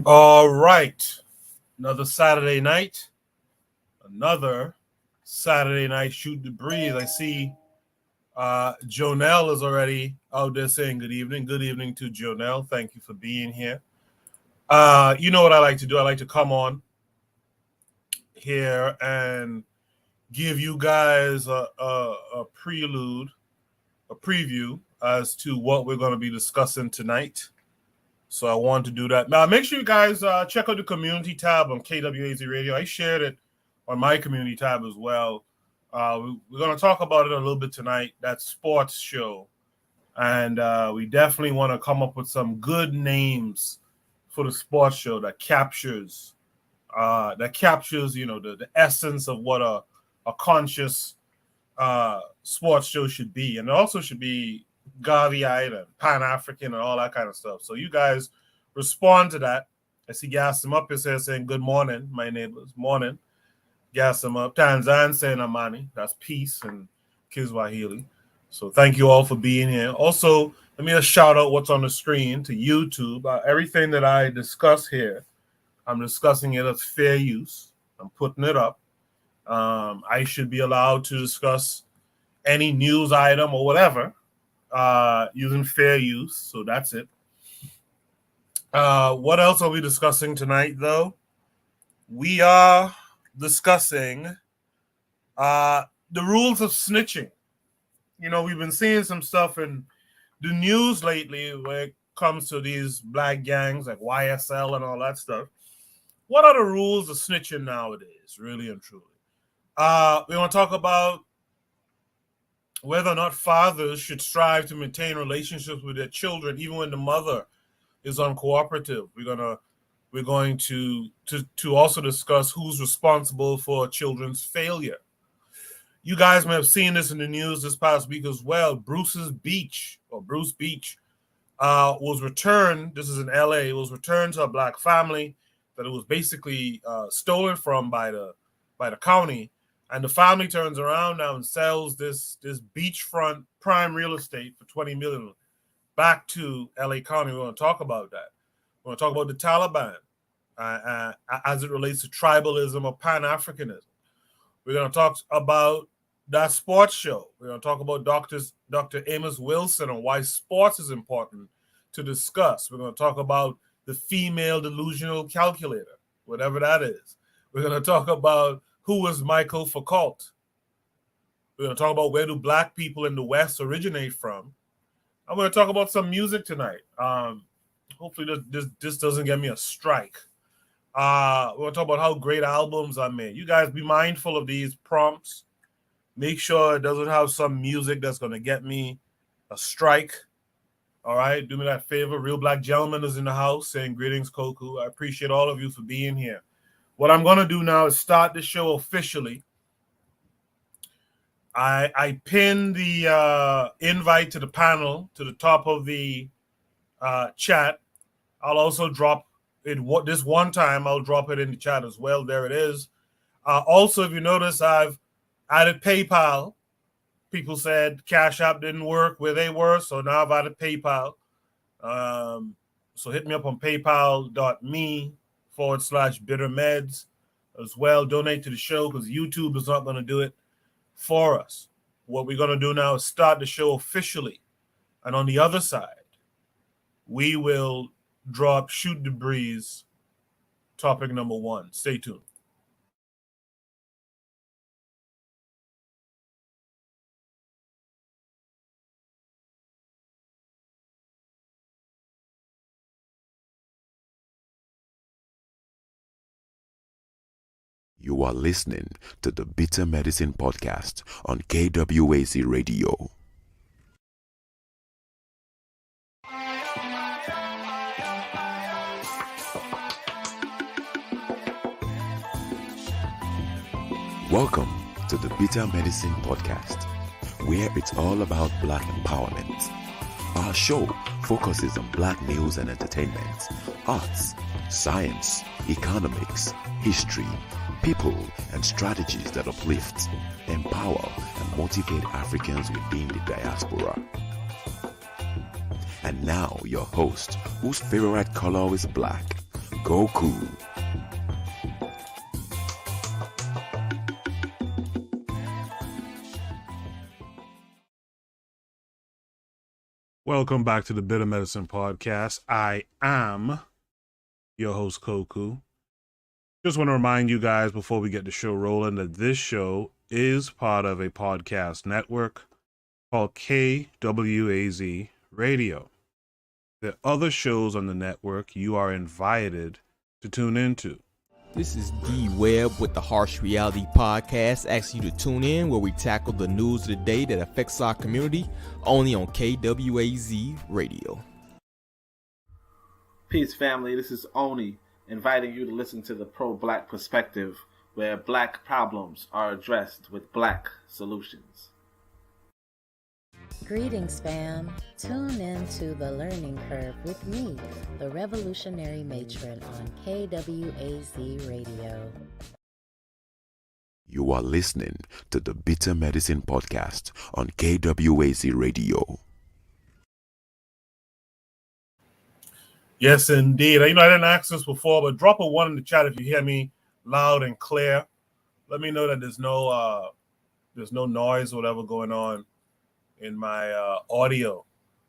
All right. Another Saturday night. Shoot the breeze. I see Jonelle is already out there saying good evening. Good evening to Jonelle. Thank you for being here. You know what I like to do? I like to come on here and give you guys a prelude, a preview as to what we're going to be discussing tonight. So I want to do that. Now, make sure you guys check out the community tab on KWAZ Radio. I shared it on my community tab as well. We're going to talk about it a little bit tonight, that sports show. And we definitely want to come up with some good names for the sports show that captures, the essence of what a conscious sports show should be. And it also should be Gavi-eyed and Pan-African and all that kind of stuff. So you guys respond to that. I see Gassim up is here saying good morning, my neighbors. Morning. Gassim up. Tanzan saying Amani. That's peace and Kiswahili. So thank you all for being here. Also, let me just shout out what's on the screen to YouTube. Everything that I discuss here, I'm discussing it as fair use. I'm putting it up. I should be allowed to discuss any news item or whatever using fair use. So that's it. What else are we discussing tonight, though? We are discussing the rules of snitching. You know, we've been seeing some stuff in the news lately where it comes to these black gangs like YSL and all that stuff. What are the rules of snitching nowadays, really and truly? We want to talk about whether or not fathers should strive to maintain relationships with their children, even when the mother is uncooperative. We're going to also discuss who's responsible for children's failure. You guys may have seen this in the news this past week as well. Bruce Beach was returned. This is in LA. It was returned to a black family that it was basically stolen from by the county. And the family turns around now and sells this beachfront prime real estate for $20 million back to LA County. We want to talk about that. We want to talk about the Taliban as it relates to tribalism or Pan-Africanism. We're going to talk about that sports show. We're going to talk about Dr. Amos Wilson and why sports is important to discuss. We're going to talk about the female delusional calculator, whatever that is. We're going to talk about who was Michael Foucault. We're going to talk about where do black people in the West originate from. I'm going to talk about some music tonight. Hopefully this doesn't get me a strike. We're going to talk about how great albums are made. You guys be mindful of these prompts. Make sure it doesn't have some music that's going to get me a strike. All right, do me that favor. Real Black Gentleman is in the house saying greetings, Koku. I appreciate all of you for being here. What I'm going to do now is start the show officially. I pinned the invite to the panel to the top of the chat. I'll also drop it this one time. I'll drop it in the chat as well. There it is. Also, if you notice, I've added PayPal. People said Cash App didn't work where they were, so now I've added PayPal. So hit me up on paypal.me/bittermeds as well. Donate to the show because YouTube is not going to do it for us. What we're going to do now is start the show officially. And on the other side, we will drop Shoot the Breeze topic number 1. Stay tuned. You are listening to the Bitter Medicine Podcast on KWAZ Radio. Welcome to the Bitter Medicine Podcast, where it's all about Black empowerment. Our show focuses on Black news and entertainment, arts, science, economics, history, people, and strategies that uplift, empower, and motivate Africans within the diaspora. And now your host, whose favorite color is black, Goku. Welcome back to the Bitter Medicine Podcast. I am your host, Koku. Just want to remind you guys before we get the show rolling that this show is part of a podcast network called KWAZ Radio. There are other shows on the network you are invited to tune into. This is D Webb with the Harsh Reality Podcast, asking you to tune in where we tackle the news of the day that affects our community, only on KWAZ Radio. Peace, family. This is Oni, inviting you to listen to the pro-black perspective, where black problems are addressed with black solutions. Greetings, fam. Tune in to The Learning Curve with me, the revolutionary matron on KWAZ Radio. You are listening to the Bitter Medicine Podcast on KWAZ Radio. Yes, indeed. I didn't ask this before, but drop a 1 in the chat if you hear me loud and clear. Let me know that there's no noise or whatever going on in my audio.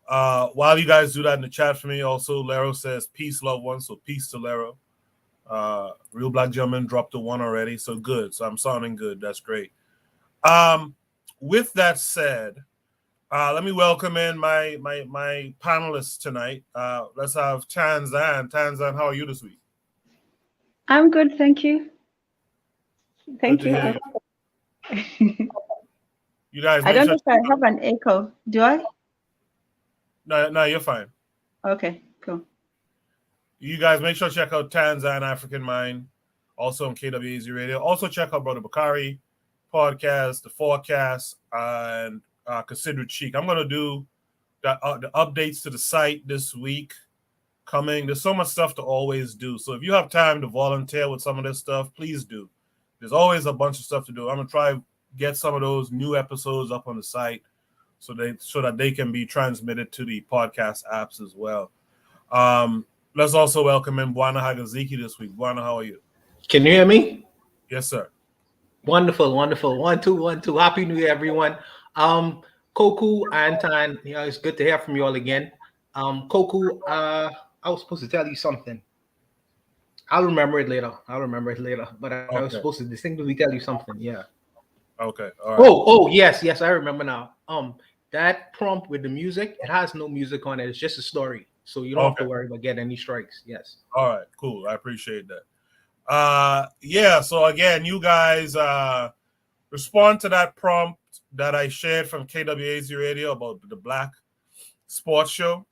While you guys do that in the chat for me, also Lero says peace, loved ones. So peace to Lero. Real Black Gentleman dropped a 1 already, so good. So I'm sounding good. That's great. With that said, let me welcome in my panelists tonight. Let's have Tanzan. Tanzan, how are you this week? I'm good, thank you. Thank you. You guys, I don't know if I have an echo. Do I? No, you're fine. Okay, cool. You guys make sure to check out Tanzan African Mind, also on KWAZ Radio. Also check out Brother Bakari podcast, The Forecast, and Considerate Chic. I'm going to do the updates to the site this week coming. There's so much stuff to always do. So if you have time to volunteer with some of this stuff, please do. There's always a bunch of stuff to do. I'm going to try get some of those new episodes up on the site so that they can be transmitted to the podcast apps as well. Let's also welcome in Bwana Hagaziki this week. Bwana, how are you? Can you hear me? Yes, sir. Wonderful. 1 2 1 2. Happy New Year, everyone. Koku, Anton, it's good to hear from you all again. Koku, I was supposed to tell you something. I'll remember it later. But I was supposed to distinctly tell you something. Yeah. Okay. All right. Oh, yes, I remember now. That prompt with the music, it has no music on it. It's just a story. So you don't have to worry about getting any strikes. Yes. All right, cool. I appreciate that. Yeah, so again, you guys respond to that prompt that I shared from KWAZ Radio about the Black Sports Show.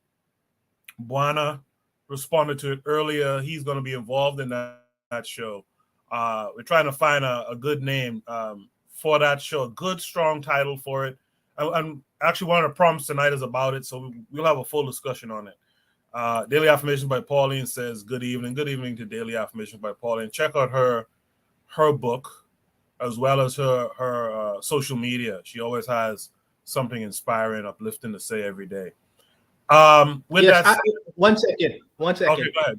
Bwana responded to it earlier. He's going to be involved in that show. We're trying to find a good name for that show, a good, strong title for it. And actually, one of the prompts tonight is about it, so we'll have a full discussion on it. Daily Affirmations by Pauline says, good evening to Daily Affirmations by Pauline. Check out her book as well as her social media. She always has something inspiring, uplifting to say every day. One second. Okay,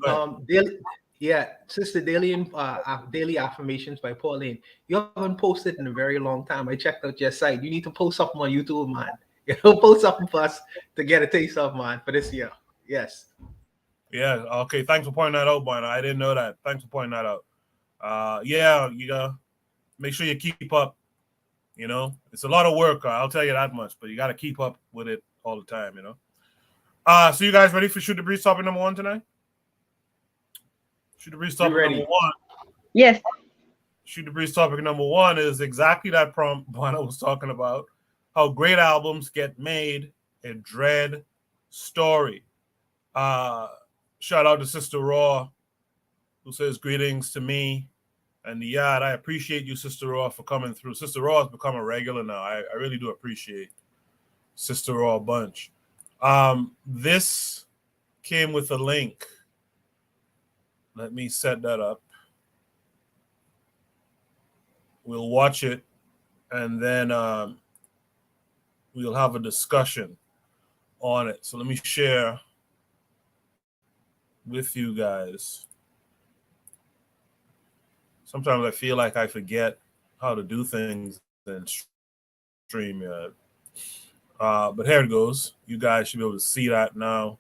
go ahead. Sister Daily Affirmations by Pauline. You haven't posted in a very long time. I checked out your site. You need to post something on YouTube, man. Post something for us to get a taste of, man, for this year. Yes. Yeah. Okay. Thanks for pointing that out, Bwana. I didn't know that. Thanks for pointing that out. Yeah, you gotta make sure you keep up. It's a lot of work. I'll tell you that much. But you got to keep up with it all the time. So you guys ready for Shoot the Breeze topic number 1 tonight? Shoot the Breeze topic number 1. Yes. Shoot the Breeze topic number 1 is exactly that prompt Bwana was talking about. How great albums get made. A dread story. Shout out to Sister Raw, who says greetings to me and the Yad. I appreciate you, Sister Raw, for coming through. Sister Raw has become a regular now. I really do appreciate Sister Raw a bunch. This came with a link. Let me set that up. We'll watch it, and then we'll have a discussion on it. So let me share with you guys. Sometimes I feel like I forget how to do things in StreamYard. But here it goes. You guys should be able to see that now.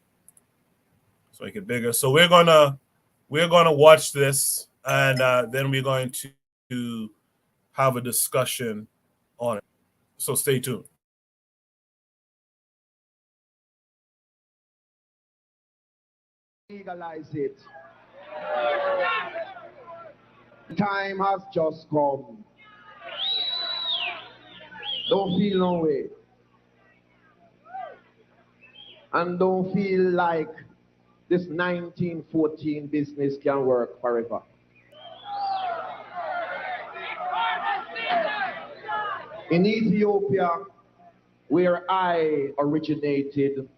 So make it bigger. So we're gonna watch this, and then we're going to have a discussion on it. So stay tuned. Legalize it. The time has just come. Don't feel no way. And don't feel like this 1914 business can work forever. In Ethiopia, where I originated,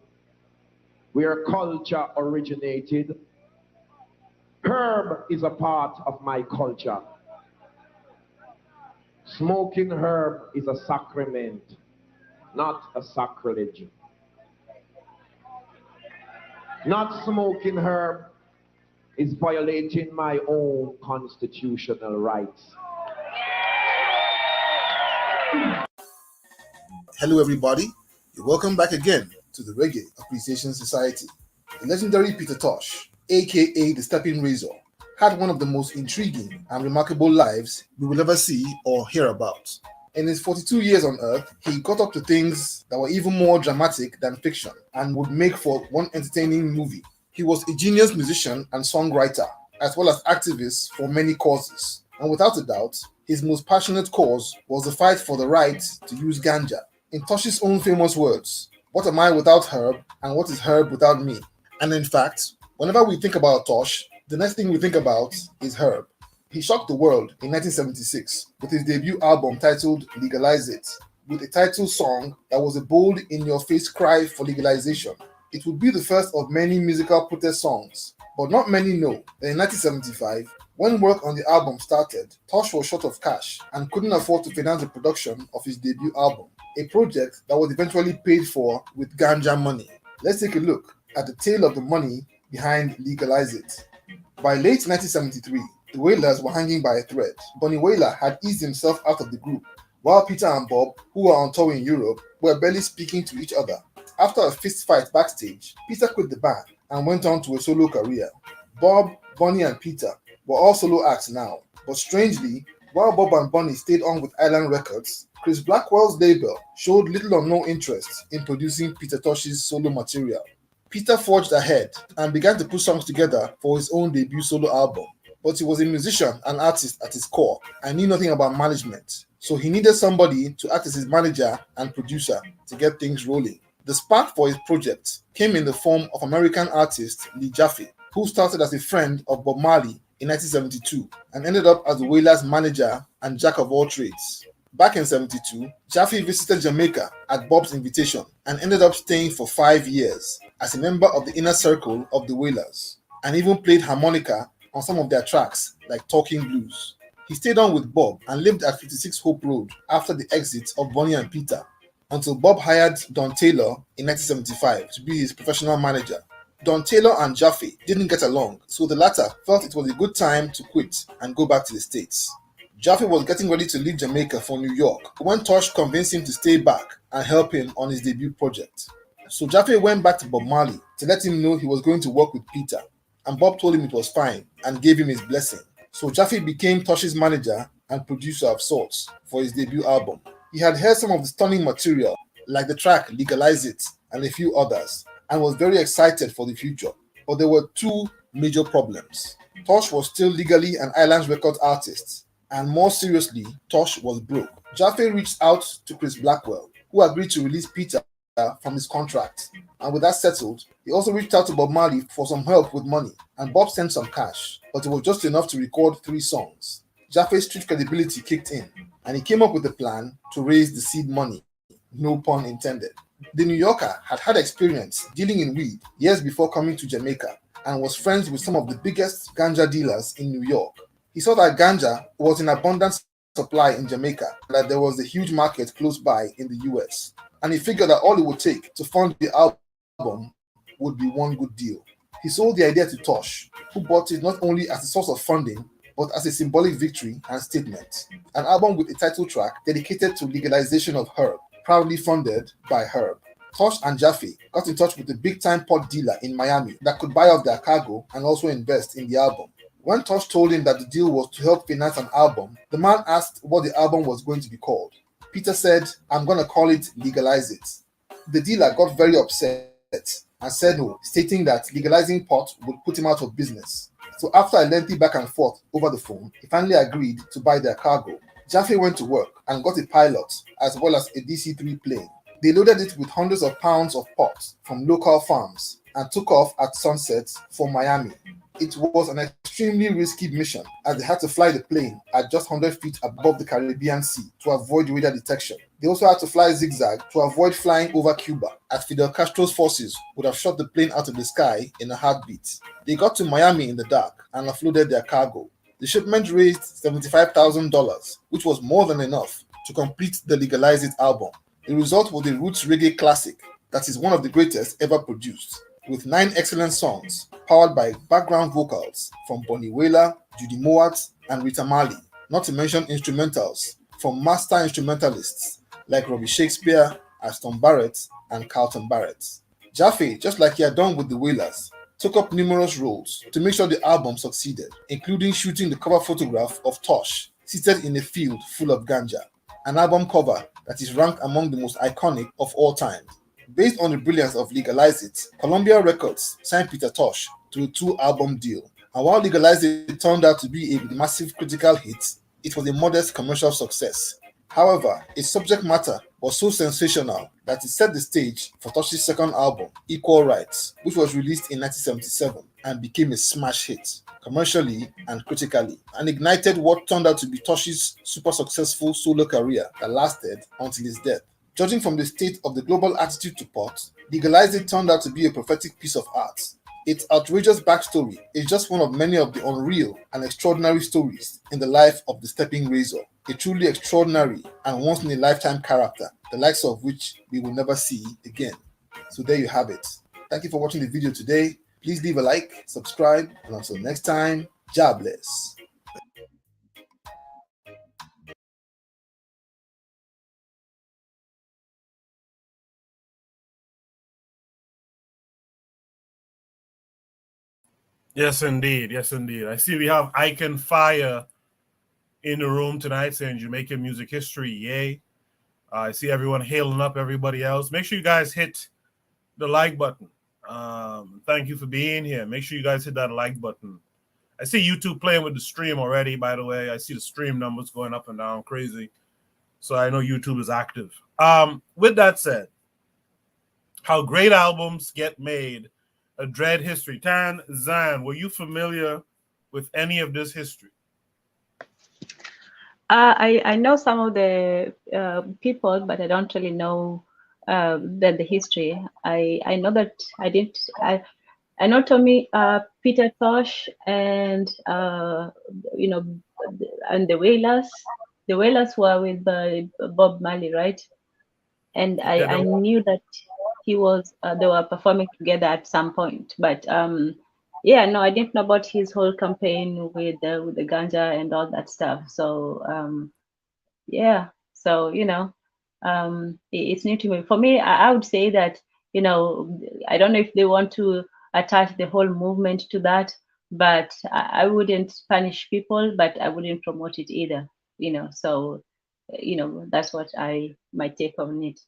where culture originated, herb is a part of my culture. Smoking herb is a sacrament, not a sacrilege. Not smoking herb is violating my own constitutional rights. Hello everybody, you're welcome back again to the Reggae Appreciation Society. The legendary Peter Tosh, aka the Stepping Razor, had one of the most intriguing and remarkable lives we will ever see or hear about. In his 42 years on Earth, he got up to things that were even more dramatic than fiction and would make for one entertaining movie. He was a genius musician and songwriter, as well as activist for many causes. And without a doubt, his most passionate cause was the fight for the right to use ganja. In Tosh's own famous words, "What am I without herb, and what is herb without me?" And in fact, whenever we think about Tosh, the next thing we think about is herb. He shocked the world in 1976 with his debut album titled Legalize It, with a title song that was a bold, in-your-face cry for legalization. It would be the first of many musical protest songs, but not many know that in 1975, when work on the album started, Tosh was short of cash and couldn't afford to finance the production of his debut album, a project that was eventually paid for with ganja money. Let's take a look at the tale of the money behind Legalize It. By late 1973, the Wailers were hanging by a thread. Bunny Wailer had eased himself out of the group, while Peter and Bob, who were on tour in Europe, were barely speaking to each other. After a fist fight backstage, Peter quit the band and went on to a solo career. Bob, Bunny, and Peter were all solo acts now, but strangely, while Bob and Bunny stayed on with Island Records, Chris Blackwell's label showed little or no interest in producing Peter Tosh's solo material. Peter forged ahead and began to put songs together for his own debut solo album, but he was a musician and artist at his core and knew nothing about management, so he needed somebody to act as his manager and producer to get things rolling. The spark for his project came in the form of American artist Lee Jaffe, who started as a friend of Bob Marley in 1972 and ended up as the Wailers' manager and jack of all trades. Back in 1972, Jaffe visited Jamaica at Bob's invitation and ended up staying for 5 years as a member of the inner circle of the Wailers, and even played harmonica on some of their tracks like Talking Blues. He stayed on with Bob and lived at 56 Hope Road after the exit of Bunny and Peter, until Bob hired Don Taylor in 1975 to be his professional manager. Don Taylor and Jaffe didn't get along, so the latter felt it was a good time to quit and go back to the States. Jaffe was getting ready to leave Jamaica for New York when Tosh convinced him to stay back and help him on his debut project. So Jaffe went back to Bob Marley to let him know he was going to work with Peter, and Bob told him it was fine and gave him his blessing. So Jaffe became Tosh's manager and producer of sorts for his debut album. He had heard some of the stunning material, like the track Legalize It and a few others, and was very excited for the future. But there were two major problems. Tosh was still legally an Islands Records artist, and more seriously, Tosh was broke. Jaffe reached out to Chris Blackwell, who agreed to release Peter from his contract, and with that settled, he also reached out to Bob Marley for some help with money, and Bob sent some cash, but it was just enough to record 3 songs. Jaffe's street credibility kicked in, and he came up with a plan to raise the seed money, no pun intended. The New Yorker had had experience dealing in weed years before coming to Jamaica, and was friends with some of the biggest ganja dealers in New York. He saw that ganja was in abundant supply in Jamaica, and that there was a huge market close by in the US. And he figured that all it would take to fund the album would be one good deal. He sold the idea to Tosh, who bought it not only as a source of funding, but as a symbolic victory and statement. An album with a title track dedicated to legalization of herb, proudly funded by Herb. Tosh and Jaffe got in touch with a big-time pot dealer in Miami that could buy off their cargo and also invest in the album. When Tosh told him that the deal was to help finance an album, the man asked what the album was going to be called. Peter said, "I'm going to call it Legalize It." The dealer got very upset and said no, stating that legalizing pot would put him out of business. So after a lengthy back and forth over the phone, he finally agreed to buy their cargo. Jaffe went to work and got a pilot as well as a DC-3 plane. They loaded it with hundreds of pounds of pot from local farms and took off at sunset for Miami. It was an extremely risky mission as they had to fly the plane at just 100 feet above the Caribbean Sea to avoid radar detection. They also had to fly zigzag to avoid flying over Cuba, as Fidel Castro's forces would have shot the plane out of the sky in a heartbeat. They got to Miami in the dark and offloaded their cargo. The shipment raised $75,000, which was more than enough to complete the Legalize It album. The result was a roots reggae classic that is one of the greatest ever produced, with 9 excellent songs powered by background vocals from Bonnie Wailer, Judy Mowat, and Rita Marley, not to mention instrumentals from master instrumentalists like Robbie Shakespeare, Aston Barrett, and Carlton Barrett. Jaffe, just like he had done with the Wailers, took up numerous roles to make sure the album succeeded, including shooting the cover photograph of Tosh seated in a field full of ganja, an album cover that is ranked among the most iconic of all time. Based on the brilliance of Legalize It, Columbia Records signed Peter Tosh to a 2-album deal. And while Legalize It turned out to be a massive critical hit, it was a modest commercial success. However, its subject matter was so sensational that it set the stage for Tosh's second album, Equal Rights, which was released in 1977 and became a smash hit, commercially and critically, and ignited what turned out to be Tosh's super successful solo career that lasted until his death. Judging from the state of the global attitude to pot, Legalize It turned out to be a prophetic piece of art. Its outrageous backstory is just one of many of the unreal and extraordinary stories in the life of the Stepping Razor, a truly extraordinary and once-in-a-lifetime character, the likes of which we will never see again. So there you have it. Thank you for watching the video today. Please leave a like, subscribe, and until next time, Jah bless. Yes, indeed. Yes, indeed. I see we have Icon Fire in the room tonight saying Jamaican music history. Yay. I see everyone hailing up everybody else. Make sure you guys hit the like button. Thank you for being here. Make sure you guys hit that like button. I see YouTube playing with the stream already, by the way. I see the stream numbers going up and down crazy. So I know YouTube is active. With that said, how great albums get made. A Dread history. Tan Zan, were you familiar with any of this history? I know some of the people, but I don't really know the history. I know that I know Tommy, Peter Tosh, and you know, and the Wailers. The Wailers were with Bob Marley, right? And I knew that he was they were performing together at some point, but yeah, no, I didn't know about his whole campaign with the ganja and all that stuff. So yeah, so you know, it's new to me. For me, I would say that, you know, I don't know if they want to attach the whole movement to that, but I wouldn't punish people, but I wouldn't promote it either, you know. So you know, that's what my take on it.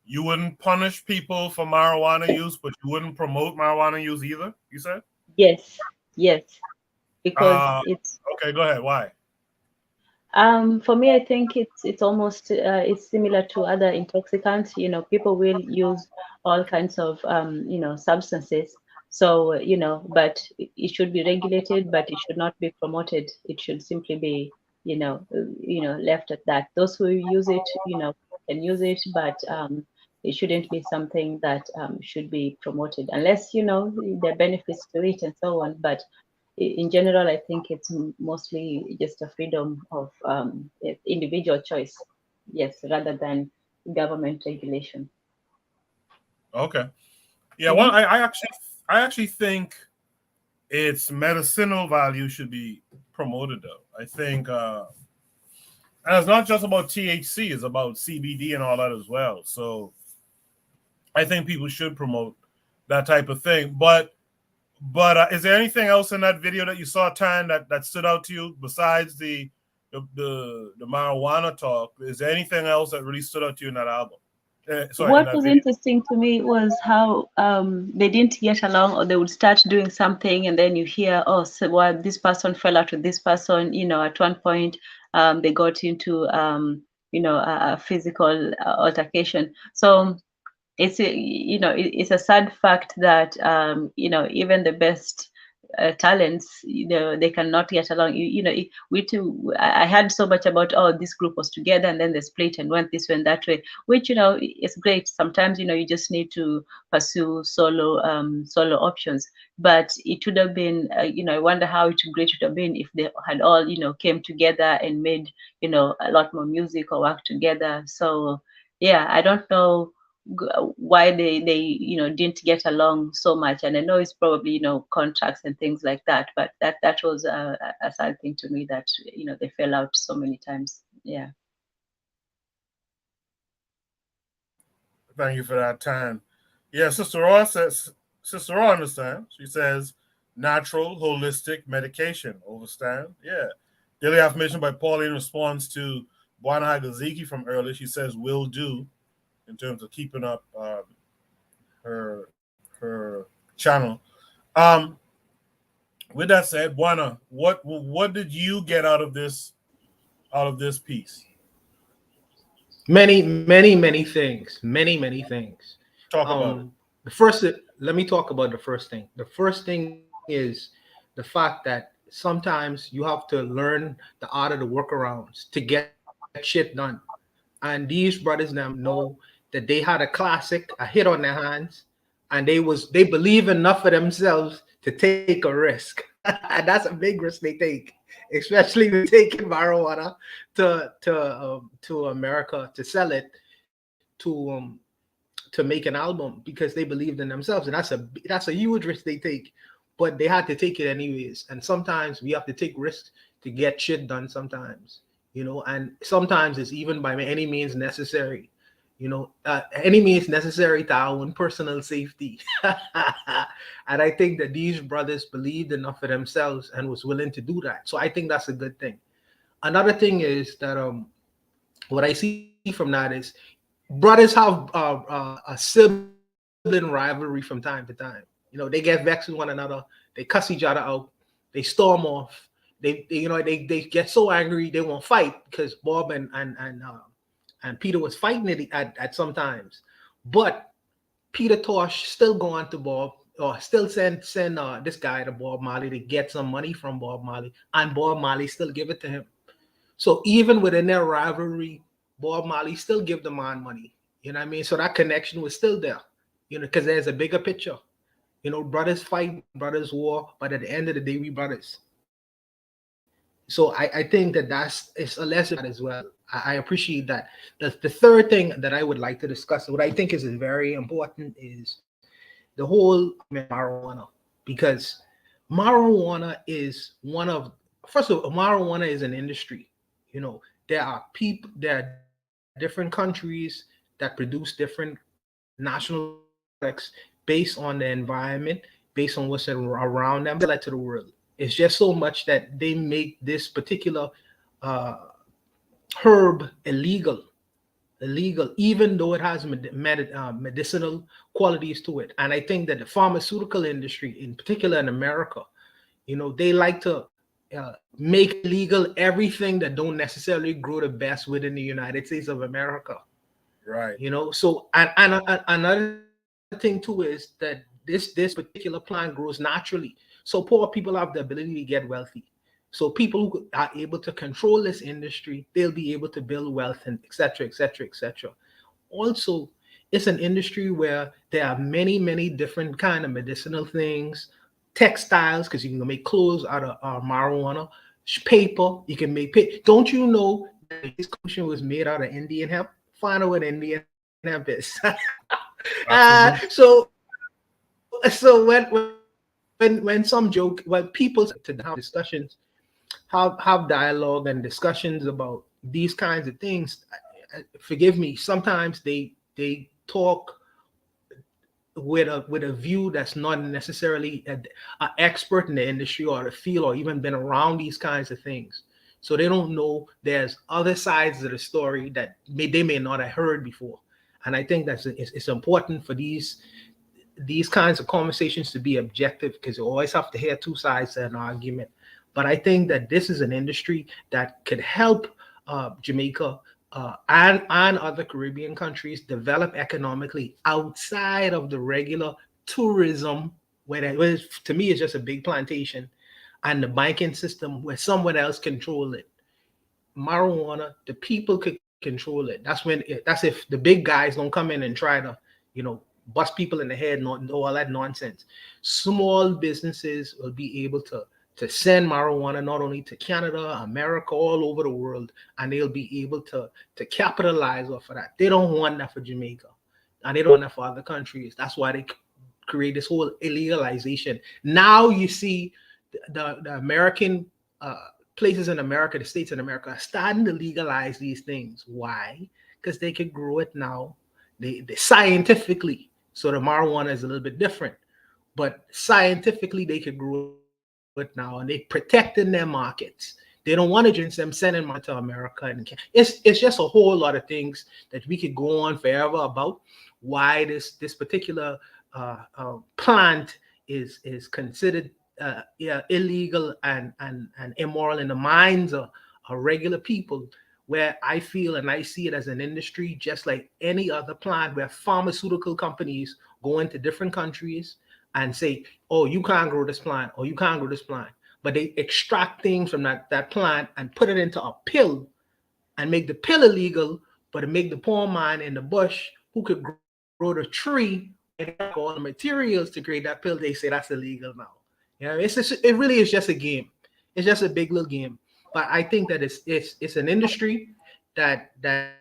You wouldn't punish people for marijuana use, but you wouldn't promote marijuana use either, you said? Yes, because it's okay. Go ahead. Why? For me, I think it's almost it's similar to other intoxicants. You know, people will use all kinds of you know, substances. So you know, but it should be regulated, but it should not be promoted. It should simply be, you know, left at that. Those who use it, you know, can use it, but it shouldn't be something that should be promoted, unless, you know, there are benefits to it and so on. But in general, I think it's mostly just a freedom of individual choice, yes, rather than government regulation. Okay. Yeah. Well, I actually think its medicinal value should be promoted, though. I think, and it's not just about THC; it's about CBD and all that as well. So, I think people should promote that type of thing. But is there anything else in that video that you saw, Tan, that stood out to you besides the marijuana talk? Is there anything else that really stood out to you in that album? What was interesting to me was how they didn't get along, or they would start doing something, and then you hear, oh, so well, this person fell out with this person. At one point, they got into a physical altercation. So it's it's a sad fact that even the best talents, they cannot get along. We too. I heard so much about, oh, this group was together and then they split and went this way and that way, which is great. Sometimes you just need to pursue solo options. But it would have been I wonder how great it would have been if they had all came together and made a lot more music or work together. So yeah, I don't know why they didn't get along so much, and I know it's probably contracts and things like that, but that was a sad thing to me, that they fell out so many times. Yeah. Thank you for that, Tan. Yeah, Sister Raw understands. She says natural holistic medication, understand? Yeah. Daily affirmation by Pauline in response to Bwana Hagaziki from earlier. She says will do, in terms of keeping up her channel. With that said, Bwana, what did you get out of this piece? Many things. Many things. Talk about it. Let me talk about the first thing. The first thing is the fact that sometimes you have to learn the art of the workarounds to get shit done. And these brothers now know that they had a hit on their hands, and they believe enough of themselves to take a risk. And that's a big risk they take, especially with taking marijuana to America to sell it, to make an album, because they believed in themselves. And that's a huge risk they take, but they had to take it anyways. And sometimes we have to take risks to get shit done sometimes, and sometimes it's even by any means necessary. Any means necessary to our own personal safety. And I think that these brothers believed enough of themselves and was willing to do that. So I think that's a good thing. Another thing is that what I see from that is brothers have a sibling rivalry from time to time. They get vexed with one another. They cuss each other out. They storm off. They get so angry they won't fight, because Bob and Peter was fighting it at some times. But Peter Tosh still go on to Bob, or still send this guy to Bob Marley to get some money from Bob Marley, and Bob Marley still give it to him. So even within their rivalry, Bob Marley still give the man money. You know what I mean? So that connection was still there, because there's a bigger picture. Brothers fight, brothers war, but at the end of the day, we brothers. So I think it's a lesson as well. I appreciate that. The third thing that I would like to discuss, what I think is very important, is the whole marijuana, because marijuana is marijuana is an industry. There are different countries that produce different national products based on the environment, based on what's around them, to the world. It's just so much that they make this particular herb illegal, even though it has medicinal qualities to it. And I think that the pharmaceutical industry, in particular in America, they like to make legal everything that don't necessarily grow the best within the United States of America. Right. So and another thing too is that this particular plant grows naturally. So poor people have the ability to get wealthy. So people who are able to control this industry, they'll be able to build wealth, and et cetera, et cetera, et cetera. Also, it's an industry where there are many different kind of medicinal things, textiles, because you can make clothes out of marijuana, paper, you can make paper. Don't you know that this cushion was made out of Indian hemp? Find out what Indian hemp is. So when some joke, when people to have discussions, have dialogue and discussions about these kinds of things, forgive me, sometimes they talk with a view that's not necessarily an expert in the industry or the field or even been around these kinds of things. So they don't know there's other sides of the story that they may not have heard before. And I think it's important for these kinds of conversations to be objective, because you always have to hear two sides of an argument. But I think that this is an industry that could help Jamaica and other Caribbean countries develop economically outside of the regular tourism, where to me is just a big plantation, and the banking system where someone else control it. Marijuana, the people could control it. That's if the big guys don't come in and try to, bust people in the head and all that nonsense. Small businesses will be able to send marijuana not only to Canada, America, all over the world, and they'll be able to capitalize off of that. They don't want that for Jamaica, and they don't want that for other countries. That's why they create this whole illegalization. Now you see the American places in America, the states in America, are starting to legalize these things. Why? Because they can grow it now. They scientifically. So the marijuana is a little bit different, but scientifically they could grow it now, and they protecting their markets. They don't want to just them sending money to America, and it's just a whole lot of things that we could go on forever about why this particular plant is considered illegal and immoral in the minds of regular people. Where I feel and I see it as an industry just like any other plant, where pharmaceutical companies go into different countries and say, oh, you can't grow this plant, or you can't grow this plant. But they extract things from that plant and put it into a pill and make the pill illegal, but it make the poor man in the bush who could grow the tree and all the materials to create that pill, they say that's illegal now. It really is just a game. It's just a big little game. But I think that it's an industry that but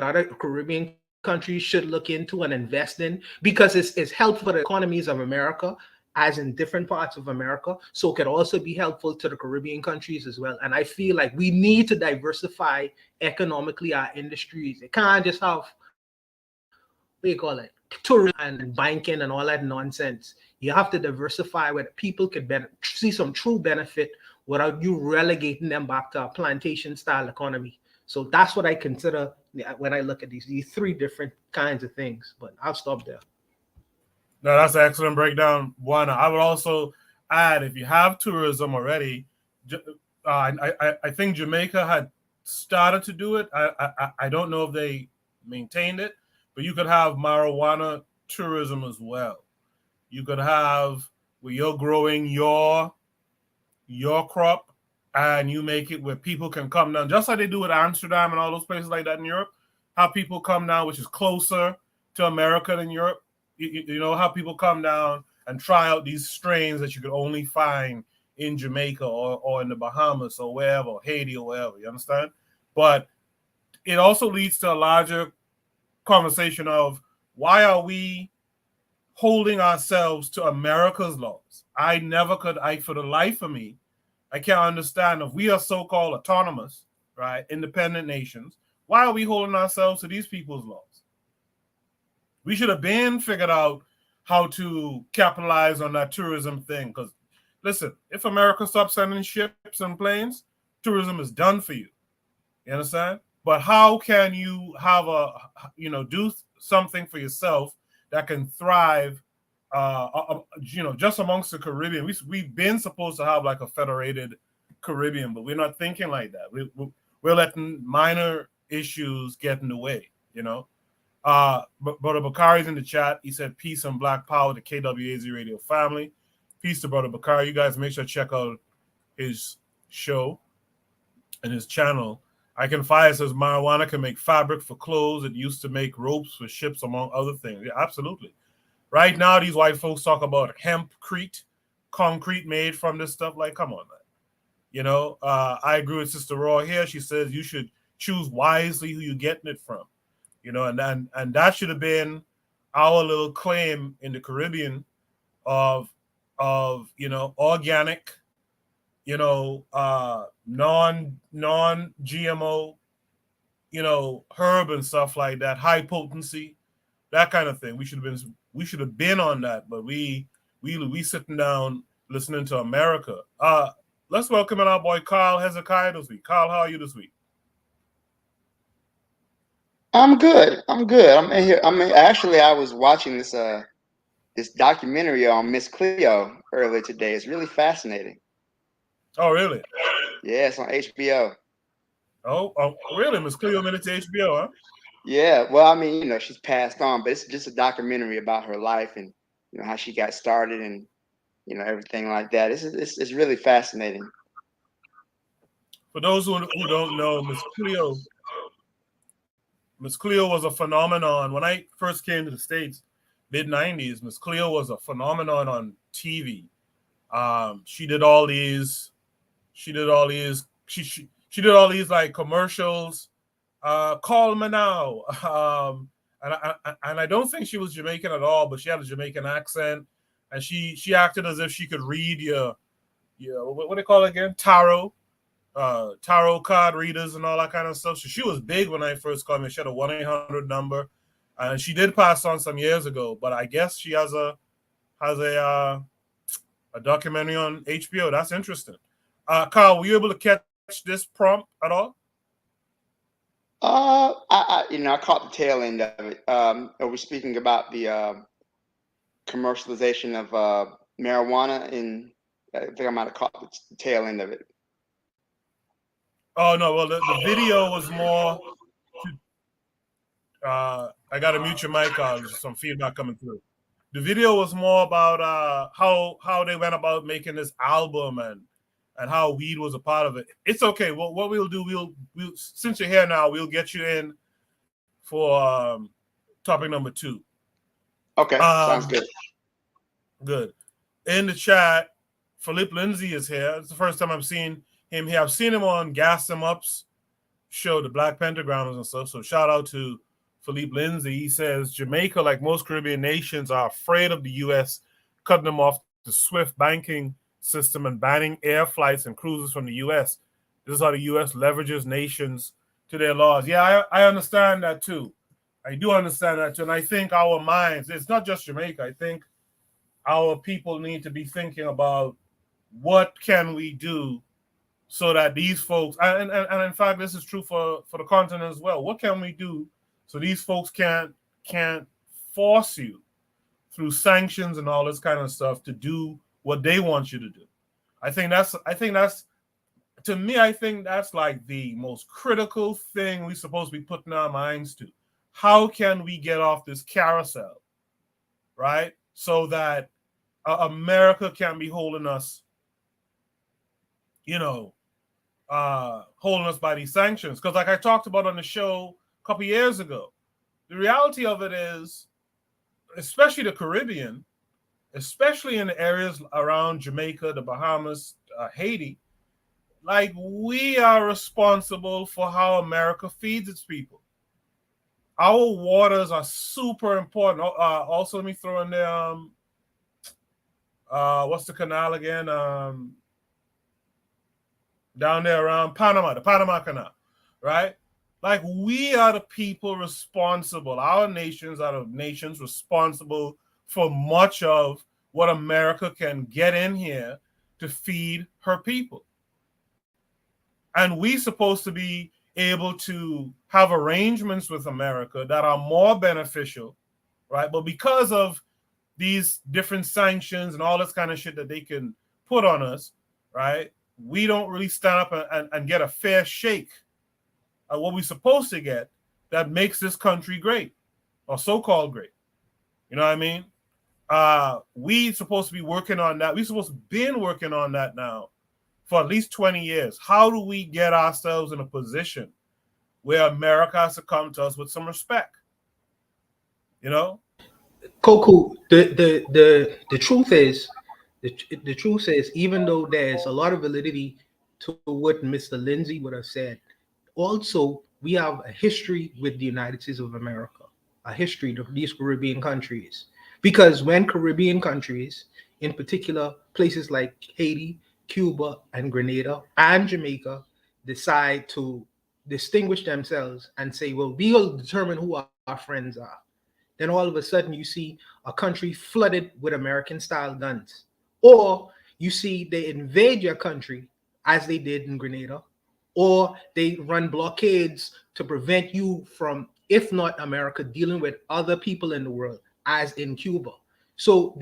other Caribbean countries should look into and invest in, because it's helpful for the economies of America, as in different parts of America. So it could also be helpful to the Caribbean countries as well. And I feel like we need to diversify economically our industries. It can't just have, tourism and banking and all that nonsense. You have to diversify where people could see some true benefit without you relegating them back to a plantation style economy. So that's what I consider when I look at these three different kinds of things. But I'll stop there. No, that's an excellent breakdown. One, I would also add, if you have tourism already, I think Jamaica had started to do it. I don't know if they maintained it, but you could have marijuana tourism as well. You could have where you're growing your crop, and you make it where people can come down, just like they do with Amsterdam and all those places like that in Europe. How people come down, which is closer to America than Europe. You know, how people come down and try out these strains that you could only find in Jamaica or in the Bahamas or wherever, or Haiti or wherever. You understand? But it also leads to a larger conversation of, why are we holding ourselves to America's laws? I for the life of me, I can't understand, if we are so-called autonomous, right, independent nations, why are we holding ourselves to these people's laws? We should have been figured out how to capitalize on that tourism thing. Because, listen, if America stops sending ships and planes, tourism is done for you. You understand? But how can you have do something for yourself that can thrive, just amongst the Caribbean? We've been supposed to have like a federated Caribbean, but we're not thinking like that. We're letting minor issues get in the way, But Brother Bakari's in the chat. He said, peace and black power to KWAZ radio family. Peace to Brother Bakari. You guys make sure to check out his show and his channel. I Can Fire says marijuana can make fabric for clothes. It used to make ropes for ships, among other things. Yeah, absolutely. Right now, these white folks talk about hempcrete, concrete made from this stuff. Like, come on, man. I agree with Sister Raw here. She says you should choose wisely who you're getting it from. you know, and that should have been our little claim in the Caribbean of you know, organic, you know, non GMO, you know, herb and stuff like that, high potency, that kind of thing. We should have been on that, but we sitting down listening to America. Let's welcome in our boy Carl Hezekiah this week. Carl, how are you this week? I'm good. I'm good. I'm in here. Actually, I was watching this documentary on Miss Cleo earlier today. It's really fascinating. Oh, really? Yeah, it's on HBO. Oh, really? Miss Cleo made it to HBO, huh? Yeah. Well, I mean, you know, she's passed on, but it's just a documentary about her life and, you know, how she got started and, you know, everything like that. It's really fascinating. For those who don't know, Miss Cleo was a phenomenon. When I first came to the States, mid-90s, Miss Cleo was a phenomenon on TV. She did all these like commercials. Call me now. And I don't think she was Jamaican at all, but she had a Jamaican accent, and she acted as if she could read your what do they call it again? Tarot card readers and all that kind of stuff. So she was big when I first came in. She had a 1-800 number, and she did pass on some years ago. But I guess she has a documentary on HBO. That's interesting. Carl, were you able to catch this prompt at all? I caught the tail end of it. Are we speaking about the commercialization of marijuana? And I think I might have caught the tail end of it. Oh no! Well, the video was more. I got to mute your mic. There's some feedback coming through. The video was more about how they went about making this album and how weed was a part of it. It's okay. Well, what we'll do, we'll since you're here now, we'll get you in for topic number 2. Okay, sounds good. Good. In the chat, Philippe Lindsay is here. It's the first time I've seen him here. I've seen him on Gas Em Up's show, the Black Pentagrams and stuff. So shout out to Philippe Lindsay. He says Jamaica, like most Caribbean nations, are afraid of the U.S. cutting them off the SWIFT banking system and banning air flights and cruises from the U.S. This is how the U.S. leverages nations to their laws. Yeah, I understand that too. I do understand that too. And I think our minds, it's not just Jamaica. I think our people need to be thinking about what can we do so that these folks, and in fact, this is true for the continent as well. What can we do so these folks can't force you through sanctions and all this kind of stuff to do what they want you to do? I think that's to me, I think that's like the most critical thing we're supposed to be putting our minds to. How can we get off this carousel, right? So that America can be holding us, holding us by these sanctions. Because like I talked about on the show a couple years ago, the reality of it is, especially the Caribbean, especially in the areas around Jamaica, the Bahamas, Haiti, like we are responsible for how America feeds its people. Our waters are super important. Also, let me throw in there, what's the canal again? Down there around Panama, the Panama Canal, right? Like we are the people responsible. Our nations are the nations responsible for much of what America can get in here to feed her people. And we're supposed to be able to have arrangements with America that are more beneficial, right? But because of these different sanctions and all this kind of shit that they can put on us, right? We don't really stand up and get a fair shake at what we're supposed to get that makes this country great, or so-called great. You know what I mean? We supposed to be working on that. We're supposed to have been working on that now for at least 20 years. How do we get ourselves in a position where America has to come to us with some respect? You know? Koku, the truth is, the truth is, even though there's a lot of validity to what Mr. Lindsay would have said, also we have a history with the United States of America, a history of these Caribbean countries. Because when Caribbean countries, in particular places like Haiti, Cuba, and Grenada, and Jamaica, decide to distinguish themselves and say, well, we'll determine who our friends are, then all of a sudden you see a country flooded with American-style guns. Or you see they invade your country, as they did in Grenada, or they run blockades to prevent you from, if not America, dealing with other people in the world, as in Cuba. So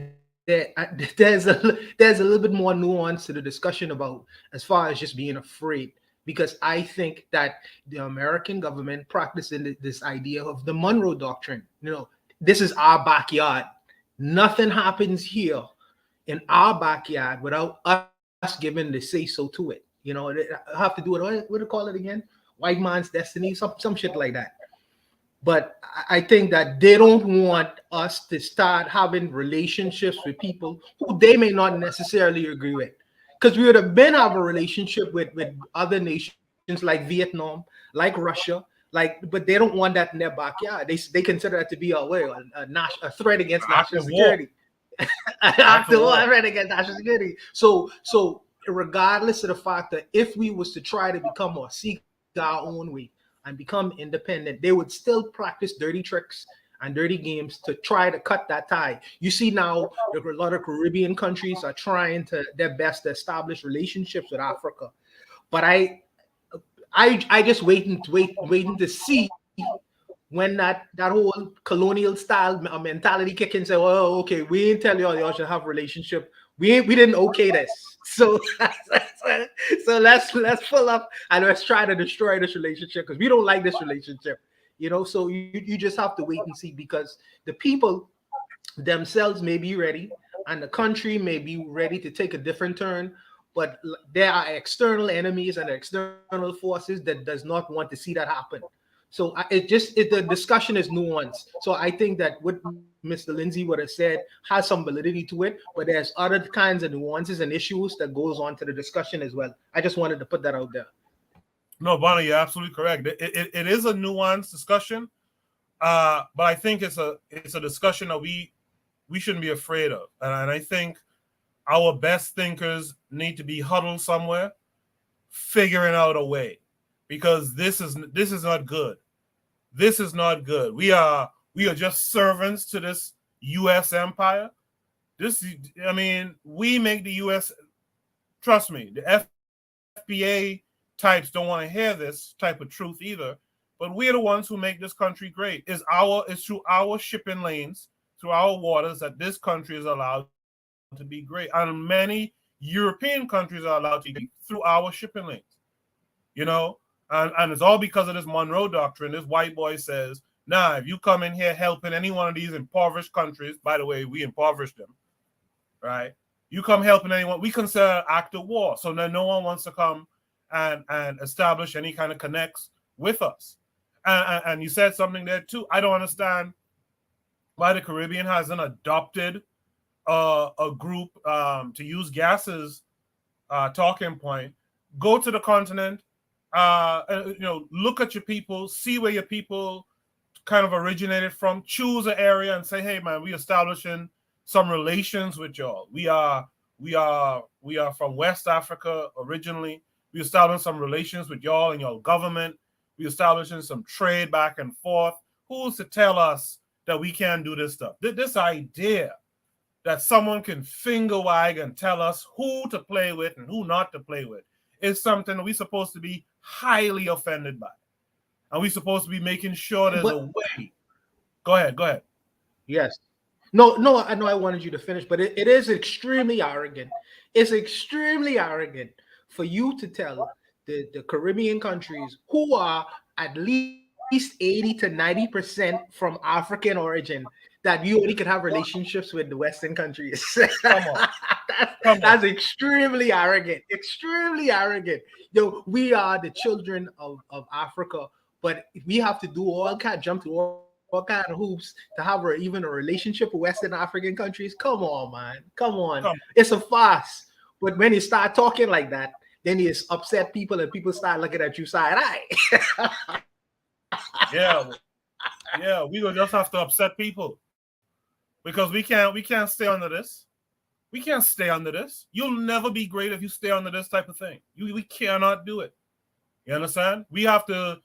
there's a little bit more nuance to the discussion about as far as just being afraid, because I think that the American government practicing this idea of the Monroe Doctrine. This is our backyard. Nothing happens here in our backyard without us giving the say so to it. I have to do it. What do you call it again? White man's destiny, some shit like that. But I think that they don't want us to start having relationships with people who they may not necessarily agree with. Because we would have been have a relationship with other nations like Vietnam, like Russia, but they don't want that in their backyard. They consider that to be a threat against national security. A threat against national security. So regardless of the fact that if we was to try to become or seek our own way and become independent, they would still practice dirty tricks and dirty games to try to cut that tie. You see now a lot of Caribbean countries are trying their best to establish relationships with Africa. But I just waiting to see when that whole colonial style mentality kick in and say, well, okay, we didn't tell y'all should have a relationship. We didn't okay this. So let's pull up and let's try to destroy this relationship because we don't like this relationship. So you just have to wait and see, because the people themselves may be ready and the country may be ready to take a different turn, but there are external enemies and external forces that does not want to see that happen. So the discussion is nuanced. So I think that what Mr. Lindsay would have said has some validity to it, but there's other kinds of nuances and issues that goes on to the discussion as well. I just wanted to put that out there. No, Bonnie, you're absolutely correct. It is a nuanced discussion, but I think it's a discussion that we shouldn't be afraid of. And I think our best thinkers need to be huddled somewhere, figuring out a way, because this is not good. This is not good. We are just servants to this U.S. empire. We make the U.S. Trust me, the FBA types don't want to hear this type of truth either. But we're the ones who make this country great. It's through our shipping lanes, through our waters, that this country is allowed to be great. And many European countries are allowed to be through our shipping lanes. And it's all because of this Monroe Doctrine. This white boy says, nah, if you come in here helping any one of these impoverished countries, by the way, we impoverished them, right? You come helping anyone, we consider an act of war. So now no one wants to come and establish any kind of connects with us. And you said something there too. I don't understand why the Caribbean hasn't adopted a group to use gases talking point. Go to the continent. Look at your people, see where your people kind of originated from, choose an area and say, hey man, we establishing some relations with y'all. We are from West Africa originally. We establishing some relations with y'all and your government. We establishing some trade back and forth. Who's to tell us that we can't do this stuff? This idea that someone can finger wag and tell us who to play with and who not to play with is something that we're supposed to be highly offended by. And we're supposed to be making sure there's a way. Go ahead. Yes. No, I know I wanted you to finish, but it is extremely arrogant. It's extremely arrogant for you to tell the Caribbean countries who are at least 80 to 90% from African origin that you only could have relationships with the Western countries. That's extremely arrogant. Extremely arrogant. We are the children of Africa, but we have to jump through all kind of hoops to have even a relationship with Western African countries. Come on, man. Come on. It's a farce. But when you start talking like that, then you upset people and people start looking at you side eye. Yeah, we will just have to upset people because we can't stay under this. We can't stay under this. You'll never be great if you stay under this type of thing. We cannot do it. You understand? We have to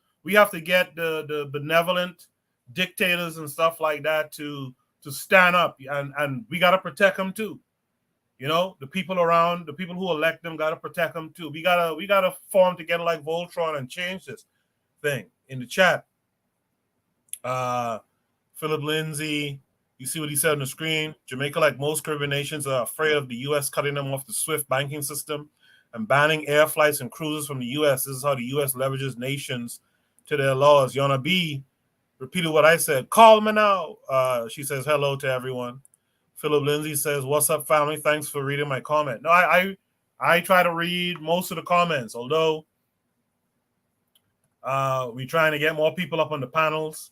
get the benevolent dictators and stuff like that to stand up, and we got to protect them too. You know, the people around, the people who elect them, got to protect them too. We gotta form together like Voltron and change this thing. In the chat, Philip Lindsay, you see what he said on the screen? Jamaica, like most Caribbean nations, are afraid of the U.S. cutting them off the SWIFT banking system and banning air flights and cruises from the U.S. This is how the U.S. leverages nations to their laws. Yana B repeated what I said. Call me now. She says hello to everyone. Philip Lindsay says, "What's up, family? Thanks for reading my comment." No, I try to read most of the comments, although we're trying to get more people up on the panels.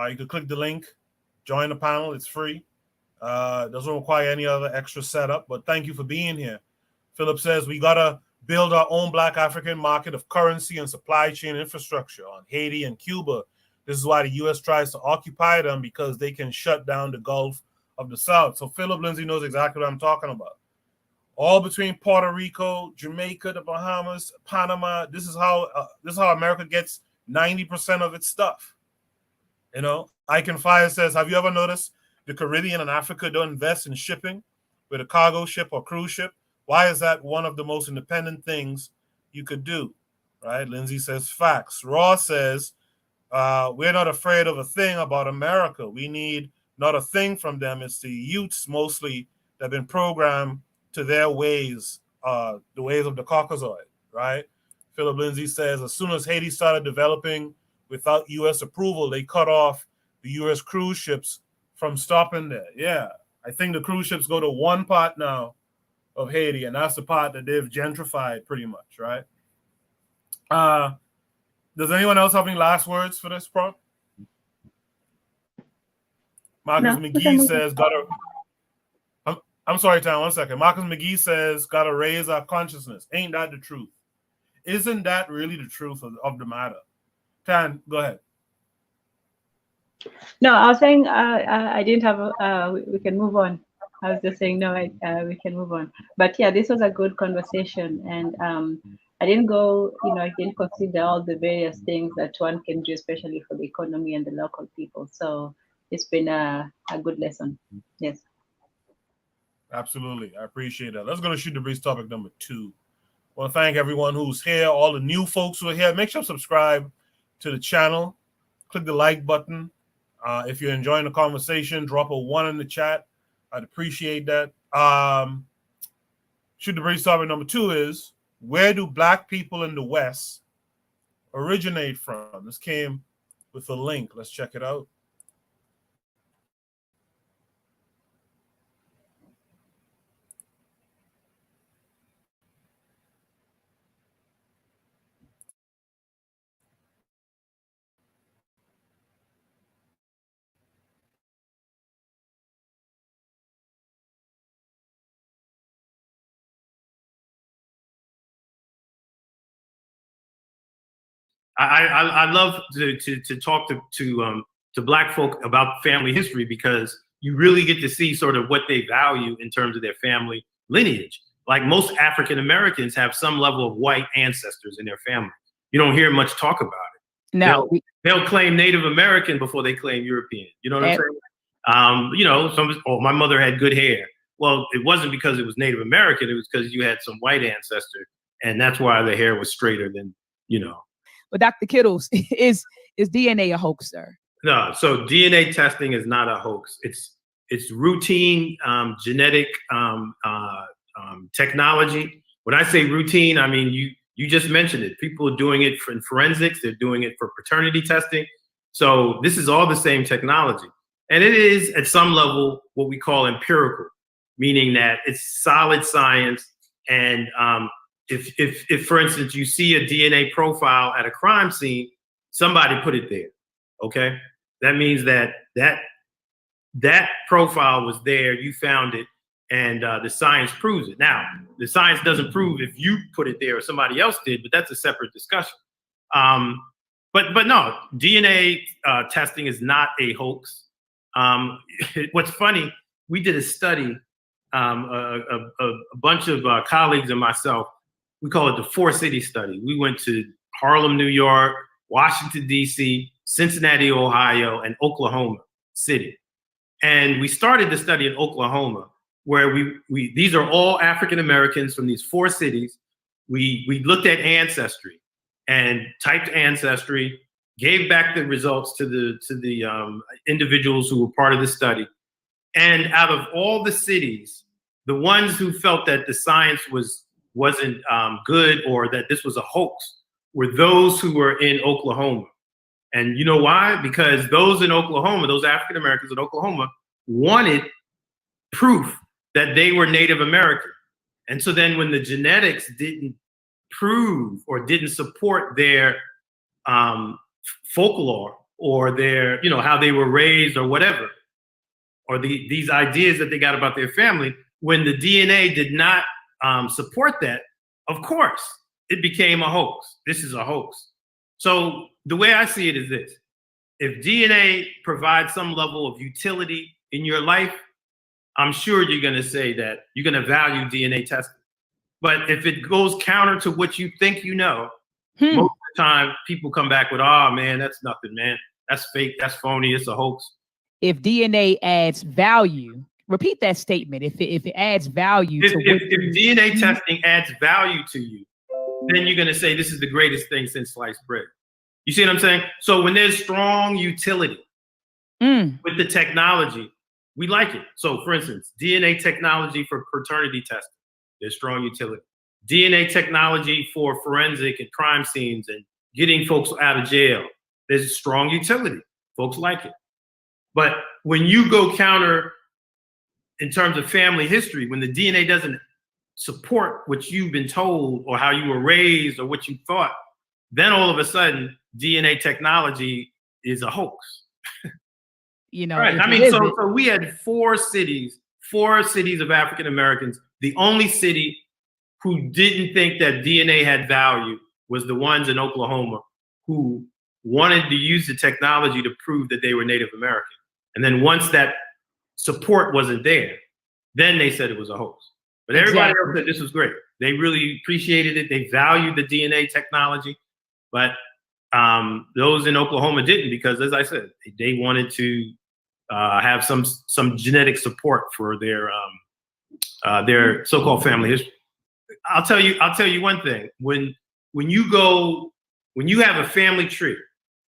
You could click the link, join the panel. It's free. Doesn't require any other extra setup, but thank you for being here. Philip says, we got to build our own Black African market of currency and supply chain infrastructure on Haiti and Cuba. This is why the U.S. tries to occupy them, because they can shut down the Gulf of the South. So Philip Lindsay knows exactly what I'm talking about. All between Puerto Rico, Jamaica, the Bahamas, Panama. This is how America gets 90% of its stuff. You know, Icon Fire says, have you ever noticed the Caribbean and Africa don't invest in shipping with a cargo ship or cruise ship? Why is that one of the most independent things you could do? Right? Lindsay says, facts. Ross says, we're not afraid of a thing about America. We need not a thing from them. It's the youths mostly that have been programmed to their ways, the ways of the Caucasoid, right? Philip Lindsay says, as soon as Haiti started developing without U.S. approval, they cut off the U.S. cruise ships from stopping there. Yeah, I think the cruise ships go to one part now of Haiti, and that's the part that they've gentrified pretty much, right? Does anyone else have any last words for this prompt? Marcus McGee says, I'm sorry, Tom, 1 second. Marcus McGee says, gotta raise our consciousness. Ain't that the truth? Isn't that really the truth of the matter? Tan, go ahead. No, I was saying I didn't have we can move on. I was just saying no, we can move on. But yeah, this was a good conversation, and I didn't go, I didn't consider all the various things that one can do, especially for the economy and the local people. So it's been a good lesson. Yes. Absolutely. I appreciate that. Let's go to Shoot the Breeze topic number 2. I want to thank everyone who's here, all the new folks who are here. Make sure to subscribe to the channel. Click the like button. If you're enjoying the conversation, drop a 1 in the chat. I'd appreciate that. Shoot the Breeze topic number 2 is, where do Black people in the West originate from? This came with a link. Let's check it out. I love to talk to Black folk about family history, because you really get to see sort of what they value in terms of their family lineage. Like, most African Americans have some level of white ancestors in their family. You don't hear much talk about it. No, they'll claim Native American before they claim European. You know what I'm saying? My mother had good hair. Well, it wasn't because it was Native American. It was because you had some white ancestor, and that's why the hair was straighter than, But Dr. Kittles, is DNA a hoax, sir? No, so DNA testing is not a hoax. It's routine genetic technology. When I say routine, I mean you just mentioned it. People are doing it in forensics. They're doing it for paternity testing. So this is all the same technology, and it is at some level what we call empirical, meaning that it's solid science. And if for instance you see a DNA profile at a crime scene, somebody put it there. Okay, that means that profile was there. You found it, and the science proves it. Now, the science doesn't prove if you put it there or somebody else did, but that's a separate discussion. But no, DNA testing is not a hoax. What's funny, we did a study, a bunch of colleagues and myself. We call it the 4-city study. We went to Harlem, New York, Washington, D.C., Cincinnati, Ohio, and Oklahoma City. And we started the study in Oklahoma, where we these are all African Americans from these 4 cities. We looked at ancestry and typed ancestry, gave back the results to the individuals who were part of the study. And out of all the cities, the ones who felt that the science wasn't good or that this was a hoax were those who were in Oklahoma. And you know why? Because those in Oklahoma, those African Americans in Oklahoma, wanted proof that they were Native American. And so then when the genetics didn't prove or didn't support their folklore or their, how they were raised or whatever, or these ideas that they got about their family, when the DNA did not support that, of course, it became a hoax. This is a hoax. So the way I see it is this. If DNA provides some level of utility in your life, I'm sure you're going to say that you're going to value DNA testing. But if it goes counter to what you think you know, most of the time people come back with, oh man, that's nothing, man. That's fake. That's phony. It's a hoax. If DNA adds value, repeat that statement. If it adds value if DNA testing adds value to you, then you're going to say this is the greatest thing since sliced bread. You see what I'm saying? So when there's strong utility with the technology, we like it. So for instance, DNA technology for paternity testing, there's strong utility. DNA technology for forensic and crime scenes and getting folks out of jail, there's strong utility. Folks like it. But when you go counter in terms of family history, when the DNA doesn't support what you've been told or how you were raised or what you thought, then all of a sudden DNA technology is a hoax. Right. I mean, so we had 4 cities of African Americans. The only city who didn't think that DNA had value was the ones in Oklahoma who wanted to use the technology to prove that they were Native American. And then once that support wasn't there, then they said it was a hoax. But everybody else said this was great. They really appreciated it. They valued the DNA technology. But those in Oklahoma didn't, because as I said, they wanted to have some genetic support for their so-called family history. I'll tell you one thing. When you have a family tree,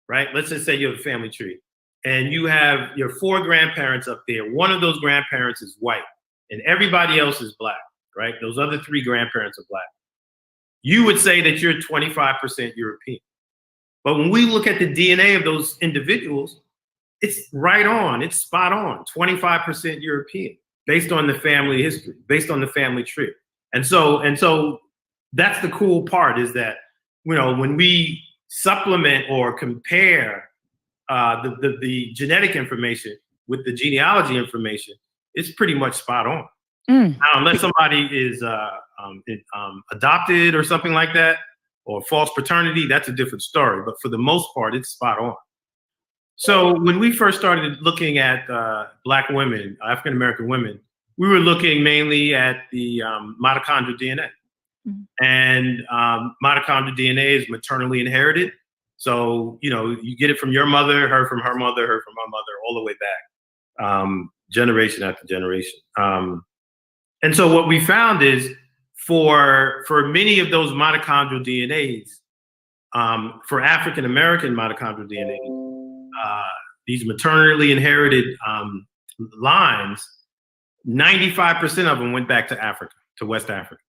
right? Let's just say you have a family tree and you have your 4 grandparents up there. One of those grandparents is white and everybody else is black, right? Those other 3 grandparents are black. You would say that you're 25% European. But when we look at the DNA of those individuals, it's right on, it's spot on, 25% European, based on the family history, based on the family tree. And so that's the cool part, is that, when we supplement or compare the genetic information with the genealogy information, it's pretty much spot on. Now, unless somebody is adopted or something like that, or false paternity, that's a different story. But for the most part, it's spot on. So when we first started looking at Black women, African American women, we were looking mainly at the mitochondrial DNA. And mitochondrial DNA is maternally inherited. So, you get it from your mother, her from her mother, her from her mother, all the way back, generation after generation. And so what we found is for many of those mitochondrial DNAs, for African American mitochondrial DNA, these maternally inherited lines, 95% of them went back to Africa, to West Africa.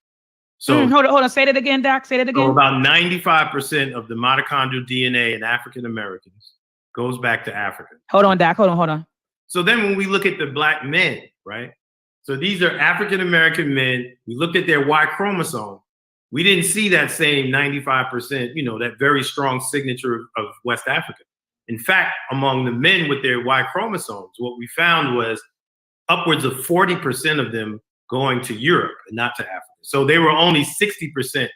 So hold on, say that again, Doc. Say that again. So about 95% of the mitochondrial DNA in African Americans goes back to Africa. Hold on, Doc. Hold on. So then when we look at the Black men, right? So these are African American men. We looked at their Y chromosome. We didn't see that same 95%, that very strong signature of West Africa. In fact, among the men with their Y chromosomes, what we found was upwards of 40% of them going to Europe and not to Africa. So they were only 60%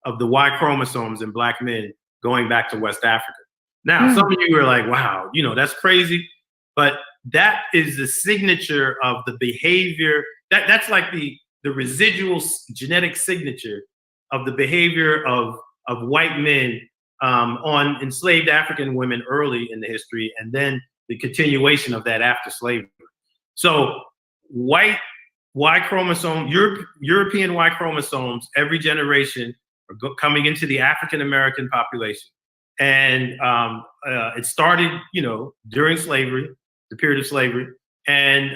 of the Y chromosomes in Black men going back to West Africa. Now, some of you are like, wow, that's crazy. But that is the signature of the behavior. That's like the residual genetic signature of the behavior of white men on enslaved African women early in the history, and then the continuation of that after slavery. So white Y chromosome, European Y chromosomes, every generation are coming into the African American population. And it started, during slavery, the period of slavery, and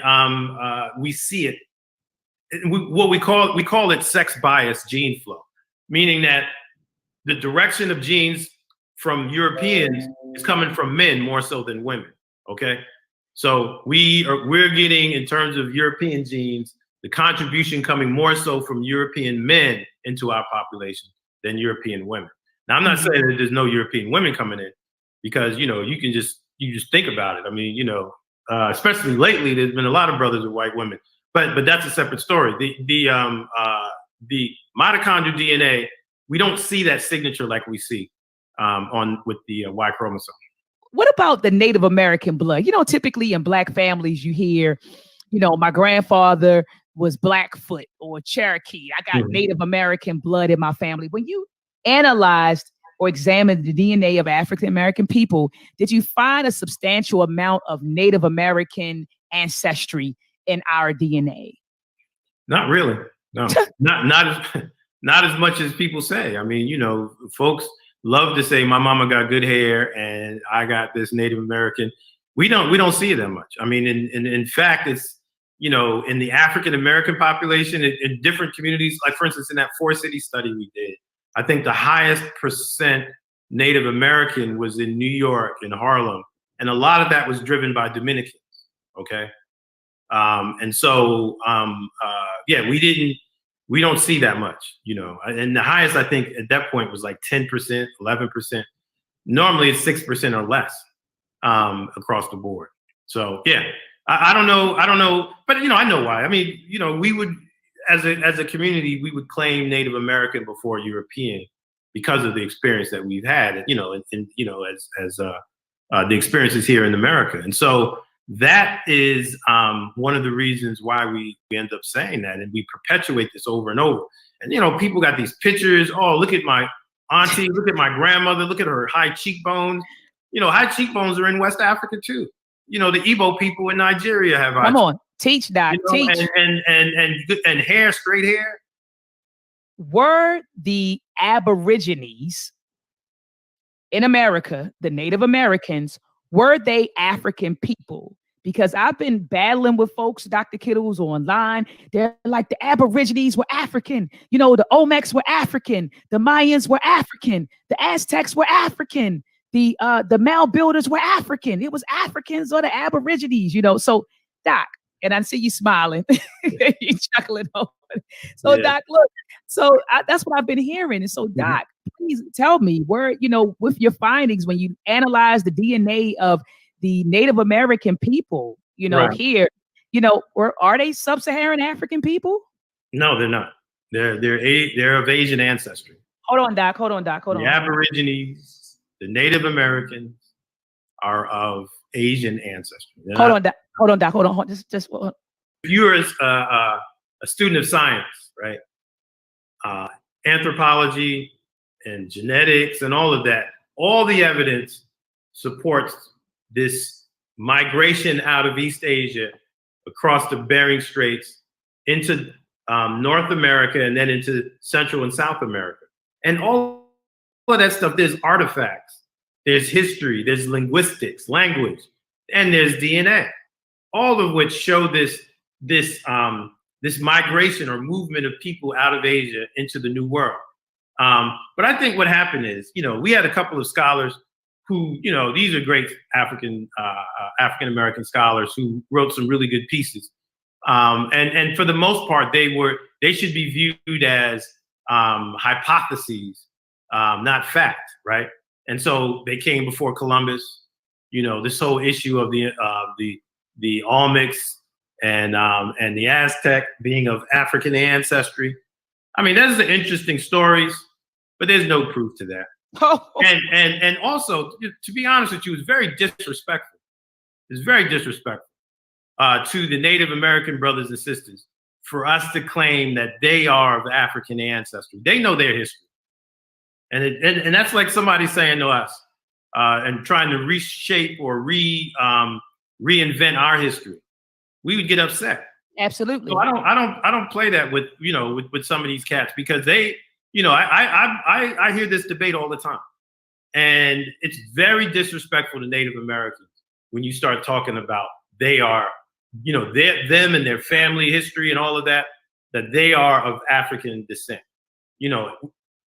we see it. We call it sex bias gene flow, meaning that the direction of genes from Europeans is coming from men more so than women. Okay, so we're getting, in terms of European genes, the contribution coming more so from European men into our population than European women. Now, I'm not saying that there's no European women coming in, because you just think about it. I mean, especially lately, there's been a lot of brothers with white women, but that's a separate story. The mitochondrial DNA, we don't see that signature like we see with the Y chromosome. What about the Native American blood? Typically in Black families, you hear, my grandfather was Blackfoot or Cherokee. I got Native American blood in my family. When you analyzed or examined the DNA of African American people, did you find a substantial amount of Native American ancestry in our DNA? Not really. No, not as much as people say. I mean, folks love to say my mama got good hair and I got this Native American. We don't see it that much. I mean, in fact, it's, in the African American population in different communities, like for instance, in that 4-city study we did, I think the highest percent Native American was in New York, in Harlem. And a lot of that was driven by Dominicans. Okay. And so, we don't see that much, and the highest, I think at that point was like 10%, 11%. Normally it's 6% or less across the board. So yeah, I don't know, but I know why. I mean, we would, as a community, we would claim Native American before European because of the experience that we've had, as the experiences here in America. And so that is one of the reasons why we end up saying that, and we perpetuate this over and over. And people got these pictures. Oh, look at my auntie, look at my grandmother, look at her high cheekbones. High cheekbones are in West Africa too. The Igbo people in Nigeria have high. Come on, teach, Doc, teach. And hair, straight hair. Were the Aborigines in America, the Native Americans, were they African people? Because I've been battling with folks, Dr. Kittles, online. They're like, the Aborigines were African. The Olmecs were African. The Mayans were African. The Aztecs were African. The mound builders were African. It was Africans or the Aborigines, So, Doc, and I see you smiling. You're chuckling over. So, yeah. Doc, look. So that's what I've been hearing. And so, Doc, please tell me where, with your findings, when you analyze the DNA of the Native American people, right. Here, are they sub-Saharan African people? No, they're not. They're of Asian ancestry. Hold on, Doc. The Aborigines, the Native Americans are of Asian ancestry. Hold on, Doc. Just hold on. If you're a student of science, right? Anthropology and genetics and all of that, all the evidence supports this migration out of East Asia across the Bering Straits into North America and then into Central and South America. And all of that stuff, there's artifacts, there's history, there's linguistics, language, and there's DNA, all of which show this migration or movement of people out of Asia into the New World. But I think what happened is, we had a couple of scholars who, these are great African-American scholars who wrote some really good pieces. And for the most part, they should be viewed as hypotheses, not fact, right? And so they came before Columbus, this whole issue of the Olmecs and the Aztec being of African ancestry. I mean, those are interesting stories, but there's no proof to that. And also, to be honest with you, it's very disrespectful. It's very disrespectful to the Native American brothers and sisters for us to claim that they are of African ancestry. They know their history. And that's like somebody saying to us and trying to reshape or reinvent our history. We would get upset. Absolutely. So I don't play that with with some of these cats, because they, I hear this debate all the time, and it's very disrespectful to Native Americans when you start talking about they are, them and their family history and all of that they are of African descent.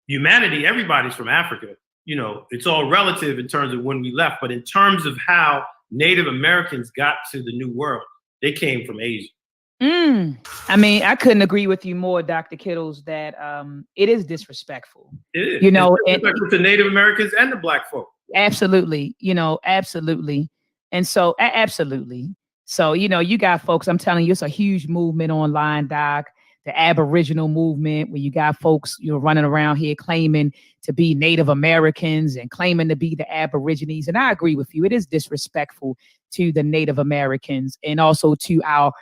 Humanity, everybody's from Africa. It's all relative in terms of when we left, but in terms of how Native Americans got to the New World, they came from Asia. I mean, I couldn't agree with you more, Dr. Kittles, that it is disrespectful. It is. It's disrespectful to Native Americans and the Black folk. Absolutely. Absolutely. And so, absolutely. So, you got folks, I'm telling you, it's a huge movement online, Doc, the Aboriginal movement, where you got folks, running around here claiming to be Native Americans and claiming to be the Aborigines. And I agree with you. It is disrespectful to the Native Americans and also to our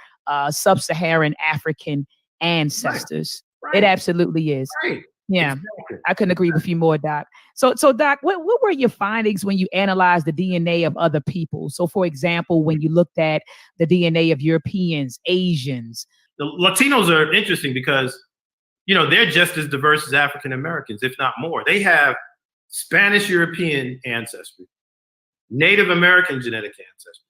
sub-Saharan African ancestors. Right. It absolutely is. Right. Yeah, exactly. I couldn't agree with you more, Doc. So Doc, what were your findings when you analyzed the DNA of other people? So, for example, when you looked at the DNA of Europeans, Asians. The Latinos are interesting because, they're just as diverse as African Americans, if not more. They have Spanish European ancestry, Native American genetic ancestry,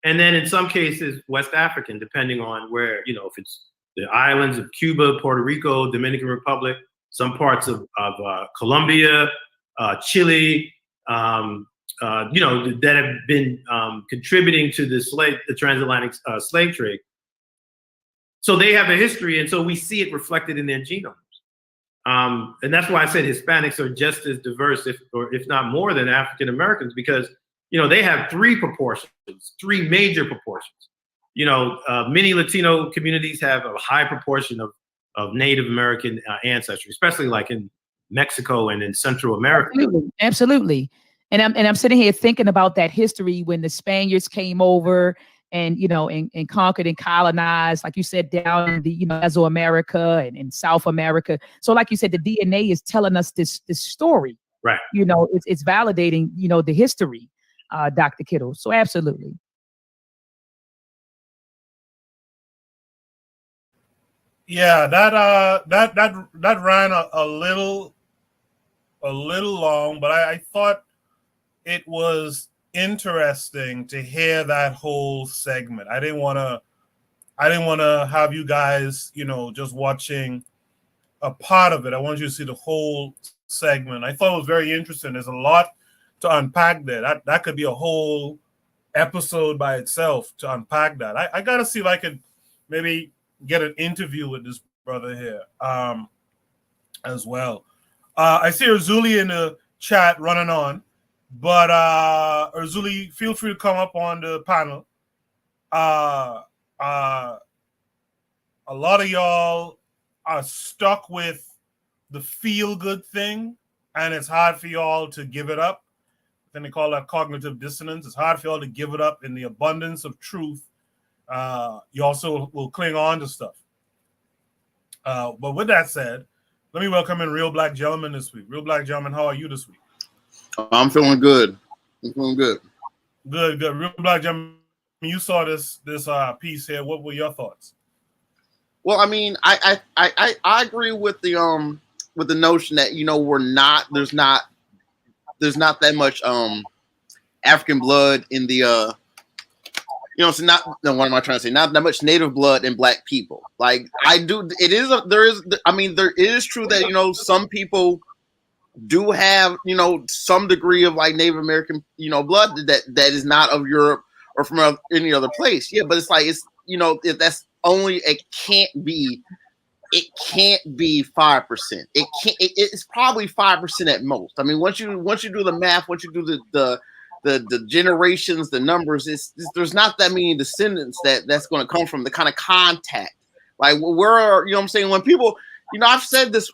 and then in some cases, West African, depending on where, if it's the islands of Cuba, Puerto Rico, Dominican Republic, some parts of Colombia, Chile, that have been contributing to the transatlantic slave trade. So they have a history, and so we see it reflected in their genomes. And that's why I said Hispanics are just as diverse, if not more, than African Americans, because they have three major proportions. Many Latino communities have a high proportion of Native American ancestry, especially like in Mexico and in Central America. Absolutely. And I'm sitting here thinking about that history when the Spaniards came over and and conquered and colonized, like you said, down in the Mesoamerica and in South America. So, like you said, the DNA is telling us this story. Right. It's validating the history, Dr. Kittle. So absolutely. Yeah, that ran a little long, but I thought it was interesting to hear that whole segment. I didn't want to have you guys, just watching a part of it. I want you to see the whole segment. I thought it was very interesting. There's a lot to unpack there. That could be a whole episode by itself to unpack that. I gotta see if I could maybe get an interview with this brother here as well. I see Urzuli in the chat running on, but Urzuli, feel free to come up on the panel. A lot of y'all are stuck with the feel-good thing, and it's hard for y'all to give it up. I think they call that cognitive dissonance. It's hard for y'all to give it up in the abundance of truth. You also will cling on to stuff. But with that said, let me welcome in Real Black Gentleman this week. Real Black Gentleman, how are you this week? I'm feeling good. I'm feeling good. Good. Real Black Gentleman, you saw this piece here. What were your thoughts? Well, I mean, I agree with the notion that there's not that much African blood in the what am I trying to say? Not that much Native blood in Black people. Like there is true that some people do have some degree of like Native American blood that is not of Europe or from any other place. Yeah, but it's like that's only it can't be 5%. It's probably 5% at most. I mean, once you do the math, once you do the generations, the numbers, there's not that many descendants that's going to come from the kind of contact. Like where are, what I'm saying, when people, you know, I've said this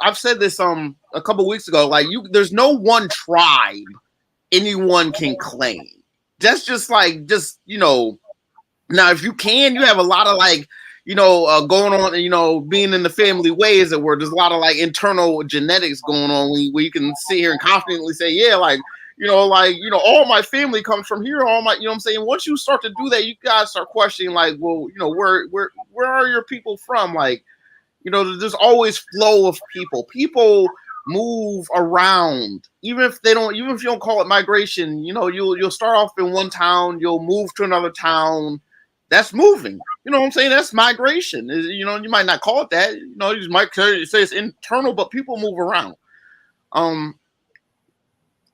a couple weeks ago. Like, there's no one tribe anyone can claim. That's just you know. Now, if you have a lot of like, you know, going on, you know, being in the family ways that where there's a lot of like internal genetics going on where you can sit here and confidently say, yeah, like, you know, all my family comes from here, all my, you know what I'm saying? Once you start to do that, you guys start questioning like, well, you know, where are your people from? Like, you know, there's always flow of people. People move around, even if you don't call it migration, you know, you'll start off in one town, you'll move to another town. That's moving. You know what I'm saying? That's migration. You know, you might not call it that. You know, you might say it's internal, but people move around.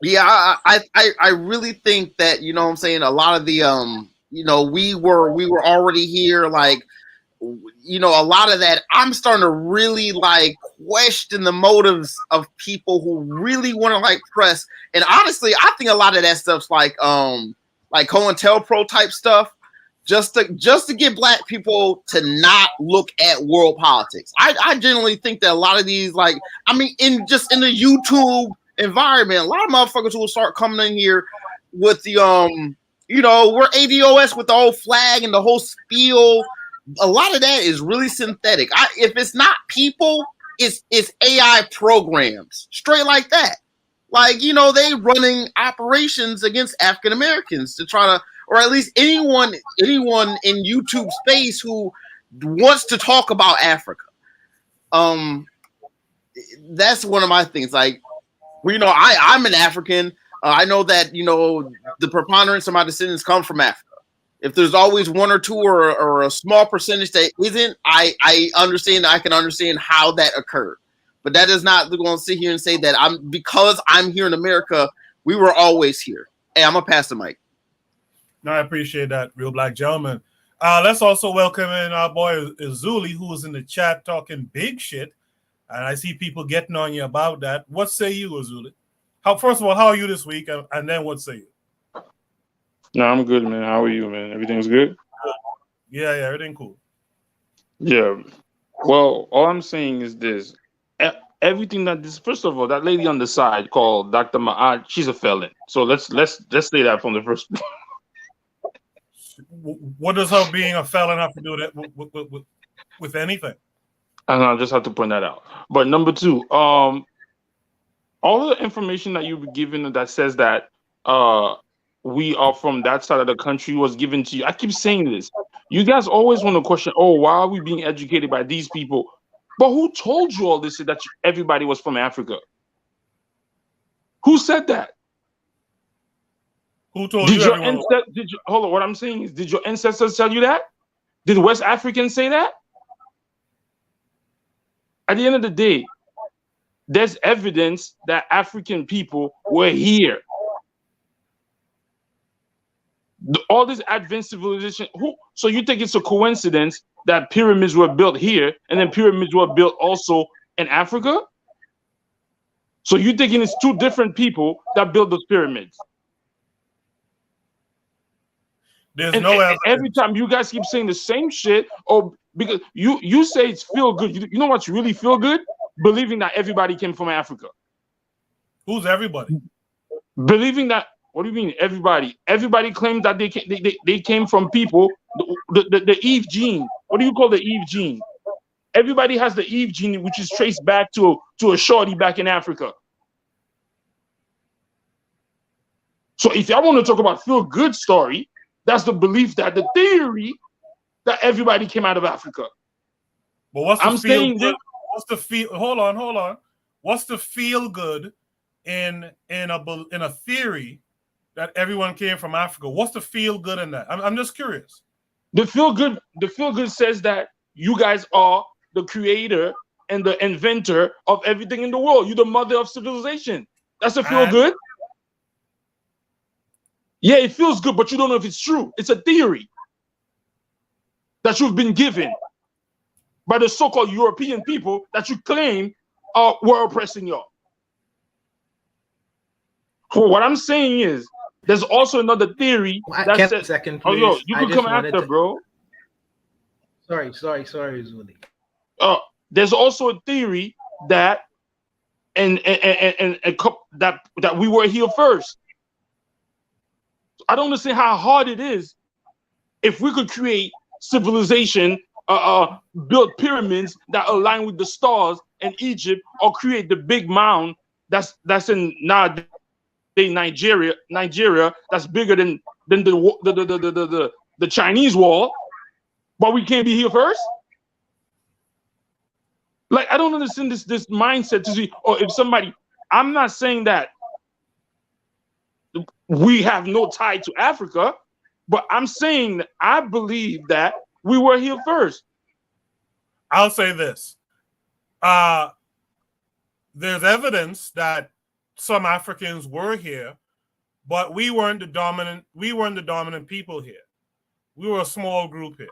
Yeah, I really think that, you know what I'm saying, a lot of the you know, we were already here, like, you know, a lot of that, I'm starting to really like question the motives of people who really want to like press. And honestly, I think a lot of that stuff's like COINTELPRO type stuff. Just to get black people to not look at world politics. I generally think that a lot of these, like, I mean, in the YouTube environment, a lot of motherfuckers will start coming in here with the you know, we're ADOS with the whole flag and the whole spiel. A lot of that is really synthetic. If it's not people, it's AI programs, straight like that. Like, you know, they running operations against African Americans to try to, or at least anyone in YouTube space who wants to talk about Africa. That's one of my things. Like, you know, I'm an African. I know that, you know, the preponderance of my descendants come from Africa. If there's always one or two or a small percentage that isn't, I understand. I can understand how that occurred. But that is not going to sit here and say that because I'm here in America, we were always here. Hey, I'm going to pass the mic. No, I appreciate that, real black gentleman. Let's also welcome in our boy Azuli, who was in the chat talking big shit. And I see people getting on you about that. What say you, Azuli? First of all, how are you this week? And then what say you? No, I'm good, man. How are you, man? Everything's good? Yeah, everything cool. Yeah. Well, all I'm saying is this. Everything first of all, that lady on the side called Dr. Ma'ad, she's a felon. So let's say that from the first. What does her being a felon have to do with anything? And I just have to point that out. But number two, all the information that you've given that says that we are from that side of the country was given to you. I keep saying this. You guys always want to question, why are we being educated by these people? But who told you all this, that everybody was from Africa? Who said that? Who told you everyone? Hold on, what I'm saying is, did your ancestors tell you that? Did West Africans say that? At the end of the day, there's evidence that African people were here. All this advanced civilization, so you think it's a coincidence that pyramids were built here and then pyramids were built also in Africa? So you're thinking it's two different people that built those pyramids? There's no evidence. Every time you guys keep saying the same shit, because you say it's feel good. You know what's really feel good? Believing that everybody came from Africa. Who's everybody? Believing that. What do you mean everybody? Everybody claims that they came from people. The Eve gene. What do you call the Eve gene? Everybody has the Eve gene, which is traced back to a shorty back in Africa. So if y'all want to talk about feel good story, that's the belief, that the theory that everybody came out of Africa. But what's the feel good? What's the feel? Hold on. What's the feel good in a theory that everyone came from Africa? What's the feel good in that? I'm just curious. The feel good says that you guys are the creator and the inventor of everything in the world. You're the mother of civilization. That's a feel good. Yeah, it feels good, but you don't know if it's true. It's a theory that you've been given by the so-called European people that you claim were oppressing y'all. So what I'm saying is, there's also another theory that says, second, please. You can come after, bro. Sorry, Zuli. there's also a theory that that we were here first. I don't understand how hard it is if we could create civilization, build pyramids that align with the stars in Egypt, or create the big mound that's in nowadays Nigeria that's bigger than the Chinese wall, but we can't be here first. Like, I don't understand this mindset to see, or if somebody, I'm not saying that we have no tie to Africa, but I'm saying that I believe that we were here first. I'll say this. There's evidence that some Africans were here, but we weren't the dominant people here. We were a small group here.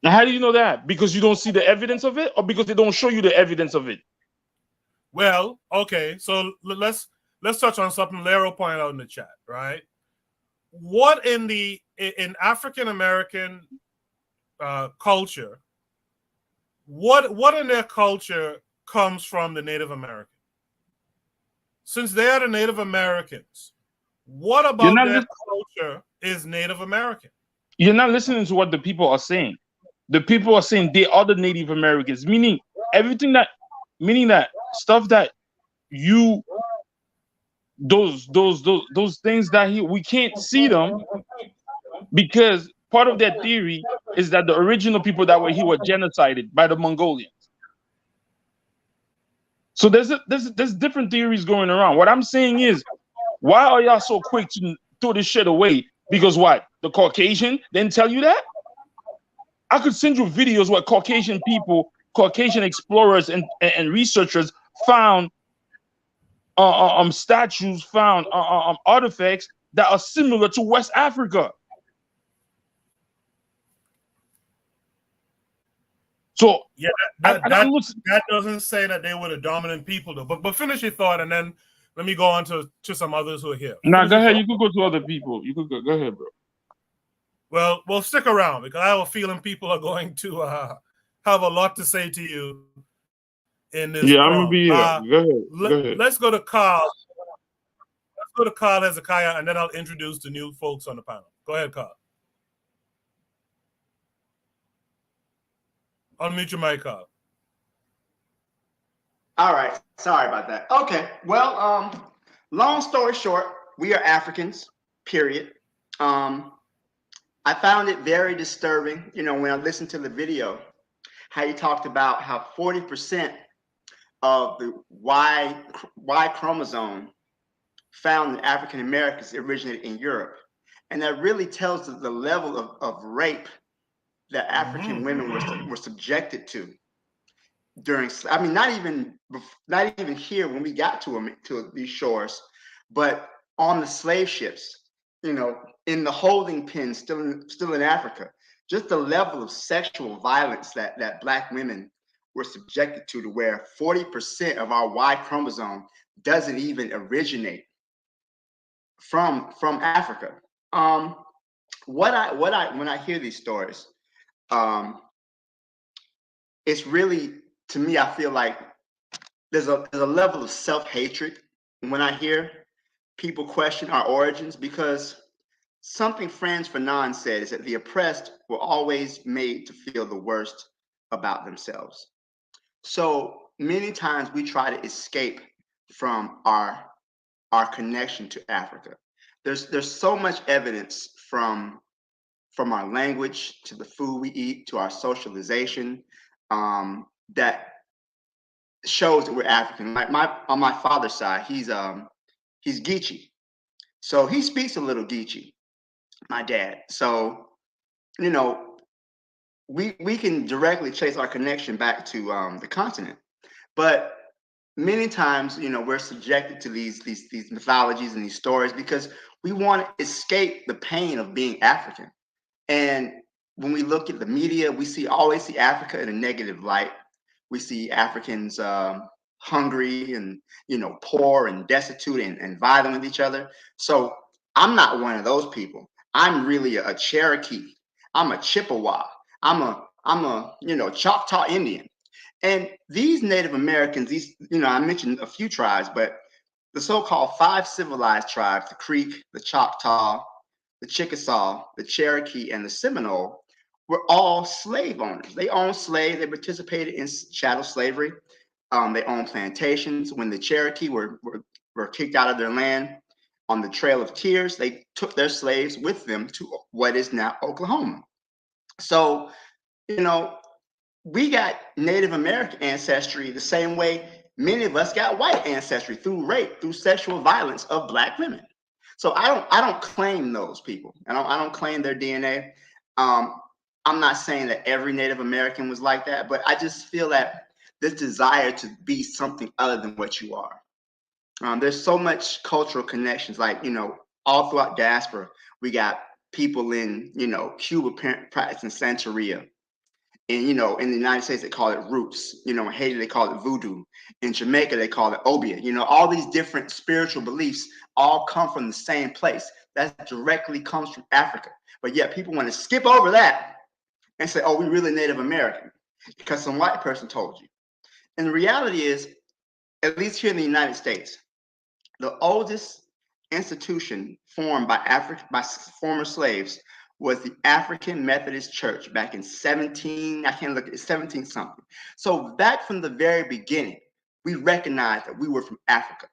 Now, how do you know that? Because you don't see the evidence of it, or because they don't show you the evidence of it? Well, okay, so let's touch on something Lero pointed out in the chat, right? What in African American culture, what in their culture comes from the Native American? Since they are the Native Americans, what about their culture is Native American? You're not listening to what the people are saying. The people are saying they are the Native Americans, meaning that stuff that you, those things that we can't see them, because part of their theory is that the original people that were here were genocided by the Mongolians. So there's different theories going around. What I'm saying is, why are y'all so quick to throw this shit away? Because what? The Caucasian didn't tell you that? I could send you videos where Caucasian people, Caucasian explorers and researchers found statues, found artifacts that are similar to West Africa. So yeah, that doesn't say that they were the dominant people though. But finish your thought, and then let me go on to some others who are here. Nah, go ahead. You could go to other people. You could go ahead, bro. Well, stick around, because I have a feeling people are going to have a lot to say to you in this. Yeah, I'm gonna be here. Go ahead. Let's go to Carl. Let's go to Carl Hezekiah, and then I'll introduce the new folks on the panel. Go ahead, Carl. Unmute your mic, Carl. All right. Sorry about that. Okay. Well, long story short, we are Africans, period. I found it very disturbing, when I listened to the video, how you talked about how 40% of the Y chromosome found in African Americans originated in Europe. And that really tells the level of rape that African women were subjected to during, I mean, not even here when we got to these shores, but on the slave ships, in the holding pen, still in Africa. Just the level of sexual violence that Black women were subjected to where 40% of our Y chromosome doesn't even originate from Africa. When I hear these stories, it's really, to me, I feel like there's a level of self-hatred when I hear people question our origins, because something Frantz Fanon said is that the oppressed were always made to feel the worst about themselves. So many times we try to escape from our connection to Africa. There's so much evidence from our language to the food we eat to our socialization that shows that we're African. On my father's side, he's Geechee, so he speaks a little Geechee. My dad. So, we can directly trace our connection back to the continent, but many times, we're subjected to these mythologies and these stories because we want to escape the pain of being African. And when we look at the media, we always see Africa in a negative light. We see Africans hungry and poor and destitute and violent with each other. So I'm not one of those people. I'm really a Cherokee. I'm a Chippewa. I'm a Choctaw Indian. And these Native Americans, these, I mentioned a few tribes, but the so-called 5 civilized tribes, the Creek, the Choctaw, the Chickasaw, the Cherokee, and the Seminole, were all slave owners. They owned slaves. They participated in chattel slavery. They owned plantations. When the Cherokee were kicked out of their land on the Trail of Tears, they took their slaves with them to what is now Oklahoma. So, we got Native American ancestry the same way many of us got white ancestry, through rape, through sexual violence of Black women. So I don't claim those people. I don't claim their DNA. I'm not saying that every Native American was like that, but I just feel that this desire to be something other than what you are. There's so much cultural connections, like, all throughout diaspora. We got people in, Cuba practicing Santeria. And, in the United States, they call it roots. In Haiti, they call it voodoo. In Jamaica, they call it obeah. All these different spiritual beliefs all come from the same place. That directly comes from Africa. But yet people want to skip over that and say, oh, we're really Native American because some white person told you. And the reality is, at least here in the United States, the oldest institution formed by former slaves was the African Methodist Church back in 17 something. So back from the very beginning, we recognized that we were from Africa.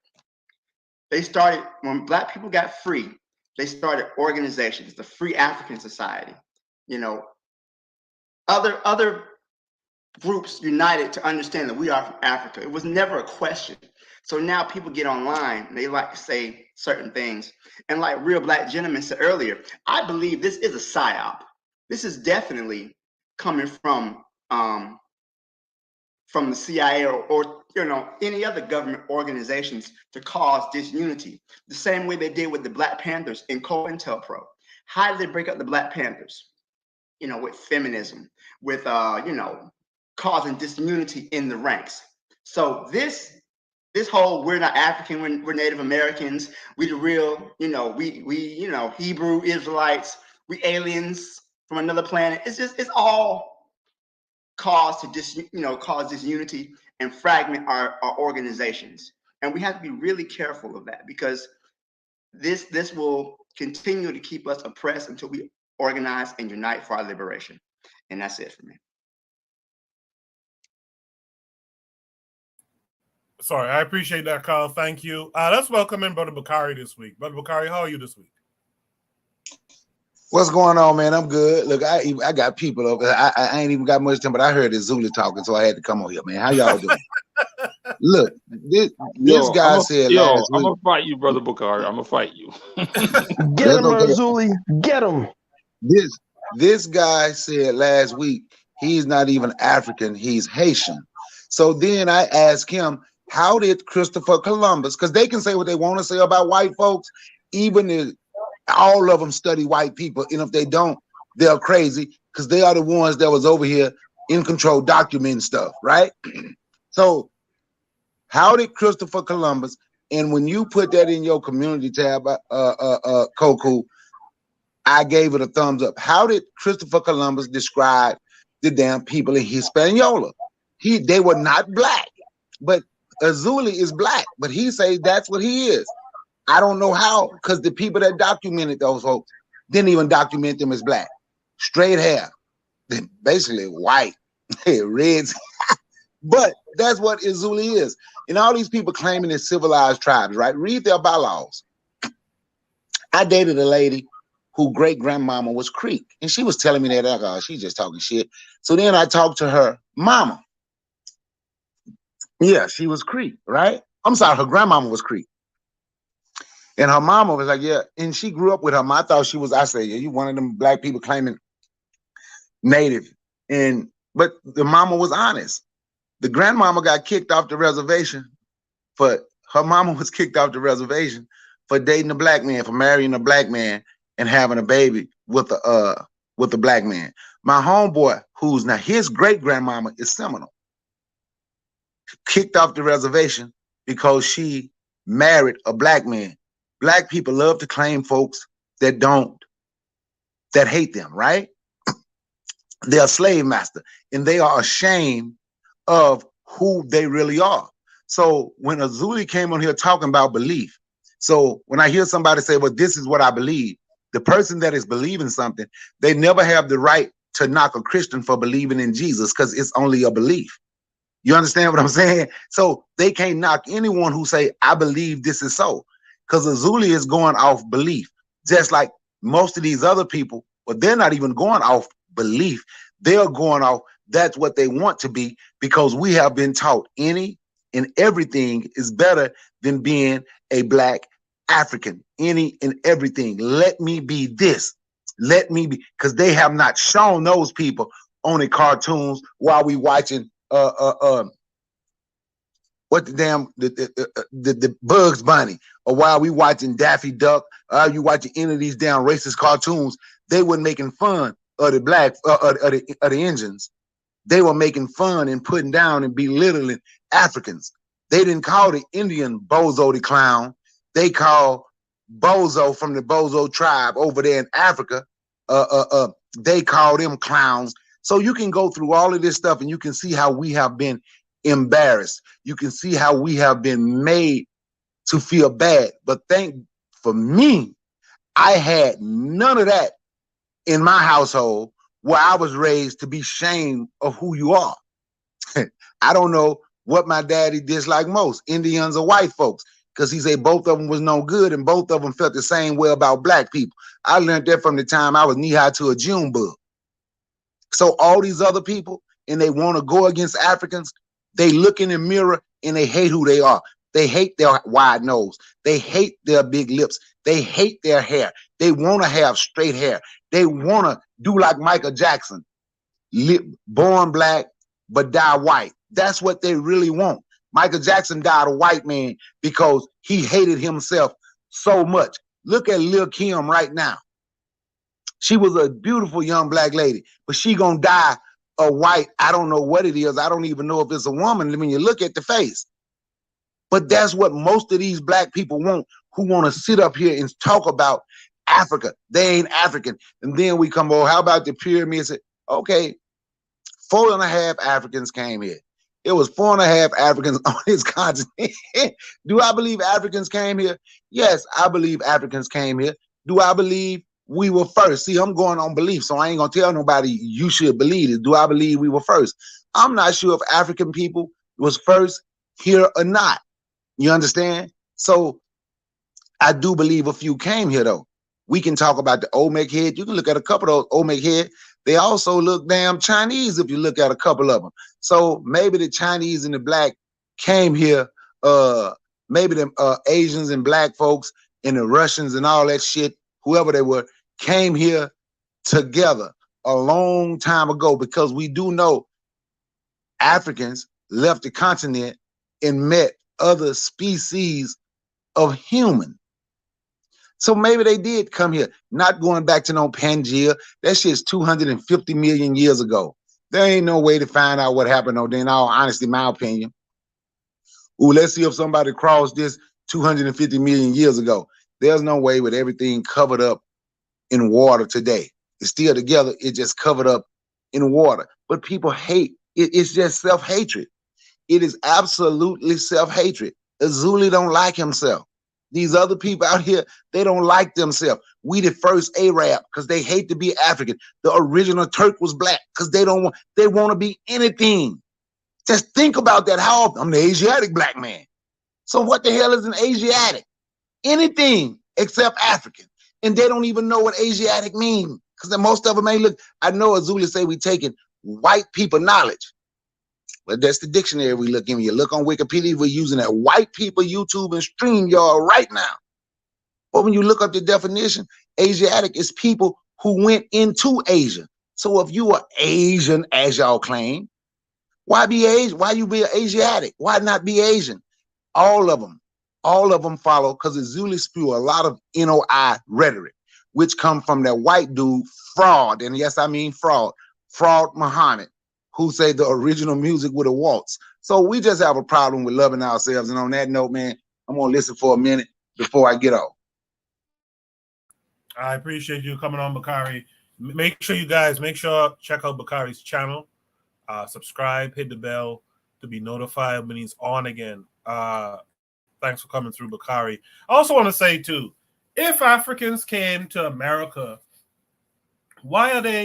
They started, when Black people got free, they started organizations, the Free African Society. Other groups united to understand that we are from Africa. It was never a question. So now people get online and they like to say certain things. And like Real Black Gentleman said earlier, I believe this is a psyop. This is definitely coming from the CIA or any other government organizations to cause disunity. The same way they did with the Black Panthers in COINTELPRO. How did they break up the Black Panthers? With feminism, with causing disunity in the ranks. So this whole we're not African, we're Native Americans, we the real, we Hebrew Israelites, we aliens from another planet. It's all cause to cause disunity and fragment our organizations. And we have to be really careful of that, because this will continue to keep us oppressed until we organize and unite for our liberation. And that's it for me. Sorry, I appreciate that, Carl. Thank you. Let's welcome in Brother Bakari this week. Brother Bakari, how are you this week? What's going on, man? I'm good. Look, I got people over. I ain't even got much time, but I heard the Zulu talking, so I had to come on here, man. How y'all doing? Look, this guy said last week. I'm gonna fight you, Brother Bakari. I'm gonna fight you. Get him, Zuli. Get him. This guy said last week he's not even African, he's Haitian. So then I asked him, how did Christopher Columbus, because they can say what they want to say about white folks, even if all of them study white people, and if they don't, they're crazy, because they are the ones that was over here in control documenting stuff, right? So how did Christopher Columbus, and when you put that in your community tab, Koku, I gave it a thumbs up. How did Christopher Columbus describe the damn people in Hispaniola? They were not black, but Azuli is black, but he says that's what he is. I don't know how, because the people that documented those folks didn't even document them as black. Straight hair, basically white, reds, but that's what Azuli is. And all these people claiming they're civilized tribes, right? Read their bylaws. I dated a lady who great grandmama was Creek, and she was telling me that she's just talking shit. So then I talked to her mama. Yeah, she was Creek, right? I'm sorry, her grandmama was Creek. And her mama was like, yeah, and she grew up with her. I thought she was, I said, yeah, you one of them black people claiming native. But the mama was honest. The grandmama got kicked off the reservation her mama was kicked off the reservation for dating a black man, for marrying a black man and having a baby with a black man. My homeboy, who's now his great grandmama is Seminole, kicked off the reservation because she married a black man. Black people love to claim folks that hate them, right? They're a slave master, and they are ashamed of who they really are. So when a Zulu came on here talking about belief, so when I hear somebody say, well, this is what I believe, the person that is believing something, they never have the right to knock a Christian for believing in Jesus because it's only a belief. You understand what I'm saying? So they can't knock anyone who say, I believe this is so, because a Zulu is going off belief, just like most of these other people, but they're not even going off belief. They're going off, that's what they want to be, because we have been taught any and everything is better than being a Black African. Any and everything. Let me be this. Let me be, because they have not shown those people on the cartoons while we watching what the damn the Bugs Bunny, or while we watching Daffy Duck, you watching any of these damn racist cartoons. They were making fun of the black of the Indians. They were making fun and putting down and belittling Africans. They didn't call the Indian Bozo the clown. They called Bozo from the Bozo tribe over there in Africa. They call them clowns. So you can go through all of this stuff and you can see how we have been embarrassed. You can see how we have been made to feel bad. But for me, I had none of that in my household, where I was raised to be ashamed of who you are. I don't know what my daddy disliked most, Indians or white folks, because he said both of them was no good and both of them felt the same way about Black people. I learned that from the time I was knee-high to a June bug. So all these other people, and they want to go against Africans, they look in the mirror and they hate who they are. They hate their wide nose. They hate their big lips. They hate their hair. They want to have straight hair. They want to do like Michael Jackson, born Black, but die white. That's what they really want. Michael Jackson died a white man because he hated himself so much. Look at Lil' Kim right now. She was a beautiful young Black lady, but she gonna die a white. I don't know what it is. I don't even know if it's a woman when you look at the face. But that's what most of these Black people want, who want to sit up here and talk about Africa. They ain't African. And then we come, oh, how about the pyramids? Okay, 4.5 Africans came here. It was 4.5 Africans on this continent. Do I believe Africans came here? Yes, I believe Africans came here. Do I believe we were first? See, I'm going on belief, so I ain't gonna tell nobody you should believe it. Do I believe we were first? I'm not sure if African people was first here or not. You understand? So I do believe a few came here, though. We can talk about the Olmec head. You can look at a couple of those Olmec head. They also look damn Chinese if you look at a couple of them. So maybe the Chinese and the Black came here. Maybe the Asians and Black folks and the Russians and all that shit, whoever they were, came here together a long time ago, because we do know Africans left the continent and met other species of human. So maybe they did come here, not going back to no Pangea. That shit's 250 million years ago. There ain't no way to find out what happened, though, in all honesty, my opinion. Ooh, let's see if somebody crossed this 250 million years ago. There's no way, with everything covered up in water today. It's still together, it just covered up in water. But people hate, it's just self-hatred. It is absolutely self-hatred. The Zulu don't like himself. These other people out here, they don't like themselves. We the first Arab because they hate to be African. The original Turk was Black because they want to be anything. Just think about that. How often I'm the Asiatic Black man. So what the hell is an Asiatic? Anything except African. And they don't even know what Asiatic means, because most of them ain't look. I know a Zulu say we taking white people knowledge. But that's the dictionary we look in. You look on Wikipedia, we're using that white people YouTube and StreamYard right now. But when you look up the definition, Asiatic is people who went into Asia. So if you are Asian, as y'all claim, why be Asian? Why you be Asiatic? Why not be Asian? All of them follow, because the Zulu spew a lot of NOI rhetoric, which come from that white dude, Fraud. And yes, I mean Fraud Muhammad, who say the original music with a waltz. So we just have a problem with loving ourselves. And on that note, man, I'm going to listen for a minute before I get off. I appreciate you coming on, Bakari. Make sure check out Bakari's channel. Subscribe, hit the bell. to be notified when he's on again. Thanks for coming through, Bakari. I also want to say too, if Africans came to America, why would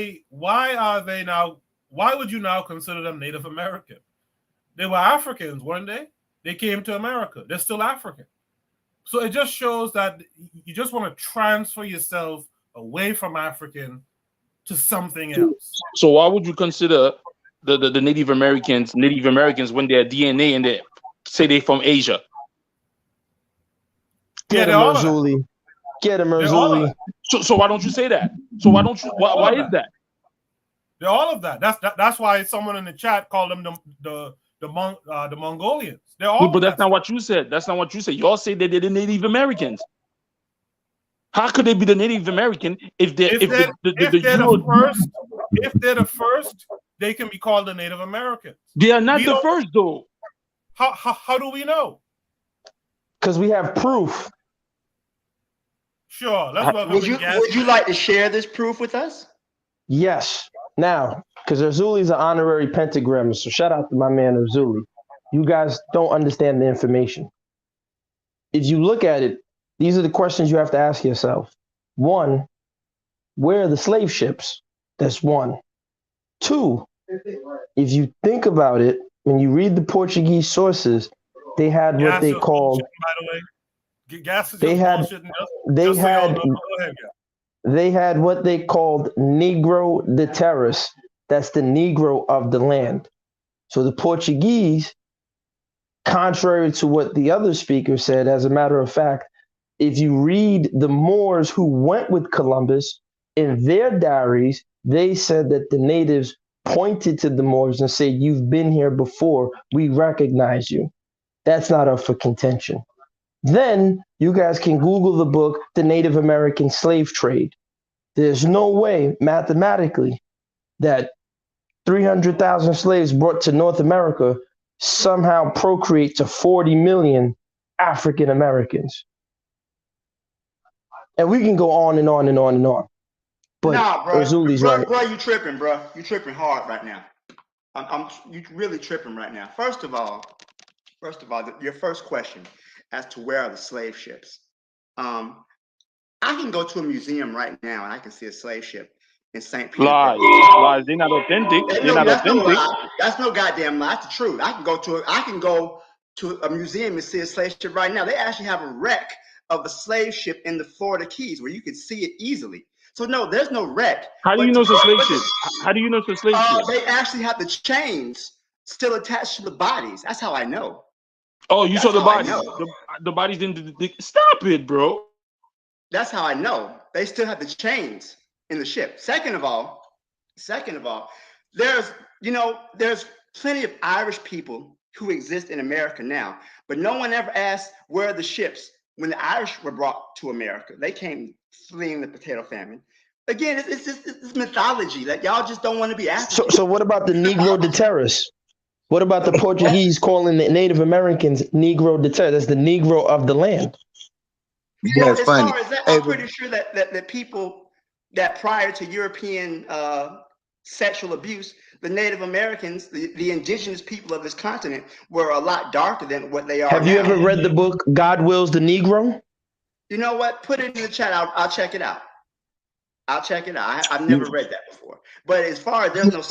you now consider them Native American? They were Africans, weren't they? They came to America. They're still African. So it just shows that you just want to transfer yourself away from African to something else. So why would you consider the Native Americans when their DNA and they say they're from Asia? Get him, Marzulli. Get him, Marzulli. So why don't you say that? So why don't you? Why is that? They're all of that. That's why someone in the chat called them the Mongolians. They're all. But that's not what you said. That's not what you said. Y'all say that they're the Native Americans. How could they be the Native American if they're the first? They can be called the Native Americans. They are not the first, though. How do we know? Because we have proof. Sure. Would you like to share this proof with us? Yes. Now, because Erzuli's an honorary pentagrammer, so shout out to my man Erzuli. You guys don't understand the information. If you look at it, these are the questions you have to ask yourself. One, where are the slave ships? That's one. Two, if you think about it, when you read the Portuguese sources, they had what they called. They had what they called Negro de terras. That's the Negro of the land. So the Portuguese, contrary to what the other speaker said, as a matter of fact, if you read the Moors who went with Columbus, in their diaries, they said that the natives pointed to the Moors and said, "You've been here before. We recognize you." That's not up for contention. Then you guys can Google the book, The Native American Slave Trade. There's no way mathematically that 300,000 slaves brought to North America somehow procreate to 40 million African Americans. And we can go on and on and on and on. But nah, bro, Erzuli's right. Bro, you tripping, bro. You tripping hard right now. You really tripping right now. First of all, your first question as to where are the slave ships. I can go to a museum right now and I can see a slave ship in St. Petersburg. Lies. They're not authentic. They're not authentic. That's no goddamn lie. That's the truth. I can go to a museum and see a slave ship right now. They actually have a wreck of a slave ship in the Florida Keys where you could see it easily. So no, there's no wreck. How do you know it's a slave ship? How do you know it's a slave ship? They actually have the chains still attached to the bodies. That's how I know. Oh, you saw the bodies. The bodies didn't. Stop it, bro. That's how I know. They still have the chains in the ship. Second of all, there's plenty of Irish people who exist in America now, but no one ever asked where are the ships when the Irish were brought to America. They came fleeing the potato famine. Again, it's mythology. Like y'all just don't want to be African. So what about the Negro de terras? What about the Portuguese calling the Native Americans Negro de terras? That's the Negro of the land. Yeah, it's funny. I'm pretty sure that people that prior to European sexual abuse, the Native Americans, the indigenous people of this continent, were a lot darker than what they are now. Have you ever read the book God Wills the Negro? You know what? Put it in the chat. I'll check it out. I've never read that before. But as far as there was no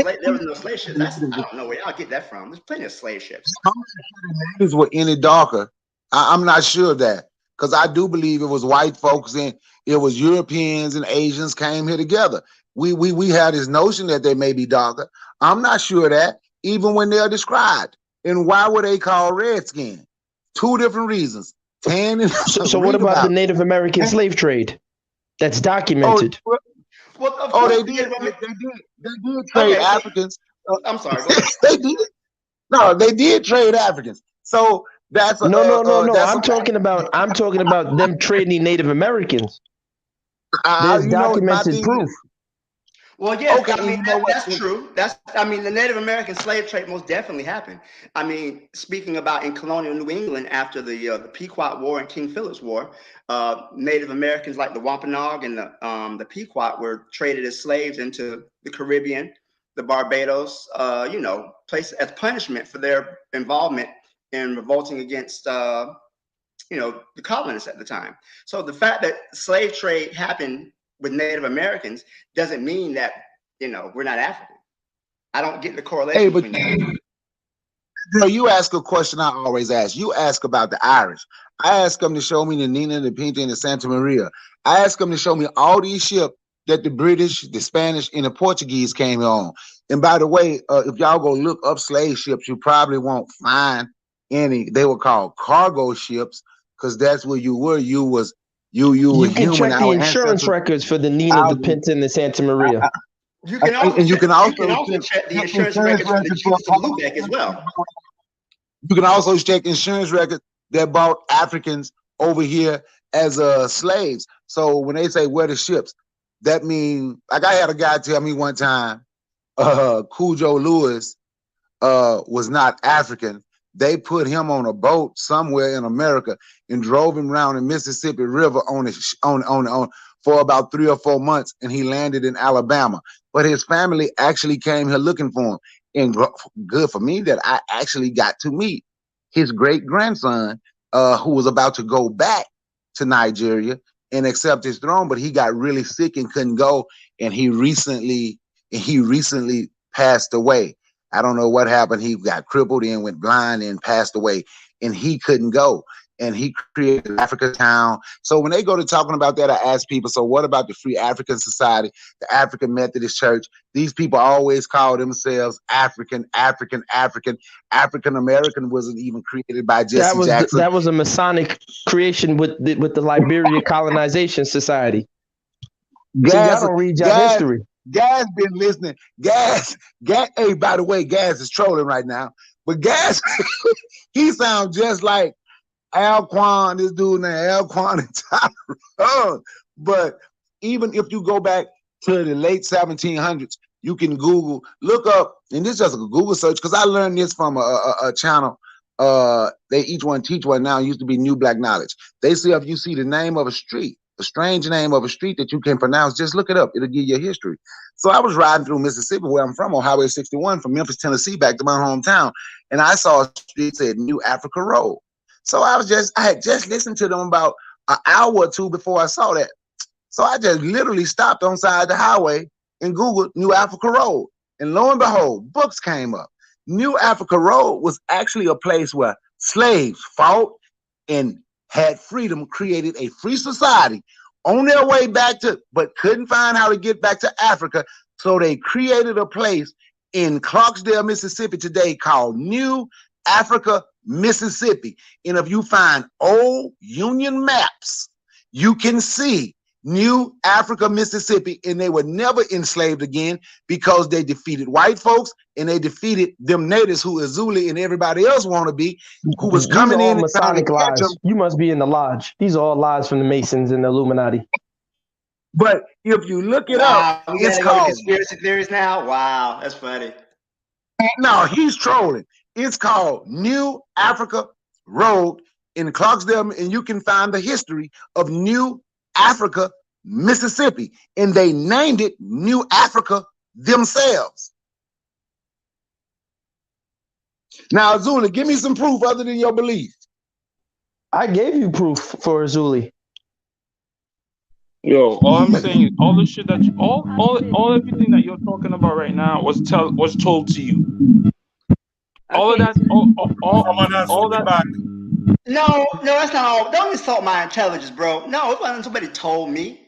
slave ships, I don't know where y'all get that from. There's plenty of slave ships. I'm not sure the natives were any darker. I'm not sure of that. Because I do believe it was white folks and it was Europeans and Asians came here together. We had this notion that they may be darker. I'm not sure of that, even when they're described. And why were they called redskin? Two different reasons. Tan and so what about the Native American slave trade? That's documented. They did trade Africans. I'm sorry. They did. No, they did trade Africans. So that's no. I'm talking about them trading Native Americans. There's documented proof. Well, yeah, okay, that's true. The Native American slave trade most definitely happened. I mean, speaking about in colonial New England after the Pequot War and King Philip's War, Native Americans like the Wampanoag and the Pequot were traded as slaves into the Caribbean the Barbados, placed as punishment for their involvement in revolting against, the colonists at the time. So the fact that slave trade happened with Native Americans doesn't mean that, we're not African. I don't get the correlation between that. Bro, you ask a question I always ask. You ask about the Irish. I ask them to show me the Nina, the Pinta, and the Santa Maria. I ask them to show me all these ships that the British, the Spanish, and the Portuguese came on. And by the way, if y'all go look up slave ships, you probably won't find any. They were called cargo ships because that's where you were. You were You can human. check the insurance records for the Nina, the Pinta, and the Santa Maria. You can also check the insurance records for the Judas of Lubeck as well. You can also check insurance records that bought Africans over here as slaves. So when they say where the ships, that means, like I had a guy tell me one time, Cujo Lewis was not African. They put him on a boat somewhere in America and drove him around the Mississippi River for about 3 or 4 months, and he landed in Alabama. But his family actually came here looking for him. And good for me that I actually got to meet his great-grandson, who was about to go back to Nigeria and accept his throne, but he got really sick and couldn't go, and he recently passed away. I don't know what happened. He got crippled and went blind and passed away, and he couldn't go. And he created Africa Town. So when they go to talking about that, I ask people, so what about the Free African Society, the African Methodist Church? These people always call themselves African. African American wasn't even created by Jesse Jackson. That was a Masonic creation with the Liberia Colonization Society. So y'all don't read your history. Gaz been listening. Gaz, hey, by the way, Gaz is trolling right now. But Gaz, he sounds just like Alquan, this dude named Alquan and Tyrone. But even if you go back to the late 1700s, you can look up, and this is just a Google search, because I learned this from a channel. They each one teach one now. It used to be New Black Knowledge. They say if you see the name of a street, a strange name of a street that you can pronounce, just look it up. It'll give you a history. So I was riding through Mississippi, where I'm from, on Highway 61 from Memphis, Tennessee, back to my hometown, and I saw a street that said New Africa Road. So I had just listened to them about an hour or two before I saw that. So I just literally stopped on side the highway and Googled New Africa Road. And lo and behold, books came up. New Africa Road was actually a place where slaves fought and had freedom, created a free society on their way back but couldn't find how to get back to Africa. So they created a place in Clarksdale, Mississippi today called New Africa, Mississippi. And if you find old Union maps, you can see New Africa, Mississippi, and they were never enslaved again because they defeated white folks and they defeated them natives who Azuli and everybody else want to be, who was coming in and Masonic lies. You must be in the lodge. These are all lies from the Masons and the Illuminati. But if you look it up, it's called conspiracy theories now. Wow, that's funny. No, he's trolling. It's called New Africa Road in Clarksdale, and you can find the history of New Africa, Mississippi, and they named it New Africa themselves. Now, Azuli, give me some proof other than your belief. I gave you proof for Azuli. Yo, all I'm saying is all the shit that all everything that you're talking about right now was told to you. All of that, all that. No, that's not all. Don't insult my intelligence, bro. No, it wasn't somebody told me.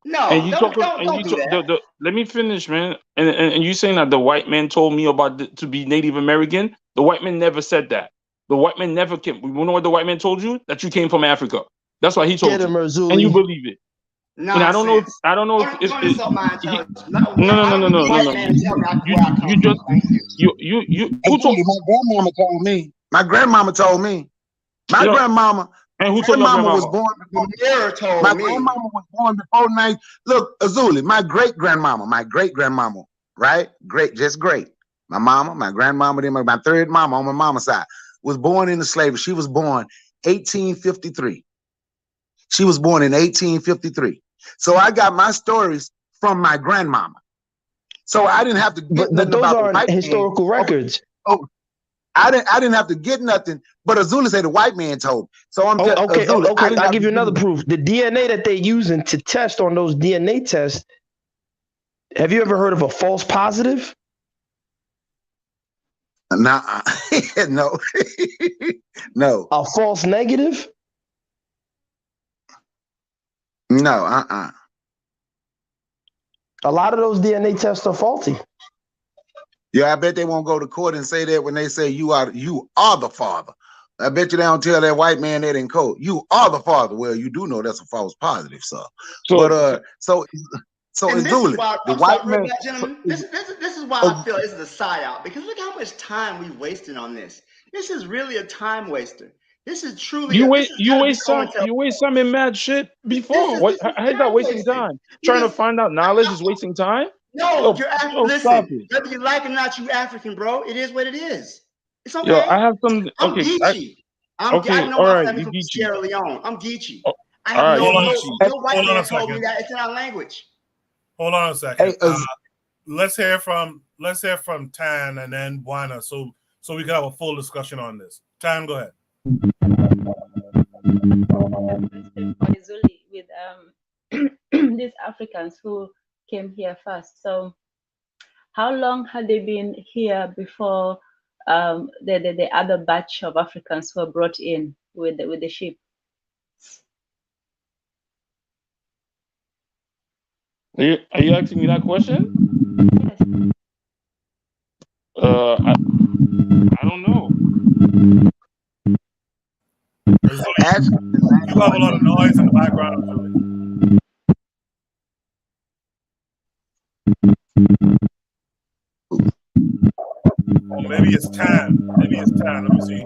No, And you don't do that. let me finish, man. And you saying that the white man told me about to be Native American? The white man never said that. The white man never came. You know what the white man told you? That you came from Africa. That's why he told you, and you believe it. And I don't know. If don't insult my intelligence. No. You. Who told you? My grandmama told me. My grandmama told me. My grandmama. And who told your grandmama? Was born before, my grandmama was born before 9. Look, Azuli, my great grandmama, right? Just great. My mama, my grandmama, then my third mama on my mama's side was born into slavery. She was born 1853. She was born in 1853. So I got my stories from my grandmama. So I didn't have to get But nothing those about the aren't white man. historical records. Oh, I didn't have to get nothing. But Azula said the white man told me. So I'm telling Azula, I didn't I'll have give to you another do proof. The DNA that they're using to test on those DNA tests. Have you ever heard of a false positive? Nah, no, no, A false negative? no, A lot of those DNA tests are faulty. Yeah, I bet they won't go to court and say that when they say you are the father. I bet you they don't tell that white man that in court. You are the father. Well, you do know that's a false positive, sir. But so And it's this is Zuli. why, The I'm white sorry, man. gentlemen. This is why I feel this is a psyop, because look how much time we wasted on this. This is really a time waster. This is truly You a, wait, this is you gotta be waste some, COINTELPRO. you waste some in mad shit before. What? This is How is that time wasting wasting. time? Trying to Because find out knowledge is wasting time. no, Yo, stop listen, it. whether you like it or not, you African, bro. It is what it is. It's Yo, okay. I have some. I'm Okay, Geechee. I know all my right, family you from Geechee. Sierra Leone. I'm Geechee. All I have right, no you Geechee. white Hold on man a told me second. that it's in our language. Hold on a second. Let's hear from Tan and then Buana, so we can have a full discussion on this. Tan, go ahead. With these Africans who came here first. So, how long had they been here before the other batch of Africans were brought in with the ship? Are you asking me that question? Yes. I don't know. You have a lot of noise in the background. Oh, maybe it's Tan. Let me see.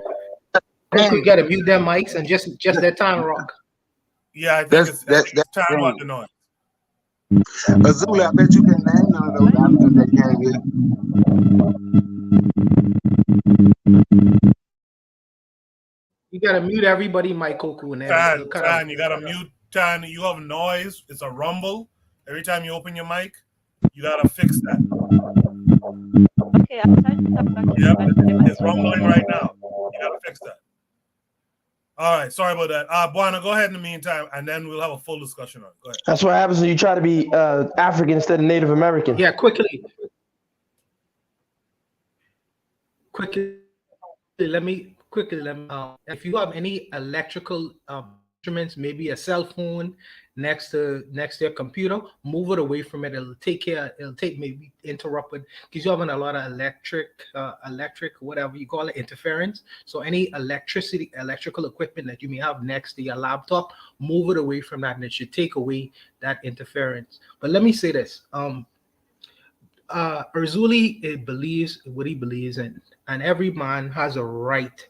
You gotta mute their mics and just that time rock. Yeah, I think it's Tan about the noise. Azula, I bet you can name none of those Africans that came here. You gotta mute everybody, Michael Foucault. Tan, you gotta mute. Tan, you have noise. It's a rumble every time you open your mic. You gotta fix that. Okay, I'm trying to come back. Yep, it's rumbling right now. You gotta fix that. All right, sorry about that. Buana, go ahead in the meantime, and then we'll have a full discussion on it. Go ahead. That's what happens when you try to be African instead of Native American. Yeah, quickly. Let me if you have any electrical instruments, maybe a cell phone next to your computer, move it away from it. It'll maybe interrupt it, because you're having a lot of electric, whatever you call it, interference. So any electrical equipment that you may have next to your laptop, move it away from that, and it should take away that interference. But let me say this. Erzuli believes what he believes in, and every man has a right,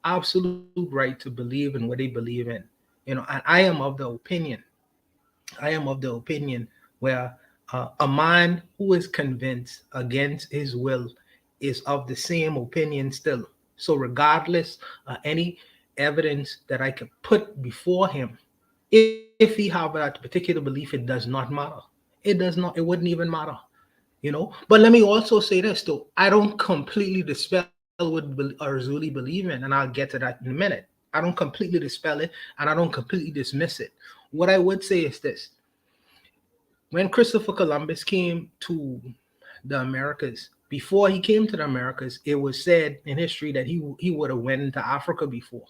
absolute right, to believe in what they believe in. And I am of the opinion where a man who is convinced against his will is of the same opinion still. So regardless of any evidence that I could put before him, if he have that particular belief, it does not matter. It wouldn't even matter. But let me also say this though. I don't completely dispel what Erzuli believe in, and I'll get to that in a minute. I don't completely dispel it, and I don't completely dismiss it. What I would say is this. When Christopher Columbus came to the Americas, before he came to the Americas, it was said in history that he would have went into Africa before.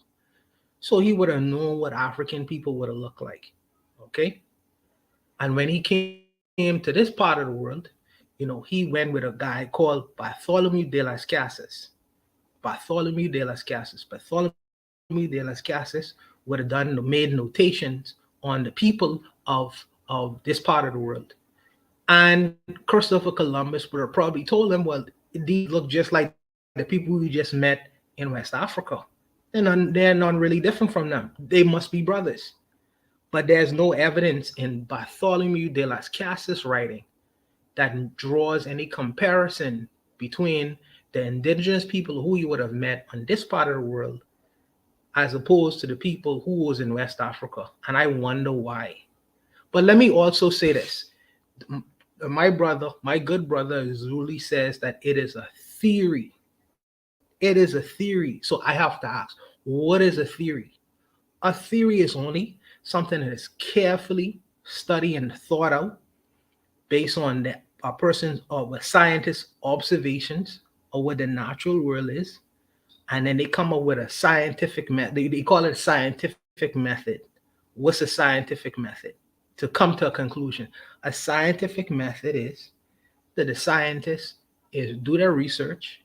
So he would have known what African people would have looked like. Okay? And when he came to this part of the world, he went with a guy called Bartholomew de las Casas. Bartholomew de las Casas would have made notations on the people of this part of the world. And Christopher Columbus would have probably told them, well, these look just like the people we just met in West Africa. They're not really different from them. They must be brothers. But there's no evidence in Bartholomew de las Casas writing that draws any comparison between the indigenous people who you would have met on this part of the world as opposed to the people who was in West Africa. And I wonder why. But let me also say this. my brother, my good brother Zuli says that it is a theory. It is a theory. So I have to ask, what is a theory? A theory is only something that is carefully studied and thought out based on a person's or a scientist's observations of what the natural world is. And then they come up with a scientific method. They call it a scientific method. What's a scientific method? To come to a conclusion. A scientific method is that the scientists do their research,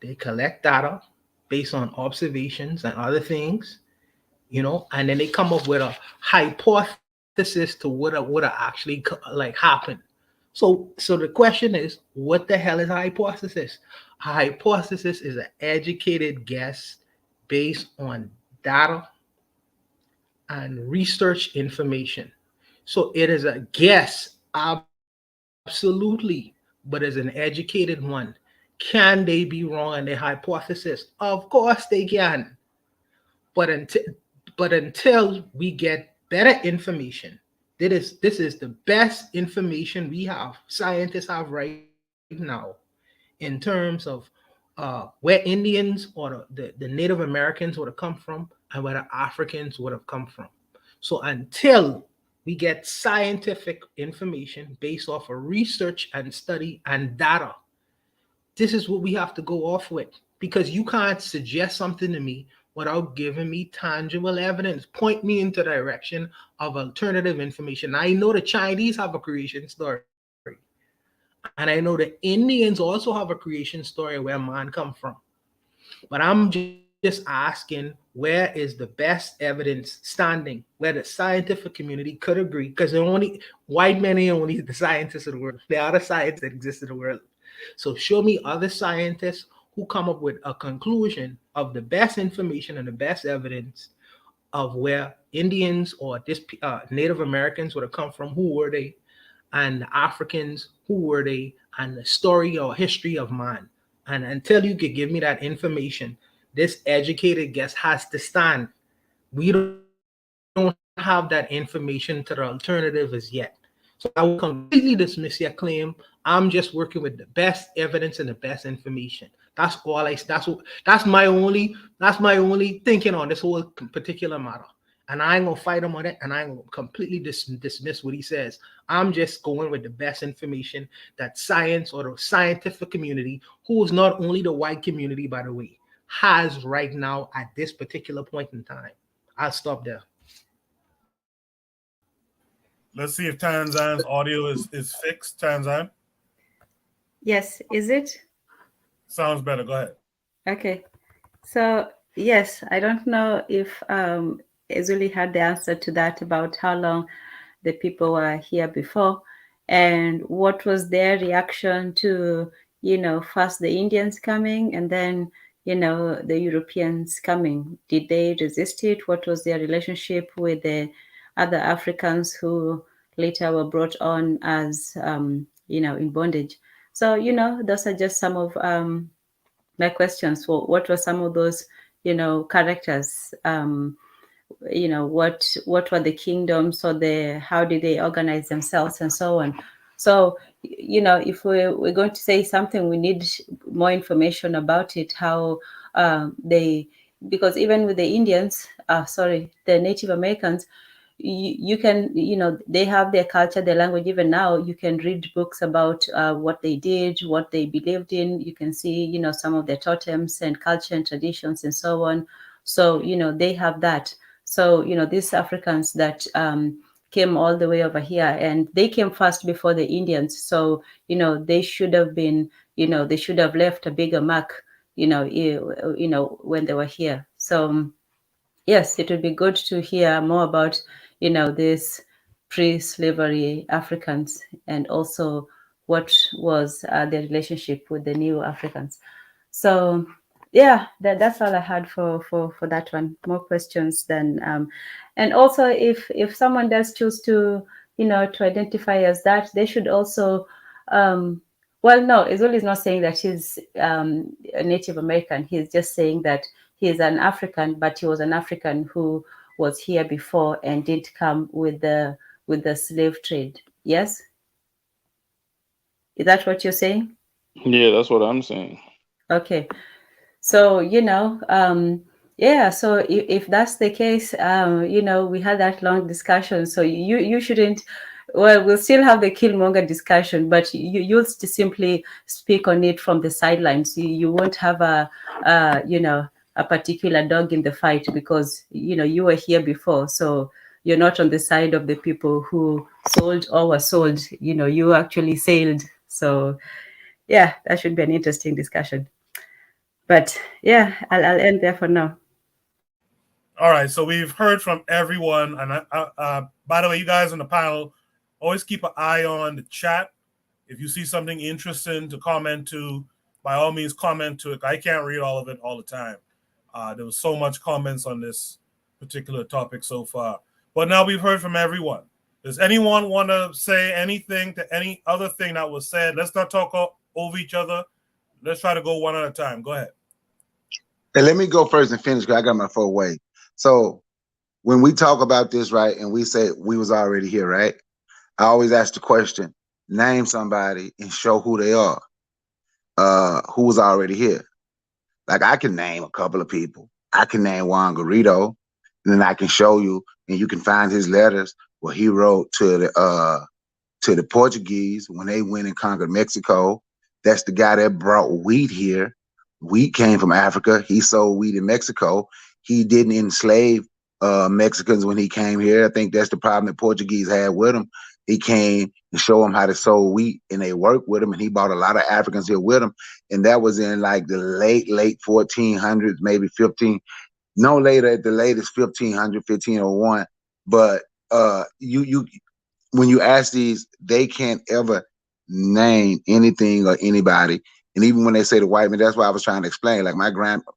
they collect data based on observations and other things, and then they come up with a hypothesis to what actually like happened. So the question is, what the hell is a hypothesis? A hypothesis is an educated guess based on data and research information. So it is a guess, absolutely, but as an educated one. Can they be wrong on their hypothesis? Of course they can. But until we get better information, this is the best information we have, scientists have right now, in terms of where Indians or the Native Americans would have come from and where the Africans would have come from. So until we get scientific information based off of research and study and data, this is what we have to go off with, because you can't suggest something to me without giving me tangible evidence. Point me into the direction of alternative information. I know the Chinese have a creation story. And I know the Indians also have a creation story where man come from. But I'm just asking, where is the best evidence standing, where the scientific community could agree? Because white men ain't only the scientists of the world. There are other scientists that exist in the world. So show me other scientists who come up with a conclusion of the best information and the best evidence of where Indians or Native Americans would have come from, who were they, and the Africans, who were they, and the story or history of man. And until you could give me that information, this educated guess has to stand. We don't have that information to the alternative as yet. So I will completely dismiss your claim. I'm just working with the best evidence and the best information. That's all that's my only thinking on this whole particular matter. And I ain't gonna fight him on it, and I ain't gonna completely dismiss what he says. I'm just going with the best information that science or the scientific community, who is not only the white community, by the way, has right now at this particular point in time. I'll stop there. Let's see if Tanzan's audio is fixed. Tanzan? Yes, is it? Sounds better. Go ahead. Okay. So, yes, I don't know if Ezuli had the answer to that about how long the people were here before and what was their reaction to, first the Indians coming and then, the Europeans coming. Did they resist it? What was their relationship with the other Africans who later were brought on as, in bondage? So, those are just some of my questions. For what were some of those, characters? What were the kingdoms, or how did they organize themselves, and so on. So, if we're going to say something, we need more information about it, how because even with the Indians, the Native Americans, you can, they have their culture, their language. Even now, you can read books about what they did, what they believed in. You can see, some of their totems and culture and traditions and so on. So, they have that. So, these Africans that came all the way over here, and they came first before the Indians. So, they should have been, they should have left a bigger mark, when they were here. So, yes, it would be good to hear more about, these pre-slavery Africans, and also what was their relationship with the new Africans. So, yeah, that's all I had for that one. More questions than, and also if someone does choose to, to identify as that, they should also, no, Ezuli is not saying that he's a Native American. He's just saying that he's an African, but he was an African who was here before and did come with the slave trade. Yes. Is that what you're saying? Yeah, that's what I'm saying. Okay. So, yeah, so if that's the case, we had that long discussion. So you shouldn't, well, we'll still have the Killmonger discussion, but you'll simply speak on it from the sidelines. You won't have a particular dog in the fight because, you were here before. So you're not on the side of the people who sold or were sold. You actually sailed. So yeah, that should be an interesting discussion. But yeah, I'll end there for now. All right, so we've heard from everyone, and by the way, you guys on the panel, always keep an eye on the chat. If you see something interesting to comment to, by all means, comment to it. I can't read all of it all the time. There was so much comments on this particular topic so far, but now we've heard from everyone. Does anyone want to say anything to any other thing that was said? Let's not talk over each other. Let's try to go one at a time. Go ahead. Hey, let me go first and finish because I got my phone away. So when we talk about this, right, and we say we was already here, right? I always ask the question, name somebody and show who they are, who was already here. Like I can name a couple of people. I can name Juan Garrido, and then I can show you, and you can find his letters where he wrote to the Portuguese when they went and conquered Mexico. That's the guy that brought wheat here. Wheat came from Africa. He sold wheat in Mexico. He didn't enslave Mexicans when he came here. I think that's the problem the Portuguese had with him. He came and showed them how to sow wheat, and they worked with him, and he brought a lot of Africans here with him. And that was in like the late 1400s, maybe 15, no later at the latest 1500, 1501. But you when you ask these, they can't ever name anything or anybody. And even when they say the white man, that's why I was trying to explain. Like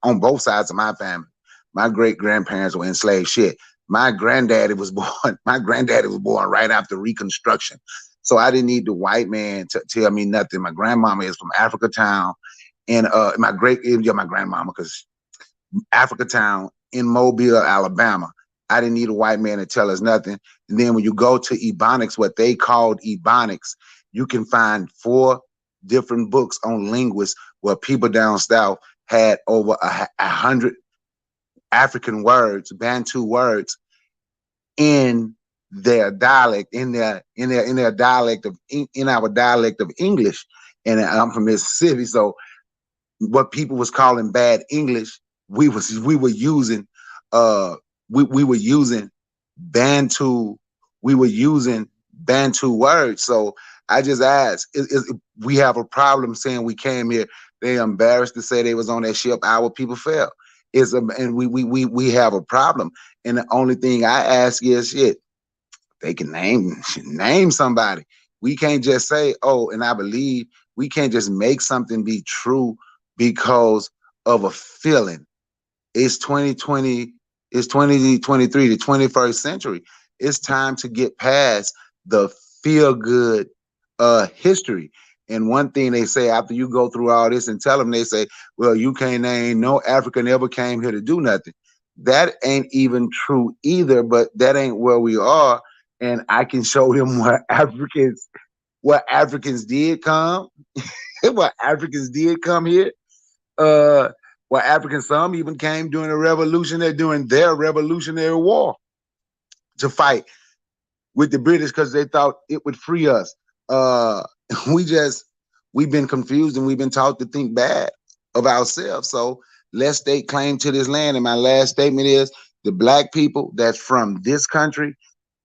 on both sides of my family, my great grandparents were enslaved. Shit, my granddaddy was born right after Reconstruction. So I didn't need the white man to tell me nothing. My grandmama is from Africa Town, and my grandmama, because Africa Town in Mobile, Alabama. I didn't need a white man to tell us nothing. And then when you go to Ebonics, what they called Ebonics, you can find 4 different books on linguists where people down south had over 100 African words, Bantu words, in their dialect, in our dialect of English. And I'm from Mississippi, so what people was calling bad English, we were using Bantu, Bantu words. So I just asked, we have a problem saying we came here. They embarrassed to say they was on that ship. Our people fell. And we have a problem. And the only thing I ask is, shit, they can name somebody. We can't just say, oh, and I believe we can't just make something be true because of a feeling. It's 2020, it's 2023, the 21st century. It's time to get past the feel-good history. And one thing they say after you go through all this and tell them, they say, well, you can't name no African ever came here to do nothing. That ain't even true either, but that ain't where we are. And I can show them where Africans did come, where Africans did come here. Where Africans, some even came during their Revolutionary War to fight with the British because they thought it would free us. We've been confused and we've been taught to think bad of ourselves. So let's stake claim to this land. And my last statement is the black people that's from this country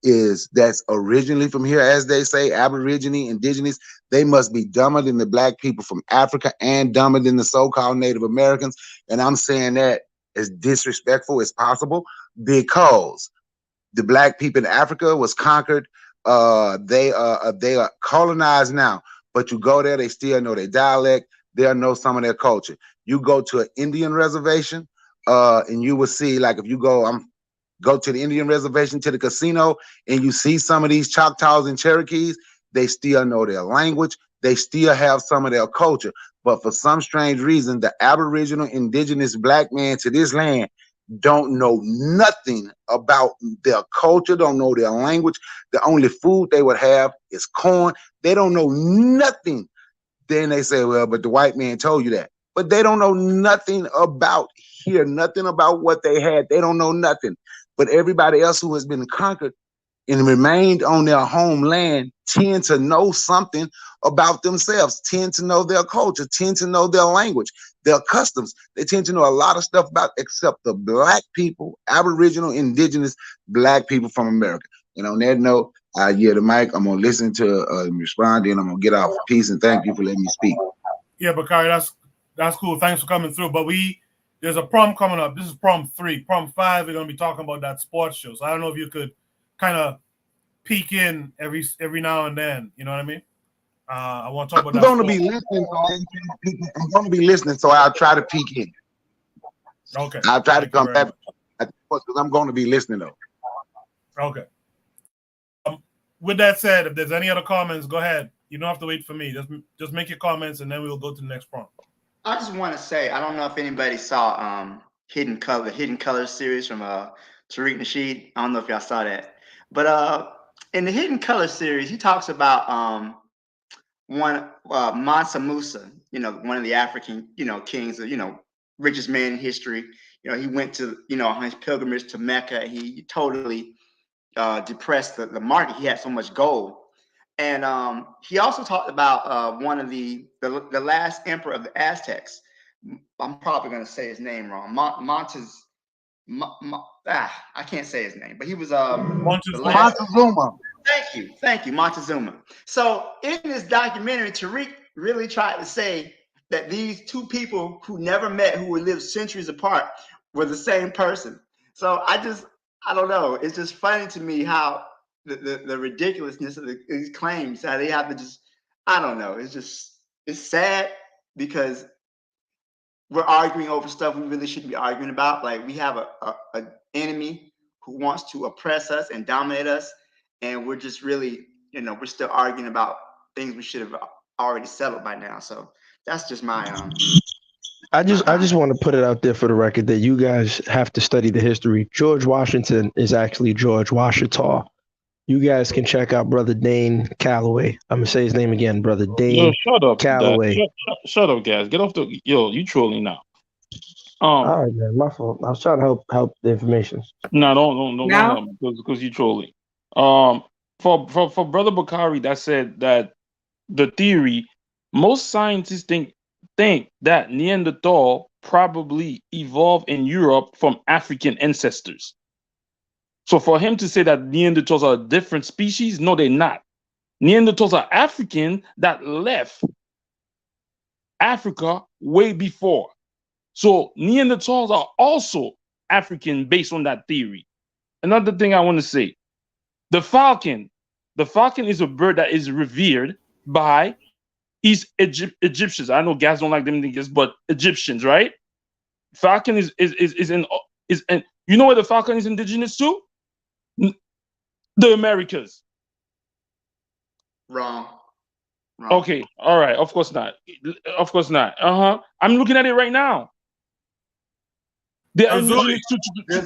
that's originally from here, as they say, Aborigine, indigenous, they must be dumber than the black people from Africa and dumber than the so-called Native Americans. And I'm saying that as disrespectful as possible because the black people in Africa was conquered. They are colonized now, but you go there, they still know their dialect. They'll know some of their culture. You go to an Indian reservation, and you will see, like if you go to the Indian reservation, to the casino, and you see some of these Choctaws and Cherokees, they still know their language. They still have some of their culture. But for some strange reason, the Aboriginal indigenous black man to this land don't know nothing about their culture, don't know their language. The only food they would have is corn. They don't know nothing then they say, well, but the white man told you that. But they don't know nothing about here, nothing about what they had. They don't know nothing. But everybody else who has been conquered and remained on their homeland tend to know something about themselves, tend to know their culture, tend to know their language, their customs. They tend to know a lot of stuff about, except the black people, Aboriginal, indigenous black people from America. And on that note, I yield the mic. I'm gonna listen to respond, and I'm gonna get off. Peace and thank you for letting me speak. Yeah, Bakari, that's cool. Thanks for coming through. But there's a prom coming up. This is prom 3. Prom 5, we're gonna be talking about that sports show. So I don't know if you could kind of peek in every now and then. You know what I mean? I want to talk about that. I'm going to be listening, so I'll try to peek in. Okay. I'll try to come back because I'm going to be listening though. Okay. With that said, if there's any other comments, go ahead. You don't have to wait for me. Just make your comments, and then we'll go to the next prompt. I just want to say, I don't know if anybody saw Hidden Colors series from Tariq Nasheed. I don't know if y'all saw that, but in the Hidden Colors series, he talks about Mansa Musa, one of the African, kings, richest man in history. He went to, on his pilgrimage to Mecca. He totally depressed the market. He had so much gold. And he also talked about one of the last emperor of the Aztecs. I'm probably going to say his name wrong. I can't say his name, but he was Montezuma. Thank you, Montezuma. So in this documentary, Tariq really tried to say that these two people who never met, who would live centuries apart, were the same person. So I don't know. It's just funny to me how the ridiculousness of these claims, how they have to just, I don't know. It's sad because we're arguing over stuff we really shouldn't be arguing about. Like, we have an enemy who wants to oppress us and dominate us, and we're just really, we're still arguing about things we should have already settled by now. So that's just my I just want to put it out there for the record that you guys have to study the history. George Washington is actually George Washita. You guys can check out Brother Dane Calloway. I'm gonna say his name again, Brother Dane Calloway. Shut up, guys. Get off the you trolling now. All right, man, my fault. I was trying to help the information. No, because you trolling. For Brother Bakari, that said that the theory, most scientists think that Neanderthal probably evolved in Europe from African ancestors. So for him to say that Neanderthals are a different species, no, they're not. Neanderthals are African that left Africa way before. So Neanderthals are also African based on that theory. Another thing I want to say, the falcon is a bird that is revered by Egyptians. I know guys don't like them niggas, but Egyptians, right? Falcon is you know where the falcon is indigenous to? The Americas. Wrong. Okay, all right. Of course not. I'm looking at it right now. They're indigenous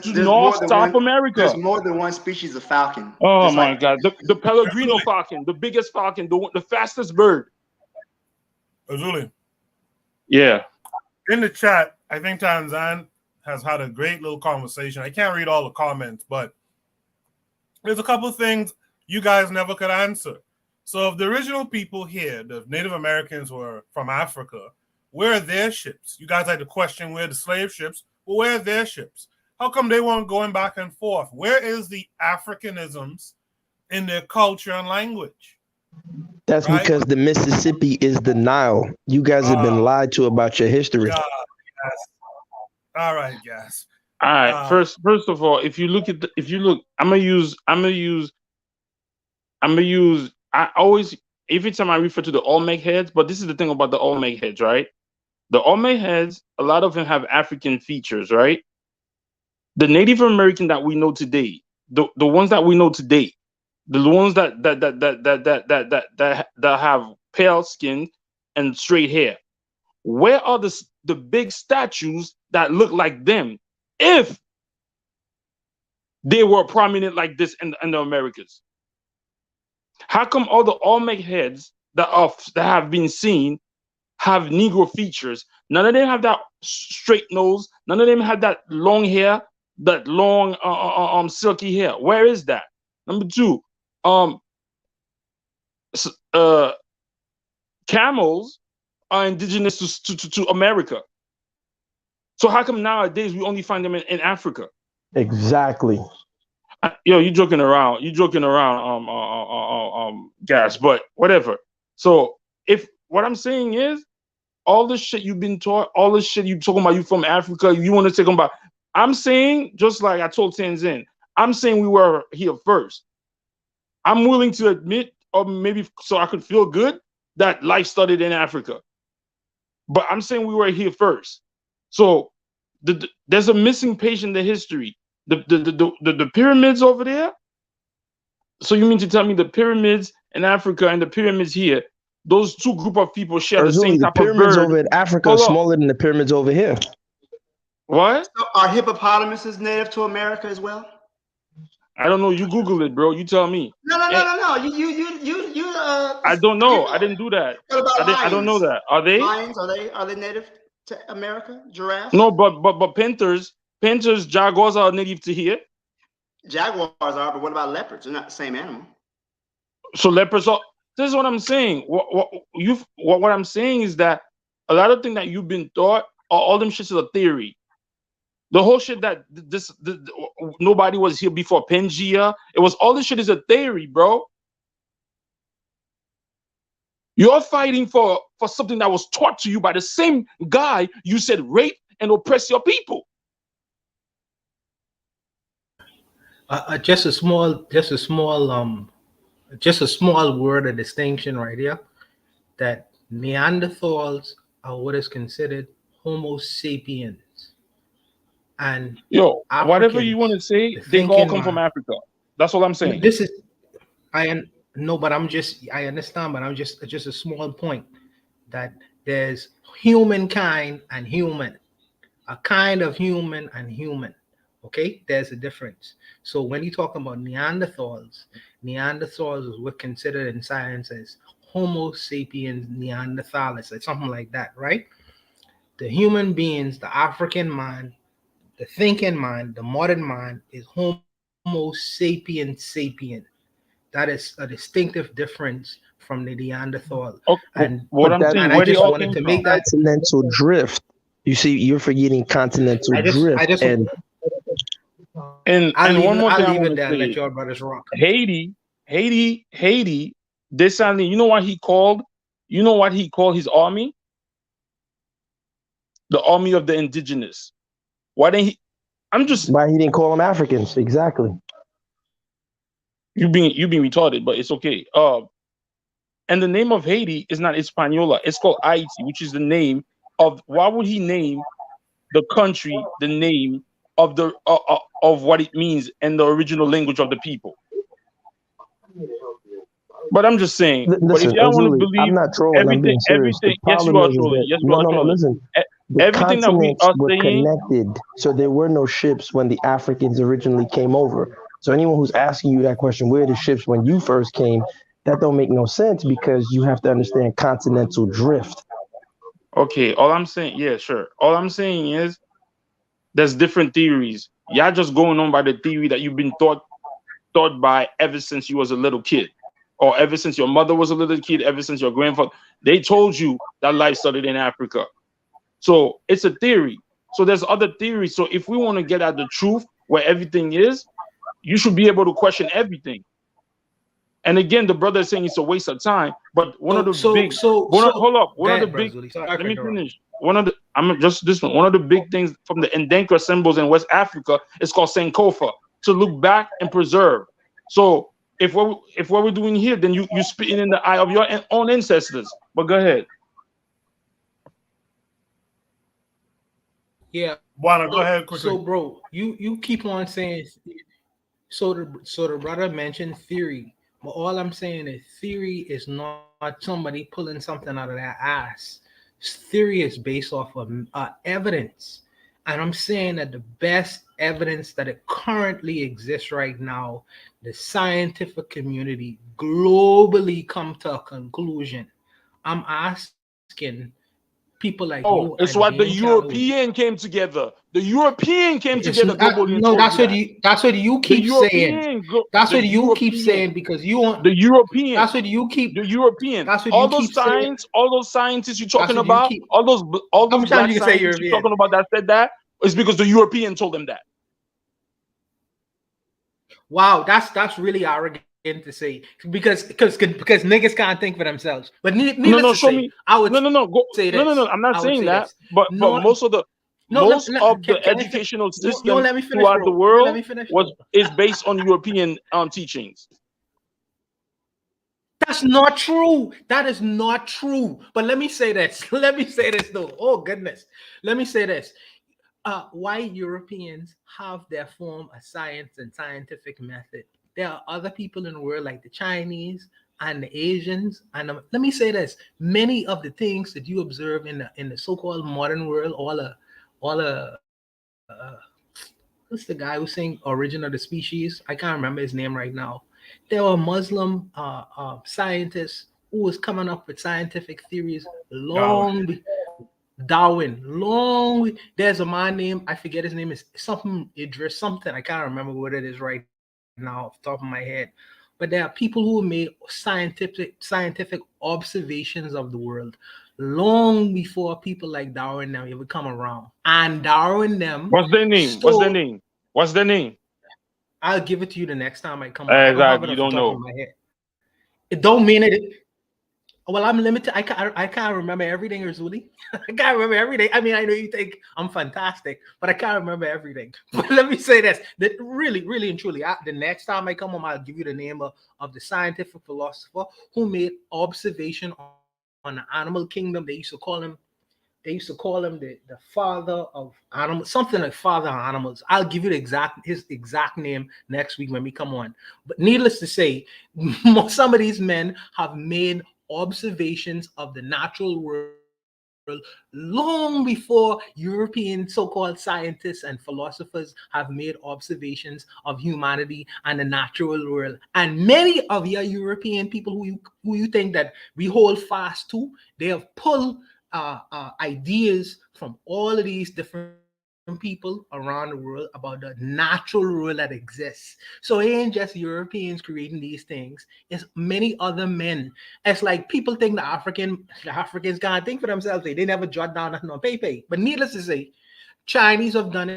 to North, South America. There's more than one species of falcon. Oh my God. The Pellegrino falcon, the biggest falcon, the fastest bird. Azuli. Yeah. In the chat, I think Tanzan has had a great little conversation. I can't read all the comments, but there's a couple of things you guys never could answer. So if the original people here, the Native Americans, were from Africa, where are their ships? You guys had to question where the slave ships, well, where are their ships? How come they weren't going back and forth? Where is the Africanisms in their culture and language? That's right? Because the Mississippi is the Nile. You guys have been lied to about your history. Yes. All right, guys. All right. First of all, I always, every time I refer to the Olmec heads, but this is the thing about the Olmec heads, right? The Olmec heads, a lot of them have African features, right? The Native American that we know today, the ones that we know today, the ones that have pale skin and straight hair, where are the big statues that look like them if they were prominent like this in the Americas? How come all the Olmec heads that have been seen have Negro features. None of them have that straight nose. None of them have that long hair, that long silky hair. Where is that? Number two, camels are indigenous to America. So how come nowadays we only find them in Africa? Exactly. Yo, you joking around. Gas, but whatever. So if what I'm saying is all the shit you've been taught, all the shit you talking about, you from Africa, you want to take them about. I'm saying, just like I told Tenzin, I'm saying we were here first. I'm willing to admit, or maybe so I could feel good, that life started in Africa. But I'm saying we were here first. So there's a missing page in the history. The pyramids over there. So you mean to tell me the pyramids in Africa and the pyramids here, those two group of people share the same type of bird? The pyramids over in Africa are smaller than the pyramids over here. What? So are hippopotamuses native to America as well? I don't know. You Google it, bro. You tell me. No. You. I don't know. I didn't do that. What about lions? I don't know that. Are they? Lions? Are they native to America? Giraffes? No, but panthers, jaguars are native to here. Jaguars are, but what about leopards? They're not the same animal. So leopards are. This is what I'm saying. What I'm saying is that a lot of things that you've been taught, all them shits is a theory. The whole shit that nobody was here before Pangea, it was all this shit is a theory, bro. You're fighting for something that was taught to you by the same guy you said rape and oppress your people. Just a small word of distinction right here, that Neanderthals are what is considered Homo sapiens. And whatever you want to say, they all come from Africa. That's what I'm saying. I understand, but I'm just a small point that there's humankind and human, a kind of human and human. Okay, there's a difference. So when you talk about Neanderthals is what considered in science as Homo sapiens neanderthalis, or something like that, right? The human beings, the African mind, the thinking mind, the modern mind is Homo sapien sapien. That is a distinctive difference from the Neanderthal. Okay. And I just wanted to make that continental drift. You see, you're forgetting continental drift. And one more thing I want to say, let your brothers rock. Haiti, Dessalines, you know what he called his army? The army of the indigenous. Why didn't he? Why he didn't call them Africans? Exactly. You being retarded, but it's okay. And the name of Haiti is not Hispaniola. It's called Haiti, which is the name of. Why would he name the country the name of the of what it means in the original language of the people? But I'm just saying. Listen, but if y'all want to believe, I'm not trolling. everything, yes, you are trolling. Yes, you are trolling. Listen. Everything that we are were saying, connected, so there were no ships when the Africans originally came over. So anyone who's asking you that question, where are the ships when you first came, that don't make no sense, because you have to understand continental drift. Okay, all I'm saying, yeah, sure. All I'm saying is there's different theories. Y'all just going on by the theory that you've been taught by ever since you was a little kid, or ever since your mother was a little kid, ever since your grandfather. They told you that life started in Africa. So it's a theory. So there's other theories. So if we want to get at the truth where everything is, you should be able to question everything. And again, the brother is saying it's a waste of time. But one of the big let me finish. One of the big things from the Ndenka symbols in West Africa is called Sankofa, to look back and preserve. So if what we're doing here, then you spitting in the eye of your own ancestors. But go ahead. Yeah. Wanna go ahead quickly. So, bro, you keep on saying. So the brother mentioned theory, but all I'm saying is theory is not somebody pulling something out of their ass. Theory is based off of evidence, and I'm saying that the best evidence that it currently exists right now, the scientific community globally come to a conclusion. I'm asking people like Oh, you. it's And what the Jane Calloway. European came together. The European came It's together globally and no, told you that. that's what you The keep saying. That's the what you keep European, saying because you want. the European, That's what you keep. the European. That's what All you those keep saying. all those scientists you're talking That's what you about, keep. all How those many times black you can say scientists you're European? talking about that said that is because the European told them that. Wow, that's really arrogant to say because niggas can't think for themselves. But needless to Show say, me. I would Go. say this. No. I'm not I would saying say that. this. But most of the Can educational you system let me finish, throughout bro. the You world let me finish, is based on European teachings. That's not true. That is not true. But let me say this. Let me say this though. Oh goodness. Let me say this. White Europeans have their form of science and scientific method. There are other people in the world like the Chinese and the Asians. And let me say this: many of the things that you observe in the so-called modern world, what's the guy who's saying origin of the species? I can't remember his name right now. There were Muslim scientists who was coming up with scientific theories Darwin. There's a man named, I forget his name, is something Idris, something. I can't remember what it is right now off the top of my head. But there are people who made scientific observations of the world long before people like Darwin now ever come around. And Darwin them. What's their name? What's their name? I'll give it to you the next time I come on. Exactly. You don't know. It don't mean it. Well, I'm limited. I can't remember everything, Razuli. I can't remember everything. I mean, I know you think I'm fantastic, but I can't remember everything. But let me say this: that really, really and truly, the next time I come home, I'll give you the name of the scientific philosopher who made observation on the animal kingdom. They used to call him the father of animals, something like father of animals. I'll give you his exact name next week when we come on. But needless to say, some of these men have made observations of the natural world long before European so-called scientists and philosophers have made observations of humanity and the natural world. And many of your European people who you think that we hold fast to, they have pulled ideas from all of these different people around the world about the natural world that exists. So it ain't just Europeans creating these things, it's many other men. It's like people think the Africans can't think for themselves. They never jot down nothing on paper. But needless to say, Chinese have done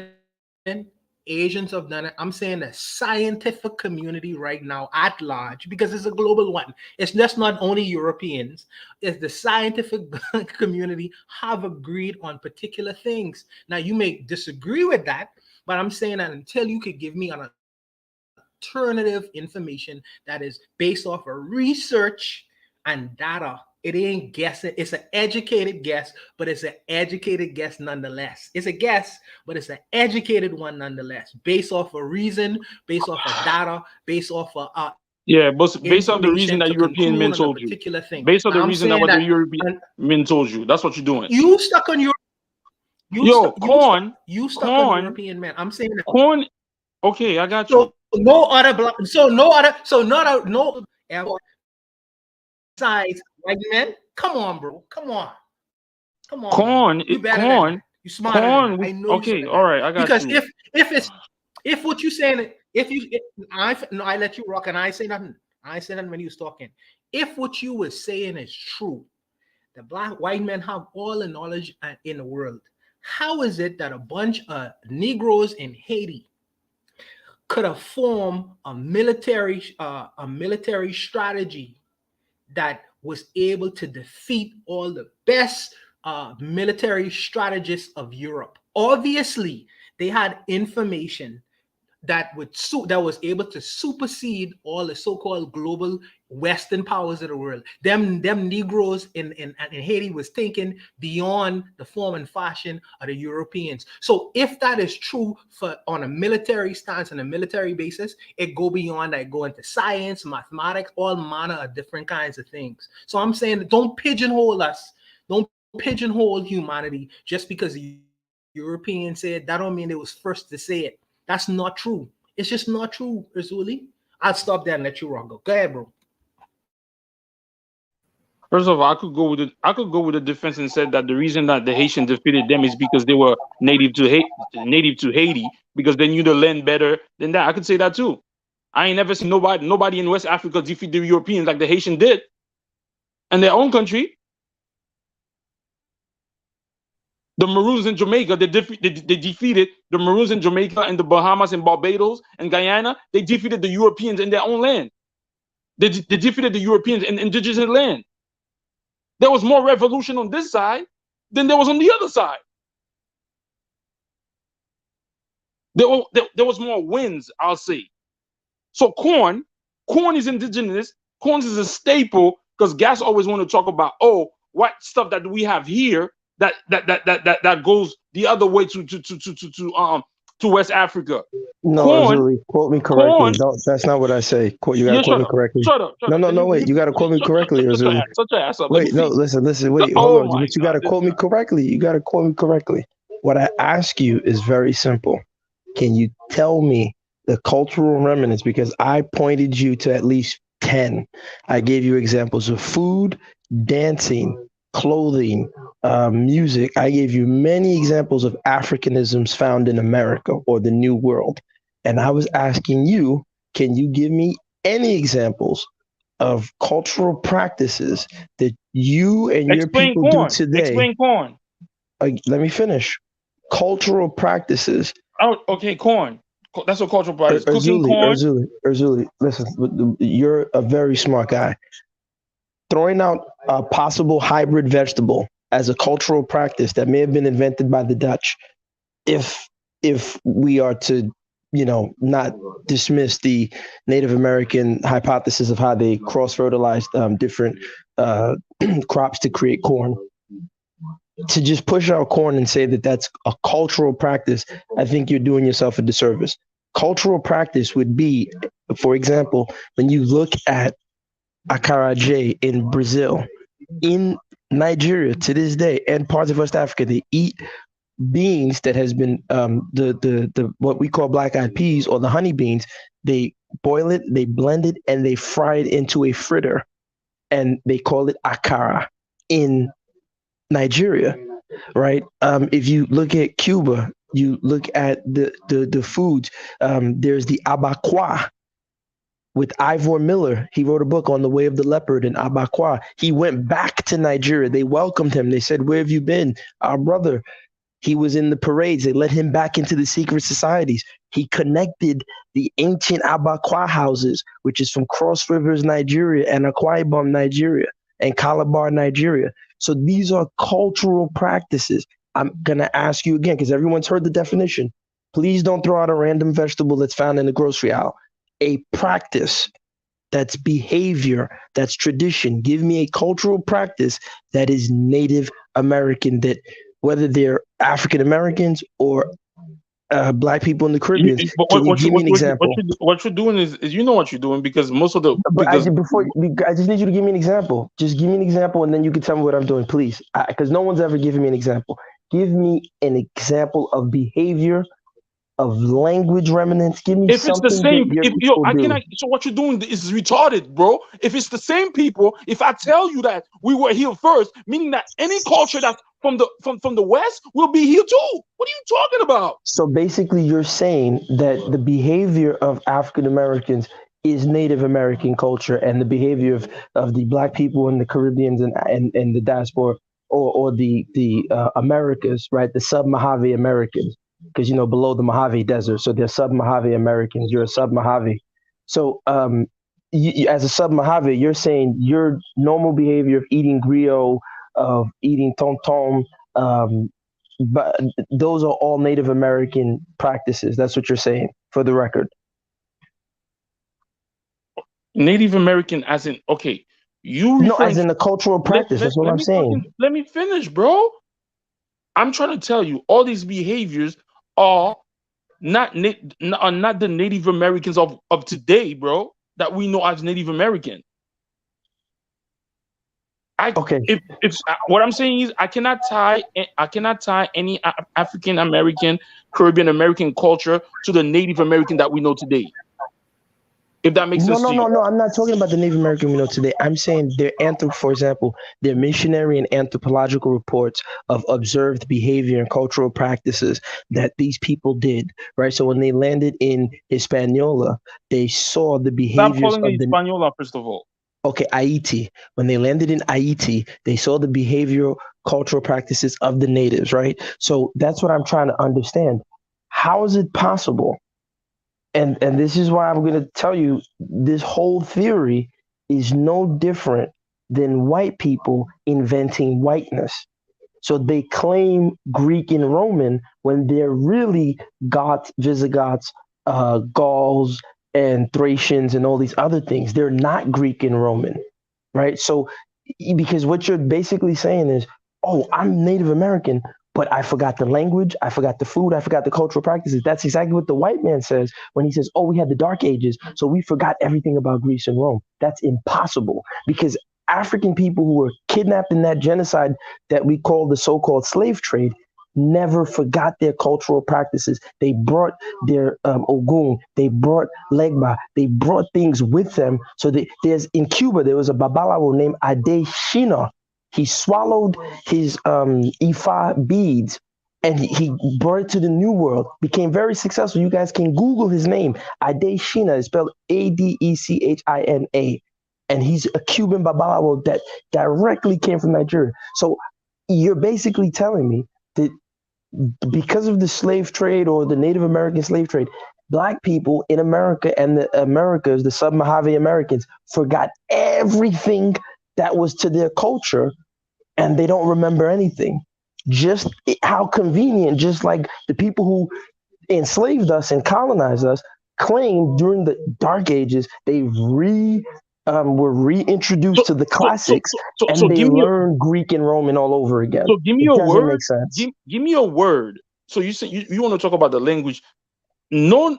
it, Asians have done it. I'm saying the scientific community right now at large, because it's a global one. It's just not only Europeans. It's the scientific community have agreed on particular things. Now, you may disagree with that, but I'm saying that until you could give me an alternative information that is based off of research and data, it ain't guessing. It's an educated guess, but it's an educated guess nonetheless. It's a guess, but it's an educated one nonetheless, based off of reason, based off of data, based off of but based on the reason that European men told you. Based on the reason that what the European men told you. That's what you're doing. You stuck on your corn. You stuck on European men. I'm saying that corn. Okay, I got you. No other black. No size white men. Come on, bro. Come on. Corn. You better than that. You smarter than that. I know. Okay, all right, I got because you. Because if what you saying, I let you rock and I say nothing. I say nothing when you was talking. If what you were saying is true, the white men have all the knowledge in the world. How is it that a bunch of Negroes in Haiti could have formed a military strategy that was able to defeat all the best military strategists of Europe? Obviously, they had information that was able to supersede all the so-called global Western powers of the world. Them Negroes in Haiti was thinking beyond the form and fashion of the Europeans. So if that is true on a military stance and a military basis, it go beyond that, go into science, mathematics, all manner of different kinds of things. So I'm saying, don't pigeonhole us. Don't pigeonhole humanity just because the Europeans said that don't mean they was first to say it. That's not true. It's just not true, Razuli. I'll stop there and let you rock. Go ahead, bro. First of all, I could go with the defense and said that the reason that the Haitian defeated them is because they were native to Haiti, because they knew the land better than that. I could say that too. I ain't never seen nobody in West Africa defeat the Europeans like the Haitian did in their own country. The Maroons in Jamaica, they defeated the Maroons in Jamaica and the Bahamas and Barbados and Guyana. They defeated the Europeans in their own land. They defeated the Europeans in indigenous land. There was more revolution on this side than there was on the other side. There was more wins, I'll say. So corn is indigenous. Corn is a staple because Gas always want to talk about, what stuff that we have here that goes the other way to West Africa. No, Azuli, quote me correctly. That's not what I say. You gotta quote me correctly. Shut up. No, wait. You gotta quote me correctly, Azuli. Wait, no, listen. Wait, hold on. But you gotta quote me correctly. You gotta quote me correctly. What I ask you is very simple. Can you tell me the cultural remnants? Because I pointed you to at least 10. I gave you examples of food, dancing, clothing, music. I gave you many examples of Africanisms found in America or the New World. And I was asking you, can you give me any examples of cultural practices that you and your people do today? Explain corn. Let me finish. Cultural practices. Oh, okay, corn. That's a cultural practice. Cooking corn. Erzuli, listen, you're a very smart guy. Throwing out a possible hybrid vegetable as a cultural practice that may have been invented by the Dutch, if we are to, not dismiss the Native American hypothesis of how they cross-fertilized different crops to create corn, to just push out corn and say that that's a cultural practice, I think you're doing yourself a disservice. Cultural practice would be, for example, when you look at acarajé in Brazil, in Nigeria to this day, and parts of West Africa, they eat beans that has been the what we call black-eyed peas or the honey beans. They boil it, they blend it, and they fry it into a fritter, and they call it akara in Nigeria, right? If you look at Cuba, you look at the foods. There's the abacoa with Ivor Miller. He wrote a book on the way of the leopard in abacoa. He went back to Nigeria. They welcomed him. They said, "Where have you been? Our brother." He was in the parades. They let him back into the secret societies. He connected the ancient abacoa houses, which is from Cross Rivers, Nigeria, and Akwa Ibom, Nigeria, and Calabar, Nigeria. So these are cultural practices. I'm going to ask you again, because everyone's heard the definition. Please don't throw out a random vegetable that's found in the grocery aisle. A practice, that's behavior, that's tradition. Give me a cultural practice that is Native American, that whether they're African Americans or Black people in the Caribbean. Can you give me an example? What you're doing is you know what you're doing, because most of the. I just need you to give me an example. Just give me an example, and then you can tell me what I'm doing, please. Because no one's ever given me an example. Give me an example of behavior, of language remnants. Give me something. If it's the same, so what you're doing is retarded, bro. If it's the same people, if I tell you that we were here first, meaning that any culture that's from the West will be here too. What are you talking about? So basically, you're saying that the behavior of African Americans is Native American culture, and the behavior of the Black people in the Caribbeans and the diaspora or the Americas, right? The sub-Mojave Americans, because below the Mojave Desert, so they're sub-Mojave Americans. You're a sub-Mojave. So you, as a sub-Mojave, you're saying your normal behavior of eating griot, of eating tom-tom, but those are all Native American practices. That's what you're saying, for the record. Native American as in, okay, as in the cultural practice. That's what I'm saying. Let me finish, bro. I'm trying to tell you, all these behaviors are not the Native Americans of today, bro, that we know as Native American. If what I'm saying is I cannot tie any African American, Caribbean American culture to the Native American that we know today. If that makes sense to you. No. I'm not talking about the Native American we know today. I'm saying for example, their missionary and anthropological reports of observed behavior and cultural practices that these people did, right? So when they landed in Hispaniola, they saw the behaviors Stop calling of it the Hispaniola, first of all. Okay, Haiti. When they landed in Haiti, they saw the behavioral cultural practices of the natives, right? So that's what I'm trying to understand. How is it possible? And this is why I'm going to tell you this whole theory is no different than white people inventing whiteness. So they claim Greek and Roman when they're really Goths, Visigoths, Gauls, and Thracians and all these other things. They're not Greek and Roman, right? So because what you're basically saying is, oh, I'm Native American, but I forgot the language, I forgot the food, I forgot the cultural practices. That's exactly what the white man says when he says, oh, we had the Dark Ages, so we forgot everything about Greece and Rome. That's impossible, because African people who were kidnapped in that genocide that we call the so-called slave trade never forgot their cultural practices. They brought their Ogun, they brought Legba, they brought things with them. So in Cuba, there was a Babalawo named Adeshina. He swallowed his Ifa beads and he brought it to the New World, became very successful. You guys can Google his name. Adeshina is spelled Adechina. And he's a Cuban Babalawo that directly came from Nigeria. So you're basically telling me that because of the slave trade or the Native American slave trade, Black people in America and the Americas, the sub-Mojave Americans, forgot everything that was to their culture, and they don't remember anything. Just how convenient, just like the people who enslaved us and colonized us claimed during the Dark Ages, they were reintroduced to the classics, and they learned Greek and Roman all over again. So give me a word. Make sense. Give me a word. So you say you want to talk about the language. No.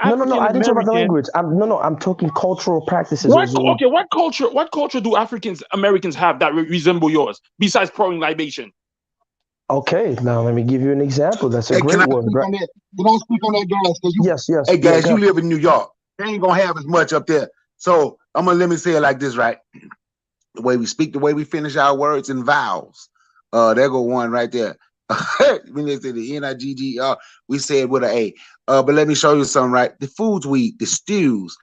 I didn't talk about the language. I'm talking cultural practices. What culture do African Americans have that resemble yours besides pouring libation? Okay, now let me give you an example. That's a great one. Can I speak on that, guys? Yes. Hey, guys, you live in New York. They ain't gonna have as much up there. So let me say it like this, right? The way we speak, the way we finish our words in vowels. There go one right there. When they say the N-I-G-G-R, we say it with an A. But let me show you something, right? The foods we eat, the stews,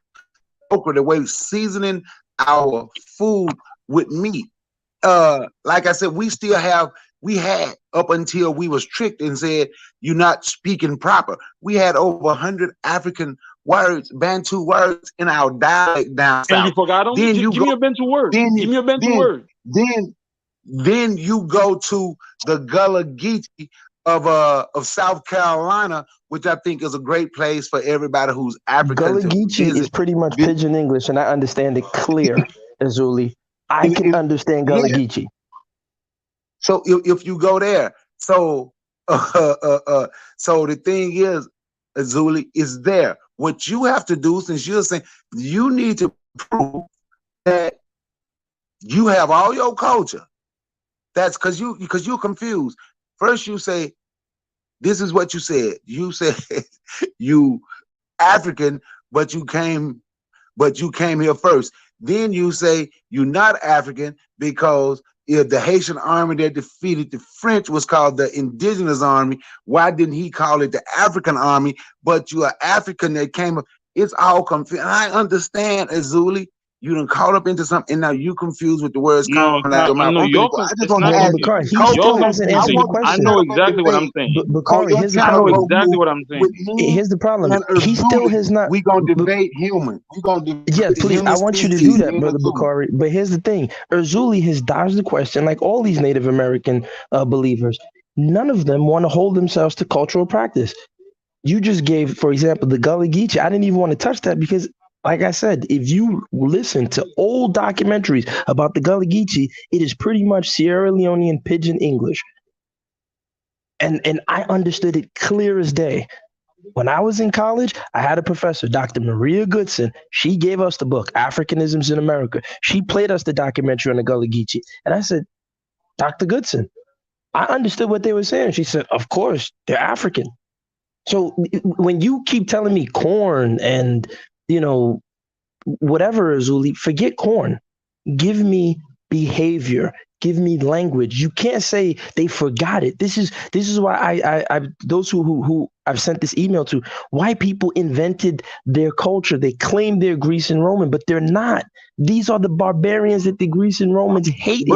okra, the way we seasoning our food with meat. Like I said, we had up until we was tricked and said, you're not speaking proper. We had over 100 African words, Bantu words in our dialect down south. And you forgot them? Give me a Bantu word. Give me a Bantu word. Then you go to the Gullah Geechee of South Carolina, which I think is a great place for everybody who's African. Gullah Geechee is pretty much Pidgin English, and I understand it clear, Azuli. I can understand Gullah Geechee. So if you go there, so the thing is, Azuli is there. What you have to do, since you're saying you need to prove that you have all your culture. That's because you're confused. First, you say, this is what you said. You said you African, but you came here first. Then you say you're not African because if the Haitian army that defeated the French was called the Indigenous Army, why didn't he call it the African Army? But you are African that came up. It's all confused. I understand, Azuli. You done caught up into something, and now you confused with the words coming out of my mouth. I just want to ask you. I know exactly what I'm saying. Bakari, here's the problem. Exactly what I'm saying. Here's the problem. He still has not. We're going to debate human. Yeah, please. I want you to do that, Brother Bakari. But here's the thing. Azuli has dodged the question like all these Native American believers. None of them want to hold themselves to cultural practice. You just gave, for example, the Gullah Geechee. I didn't even want to touch that because, like I said, if you listen to old documentaries about the Gullah Geechee, it is pretty much Sierra Leonean Pidgin English. And I understood it clear as day. When I was in college, I had a professor, Dr. Maria Goodson. She gave us the book, Africanisms in America. She played us the documentary on the Gullah Geechee. And I said, Dr. Goodson, I understood what they were saying. She said, of course, they're African. So when you keep telling me corn and, whatever, Azuli, forget corn. Give me behavior. Give me language. You can't say they forgot it. This is why I those who I've sent this email to, why people invented their culture. They claim they're Greece and Roman, but they're not. These are the barbarians that the Greece and Romans hated.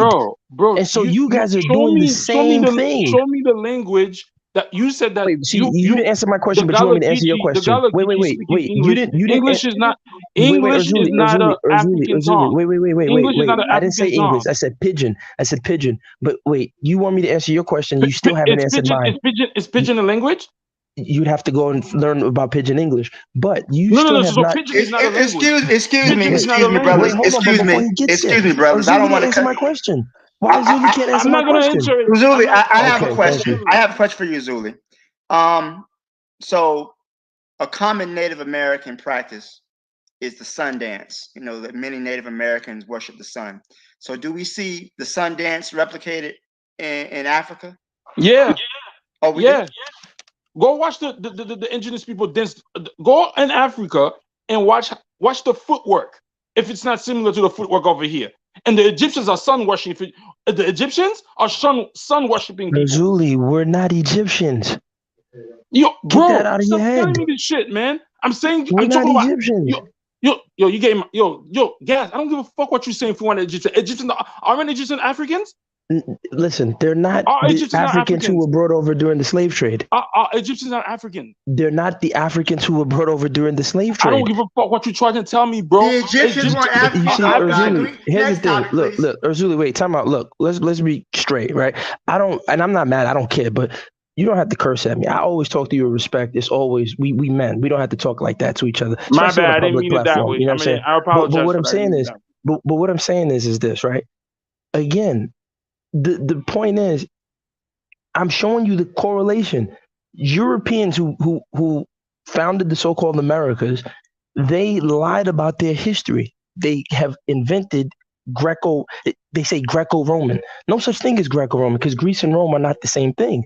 Bro, and so you guys are doing the same thing. Show me the language that you said that. Wait, you didn't answer my question, but you want me to answer your question. Wait. You didn't. English is not. English is not an African tongue. Wait. I didn't say English. I said pigeon. But wait, you want me to answer your question? You still haven't answered mine. Is pigeon a language? You'd have to go and learn about Pidgin English, but you No. have not. Pidgin is not a language. Excuse me, brothers. Excuse me, brothers. I don't want to answer my question. Why Zuli can't answer my question? Zuli, I have a question. I have a question for you, Zuli. So a common Native American practice is the sun dance. You know that many Native Americans worship the sun. So do we see the sun dance replicated in Africa? Yeah. Oh, yeah. Go watch the indigenous people dance. Go in Africa and watch the footwork. If it's not similar to the footwork over here, and the Egyptians are sun worshiping. The Egyptians are sun worshiping people. Zuli, we're not Egyptians. Yo, bro, get that out of your head. Telling me this shit, man. I'm saying we're I'm not talking Egyptians. Yo, you gave Gas. I don't give a fuck what you're saying for one Egyptian. Egyptians aren't Egyptian Africans? Listen, they're not the Africans who were brought over during the slave trade. Egyptians are African. They're not the Africans who were brought over during the slave trade. I don't give a fuck what you're trying to tell me, bro. The Egyptians were African. You see, Urzuli, here's the thing. Look, Urzuli, wait, time out. Look, let's be straight, right? I'm not mad. I don't care, but you don't have to curse at me. I always talk to you with respect. It's always we men. We don't have to talk like that to each other. My bad. I didn't mean it that way. You know what I'm saying? I apologize. But what I'm saying is, but what I'm saying is this, right? Again, the point is, I'm showing you the correlation. Europeans who founded the so-called Americas, they lied about their history. They have invented they say Greco-Roman. No such thing as Greco-Roman because Greece and Rome are not the same thing.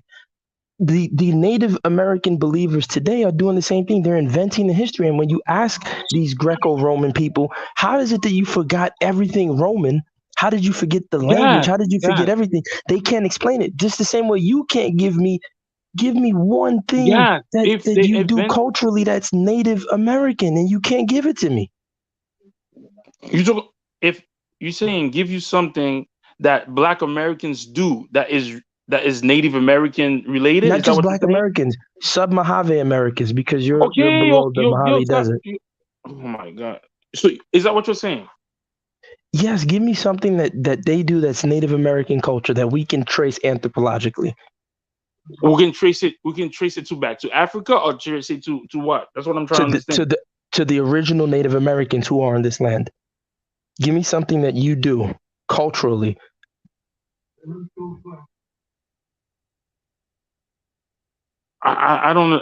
The Native American believers today are doing the same thing. They're inventing the history. And when you ask these Greco-Roman people, how is it that you forgot everything Roman? How did you forget the language? How did you forget everything? They can't explain it. Just the same way you can't give me one thing that you do culturally that's Native American, and you can't give it to me. If you're saying give you something that Black Americans do that is Native American related, not just Black Americans, sub-Mojave Americans, because you're below the Mojave Desert. Oh my God! So is that what you're saying? Yes, give me something that they do that's Native American culture that we can trace anthropologically. We can trace it back to Africa, or trace it to what? That's what I'm trying to understand. To the original Native Americans who are on this land. Give me something that you do culturally. I don't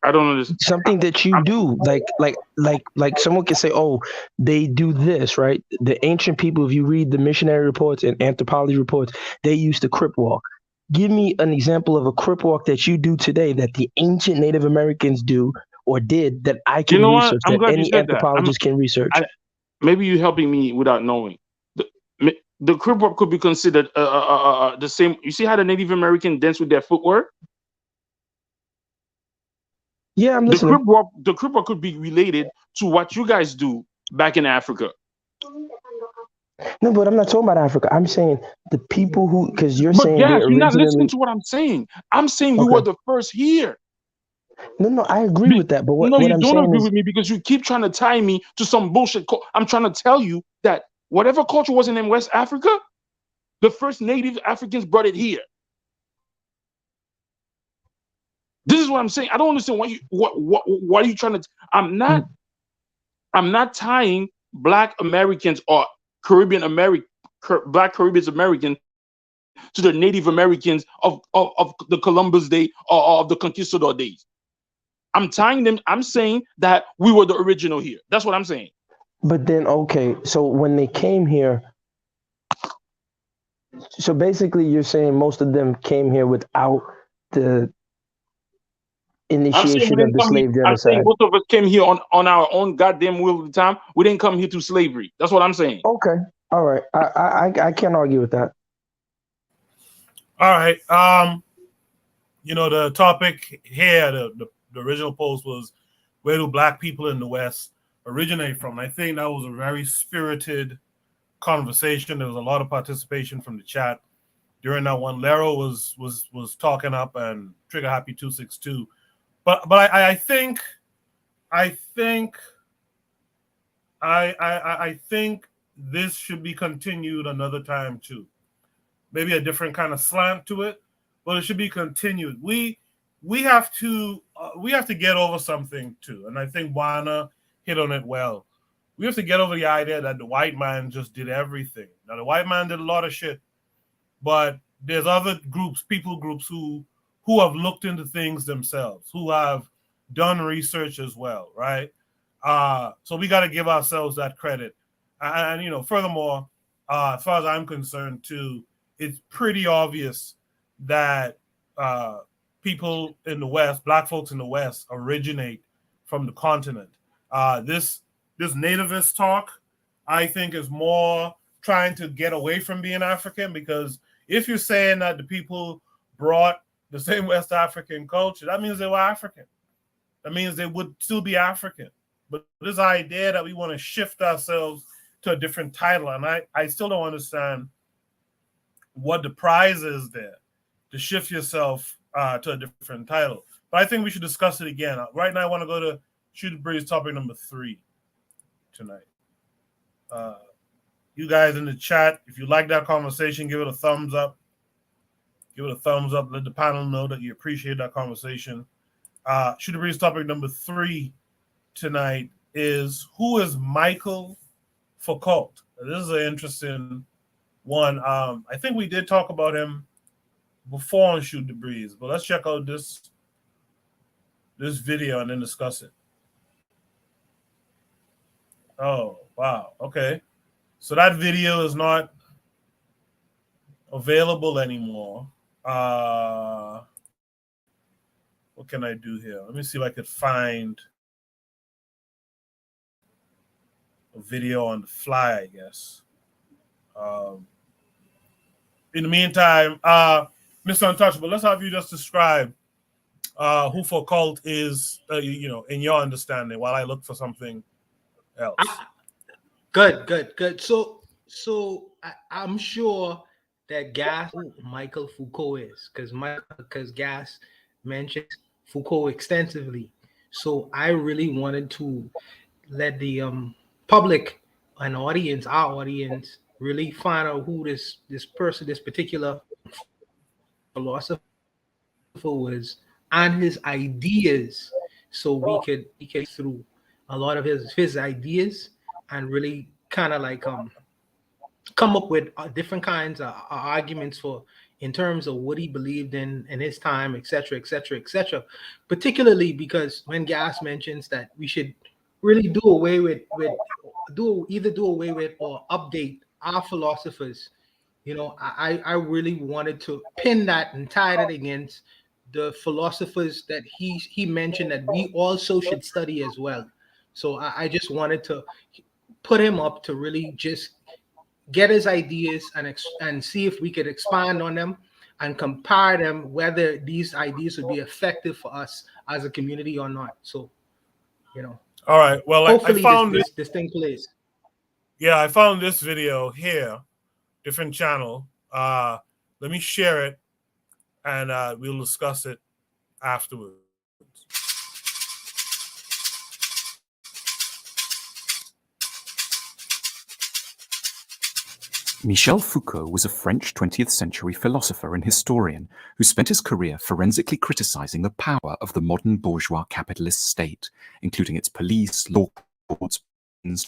understand. Something that you do, like someone can say, oh, they do this, right? The ancient people, if you read the missionary reports and anthropology reports, they used to crip walk. Give me an example of a crip walk that you do today that the ancient Native Americans do or did that I can research, that any anthropologist can research. Maybe you're helping me without knowing. The crip walk could be considered the same. You see how the Native American dance with their footwork? Yeah, I'm listening. The crip walk could be related to what you guys do back in Africa. No, but I'm not talking about Africa. I'm saying the people who, because you're saying you're not listening to what I'm saying. I'm saying we were the first here. No, I agree with that. But what you I'm don't saying agree is, with me because you keep trying to tie me to some bullshit. I'm trying to tell you that whatever culture wasn't in West Africa, the first Native Africans brought it here. This is what I'm saying. I don't understand what are you trying to? I'm not tying Black Americans or Black Caribbean American to the Native Americans of the Columbus Day or of the Conquistador days. I'm tying them. I'm saying that we were the original here. That's what I'm saying. But then, okay, so when they came here, so basically you're saying most of them came here without the initiation of the slave I'm genocide. saying most of us came here on our own goddamn will at the time. We didn't come here to slavery. That's what I'm saying. Okay, all right. I can't argue with that. All right. You know, the topic here, the original post was, where do Black people in the West originate from? I think that was a very spirited conversation. There was a lot of participation from the chat during that one. Lero was talking up, and Trigger Happy 262. But I think this should be continued another time too. Maybe a different kind of slant to it, but it should be continued. We have to get over something too, and I think Wana hit on it well. We have to get over the idea that the white man just did everything. Now, the white man did a lot of shit, but there's other groups, people groups who have looked into things themselves, who have done research as well, right? So we got to give ourselves that credit. And you know, furthermore, as far as I'm concerned too, it's pretty obvious that people in the West, Black folks in the West, originate from the continent. This nativist talk, I think, is more trying to get away from being African, because if you're saying that the people brought the same West African culture, that means they were African. That means they would still be African. But this idea that we want to shift ourselves to a different title, and I still don't understand what the prize is there to shift yourself to a different title. But I think we should discuss it again. Right now, I want to go to Shoot the Breeze topic number 3 tonight. You guys in the chat, if you like that conversation, give it a thumbs up. Give it a thumbs up. Let the panel know that you appreciate that conversation. Shoot the Breeze topic number 3 tonight is, who is Michael Foucault? This is an interesting one. I think we did talk about him before on Shoot the Breeze, but let's check out this video and then discuss it. Oh, wow. Okay. So that video is not available anymore. What can I do here? Let me see if I could find a video on the fly, I guess. In the meantime, Mr. Untouchable, let's have you just describe who Foucault is, in your understanding, while I look for something else. Good. So I'm sure that Gas Michael Foucault is, because Gas mentions Foucault extensively. So I really wanted to let the public and our audience, really find out who this person, this particular philosopher was, and his ideas, so we could through a lot of his ideas and really kind of like come up with different kinds of arguments for, in terms of what he believed in his time, etc. Particularly because when Gas mentions that we should really do away with or update our philosophers, I really wanted to pin that and tie that against the philosophers that he mentioned that we also should study as well. So I just wanted to put him up to really just get his ideas and see if we could expand on them and compare them, whether these ideas would be effective for us as a community or not. So, All right. Well, hopefully I found this thing plays. Yeah, I found this video here, different channel. Let me share it, and we'll discuss it afterwards. Michel Foucault was a French 20th century philosopher and historian who spent his career forensically criticizing the power of the modern bourgeois capitalist state, including its police, law courts, and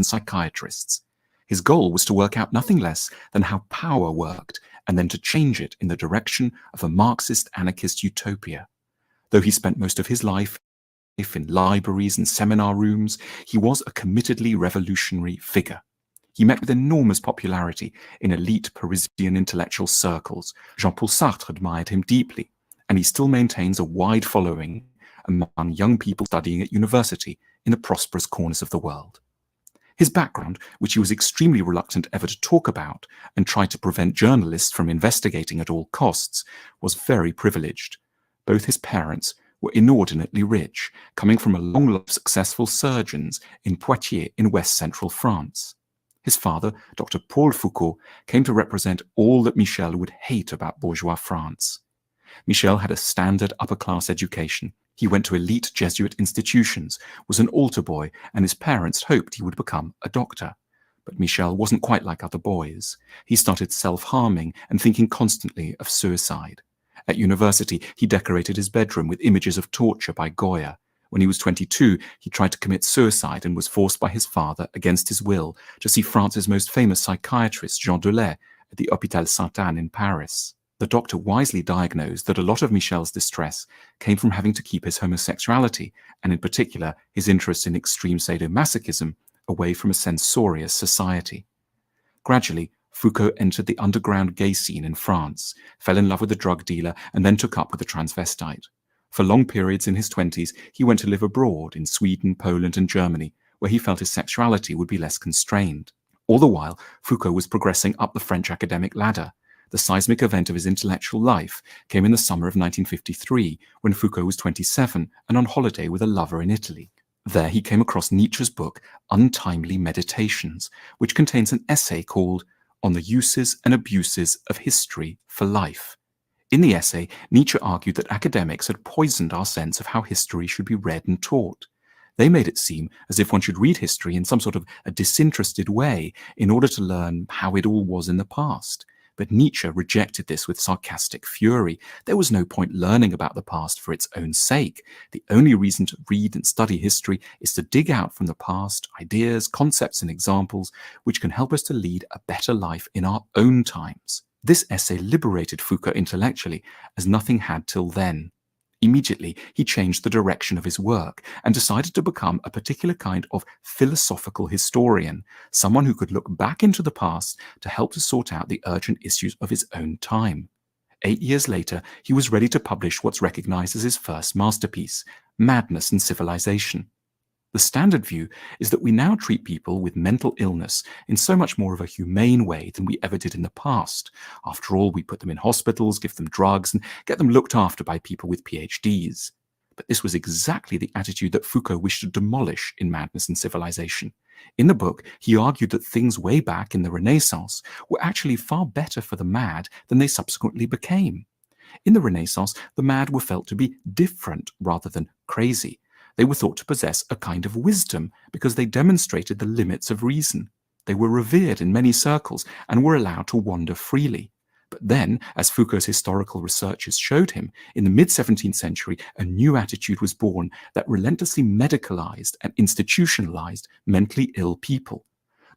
psychiatrists. His goal was to work out nothing less than how power worked, and then to change it in the direction of a Marxist anarchist utopia. Though he spent most of his life in libraries and seminar rooms, he was a committedly revolutionary figure. He met with enormous popularity in elite Parisian intellectual circles. Jean-Paul Sartre admired him deeply, and he still maintains a wide following among young people studying at university in the prosperous corners of the world. His background, which he was extremely reluctant ever to talk about and tried to prevent journalists from investigating at all costs, was very privileged. Both his parents were inordinately rich, coming from a long line of successful surgeons in Poitiers in west-central France. His father, Dr. Paul Foucault, came to represent all that Michel would hate about bourgeois France. Michel had a standard upper-class education. He went to elite Jesuit institutions, was an altar boy, and his parents hoped he would become a doctor. But Michel wasn't quite like other boys. He started self-harming and thinking constantly of suicide. At university, he decorated his bedroom with images of torture by Goya. When he was 22, he tried to commit suicide and was forced by his father, against his will, to see France's most famous psychiatrist, Jean Delay, at the Hôpital Sainte-Anne in Paris. The doctor wisely diagnosed that a lot of Michel's distress came from having to keep his homosexuality, and in particular his interest in extreme sadomasochism, away from a censorious society. Gradually, Foucault entered the underground gay scene in France, fell in love with a drug dealer, and then took up with a transvestite. For long periods in his 20s, he went to live abroad in Sweden, Poland, and Germany, where he felt his sexuality would be less constrained. All the while, Foucault was progressing up the French academic ladder. The seismic event of his intellectual life came in the summer of 1953, when Foucault was 27 and on holiday with a lover in Italy. There he came across Nietzsche's book, Untimely Meditations, which contains an essay called On the Uses and Abuses of History for Life. In the essay, Nietzsche argued that academics had poisoned our sense of how history should be read and taught. They made it seem as if one should read history in some sort of a disinterested way in order to learn how it all was in the past. But Nietzsche rejected this with sarcastic fury. There was no point learning about the past for its own sake. The only reason to read and study history is to dig out from the past ideas, concepts, and examples which can help us to lead a better life in our own times. This essay liberated Foucault intellectually, as nothing had till then. Immediately, he changed the direction of his work and decided to become a particular kind of philosophical historian, someone who could look back into the past to help to sort out the urgent issues of his own time. 8 years later, he was ready to publish what's recognized as his first masterpiece, Madness and Civilization. The standard view is that we now treat people with mental illness in so much more of a humane way than we ever did in the past. After all, we put them in hospitals, give them drugs, and get them looked after by people with PhDs. But this was exactly the attitude that Foucault wished to demolish in Madness and Civilization. In the book, he argued that things way back in the Renaissance were actually far better for the mad than they subsequently became. In the Renaissance, the mad were felt to be different rather than crazy. They were thought to possess a kind of wisdom because they demonstrated the limits of reason. They were revered in many circles and were allowed to wander freely. But then, as Foucault's historical researches showed him, in the mid-17th century, a new attitude was born that relentlessly medicalized and institutionalized mentally ill people.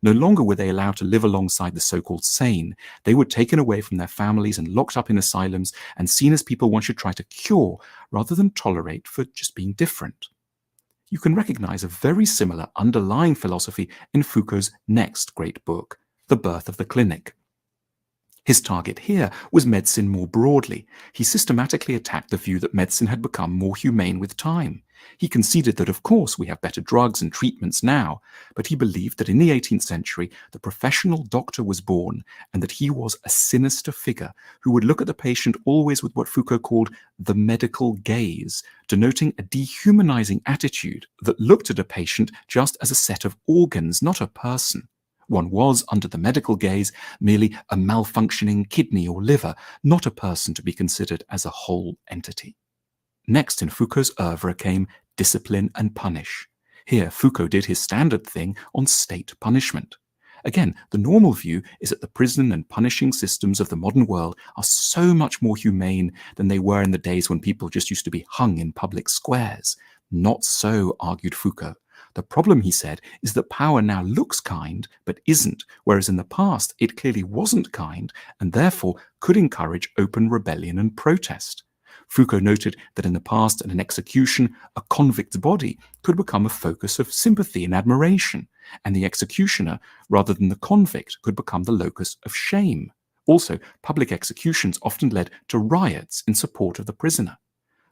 No longer were they allowed to live alongside the so-called sane. They were taken away from their families and locked up in asylums and seen as people one should try to cure rather than tolerate for just being different. You can recognize a very similar underlying philosophy in Foucault's next great book, The Birth of the Clinic. His target here was medicine more broadly. He systematically attacked the view that medicine had become more humane with time. He conceded that, of course, we have better drugs and treatments now, but he believed that in the 18th century, the professional doctor was born and that he was a sinister figure who would look at the patient always with what Foucault called the medical gaze, denoting a dehumanizing attitude that looked at a patient just as a set of organs, not a person. One was, under the medical gaze, merely a malfunctioning kidney or liver, not a person to be considered as a whole entity. Next in Foucault's oeuvre came Discipline and Punish. Here, Foucault did his standard thing on state punishment. Again, the normal view is that the prison and punishing systems of the modern world are so much more humane than they were in the days when people just used to be hung in public squares. Not so, argued Foucault. The problem, he said, is that power now looks kind, but isn't, whereas in the past it clearly wasn't kind, and therefore could encourage open rebellion and protest. Foucault noted that in the past, in an execution, a convict's body could become a focus of sympathy and admiration, and the executioner, rather than the convict, could become the locus of shame. Also, public executions often led to riots in support of the prisoner.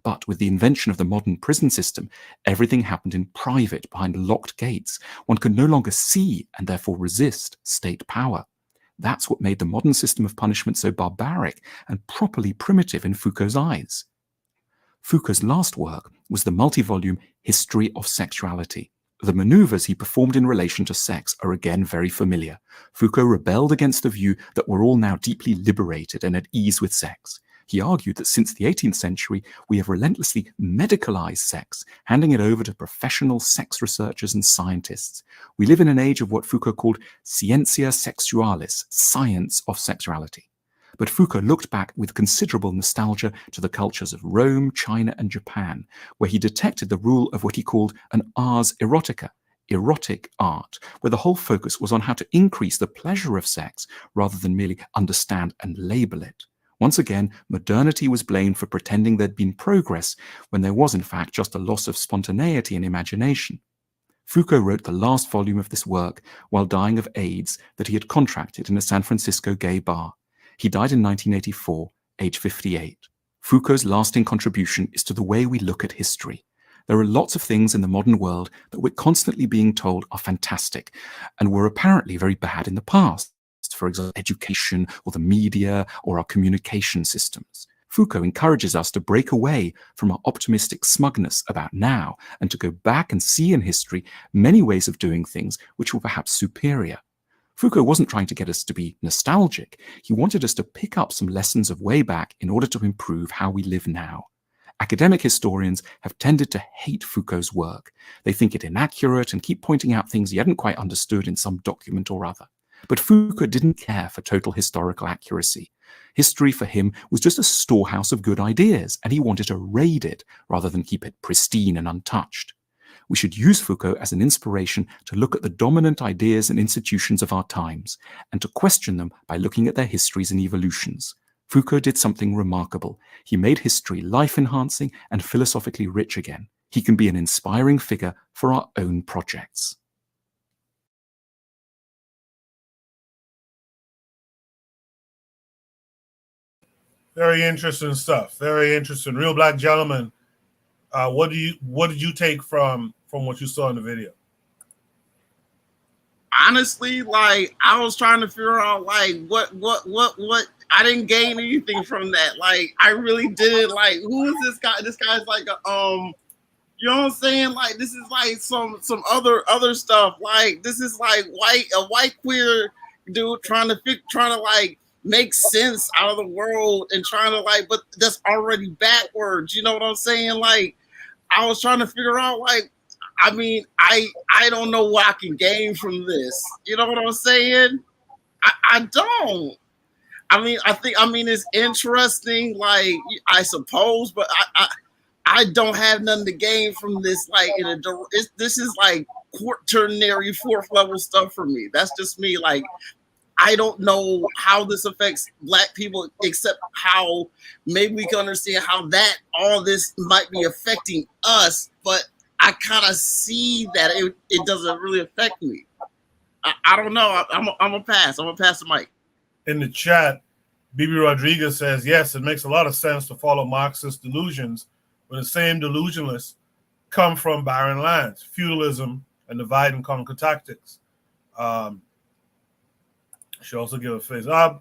But with the invention of the modern prison system, everything happened in private, behind locked gates. One could no longer see and therefore resist state power. That's what made the modern system of punishment so barbaric and properly primitive in Foucault's eyes. Foucault's last work was the multi-volume History of Sexuality. The maneuvers he performed in relation to sex are again very familiar. Foucault rebelled against the view that we're all now deeply liberated and at ease with sex. He argued that since the 18th century, we have relentlessly medicalized sex, handing it over to professional sex researchers and scientists. We live in an age of what Foucault called scientia sexualis, science of sexuality. But Foucault looked back with considerable nostalgia to the cultures of Rome, China, and Japan, where he detected the rule of what he called an ars erotica, erotic art, where the whole focus was on how to increase the pleasure of sex rather than merely understand and label it. Once again, modernity was blamed for pretending there'd been progress when there was in fact just a loss of spontaneity and imagination. Foucault wrote the last volume of this work while dying of AIDS that he had contracted in a San Francisco gay bar. He died in 1984, age 58. Foucault's lasting contribution is to the way we look at history. There are lots of things in the modern world that we're constantly being told are fantastic and were apparently very bad in the past. For example, education or the media or our communication systems. Foucault encourages us to break away from our optimistic smugness about now and to go back and see in history many ways of doing things which were perhaps superior. Foucault wasn't trying to get us to be nostalgic. He wanted us to pick up some lessons of way back in order to improve how we live now. Academic historians have tended to hate Foucault's work. They think it inaccurate and keep pointing out things he hadn't quite understood in some document or other. But Foucault didn't care for total historical accuracy. History for him was just a storehouse of good ideas, and he wanted to raid it rather than keep it pristine and untouched. We should use Foucault as an inspiration to look at the dominant ideas and institutions of our times, and to question them by looking at their histories and evolutions. Foucault did something remarkable. He made history life-enhancing and philosophically rich again. He can be an inspiring figure for our own projects. Very interesting stuff. Very interesting. Real Black Gentleman. What did you take from what you saw in the video? Honestly, like I was trying to figure out like what I didn't gain anything from that. Like I really did. Like who is this guy? This guy's like you know what I'm saying? Like this is like some other stuff. Like this is like a white queer dude trying to like make sense out of the world and trying to like, but that's already backwards. You know what I'm saying? Like I was trying to figure out like, I mean, I don't know what I can gain from this. You know what I'm saying? I don't. I mean, it's interesting, like I suppose, but I don't have nothing to gain from this. Like this is like quaternary fourth level stuff for me. That's just me. Like I don't know how this affects Black people, except how maybe we can understand how that all this might be affecting us, but I kind of see that it doesn't really affect me. I don't know. I'm gonna pass. I'm gonna pass the mic. In the chat, Bibi Rodriguez says, yes, it makes a lot of sense to follow Marxist delusions when the same delusionalists come from barren lands, feudalism, and divide and conquer tactics. She also give a face. By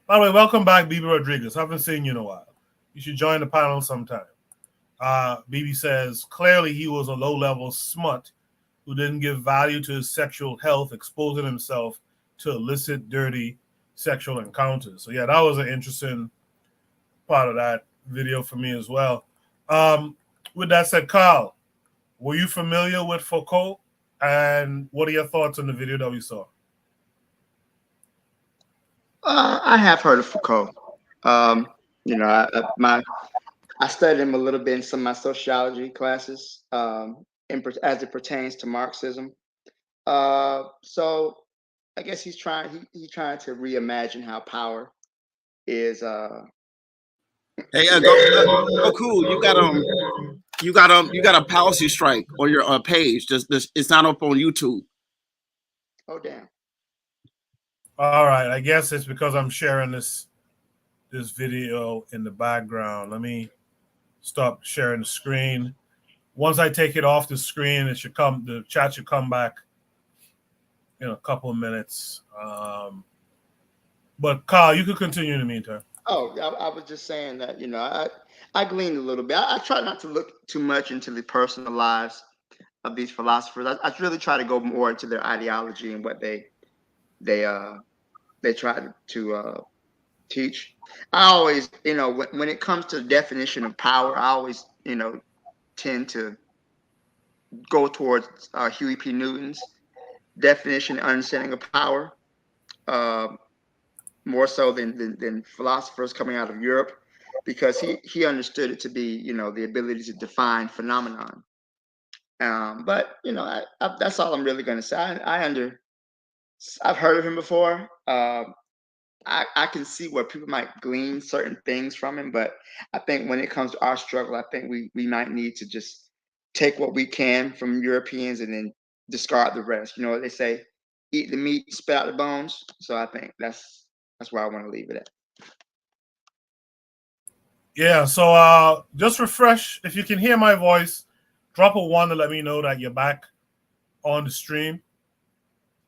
the way, welcome back, Bibi Rodriguez. I haven't seen you in a while. You should join the panel sometime. Bibi says, clearly he was a low-level smut who didn't give value to his sexual health, exposing himself to illicit, dirty sexual encounters. So yeah, that was an interesting part of that video for me as well. With that said, Carl, were you familiar with Foucault? And what are your thoughts on the video that we saw? I have heard of Foucault. You know, I studied him a little bit in some of my sociology classes, as it pertains to Marxism. So I guess he's trying to reimagine how power is. Hey, go cool. You got a policy strike on your page. It's not up on YouTube. Oh damn. All right, I guess it's because I'm sharing this video in the background. Let me stop sharing the screen. Once I take it off the screen, the chat should come back in a couple of minutes. But Kyle, you could continue in the meantime. Oh, I was just saying that, I gleaned a little bit. I try not to look too much into the personal lives of these philosophers. I really try to go more into their ideology and what they try to teach. I always, when it comes to the definition of power, I always, tend to go towards Huey P. Newton's definition and understanding of power, more so than philosophers coming out of Europe, because he understood it to be, the ability to define phenomenon. But that's all I'm really going to say. I've heard of him before. I can see where people might glean certain things from him, but I think when it comes to our struggle, I think we might need to just take what we can from Europeans and then discard the rest. You know what they say, eat the meat, spit out the bones. So I think that's where I want to leave it at. Yeah, so just refresh. If you can hear my voice, drop a 1 to let me know that you're back on the stream.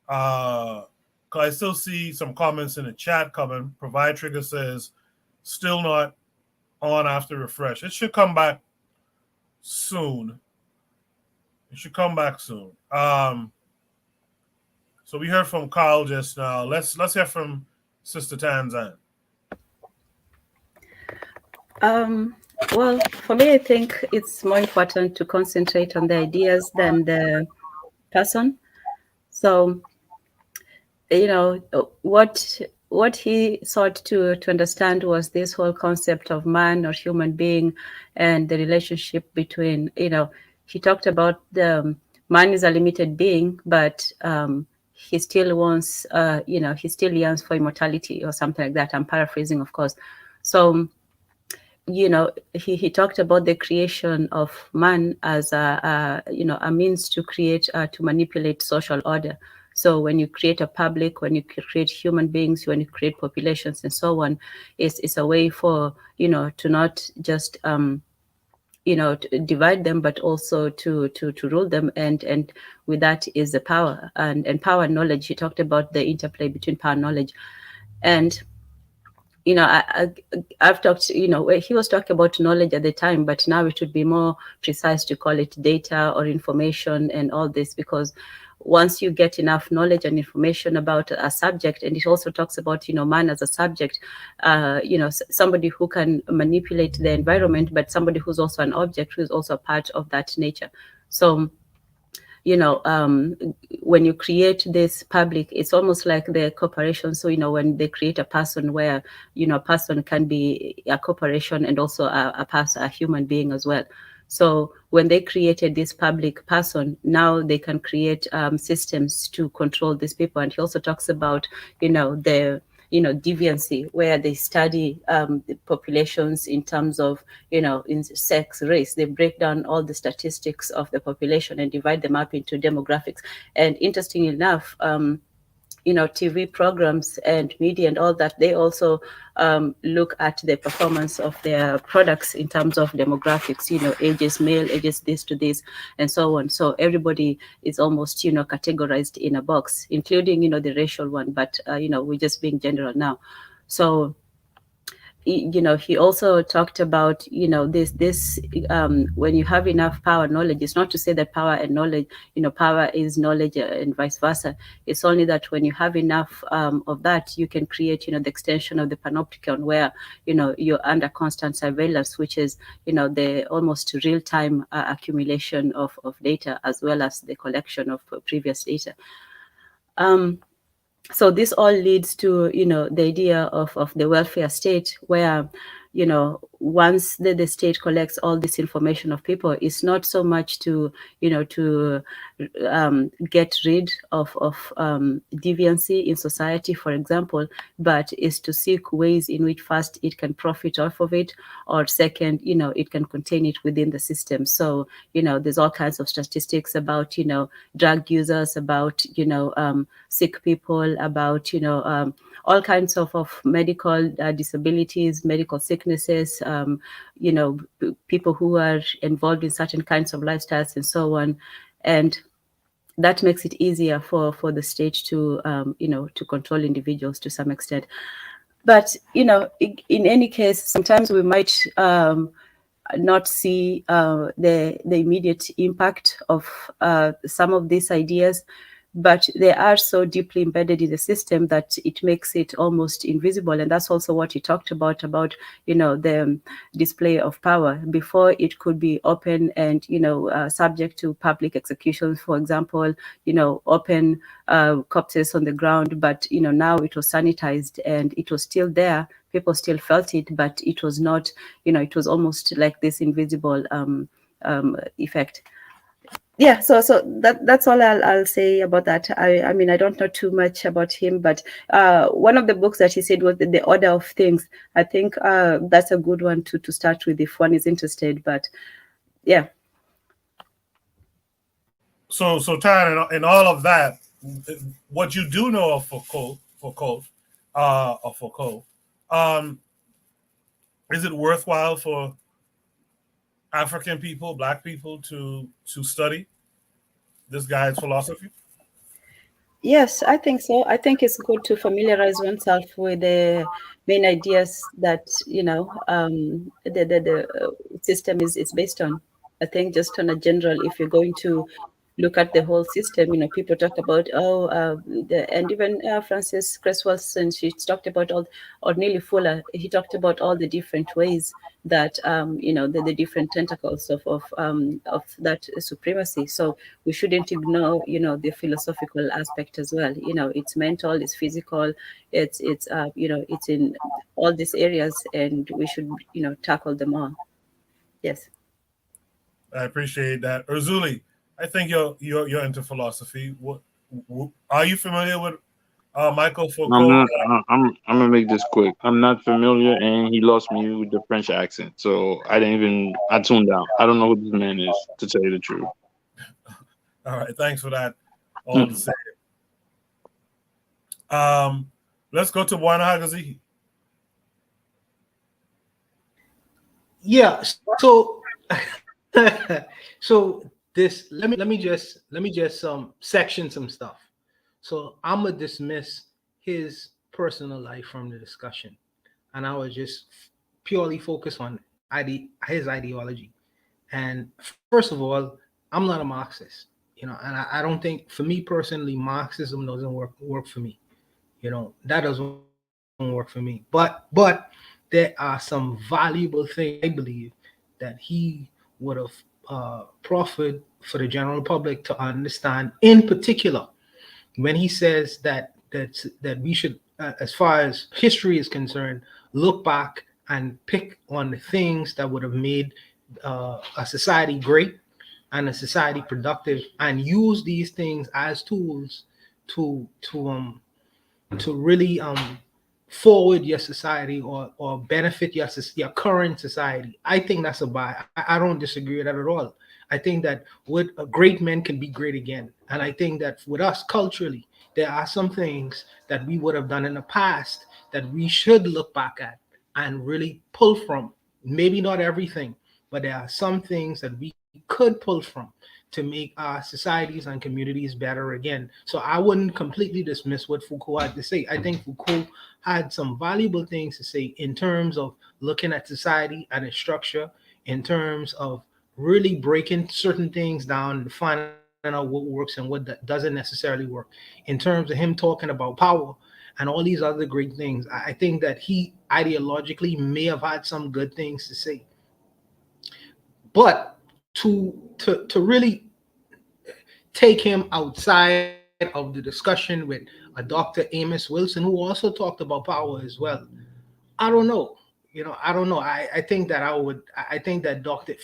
I still see some comments in the chat coming. Provide Trigger says, still not on after refresh. It should come back soon. So we heard from Kyle just now. Let's hear from Sister Tanzan. Well, for me, I think it's more important to concentrate on the ideas than the person. So, what he sought to understand was this whole concept of man or human being and the relationship between, he talked about the man is a limited being, but he still wants, he still yearns for immortality or something like that. I'm paraphrasing, of course. So, he talked about the creation of man as a means to create, to manipulate social order. So when you create a public, when you create human beings, when you create populations and so on, it's a way for, to not just, to divide them, but also to rule them. And with that is the power and power and knowledge. He talked about the interplay between power and knowledge. And, I've talked, he was talking about knowledge at the time, but now it would be more precise to call it data or information and all this, because once you get enough knowledge and information about a subject, and it also talks about, man as a subject, somebody who can manipulate the environment, but somebody who's also an object, who's also a part of that nature. So, when you create this public, it's almost like the corporation. So, when they create a person where, a person can be a corporation and also a human being as well. So when they created this public person, now they can create systems to control these people. And he also talks about, the deviancy, where they study the populations in terms of, in sex, race. They break down all the statistics of the population and divide them up into demographics. And interestingly enough, TV programs and media and all that, they also look at the performance of their products in terms of demographics, ages, male, ages this to this, and so on. So everybody is almost, categorized in a box, including, the racial one, but, we're just being general now. So, he also talked about, this when you have enough power, knowledge, it's not to say that power and knowledge, power is knowledge and vice versa. It's only that when you have enough of that, you can create, the extension of the panopticon, where, you're under constant surveillance, which is, the almost real-time accumulation of data, as well as the collection of previous data. So this all leads to, the idea of the welfare state, where, once the state collects all this information of people, it's not so much to, get rid of deviancy in society, for example, but is to seek ways in which first it can profit off of it, or second, it can contain it within the system. So, there's all kinds of statistics about, drug users, about, sick people, about, all kinds of medical disabilities, medical sicknesses, people who are involved in certain kinds of lifestyles and so on. And that makes it easier for the state to, to control individuals to some extent. But, in any case, sometimes we might not see the immediate impact of some of these ideas, but they are so deeply embedded in the system that it makes it almost invisible. And that's also what he talked about, the display of power. Before, it could be open and, subject to public executions, for example, open corpses on the ground. But, now it was sanitized and it was still there. People still felt it, but it was not, it was almost like this invisible effect. Yeah, so that's all I'll say about that. I mean, I don't know too much about him, but one of the books that he said was the Order of Things. I think that's a good one to start with if one is interested. But yeah. So Taryn, in all of that, what you do know of Foucault, is it worthwhile for African people, Black people, to study this guy's philosophy? Yes, I think so. I think it's good to familiarize oneself with the main ideas that the system is based on. I think just on a general, if you're going to look at the whole system, people talk about and even Frances Cress Wilson, she talked about or Neely Fuller, he talked about all the different ways that the different tentacles of that supremacy. So we shouldn't ignore the philosophical aspect as well. It's mental, it's physical, it's it's in all these areas, and we should tackle them all. Yes, I appreciate that. Urzuli, I think you're into philosophy. What are you familiar with Michael Foucault? I'm gonna make this quick. I'm not familiar, and he lost me with the French accent, so I tuned out. I don't know who this man is, to tell you the truth. All right, thanks for that. All the same. Let's go to Bwana Hagazi. Yeah. So this let me just section some stuff. So I'm gonna dismiss his personal life from the discussion, and I would just purely focus on his ideology. And first of all, I'm not a Marxist, and I don't think, for me personally, Marxism doesn't work for me. That doesn't work for me. But there are some valuable things, I believe, that he would have proffered for the general public to understand. In particular, when he says that we should, as far as history is concerned, look back and pick on the things that would have made a society great and a society productive, and use these things as tools to really forward your society or benefit your current society. I think that's a buy. I don't disagree with that at all. I think that with great men can be great again. And I think that with us culturally, there are some things that we would have done in the past that we should look back at and really pull from. Maybe not everything, but there are some things that we could pull from to make our societies and communities better again. So I wouldn't completely dismiss what Foucault had to say. I think Foucault had some valuable things to say in terms of looking at society and its structure, in terms of really breaking certain things down and finding out what works and what doesn't necessarily work. In terms of him talking about power and all these other great things, I think that he ideologically may have had some good things to say. But to really take him outside of the discussion with a Dr. Amos Wilson, who also talked about power as well, I don't know. I don't know. I think that Dr.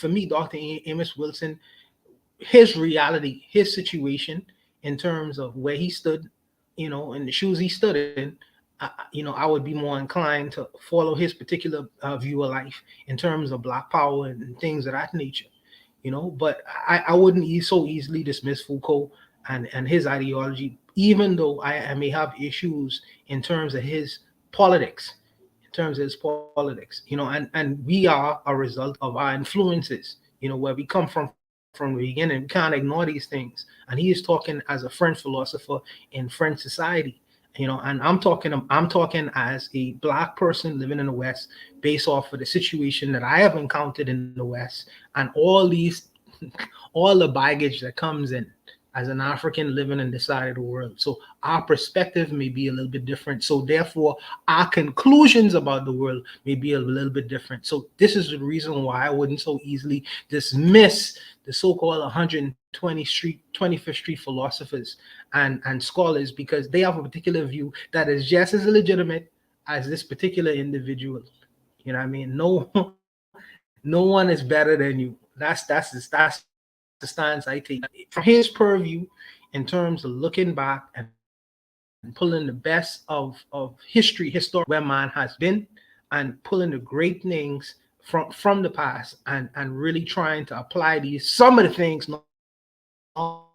Amos Wilson, his reality, his situation in terms of where he stood, in the shoes he stood in, I would be more inclined to follow his particular view of life in terms of Black power and things of that nature. But I wouldn't so easily dismiss Foucault and his ideology, even though I may have issues in terms of his politics, in in terms of his politics, and we are a result of our influences, where we come from the beginning. We can't ignore these things. And he is talking as a French philosopher in French society, and I'm talking as a Black person living in the West, based off of the situation that I have encountered in the West, and all the baggage that comes in as an African living in this side of the world. So our perspective may be a little bit different. So therefore, our conclusions about the world may be a little bit different. So this is the reason why I wouldn't so easily dismiss the so-called 25th Street philosophers and scholars, because they have a particular view that is just as legitimate as this particular individual. You know what I mean? No one is better than you. That's the stance I take from his purview, in terms of looking back and pulling the best of history where man has been, and pulling the great things from the past, and really trying to apply some of the things, not all.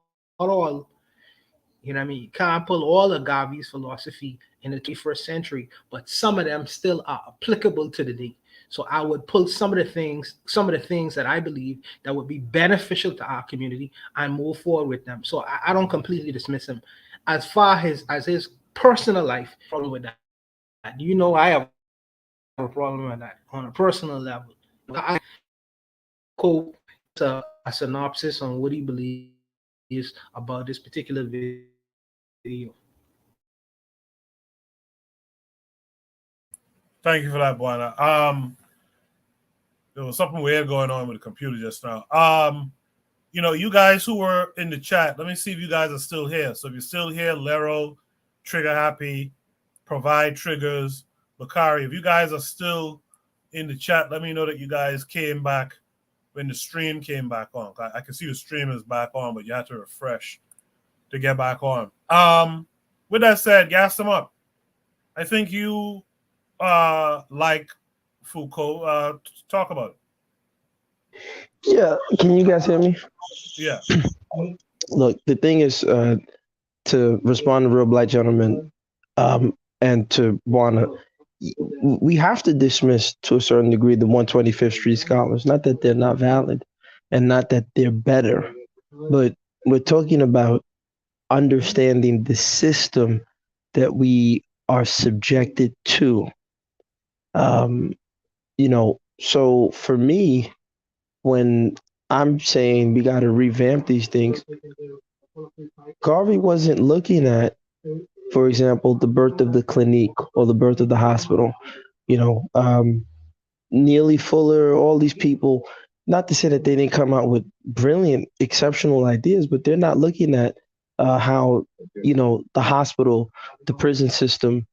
You know what I mean? You can't pull all of Garvey's philosophy in the 21st century, but some of them still are applicable to the day. So I would pull some of the things that I believe that would be beneficial to our community and move forward with them. So I don't completely dismiss him. As far as his personal life, problem with that. I have a problem with that on a personal level. I quote a synopsis on what he believes about this particular video. Thank you for that, Buana. There was something weird going on with the computer just now. You guys who were in the chat, let me see if you guys are still here. So if you're still here, Lero, Trigger Happy, Provide Triggers, Bakari, if you guys are still in the chat, let me know that you guys came back when the stream came back on. I can see the stream is back on, but you have to refresh to get back on. With that said, gas them up. I think you like Foucault. Talk about it. Yeah, can you guys hear me? Yeah. Look, the thing is, to respond to Real Black Gentleman, and to Buana, we have to dismiss to a certain degree the 125th Street scholars. Not that they're not valid, and not that they're better, but we're talking about understanding the system that we are subjected to. So for me, when I'm saying we got to revamp these things, Garvey wasn't looking at, for example, the birth of the clinique or the birth of the hospital. Neely Fuller, all these people, not to say that they didn't come out with brilliant, exceptional ideas, but they're not looking at how, the hospital, the prison system,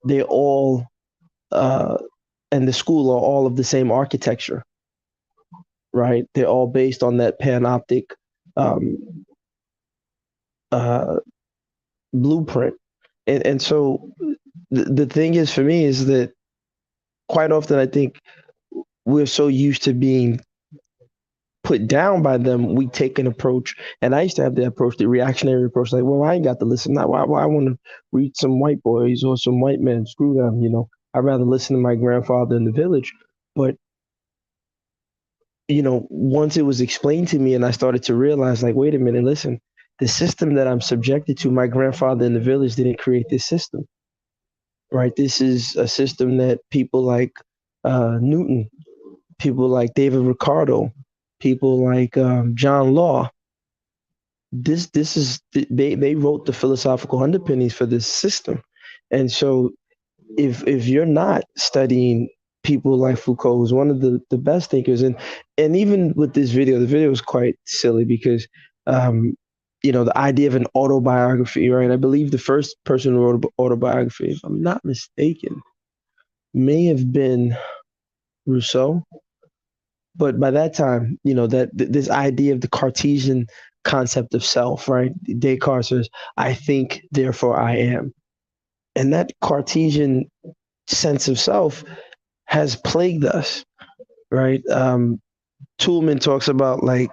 they all, and the school are all of the same architecture, right? They're all based on that panoptic blueprint. And so the thing is, for me, is that quite often I think we're so used to being put down by them, we take an approach. And I used to have the approach, the reactionary approach, like, well, I ain't got to listen. Why I want to read some white boys or some white men? Screw them, I'd rather listen to my grandfather in the village. But, once it was explained to me and I started to realize, like, wait a minute, listen, the system that I'm subjected to, my grandfather in the village didn't create this system, right? This is a system that people like Newton, people like David Ricardo, people like John Law, this is they wrote the philosophical underpinnings for this system. And so if you're not studying people like Foucault, who's one of the best thinkers, and even with this video, the video is quite silly because the idea of an autobiography, right? I believe the first person who wrote an autobiography, if I'm not mistaken, may have been Rousseau. But by that time, that this idea of the Cartesian concept of self, right? Descartes says, I think, therefore I am. And that Cartesian sense of self has plagued us, right? Toulmin talks about, like,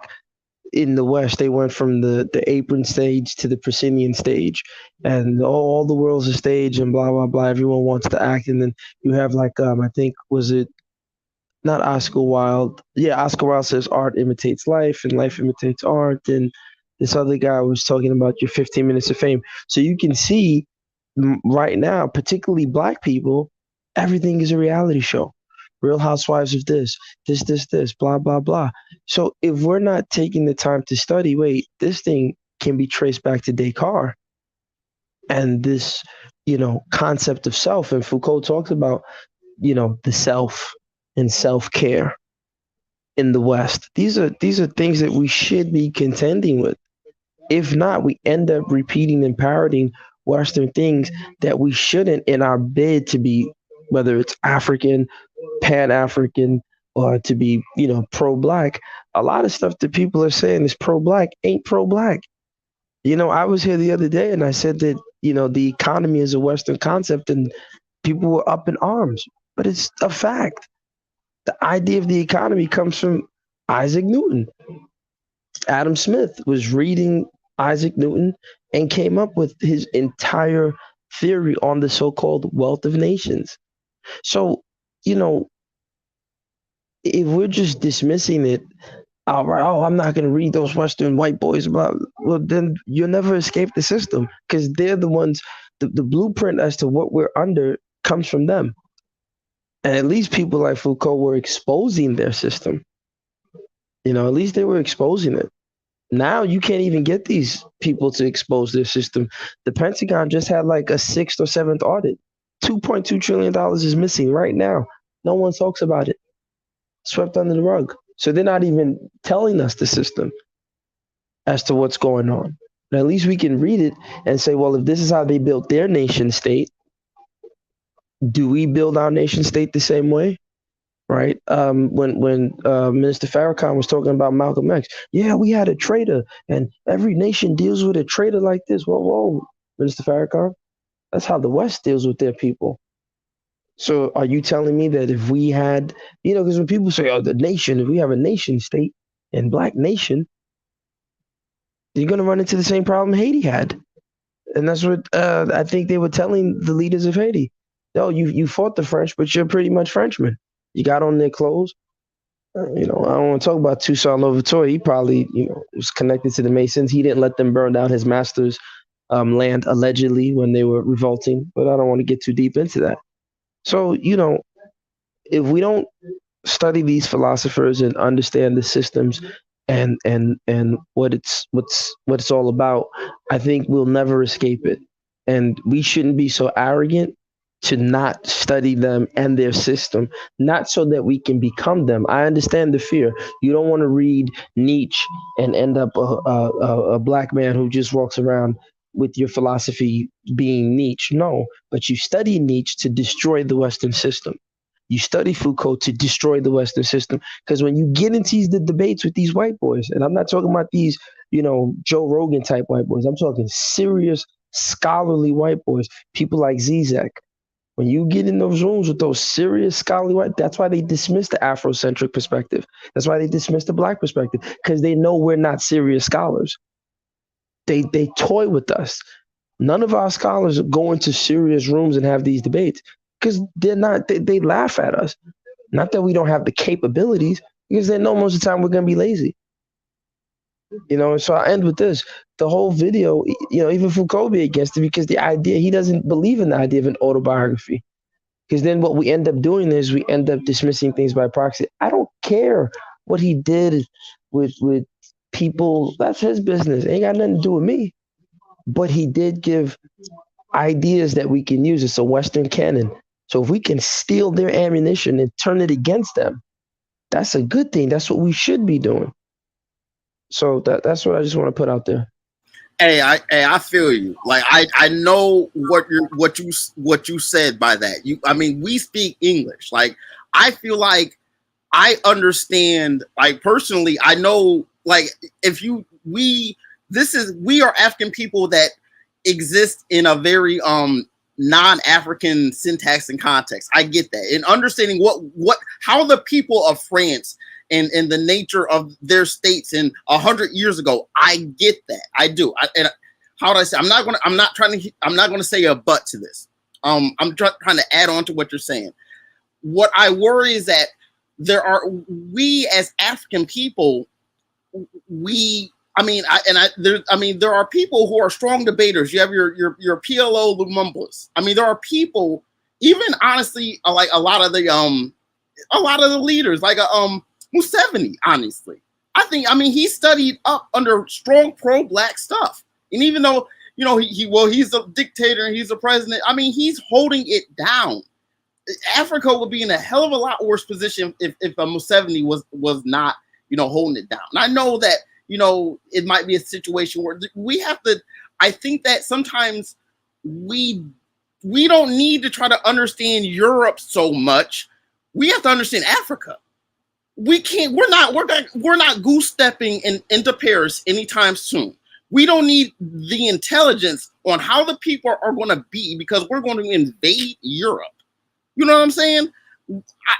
in the West, they went from the apron stage to the proscenium stage, and all the world's a stage, and blah blah blah. Everyone wants to act, and then you have like I think was it not Oscar Wilde? Yeah, Oscar Wilde says art imitates life, and life imitates art, and this other guy was talking about your 15 minutes of fame. So you can see right now, particularly Black people, everything is a reality show. Real Housewives of this, blah, blah, blah. So if we're not taking the time to study, wait, this thing can be traced back to Descartes and this, concept of self. And Foucault talks about, the self and self-care in the West. These are things that we should be contending with. If not, we end up repeating and parroting Western things that we shouldn't in our bid to be, whether it's African, Pan-African, or to be, pro-Black. A lot of stuff that people are saying is pro-Black ain't pro-Black. I was here the other day and I said that, the economy is a Western concept and people were up in arms, but it's a fact. The idea of the economy comes from Isaac Newton. Adam Smith was reading Isaac Newton and came up with his entire theory on the so-called wealth of nations. So, if we're just dismissing it, all right, I'm not going to read those Western white boys, well, then you'll never escape the system because they're the ones, the blueprint as to what we're under comes from them. And at least people like Foucault were exposing their system. At least they were exposing it. Now you can't even get these people to expose their system. The Pentagon just had like a 6th or 7th audit. $2.2 trillion is missing right now. No one talks about it. Swept under the rug. So they're not even telling us the system as to what's going on. But at least we can read it and say, well, if this is how they built their nation state, do we build our nation state the same way? Right? When Minister Farrakhan was talking about Malcolm X, yeah, we had a traitor, and every nation deals with a traitor like this. Whoa, Minister Farrakhan, that's how the West deals with their people. So are you telling me that if we had, because when people say, the nation, if we have a nation state and Black nation, you're going to run into the same problem Haiti had. And that's what I think they were telling the leaders of Haiti. No, you fought the French, but you're pretty much Frenchmen. You got on their clothes. I don't want to talk about Toussaint Louverture. He probably, was connected to the Masons. He didn't let them burn down his master's land, allegedly, when they were revolting. But I don't want to get too deep into that. So, if we don't study these philosophers and understand the systems and what it's all about, I think we'll never escape it. And we shouldn't be so arrogant to not study them and their system, not so that we can become them. I understand the fear. You don't want to read Nietzsche and end up a Black man who just walks around with your philosophy being Nietzsche. No, but you study Nietzsche to destroy the Western system. You study Foucault to destroy the Western system. Because when you get into these debates with these white boys, and I'm not talking about these, Joe Rogan type white boys, I'm talking serious scholarly white boys, people like Zizek. When you get in those rooms with those serious scholarly white, that's why they dismiss the Afrocentric perspective. That's why they dismiss the Black perspective, because they know we're not serious scholars. They toy with us. None of our scholars go into serious rooms and have these debates because they're not. They laugh at us. Not that we don't have the capabilities, because they know most of the time we're gonna be lazy. So I end with this. The whole video, even Foucault be against it because the idea, he doesn't believe in the idea of an autobiography. Because then what we end up doing is we end up dismissing things by proxy. I don't care what he did with people. That's his business. It ain't got nothing to do with me. But he did give ideas that we can use. It's a Western canon. So if we can steal their ammunition and turn it against them, that's a good thing. That's what we should be doing. So that's what I just want to put out there. Hey, I feel you. Like I know what you said by that. We speak English. Like I feel like I understand. Like personally, I know. Like we are African people that exist in a very non-African syntax and context. I get that. And understanding how the people of France and the nature of their states in 100 years ago. I get that. I do. How do I say? I'm not going to say a but to this. I'm trying to add on to what you're saying. What I worry is that we as African people, there are people who are strong debaters. You have your PLO Lumumbas. I mean, there are people, even honestly, like a lot of the leaders, like Museveni, honestly. He studied up under strong pro-black stuff. And even though, he's a dictator and he's a president, he's holding it down. Africa would be in a hell of a lot worse position if Museveni was not, holding it down. And I know that, it might be a situation where we have to, I think that sometimes we don't need to try to understand Europe so much. We have to understand Africa. We're not goose stepping into Paris anytime soon. We don't need the intelligence on how the people are going to be because we're going to invade Europe. You know what I'm saying?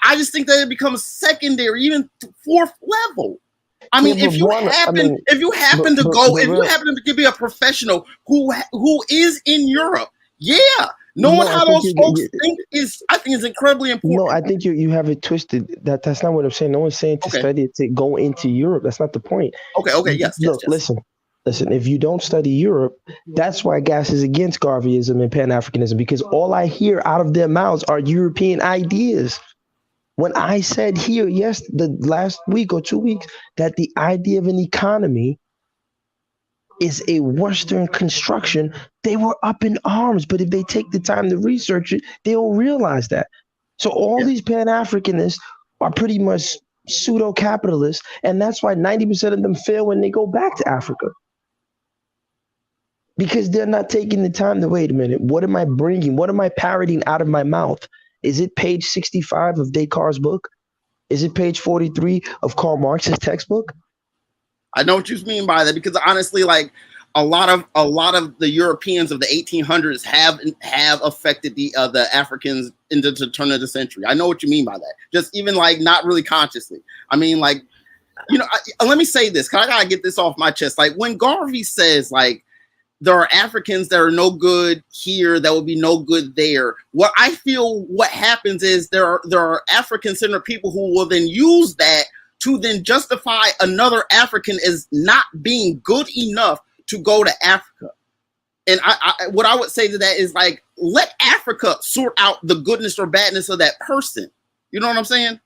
I just think that it becomes secondary, even fourth level. If you happen to be a professional who is in Europe, knowing how those folks think is incredibly important. No, I think you have it twisted. That's not what I'm saying. No one's saying to study it to go into Europe. That's not the point. Okay, yes. Listen. If you don't study Europe, that's why Gas is against Garveyism and Pan-Africanism, because all I hear out of their mouths are European ideas. When I said here, the last week or 2 weeks, that the idea of an economy is a Western construction, they were up in arms. But if they take the time to research it, they'll realize that. So all these Pan-Africanists are pretty much pseudo-capitalists, and that's why 90% of them fail when they go back to Africa. Because they're not taking the time to wait a minute. What am I bringing? What am I parroting out of my mouth? Is it page 65 of Descartes' book? Is it page 43 of Karl Marx's textbook? I know what you mean by that, because honestly, like a lot of the Europeans of the 1800s have affected the Africans into the turn of the century. I know what you mean by that. Just even like not really consciously. Let me say this, because I gotta get this off my chest. Like when Garvey says like there are Africans that are no good here, that will be no good there. What I feel what happens is there are African-centered people who will then use that to then justify another African as not being good enough to go to Africa. And what I would say to that is like, let Africa sort out the goodness or badness of that person. You know what I'm saying?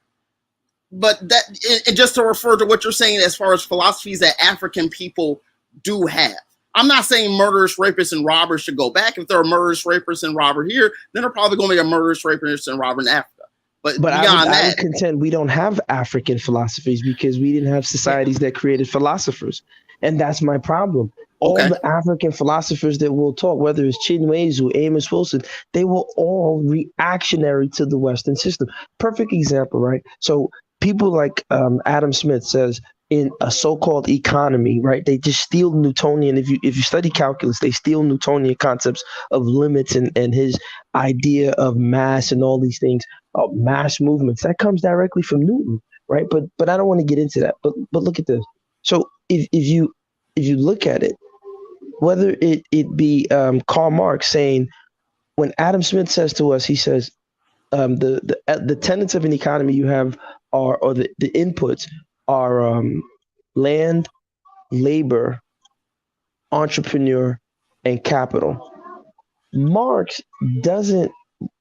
But and just to refer to what you're saying as far as philosophies that African people do have. I'm not saying murderers, rapists, and robbers should go back. If there are murderers, rapists, and robber here, then they're probably going to be a murderers, rapists, and robber in Africa. But beyond I would contend we don't have African philosophies because we didn't have societies that created philosophers. And that's my problem. All the African philosophers that we'll talk, whether it's Chinwezu, Amos Wilson, they were all reactionary to the Western system. Perfect example, right? So people like Adam Smith says, in a so-called economy, right? They just steal Newtonian. If you study calculus, they steal Newtonian concepts of limits and his idea of mass and all these things, mass movements. That comes directly from Newton, right? But I don't want to get into that. But look at this. So if you look at it, whether it be Karl Marx saying, when Adam Smith says to us, he says, the tenets of an economy you have are, or the inputs are land, labor, entrepreneur, and capital. Marx doesn't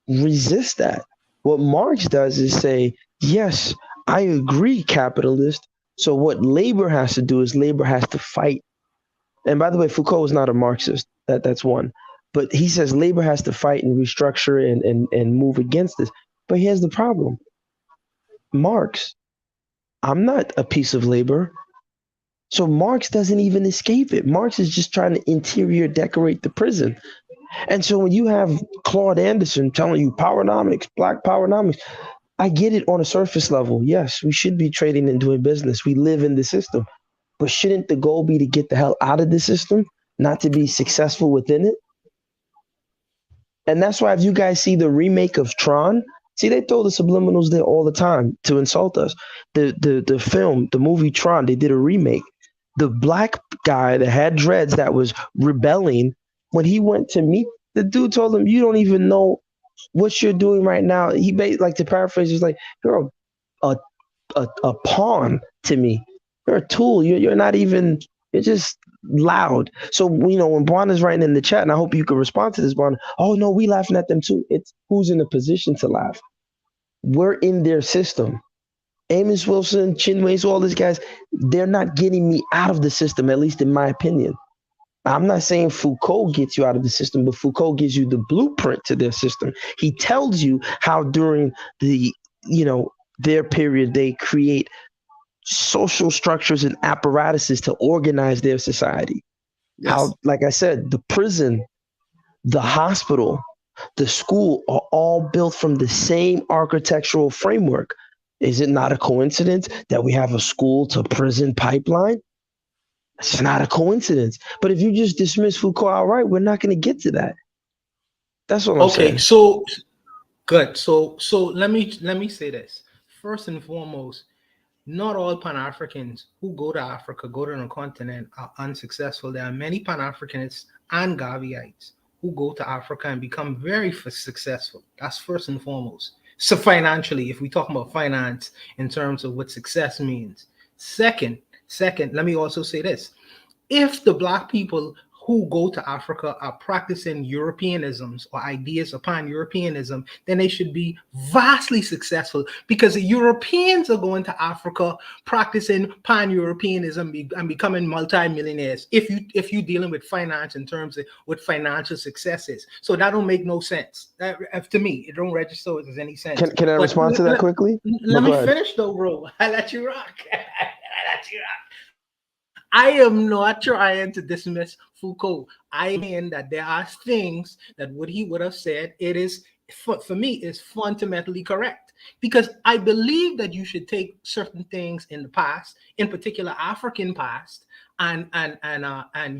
resist that. What Marx does is say, yes, I agree, capitalist. So what labor has to do is labor has to fight. And by the way, Foucault is not a Marxist. That's one. But he says labor has to fight and restructure and move against this. But here's the problem. Marx, I'm not a piece of labor. So Marx doesn't even escape it. Marx is just trying to interior decorate the prison. And so when you have Claude Anderson telling you powernomics, black powernomics, I get it on a surface level. Yes, we should be trading and doing business. We live in the system. But shouldn't the goal be to get the hell out of the system, not to be successful within it? And that's why if you guys see the remake of Tron, See, they throw the subliminals there all the time to insult us. The film, the movie Tron, they did a remake. The black guy that had dreads that was rebelling, when he went to meet the dude, told him, "You don't even know what you're doing right now." He made, like, to paraphrase, was like, "You're a pawn to me. You're a tool. You're not even. You're just loud." So, you know, when Bwana is writing in the chat, and I hope you can respond to this, Bwana. Oh no, we laughing at them too. It's who's in a position to laugh. We're in their system. Amos Wilson, Chinwei's, all these guys, they're not getting me out of the system, at least in my opinion. I'm not saying Foucault gets you out of the system, but Foucault gives you the blueprint to their system. He tells you how during the, you know, their period, they create social structures and apparatuses to organize their society. Yes. How, like I said, the prison, the hospital, the school are all built from the same architectural framework. Is it not a coincidence that we have a school to prison pipeline? It's not a coincidence. But if you just dismiss Foucault outright, we're not going to get to that. That's what I'm saying. Okay, so good. So let me say this. First and foremost, not all Pan-Africans who go to Africa, go to the continent, are unsuccessful. There are many Pan-Africanists and Gaviites who go to Africa and become very successful. That's first and foremost. So financially, if we talk about finance in terms of what success means. Second, let me also say this. If the Black people who go to Africa are practicing Europeanisms or ideas of Pan-Europeanism, then they should be vastly successful, because the Europeans are going to Africa practicing Pan-Europeanism and becoming multi-millionaires. If you're dealing with finance in terms of what financial success is. So that don't make no sense. That, to me, it don't register as any sense. Can I respond to that quickly? Let me finish though, bro. I let you rock. I am not trying to dismiss Foucault. I mean that there are things that what he would have said, it is, for me, is fundamentally correct. Because I believe that you should take certain things in the past, in particular African past, and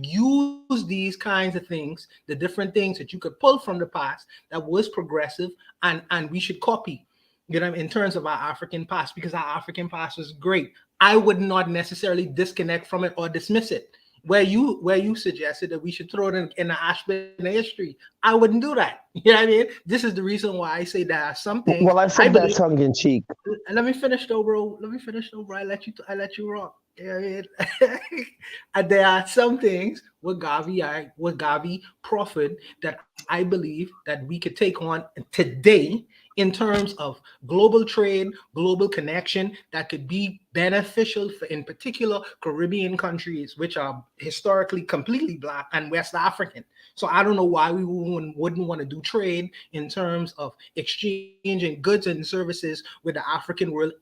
use these kinds of things, the different things that you could pull from the past that was progressive, and we should copy, you know, in terms of our African past, because our African past was great. I would not necessarily disconnect from it or dismiss it. Where you suggested that we should throw it in the ash bin of history, I wouldn't do that. You know what I mean? This is the reason why I say there are some things. Well, I said that tongue in cheek. Let me finish though, bro. I let you rock. You know what I mean? And there are some things with Gavi profit that I believe that we could take on today in terms of global trade, global connection, that could be beneficial for, in particular, Caribbean countries, which are historically completely Black and West African. So I don't know why we wouldn't want to do trade in terms of exchanging goods and services with the African world,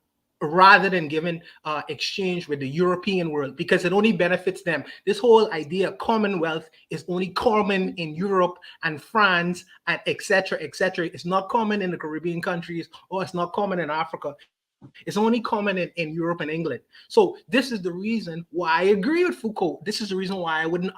rather than giving exchange with the European world, because it only benefits them. This whole idea of commonwealth is only common in Europe and France and etc. It's not common in the Caribbean countries, or it's not common in Africa. It's only common in Europe and England. So this is the reason why I agree with Foucault. This is the reason why I wouldn't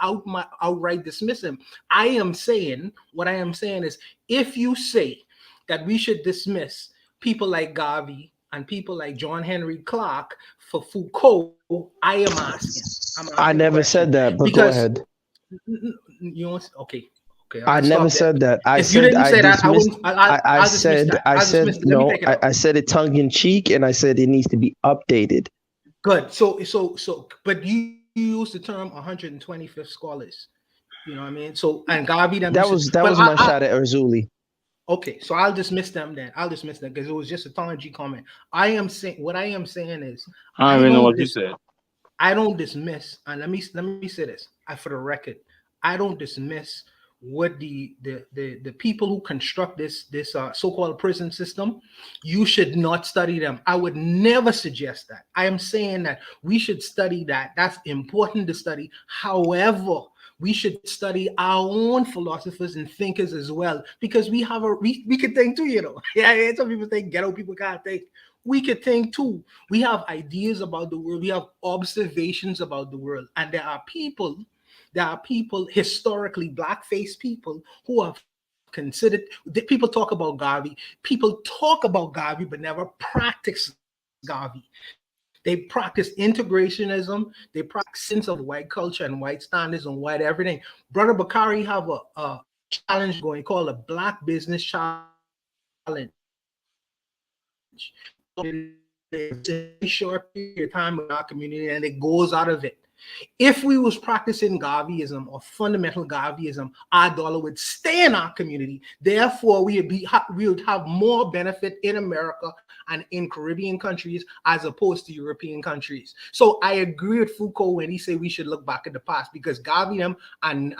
outright dismiss him. What I am saying is, if you say that we should dismiss people like Gavi and people like John Henry Clark for Foucault, I am asking. I never said that, but because, go ahead. You know, okay. I never said that. I said it tongue in cheek, and I said it needs to be updated. Good. So, but you use the term 125th scholars. You know what I mean? So, and Gavi, that was my shot at Erzuli. Okay, so I'll dismiss them then. I'll dismiss them because it was just a tongue-in-cheek comment. What I am saying is, I don't even know what you said. I don't dismiss, and let me say this, for the record, I don't dismiss what the people who construct this so-called prison system. You should not study them. I would never suggest that. I am saying that we should study that. That's important to study. However, we should study our own philosophers and thinkers as well, because we could think too, you know. Yeah, some people think ghetto people can't think. We could think too. We have ideas about the world. We have observations about the world, and there are people historically Black-faced people who have considered. People talk about Garvey. People talk about Garvey, but never practice Garvey. They practice integrationism. They practice sense of white culture and white standards and white everything. Brother Bakari have a challenge going called a Black Business Challenge. It's a short period of time in our community, and it goes out of it. If we was practicing Garveyism or fundamental Garveyism, our dollar would stay in our community. Therefore, we would have more benefit in America and in Caribbean countries as opposed to European countries. So I agree with Foucault when he said we should look back at the past, because Garveyism and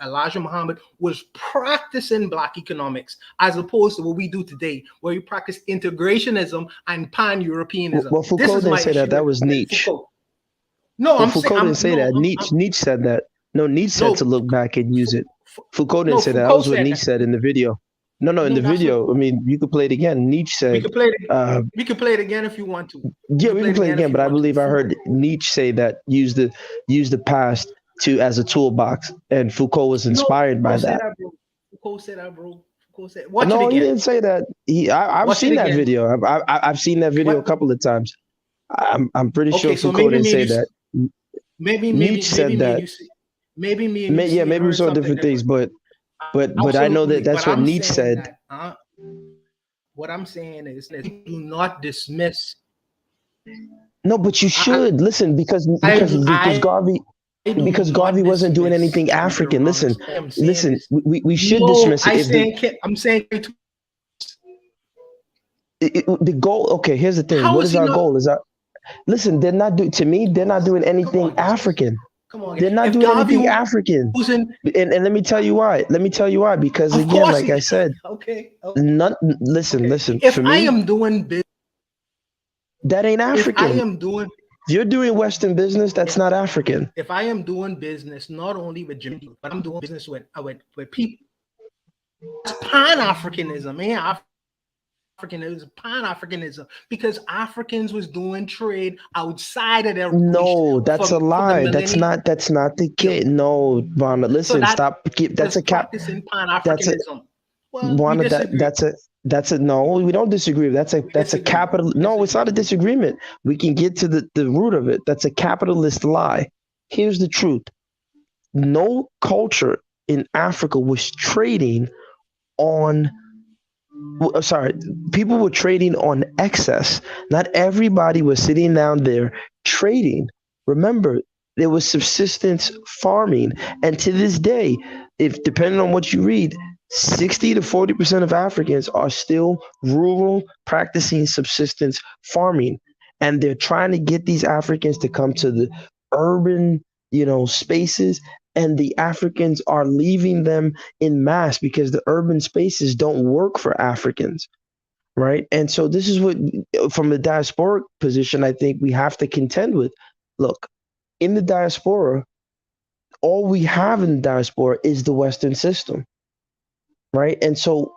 Elijah Muhammad was practicing Black economics as opposed to what we do today, where we practice integrationism and pan-Europeanism. Well, Foucault didn't say that. That was Nietzsche. Foucault. No, well, Foucault didn't say that. Nietzsche said that. No, Nietzsche said to look back and use it. Foucault didn't say that. That was what Nietzsche said in the video. No, in the video. I mean, you could play it again. Nietzsche said. We could play it again if you want to. Yeah, we can play it again. But I believe I heard Nietzsche say that use the past as a toolbox, and Foucault was inspired by that. Foucault said that, bro. No, he didn't say that. I've seen that video. I've seen that video a couple of times. I'm pretty sure Foucault didn't say that. Nietzsche said that. Maybe we saw different things, but I know that's what Nietzsche said. What I'm saying is that do not dismiss. No, but you should listen because Garvey wasn't doing anything African. Listen. We should dismiss it. I'm saying the goal. Okay, here's the thing. What is our goal? Listen, they're not doing anything African. Come on, they're not doing anything African. And let me tell you why. Because again, like I said, listen. If I am doing business, that ain't African. If you're doing Western business, that's not African. If I am doing business, not only with Jimmy, but I'm doing business with people. It's Pan-Africanism, man. Pan-Africanism, because Africans was doing trade outside of their No, that's a lie. That's not the case. No, Vonna, listen, stop. That's a cap. Pan-Africanism. That's a no. We don't disagree. That's a capital. No, it's not a disagreement. We can get to the root of it. That's a capitalist lie. Here's the truth. No culture in Africa was trading on. People were trading on excess. Not everybody was sitting down there trading. Remember, there was subsistence farming. And to this day, if depending on what you read, 60 to 40% of Africans are still rural, practicing subsistence farming. And they're trying to get these Africans to come to the urban, spaces. And the Africans are leaving them in mass because the urban spaces don't work for Africans, right? And so this is what, from the diasporic position, I think we have to contend with. Look, in the diaspora, all we have in the diaspora is the Western system, right? And so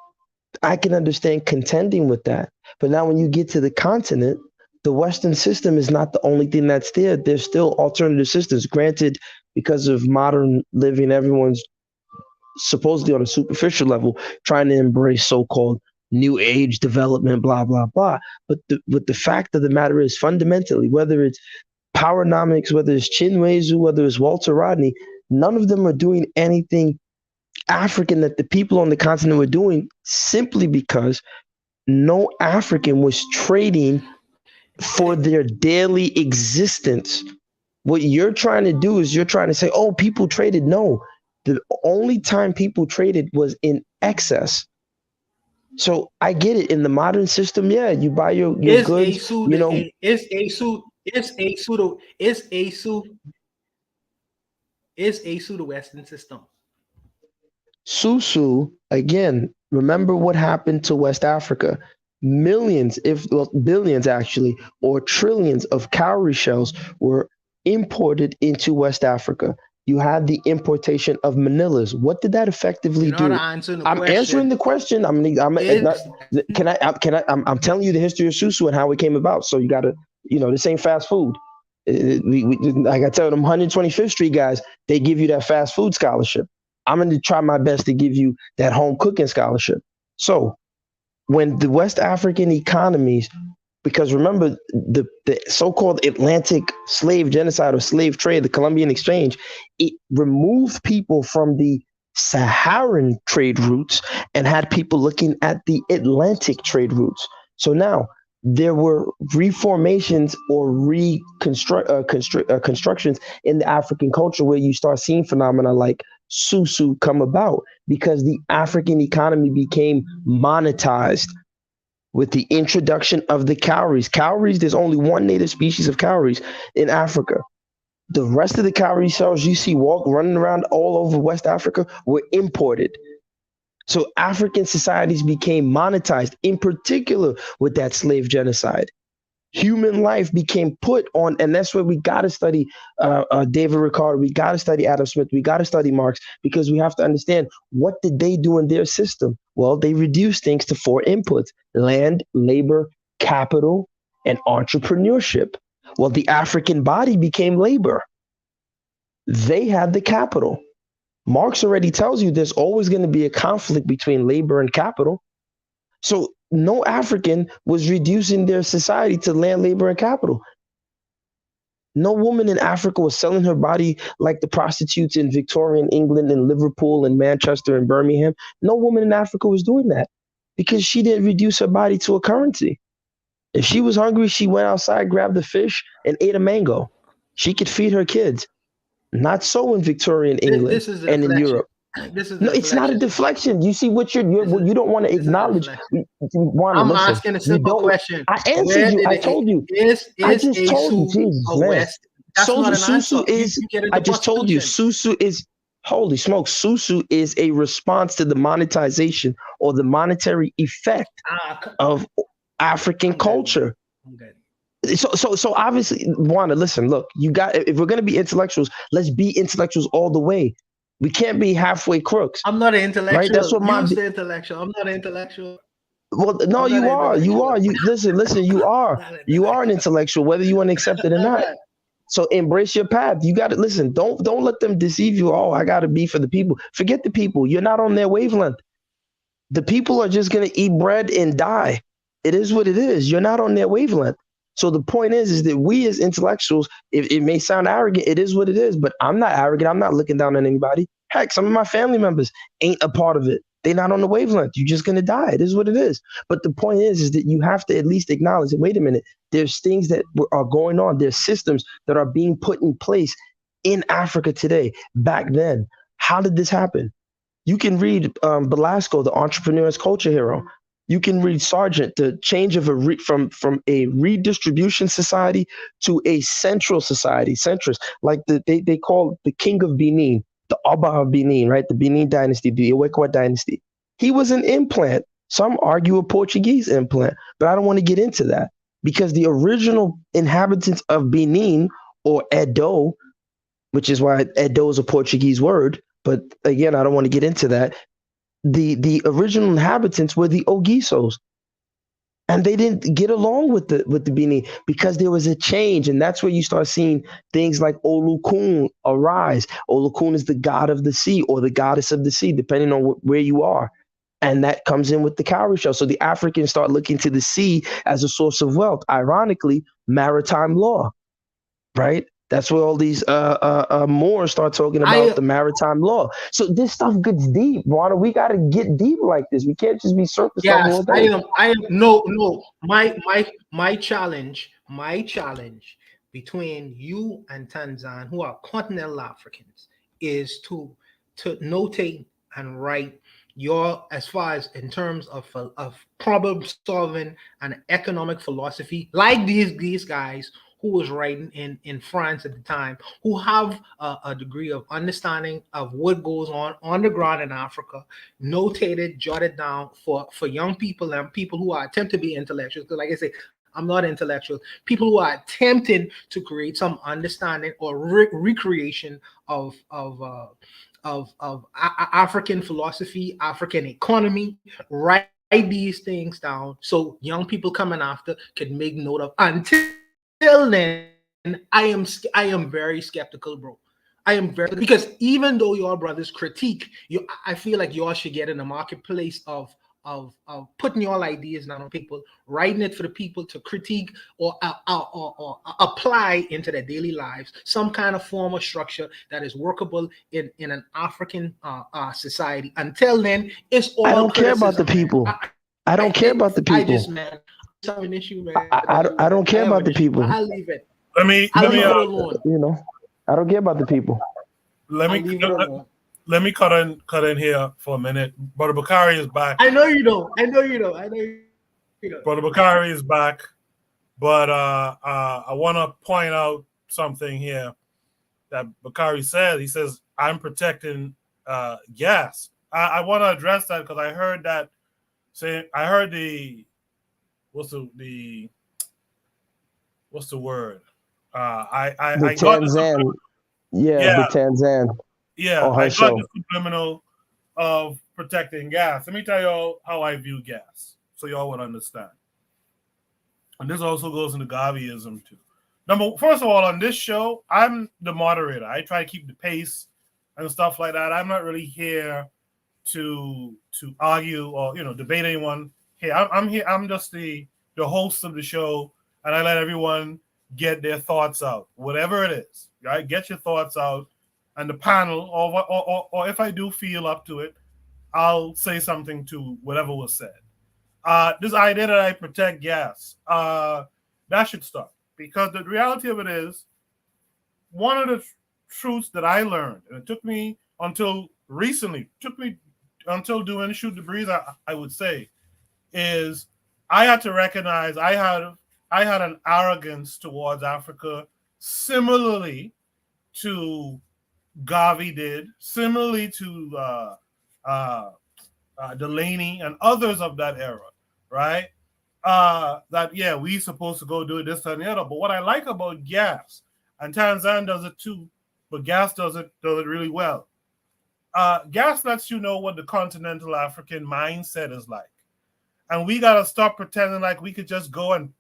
I can understand contending with that. But now when you get to the continent, the Western system is not the only thing that's there. There's still alternative systems. Granted, because of modern living, everyone's supposedly on a superficial level trying to embrace so-called new age development, blah, blah, blah. But the fact of the matter is, fundamentally, whether it's Powernomics, whether it's Chinwezu, whether it's Walter Rodney, none of them are doing anything African that the people on the continent were doing, simply because no African was trading for their daily existence. What you're trying to do is you're trying to say, oh, people traded. No, the only time people traded was in excess. So I get it. In the modern system, yeah, you buy your goods. Is ASU the Western system? Susu, again, remember what happened to West Africa. Millions, billions actually, or trillions of cowrie shells were imported into West Africa. You had the importation of manillas. What did that effectively do? I'm answering the question. I'm telling you the history of Susu and how it came about. So you got to, this ain't fast food. Like I tell them 125th Street guys, they give you that fast food scholarship. I'm going to try my best to give you that home cooking scholarship. So when the West African economies, because remember the so-called Atlantic slave genocide or slave trade, the Columbian exchange, it removed people from the Saharan trade routes and had people looking at the Atlantic trade routes. So now there were reformations or constructions in the African culture where you start seeing phenomena like Susu come about because the African economy became monetized with the introduction of the cowries. Cowries, there's only one native species of cowries in Africa. The rest of the cowrie shells you see running around all over West Africa were imported. So African societies became monetized, in particular with that slave genocide. Human life became put on, and that's where we got to study David Ricardo, we got to study Adam Smith, we got to study Marx, because we have to understand, what did they do in their system? Well, they reduced things to 4 inputs: land, labor, capital, and entrepreneurship. Well, the African body became labor. They had the capital. Marx already tells you there's always going to be a conflict between labor and capital. So no African was reducing their society to land, labor, and capital. No woman in Africa was selling her body like the prostitutes in Victorian England and Liverpool and Manchester and Birmingham. No woman in Africa was doing that because she didn't reduce her body to a currency. If she was hungry, she went outside, grabbed a fish, and ate a mango. She could feed her kids. Not so in Victorian England and in Europe. No, it's not a deflection. You see what you don't want to acknowledge. I'm asking a simple question. I answered you. I told you. I just told you. Jesus, man. Susu is. I just told you. Susu is. Holy smoke! Susu is a response to the monetization or the monetary effect of African culture. So obviously, Wanda, listen, look, if we're gonna be intellectuals, let's be intellectuals all the way. We can't be halfway crooks. I'm not an intellectual. Right? That's what the intellectual. I'm not an intellectual. Well, no, you are. You are. You listen. You are. You are an intellectual, whether you want to accept it or not. So embrace your path. You got to listen. Don't let them deceive you. Oh, I got to be for the people. Forget the people. You're not on their wavelength. The people are just gonna eat bread and die. It is what it is. You're not on their wavelength. So the point is that we as intellectuals, if it may sound arrogant, it is what it is, but I'm not arrogant. I'm not looking down on anybody. Heck, some of my family members ain't a part of it. They're not on the wavelength. You're just going to die. It is what it is. But the point is that you have to at least acknowledge that, wait a minute, there's things that are going on. There's systems that are being put in place in Africa today. Back then, how did this happen? You can read Belasco, the entrepreneur's culture hero. You can read Sargent, the change of from a redistribution society to a central society, centrist, like they call the king of Benin, the Oba of Benin, right? The Benin dynasty, the Iwekwa dynasty. He was an implant. Some argue a Portuguese implant, but I don't want to get into that because the original inhabitants of Benin, or Edo, which is why Edo is a Portuguese word, but again, I don't want to get into that. The original inhabitants were the Ogisos, and they didn't get along with the Benin because there was a change, and that's where you start seeing things like Olokun arise. Olokun is the god of the sea or the goddess of the sea, depending on where you are, and that comes in with the cowrie shell. So the Africans start looking to the sea as a source of wealth. Ironically, maritime law, right? That's where all these Moors start talking about the maritime law. So this stuff gets deep, Warner. We got to get deep like this. We can't just be surface level all day. I am no. My challenge between you and Tanzan, who are continental Africans, is to notate and write your, as far as in terms of problem solving and economic philosophy, like these guys who was writing in France at the time, who have a degree of understanding of what goes on the ground in Africa, notated, jotted down for young people and people who are attempting to be intellectuals. Because like I say, I'm not intellectual. People who are attempting to create some understanding or recreation of African philosophy, African economy, write these things down so young people coming after can make note of. Until then, I am very skeptical, bro. I am very, because even though your brothers critique you, I feel like y'all should get in the marketplace of putting your ideas down on people, writing it for the people to critique or apply into their daily lives, some kind of form or structure that is workable in an African society. Until then, it's all I don't care about the criticism, people. man. I don't care about the people. I just, man, I have an issue, man. I don't care about the people. I'll leave it. Let me leave it alone. You know, I don't care about the people. Let me cut in here for a minute. Brother Bakari is back. I know you don't. Brother Bakari is back, but I want to point out something here that Bakari said. He says, "I'm protecting gas." I want to address that because I heard that. I heard the what's the word? I got Tanzan. The Tanzan. Yeah, on her I show. got the subliminal of protecting gas. Let me tell y'all how I view gas, so y'all would understand. And this also goes into Garveyism too. First of all, on this show, I'm the moderator. I try to keep the pace and stuff like that. I'm not really here to argue or debate anyone. Hey, I'm here. I'm just the host of the show, and I let everyone get their thoughts out, whatever it is. Right? Get your thoughts out. And the panel, or if I do feel up to it, I'll say something to whatever was said. This idea that I protect gas, that should stop. Because the reality of it is, one of the truths that I learned, and it took me until recently, until doing Shoot the Breeze, I would say, is I had to recognize I had an arrogance towards Africa, similarly to Garvey did, similarly to Delaney and others of that era, right? That we supposed to go do it, this, that, and the other. But what I like about gas, and Tanzan does it too, but gas does it really well. Gas lets you know what the continental African mindset is like. And we got to stop pretending like we could just go and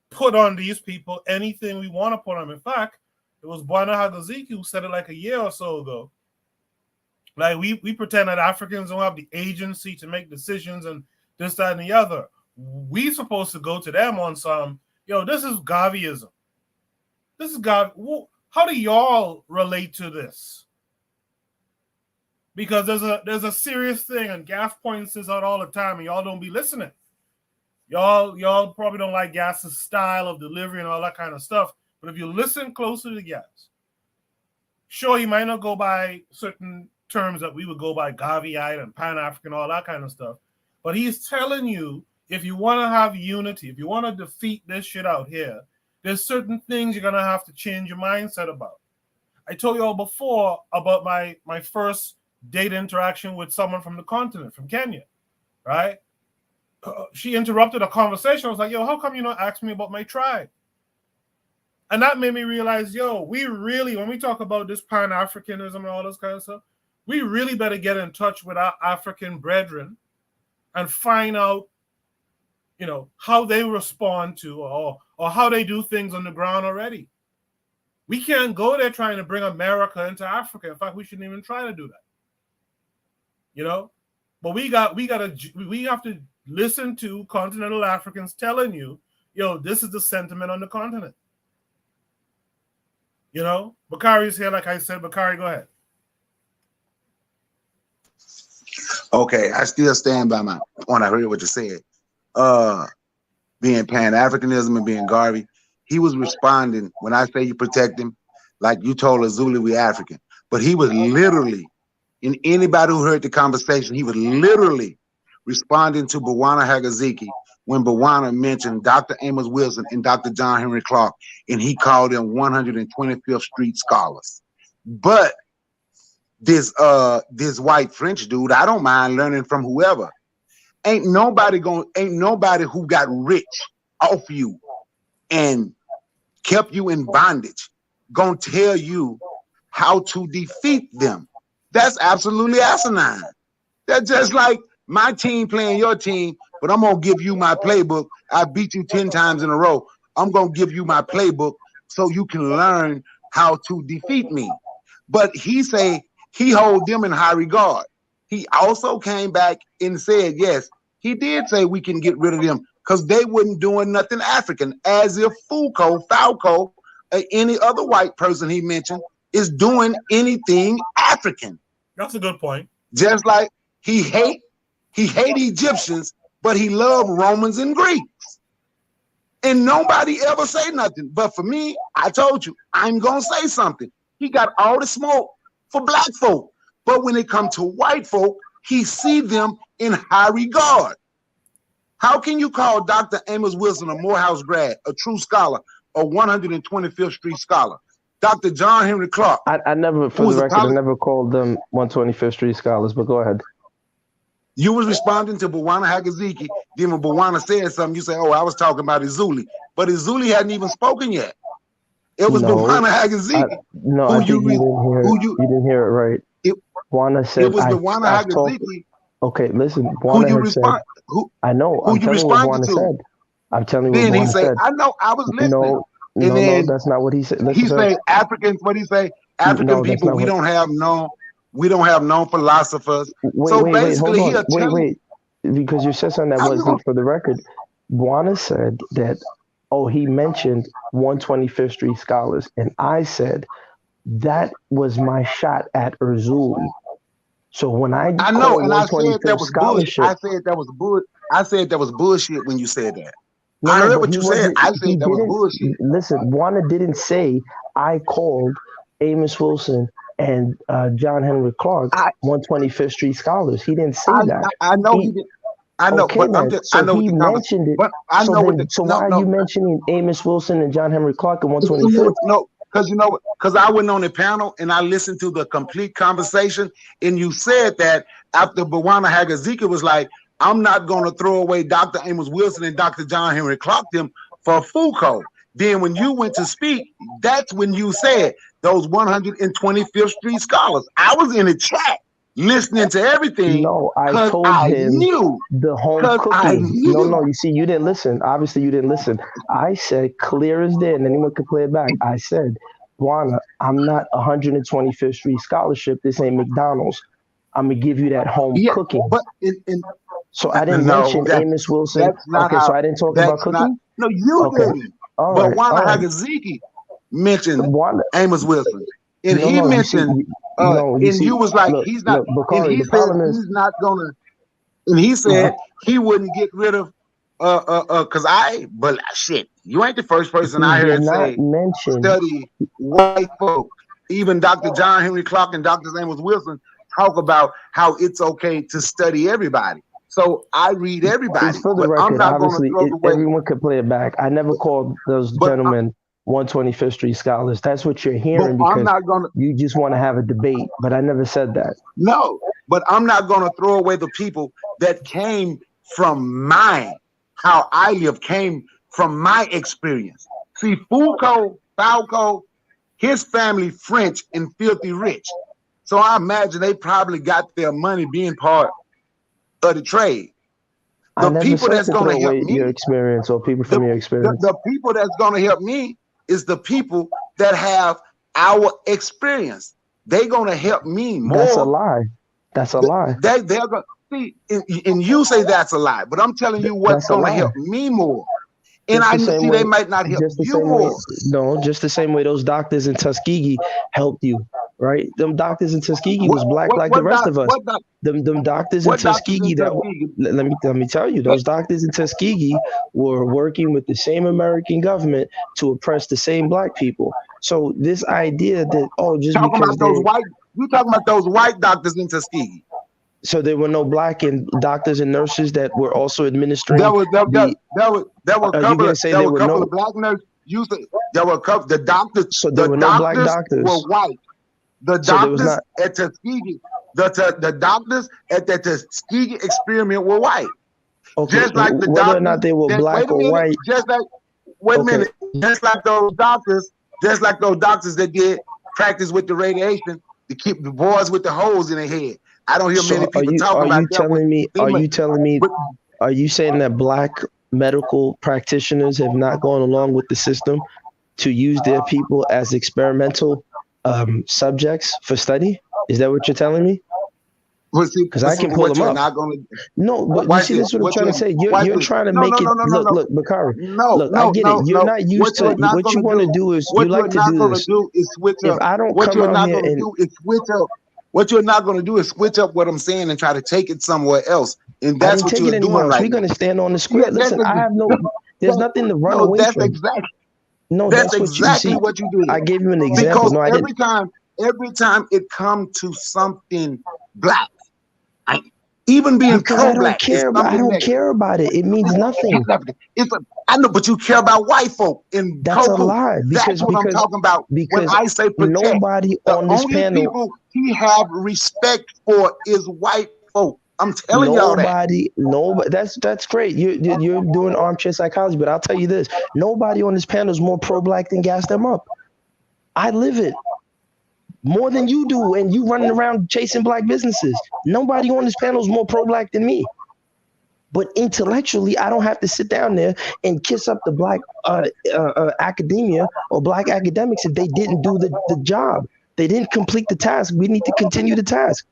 put on these people anything we want to put on them. In fact, it was Bwana Hagaziki who said it like a year or so ago. Like we pretend that Africans don't have the agency to make decisions and this, that, and the other. We supposed to go to them on some, this is Garveyism. This is how do y'all relate to this? Because there's a serious thing, and Gas points this out all the time, and y'all don't be listening. Y'all probably don't like Gas's style of delivery and all that kind of stuff. But if you listen closely to Gas, sure, he might not go by certain terms that we would go by, Garveyite and Pan-African, all that kind of stuff. But he's telling you, if you want to have unity, if you want to defeat this shit out here, there's certain things you're going to have to change your mindset about. I told you all before about my first date interaction with someone from the continent, from Kenya, right? She interrupted a conversation. I was like, how come you not ask me about my tribe? And that made me realize, we really, when we talk about this Pan-Africanism and all this kind of stuff, we really better get in touch with our African brethren and find out, how they respond to or how they do things on the ground already. We can't go there trying to bring America into Africa. In fact, we shouldn't even try to do that. But we have to listen to continental Africans telling you, this is the sentiment on the continent. Bakari's here, like I said. Bakari, go ahead. Okay, I still stand by my point. I heard what you said. Being Pan-Africanism and being Garvey, he was responding when I say you protect him, like you told a Zulu we African. But he was literally, in anybody who heard the conversation, he was literally responding to Bwana Hagaziki when Bwana mentioned Dr. Amos Wilson and Dr. John Henry Clark, and he called them 125th Street scholars. But this white French dude, I don't mind learning from whoever. Ain't nobody who got rich off you and kept you in bondage gonna tell you how to defeat them. That's absolutely asinine. That's just like my team playing your team, but I'm gonna give you my playbook. I beat you 10 times in a row. I'm gonna give you my playbook so you can learn how to defeat me. but he say he hold them in high regard. He also came back and said, yes, he did say we can get rid of them because they wasn't doing nothing African, as if Foucault, or any other white person he mentioned is doing anything African. That's a good point. Just like he hate Egyptians, but he loved Romans and Greeks. And nobody ever say nothing. But for me, I told you, I'm gonna say something. He got all the smoke for black folk. But when it comes to white folk, he see them in high regard. How can you call Dr. Amos Wilson a Morehouse grad, a true scholar, a 125th Street scholar? Dr. John Henry Clark. I never, for the record, I never called them 125th Street scholars, but go ahead. You was responding to Bwana Hagaziki. Then when Bwana said something, you say, oh, I was talking about Izuli. But Izuli hadn't even spoken yet. It was Bwana Hagaziki. No, I think you didn't hear it right. Bwana said, it was Bwana Hagaziki. Okay, listen. Bwana had said, I know. I'm telling you what Bwana said. I'm telling you what Bwana said. I know. I was listening. No, that's not what he said. He said Africans. What he say? African people. We don't have no philosophers. Wait, because you said something that wasn't for the record. Bwana said that. Oh, he mentioned 125th Street scholars, and I said that was my shot at Erzuli. So when I know, and I said that was bullshit. I said that was bullshit when you said that. No, I heard what you said. I said that was bullshit. Listen, Bwana didn't say I called Amos Wilson and John Henry Clark 125th Street scholars. He didn't say that. I know he didn't. I know, okay, but I'm just, so I know he mentioned it. But I know why are you mentioning Amos Wilson and John Henry Clark at 125th? No, because I went on the panel and I listened to the complete conversation, and you said that after Bwana Hagaziki was like, I'm not going to throw away Dr. Amos Wilson and Dr. John Henry Clark them for Foucault. Then when you went to speak, that's when you said those 125th Street scholars. I was in the chat listening to everything. No, I told him the home cooking. No, you see, you didn't listen. Obviously, you didn't listen. I said clear as day, and anyone could play it back. I said, Bwana, I'm not 125th Street scholarship. This ain't McDonald's. I'm gonna give you that home cooking. But so I didn't mention Amos Wilson. Okay, so I didn't talk about cooking. No, you didn't. But Bwana Hagaziki mentioned Amos Wilson, and he mentioned. And he was like, he's not. And he said he's not gonna. And he said he wouldn't get rid of. But shit, you ain't the first person I heard say study white folk. Even Dr. John Henry Clark and Dr. Amos Wilson talk about how it's okay to study everybody. So I read everybody. For the record, I'm not obviously, everyone could play it back. I never called those gentlemen 125th Street scholars. That's what you're hearing because you just want to have a debate, but I never said that. No, but I'm not going to throw away the people that came from how I live, came from my experience. See, Foucault, his family French and filthy rich. So I imagine they probably got their money being part of the trade. The people that's going to help me, your experience or people from your experience. The people that's going to help me is the people that have our experience. They're going to help me more. That's a lie. That's a lie. They're going to see, and you say that's a lie, but I'm telling you what's going to help me more. And I see they might not help you more. No, just the same way those doctors in Tuskegee helped you, right? Them doctors in Tuskegee was black like the rest of us. Them doctors in Tuskegee let me tell you, those doctors in Tuskegee were working with the same American government to oppress the same black people. So this idea that you talking about those white doctors in Tuskegee. So there were no black and doctors and nurses that were also administering. There were a couple of black nurses. There were a couple. The doctors. So there were no black doctors. Were white. The doctors at Tuskegee. The doctors at the Tuskegee experiment were white. Okay. Just like the whether or not they were black or white. Just like Just like those doctors that did practice with the radiation to keep the boys with the holes in their head. I don't hear many people talking about that. Are you saying that black medical practitioners have not gone along with the system to use their people as experimental subjects for study? Is that what you're telling me? Because I can pull them up. No, but you see, this is what I'm trying to say. You're trying to make it look, Bakari. Look, I get it. You're not used to it. What you want to do is you like to do this. If I don't come out here and what you're not going to do is switch up what I'm saying and try to take it somewhere else. And that's what you're doing right now. We're going to stand on the square. Listen, I have there's nothing to run away from. That's exactly what you do. I gave you an example. Because every time it comes to something black, even being pro-black, I don't care about it. It means nothing. I know, but you care about white folk. And that's a lie. That's what I'm talking about. When I say protect, nobody on this panel, people he have respect for is white folk. I'm telling y'all that. Nobody. That's great. You're doing armchair psychology, but I'll tell you this: nobody on this panel is more pro-black than gas them up. I live it more than you do, and you running around chasing black businesses. Nobody on this panel is more pro-black than me. But intellectually, I don't have to sit down there and kiss up the black academia or black academics if they didn't do the job. They didn't complete the task. We need to continue the task.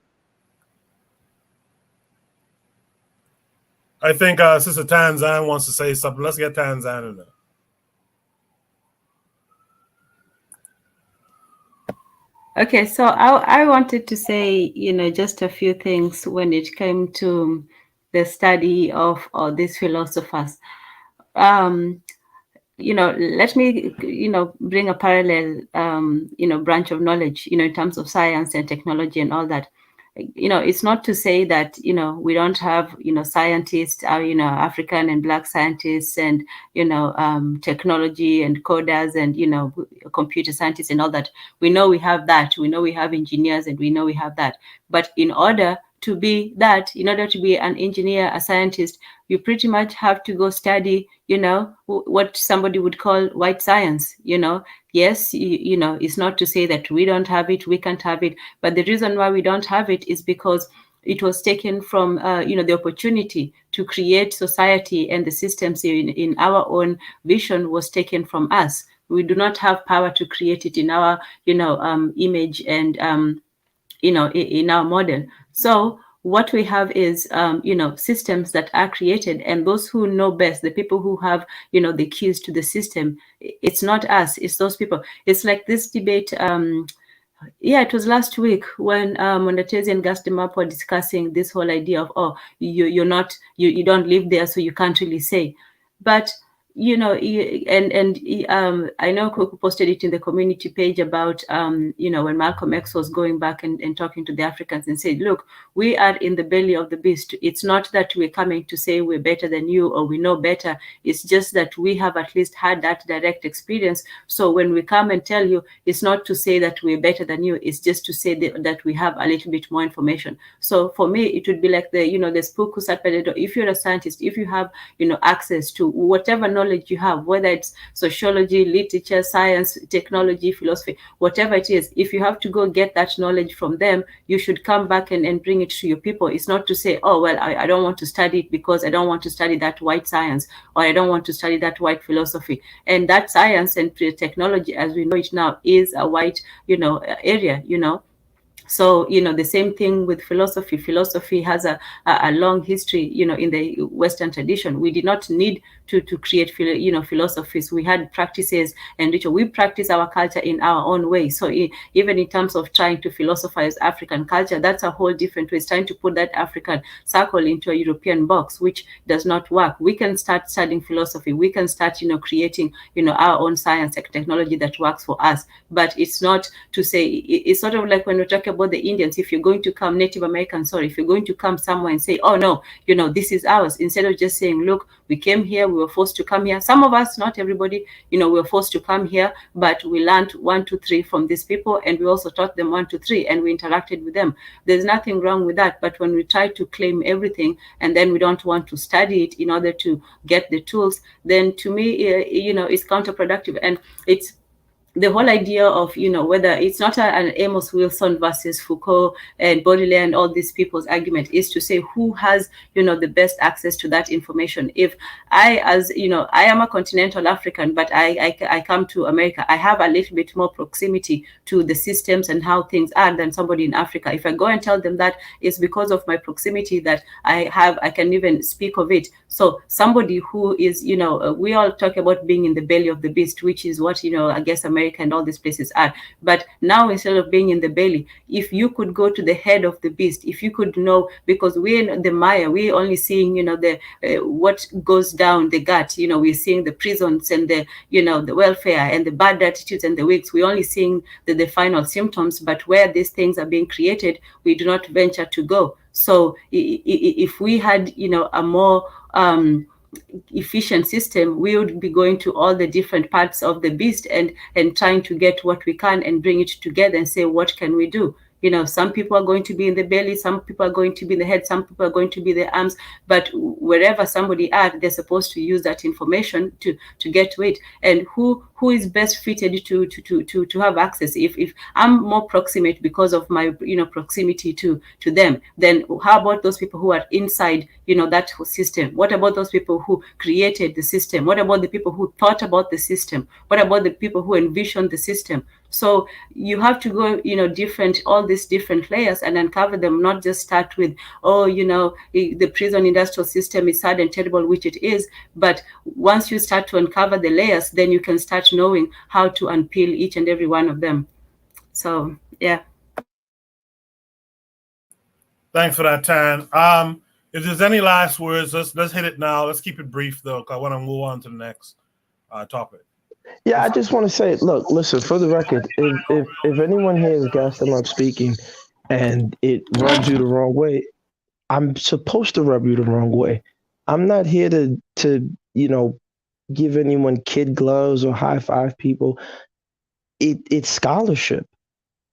I think Sister Tanzan wants to say something. Let's get Tanzan in there. Okay, so I wanted to say, just a few things when it came to the study of these philosophers. Let me, bring a parallel, branch of knowledge, in terms of science and technology and all that. It's not to say that, we don't have, scientists, African and Black scientists and, technology and coders and, computer scientists and all that. We know we have that. We know we have engineers and we know we have that. But in order to be that, in order to be an engineer, a scientist, you pretty much have to go study, what somebody would call white science, Yes, it's not to say that we don't have it, we can't have it. But the reason why we don't have it is because it was taken from, the opportunity to create society and the systems in our own vision was taken from us. We do not have power to create it in our, image and, in our model. So what we have is, systems that are created, and those who know best, the people who have, the keys to the system, it's not us, it's those people. It's like this debate. It was last week when Mondatezi and Gastemap were discussing this whole idea of, you don't live there, so you can't really say. But I know Kuku posted it in the community page about, when Malcolm X was going back and talking to the Africans and said, look, we are in the belly of the beast. It's not that we're coming to say we're better than you or we know better. It's just that we have at least had that direct experience. So when we come and tell you, it's not to say that we're better than you. It's just to say that we have a little bit more information. So for me, it would be like the spook who sat by the door. If you're a scientist, if you have, access to whatever knowledge you have, whether it's sociology, literature, science, technology, philosophy, whatever it is, if you have to go get that knowledge from them, you should come back and bring it to your people. It's not to say, I don't want to study it because I don't want to study that white science, or I don't want to study that white philosophy. And that science and technology, as we know it now, is a white, area, So, the same thing with philosophy. Philosophy has a long history, in the Western tradition. We did not need to create, philosophies. We had practices and ritual. We practice our culture in our own way. So even in terms of trying to philosophize African culture, that's a whole different way. It's trying to put that African circle into a European box, which does not work. We can start studying philosophy. We can start, creating, our own science and technology that works for us. But it's not to say, it's sort of like when we're talking about the Indians, if you're going to come, Native Americans, if you're going to come somewhere and say, oh no, this is ours, instead of just saying, look, we came here, we were forced to come here. Some of us, not everybody, we were forced to come here, but we learned 1, 2, 3 from these people, and we also taught them 1, 2, 3, and we interacted with them. There's nothing wrong with that. But when we try to claim everything and then we don't want to study it in order to get the tools, then to me, it's counterproductive. And it's the whole idea of, you know, whether it's not an Amos Wilson versus Foucault and Baudelaire and all these people's argument, is to say who has, you know, the best access to that information. If I, as you know, I am a continental African, but I come to America, I have a little bit more proximity to the systems and how things are than somebody in Africa. If I go and tell them that, it's because of my proximity that I can even speak of it. So somebody who is, you know, we all talk about being in the belly of the beast, which is what, you know, I guess America and all these places are. But now, instead of being in the belly, if you could go to the head of the beast, if you could know, because we're in the Maya, we're only seeing, you know, the what goes down the gut. You know, we're seeing the prisons and the, you know, the welfare and the bad attitudes and the wigs. We're only seeing the final symptoms, but where these things are being created, we do not venture to go. So if we had, you know, a more efficient system, we would be going to all the different parts of the beast and trying to get what we can and bring it together and say, what can we do? You know, some people are going to be in the belly, some people are going to be in the head, some people are going to be the arms, but wherever somebody are, they're supposed to use that information to get to it. And who is best fitted to have access? If I'm more proximate because of my, you know, proximity to them, then how about those people who are inside, you know, that system? What about those people who created the system? What about the people who thought about the system? What about the people who envisioned the system? So you have to go, you know, all these different layers and uncover them, not just start with, oh, you know, the prison industrial system is sad and terrible, which it is. But once you start to uncover the layers, then you can start knowing how to unpeel each and every one of them. So, yeah. Thanks for that, Tan. If there's any last words, let's hit it now. Let's keep it brief, though, because I want to move on to the next topic. Yeah, I just want to say, look, listen, for the record, if anyone here is gassed them up speaking and it rubs you the wrong way, I'm supposed to rub you the wrong way. I'm not here to you know, give anyone kid gloves or high five people. It's scholarship.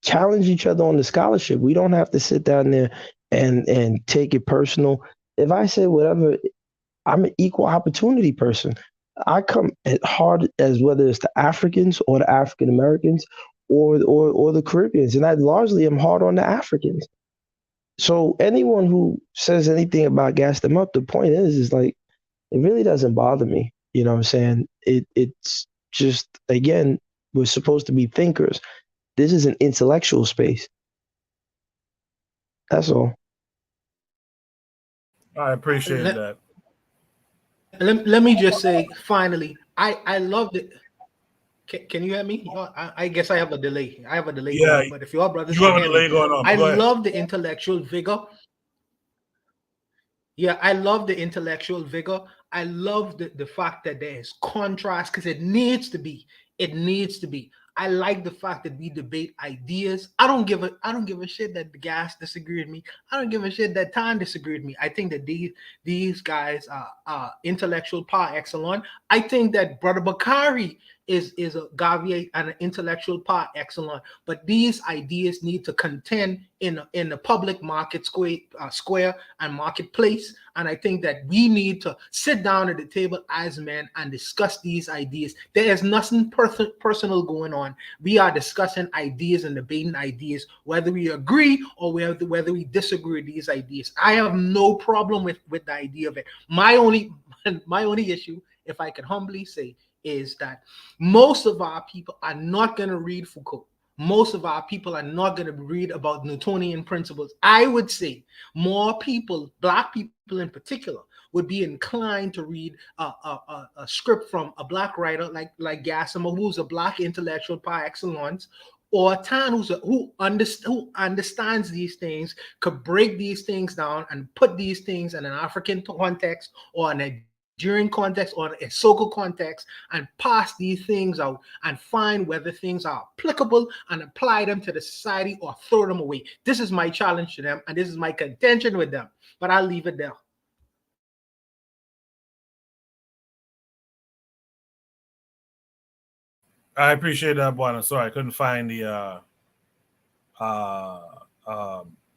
Challenge each other on the scholarship. We don't have to sit down there and take it personal. If I say whatever, I'm an equal opportunity person. I come as hard as whether it's the Africans or the African Americans or the Caribbeans, and I largely am hard on the Africans. So anyone who says anything about gas them up, the point is like, it really doesn't bother me. You know what I'm saying? It's just, again, we're supposed to be thinkers. This is an intellectual space. That's all. I appreciate that. Let me just say, finally, I loved it. Can you hear me? I guess I have a delay. Yeah, but if your brothers you have a delay going on. I love the intellectual vigor. Yeah, I love the intellectual vigor. I love the fact that there is contrast, because it needs to be. It needs to be. I like the fact that we debate ideas. I don't give a shit that the gas disagree with me. I don't give a shit that Tan disagree with me. I think that these guys are intellectual par excellence. I think that Brother Bakari is a Gavier and an intellectual par excellence. But these ideas need to contend in the public market square and marketplace. And I think that we need to sit down at the table as men and discuss these ideas. There is nothing personal going on. We are discussing ideas and debating ideas, whether we agree or whether we disagree with these ideas. I have no problem with the idea of it. My only issue, if I can humbly say, is that most of our people are not going to read Foucault. Most of our people are not going to read about Newtonian principles. I would say more people, Black people in particular, would be inclined to read a script from a Black writer like Gassama, who's a Black intellectual par excellence, or Tan, who understands these things, could break these things down and put these things in an African context or an during context or a social context, and pass these things out and find whether things are applicable and apply them to the society or throw them away. This is my challenge to them, and this is my contention with them. But I'll leave it there. I appreciate that, Buana. Sorry, I couldn't find the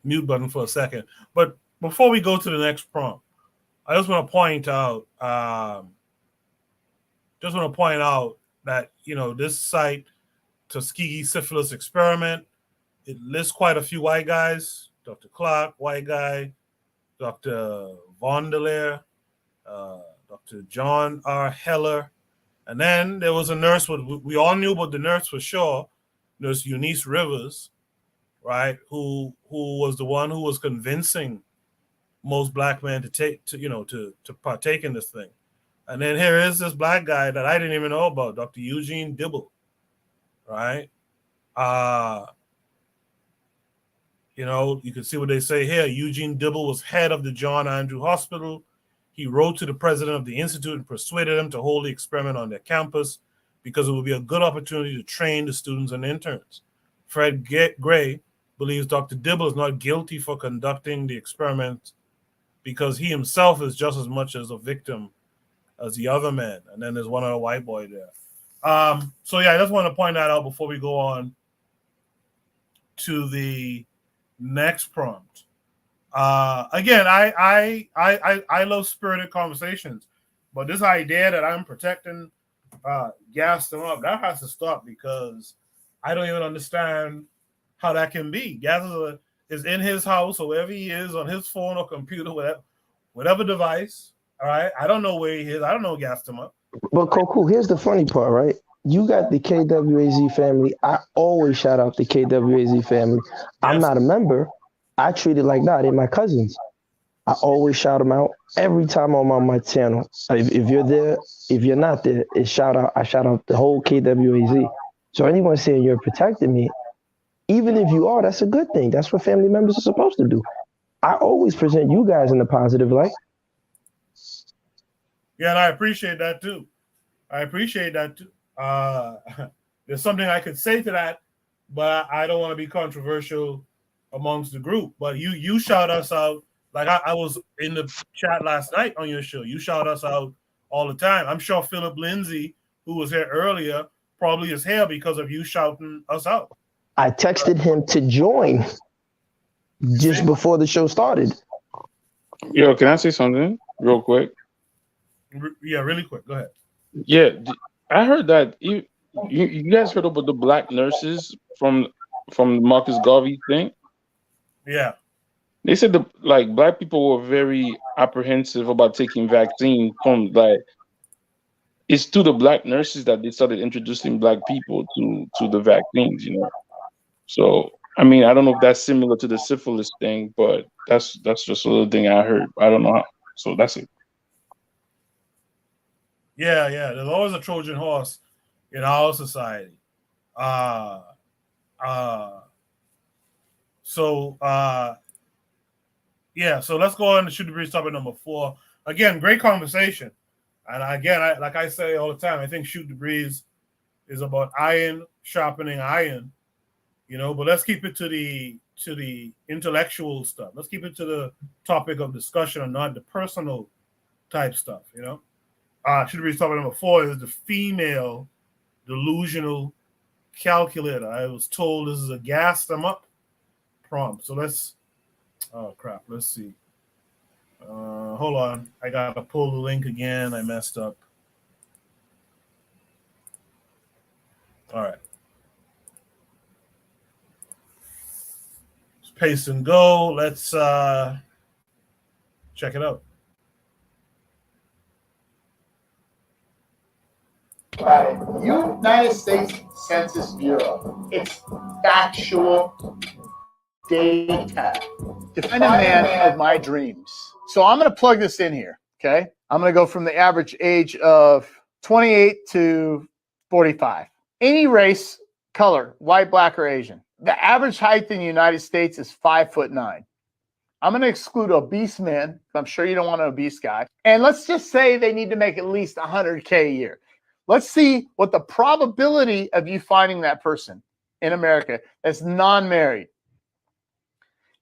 mute button for a second. But before we go to the next prompt, I just want to point out that, you know, this site Tuskegee syphilis experiment. It lists quite a few white guys. Dr. Clark, white guy. Dr. Vonderlehr, Dr. John R. Heller. And then there was a nurse, we all knew about the nurse for sure, Nurse Eunice Rivers, right, who was the one who was convincing most black men to partake in this thing. And then here is this black guy that I didn't even know about, Dr. Eugene Dibble, right? You can see what they say here. Eugene Dibble was head of the John Andrew Hospital. He wrote to the president of the institute and persuaded him to hold the experiment on their campus because it would be a good opportunity to train the students and interns. Fred Gray believes Dr. Dibble is not guilty for conducting the experiment because he himself is just as much as a victim as the other men. And then there's one other white boy there. So yeah, I just want to point that out before we go on to the next prompt. Again, I love spirited conversations, but this idea that I'm protecting gas them up, that has to stop because I don't even understand how that can be. Gas is in his house or wherever he is on his phone or computer, whatever device. All right, I don't know where he is. I don't know gas them up. But Koku, here's the funny part, right? You got the KWAZ family. I always shout out the KWAZ family. Yes. I'm not a member. I treat it like that. They're my cousins. I always shout them out every time I'm on my channel. If you're there, if you're not there, it's shout out. I shout out the whole KWAZ. So anyone saying you're protecting me, even if you are, that's a good thing. That's what family members are supposed to do. I always present you guys in a positive light. Yeah, and I appreciate that too. There's something I could say to that, but I don't want to be controversial amongst the group. But you shout us out. Like I was in the chat last night on your show. You shout us out all the time. I'm sure Philip Lindsay, who was here earlier, probably is here because of you shouting us out. I texted him to join just before the show started. Yo, can I say something real quick? Yeah, really quick. Go ahead. Yeah, I heard that you guys heard about the black nurses from Marcus Garvey thing. Yeah, they said black people were very apprehensive about taking vaccine from it's to the black nurses that they started introducing black people to the vaccines, So I mean, I don't know if that's similar to the syphilis thing, but that's just a little thing I heard. I don't know how. So that's it. Yeah. There's always a Trojan horse in our society. So let's go on to Shoot the Breeze topic number 4. Again, great conversation. And again, like I say all the time, I think Shoot the Breeze is about iron sharpening iron, but let's keep it to the intellectual stuff. Let's keep it to the topic of discussion and not the personal type stuff, Shoot the Breeze topic number 4 is the female delusional calculator. I was told this is a gas them up prompt. So let's see. Hold on. I gotta pull the link again. I messed up. All right. Let's paste and go. Let's check it out. By United States Census Bureau. It's factual data. Define a man of my dreams. So I'm going to plug this in here, okay? I'm going to go from the average age of 28 to 45. Any race, color, white, black, or Asian. The average height in the United States is 5'9". I'm going to exclude obese men. I'm sure you don't want an obese guy. And let's just say they need to make at least $100K a year. Let's see what the probability of you finding that person in America that's non-married.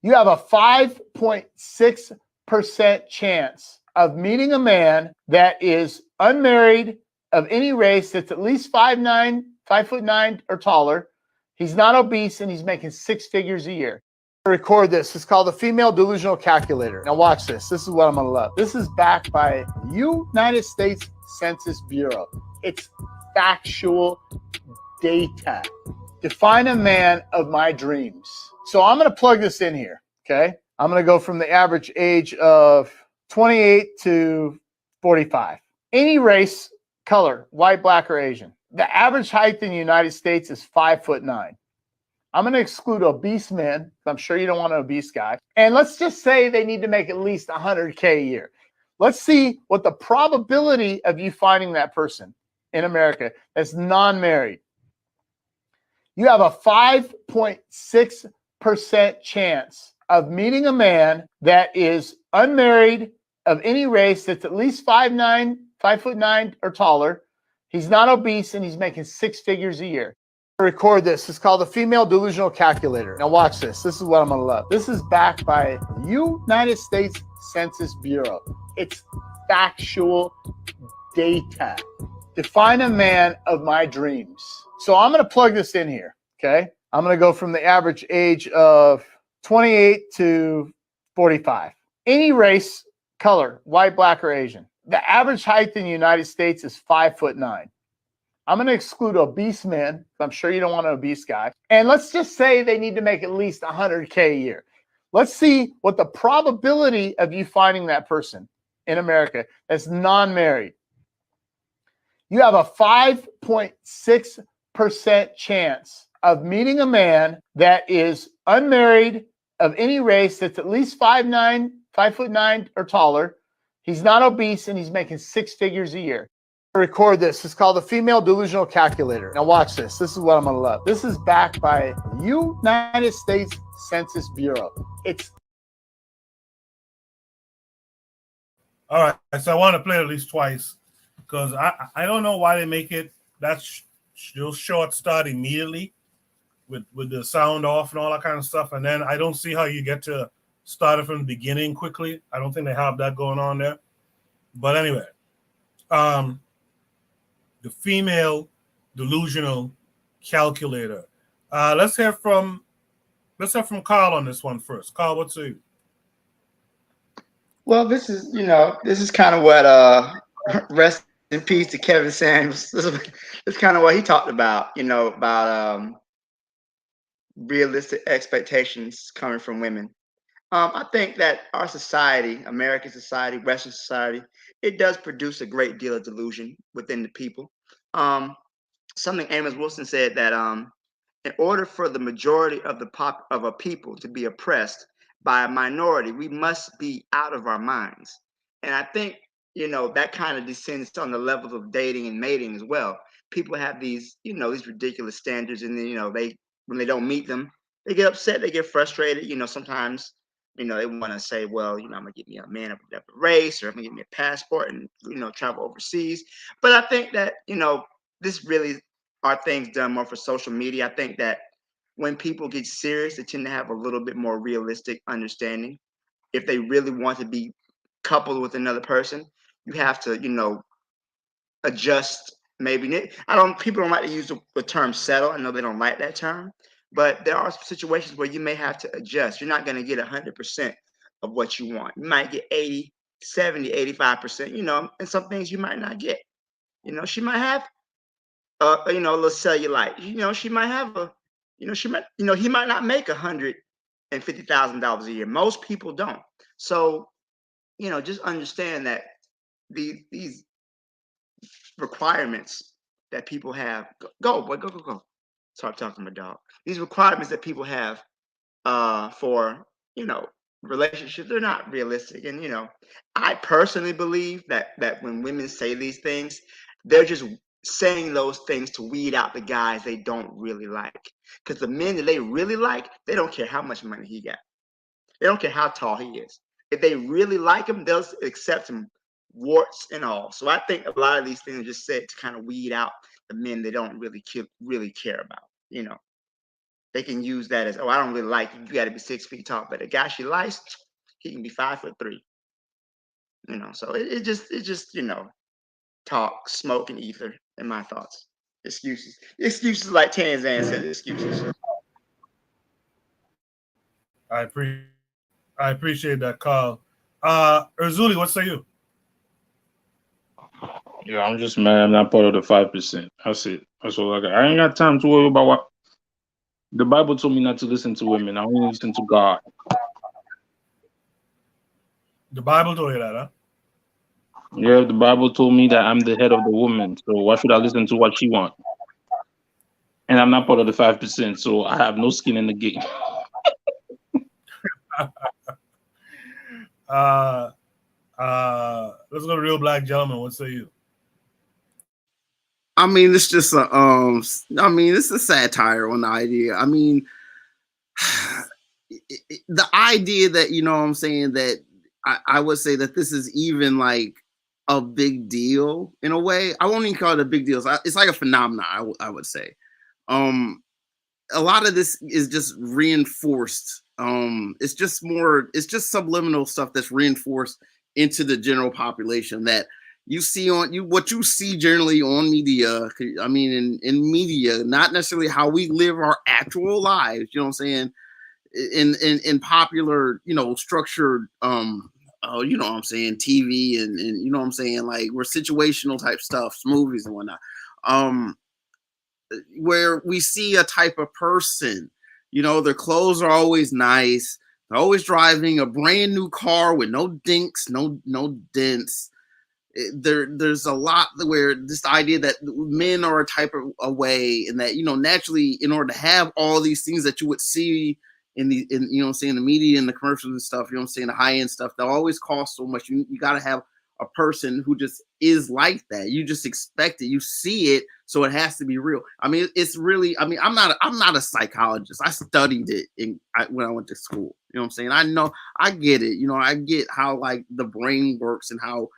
You have a 5.6% chance of meeting a man that is unmarried of any race that's at least 5'9" or taller. He's not obese and he's making 6 figures a year. Record this. It's called the Female Delusional Calculator. Now watch this. This is what I'm going to love. This is backed by United States Census Bureau. It's factual data. Define a man of my dreams. So I'm going to plug this in here, okay? I'm going to go from the average age of 28 to 45. Any race, color, white, black, or Asian. The average height in the United States is 5'9". I'm going to exclude obese men. I'm sure you don't want an obese guy. And let's just say they need to make at least 100K a year. Let's see what the probability of you finding that person in America that's non-married. You have a 5.6% chance of meeting a man that is unmarried, of any race, that's at least 5'9" or taller. He's not obese, and he's making 6 figures a year. Record this. It's called the Female Delusional Calculator. Now watch this. This is what I'm going to love. This is backed by the United States Census Bureau. It's factual data. Define a man of my dreams. So I'm going to plug this in here, okay? I'm going to go from the average age of 28 to 45. Any race, color, white, black, or Asian. The average height in the United States is 5'9". I'm going to exclude obese men. I'm sure you don't want an obese guy. And let's just say they need to make at least 100K a year. Let's see what the probability of you finding that person in America that's non-married. You have a 5.6% chance of meeting a man that is unmarried, of any race, that's at least 5'9" or taller. He's not obese, and he's making 6 figures a year. Record this. It's called the Female Delusional Calculator. Now watch this. This is what I'm going to love. This is backed by the United States Census Bureau. It's all right. So I want to play it at least twice because I don't know why they make it that short start immediately with the sound off and all that kind of stuff, and then I don't see how you get to start it from the beginning quickly. I don't think they have that going on there. But anyway, the Female Delusional Calculator. Let's hear from Carl on this one first. Carl, what's you? Well, this is kind of what rest in peace to Kevin Samuels. This is kind of what he talked about, about realistic expectations coming from women. I think that our society, American society, Western society, it does produce a great deal of delusion within the people. Something Amos Wilson said that in order for the majority of a people to be oppressed by a minority, we must be out of our minds. And I think that kind of descends on the levels of dating and mating as well. People have these these ridiculous standards, and then when they don't meet them, they get upset, they get frustrated. Sometimes they want to say, well, I'm gonna get me a man of a different race, or I'm gonna get me a passport and travel overseas. But I think that this really are things done more for social media. I think that when people get serious, they tend to have a little bit more realistic understanding. If they really want to be coupled with another person, you have to adjust. Maybe people don't like to use the term settle. I know they don't like that term. But there are situations where you may have to adjust. You're not going to get 100% of what you want. You might get 80, 70, 85%, and some things you might not get. She might have, a little cellulite. She might have he might not make $150,000 a year. Most people don't. So, just understand that these requirements that people have, go. Start talking to my dog. These requirements that people have for relationships, they're not realistic. And I personally believe that when women say these things, they're just saying those things to weed out the guys they don't really like. Because the men that they really like, they don't care how much money he got. They don't care how tall he is. If they really like him, they'll accept him, warts and all. So I think a lot of these things are just said to kind of weed out the men they don't really care about. They can use that as, I don't really like you. You got to be 6 feet tall. But a guy she likes, he can be 5'3". So it just talk, smoke, and ether. In my thoughts, excuses like Tanzan said, excuses. I appreciate that, Carl. Erzuli, what say you? Yeah, I'm just mad I'm not part of the 5%. That's it. So like, I ain't got time to worry about what the Bible told me not to listen to women. I only listen to God. The Bible told you that, huh? Yeah, the Bible told me that I'm the head of the woman. So why should I listen to what she wants? And I'm not part of the 5%, so I have no skin in the game. Let's go to Real Black Gentleman. What say you? I mean, it's just a it's a satire on the idea. I mean, the idea that, you know what I'm saying, that I would say that this is even like a big deal in a way. I won't even call it a big deal. It's like a phenomenon, I would say. A lot of this is just reinforced. It's just subliminal stuff that's reinforced into the general population that you see what you see generally on media. I mean, in media, not necessarily how we live our actual lives, you know what I'm saying? In popular, you know, structured, you know what I'm saying, TV and you know what I'm saying, like, we're situational type stuff, movies and whatnot. Where we see a type of person, you know, their clothes are always nice. They're always driving a brand new car with no dinks, no dents. There's a lot where this idea that men are a type of a way, and that, you know, naturally, in order to have all these things that you would see in you know what I'm saying, the media and the commercials and stuff, you know what I'm saying, the high end stuff, that always costs so much. You got to have a person who just is like that. You just expect it. You see it, so it has to be real. I mean, it's really. I mean, I'm not a psychologist. I studied it when I went to school. You know what I'm saying? I know. I get it. You know, I get how, like, the brain works and how,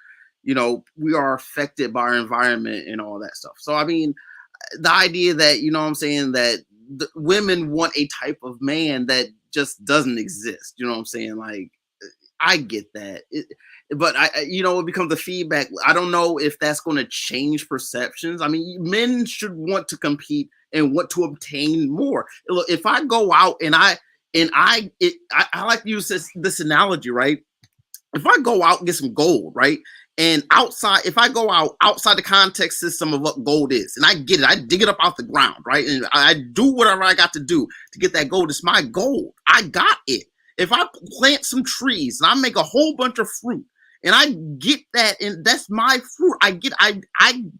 you know, we are affected by our environment and all that stuff. So, I mean, the idea that, you know what I'm saying, that women want a type of man that just doesn't exist. You know what I'm saying? Like, I get that. But you know, it becomes the feedback. I don't know if that's going to change perceptions. I mean, men should want to compete and want to obtain more. Look, if I go out and I like to use this analogy, right? If I go out and get some gold, right? And if I go outside the context system of what gold is, and I get it, I dig it up out the ground, right? And I do whatever I got to do to get that gold. It's my gold. I got it. If I plant some trees and I make a whole bunch of fruit and I get that, and that's my fruit, I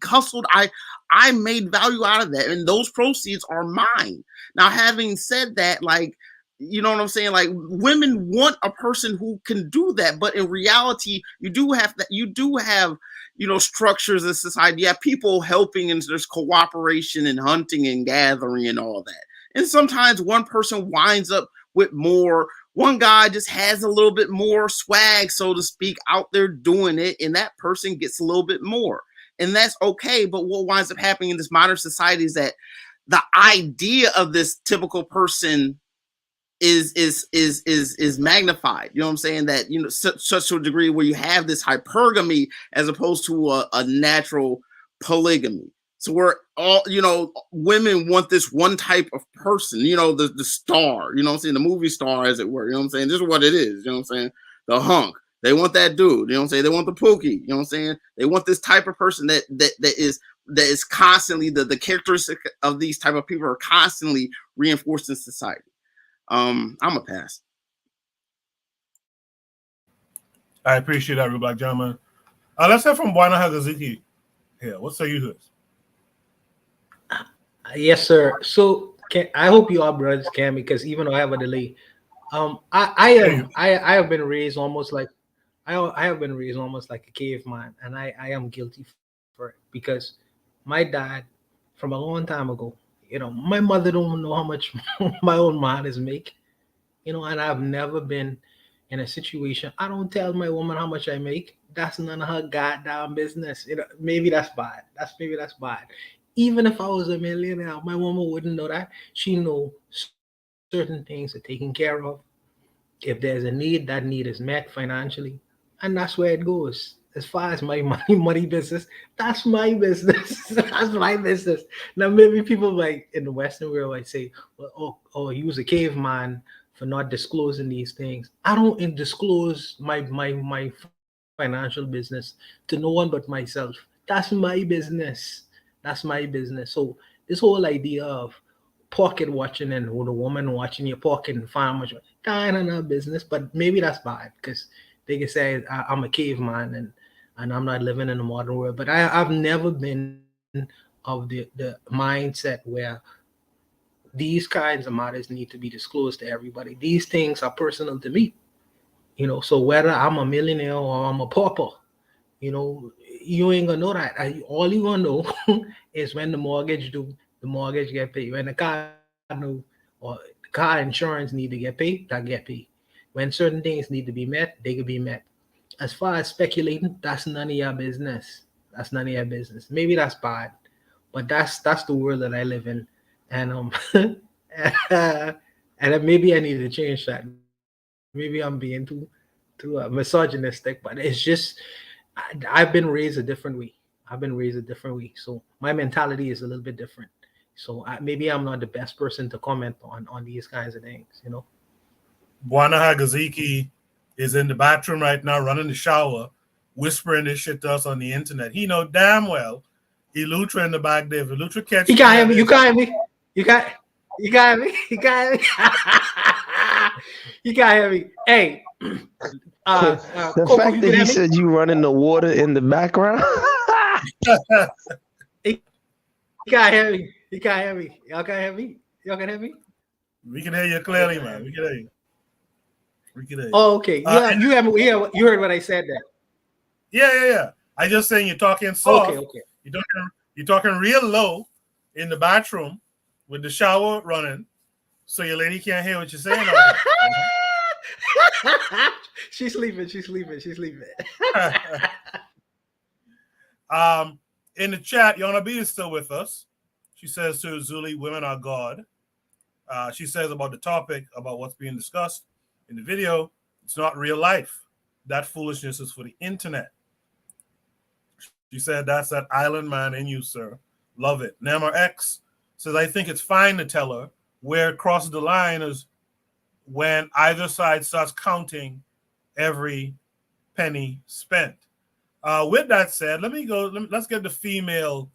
hustled, I made value out of that, and those proceeds are mine. Now, having said that, like, you know what I'm saying? Like, women want a person who can do that, but in reality, you do have, you know, structures in society. You have people helping, and there's cooperation and hunting and gathering and all that. And sometimes one person winds up with more. One guy just has a little bit more swag, so to speak, out there doing it, and that person gets a little bit more. And that's okay. But what winds up happening in this modern society is that the idea of this typical person is magnified. You know what I'm saying? That, you know, such a degree where you have this hypergamy as opposed to a natural polygamy. So we're all, you know, women want this one type of person, you know, the star, you know what I'm saying, the movie star, as it were, you know what I'm saying? This is what it is, you know what I'm saying? The hunk. They want that dude, you know what I'm saying? They want the pookie, you know what I'm saying? They want this type of person that is constantly, the characteristic of these type of people are constantly reinforced in society. I'm a pass. I appreciate that, Real Black Gentleman. Let's hear from Buana Hagaziki here. What say you to this? Yes, sir. So I hope you all brothers can, because even though I have a delay, I have been raised almost like I have been raised almost like a caveman, and I am guilty for it, because my dad, from a long time ago, you know, my mother don't know how much my own mothers make, you know, and I've never been in a situation. I don't tell my woman how much I make. That's none of her goddamn business. You know, maybe that's bad. Maybe that's bad. Even if I was a millionaire, my woman wouldn't know that. She knows certain things are taken care of. If there's a need, that need is met financially. And that's where it goes. As far as my money business, that's my business. That's my business. Now, maybe people like in the Western world might say, well, oh, he was a caveman for not disclosing these things. I don't disclose my financial business to no one but myself. That's my business. That's my business. So this whole idea of pocket watching and with a woman watching your pocket and find much kind of no business, but maybe that's bad because they can say I'm a caveman and I'm not living in the modern world. But I've never been of the mindset where these kinds of matters need to be disclosed to everybody. These things are personal to me, you know. So whether I'm a millionaire or I'm a pauper, you know, you ain't gonna know that. All you gonna know is when the mortgage get paid. When the car do, or the car insurance need to get paid, that get paid. When certain things need to be met, they can be met. As far as speculating, that's none of your business. That's none of your business. Maybe that's bad, but that's the world that I live in, and and maybe I need to change that. Maybe I'm being too misogynistic, but it's just I've been raised a different way. So my mentality is a little bit different. So maybe I'm not the best person to comment on these kinds of things, you know. Bwana Hagaziki is in the bathroom right now, running the shower, whispering this shit to us on the internet. He know damn well Elutra in the back there. If Elutra catch you can't hear me. You can't hear me. You can't hear me. You can't hear me. Hey. The fact that he said you running the water in the background. He can't hear me. He can't hear me. Y'all can't hear me. Y'all can hear me. We can hear you clearly, man. We can hear you. Oh, okay. Yeah, you heard what I said there. Yeah. I just saying you're talking soft. Okay. You're talking real low in the bathroom with the shower running, so your lady can't hear what you're saying. She's sleeping. In the chat, Yona B is still with us. She says to Zuli, women are God. She says about the topic, about what's being discussed in the video, it's not real life. That foolishness is for the internet. She said that's that island man in you, sir. Love it. Namor X says, I think it's fine to tell her where it crosses the line is when either side starts counting every penny spent. With that said, let's get the female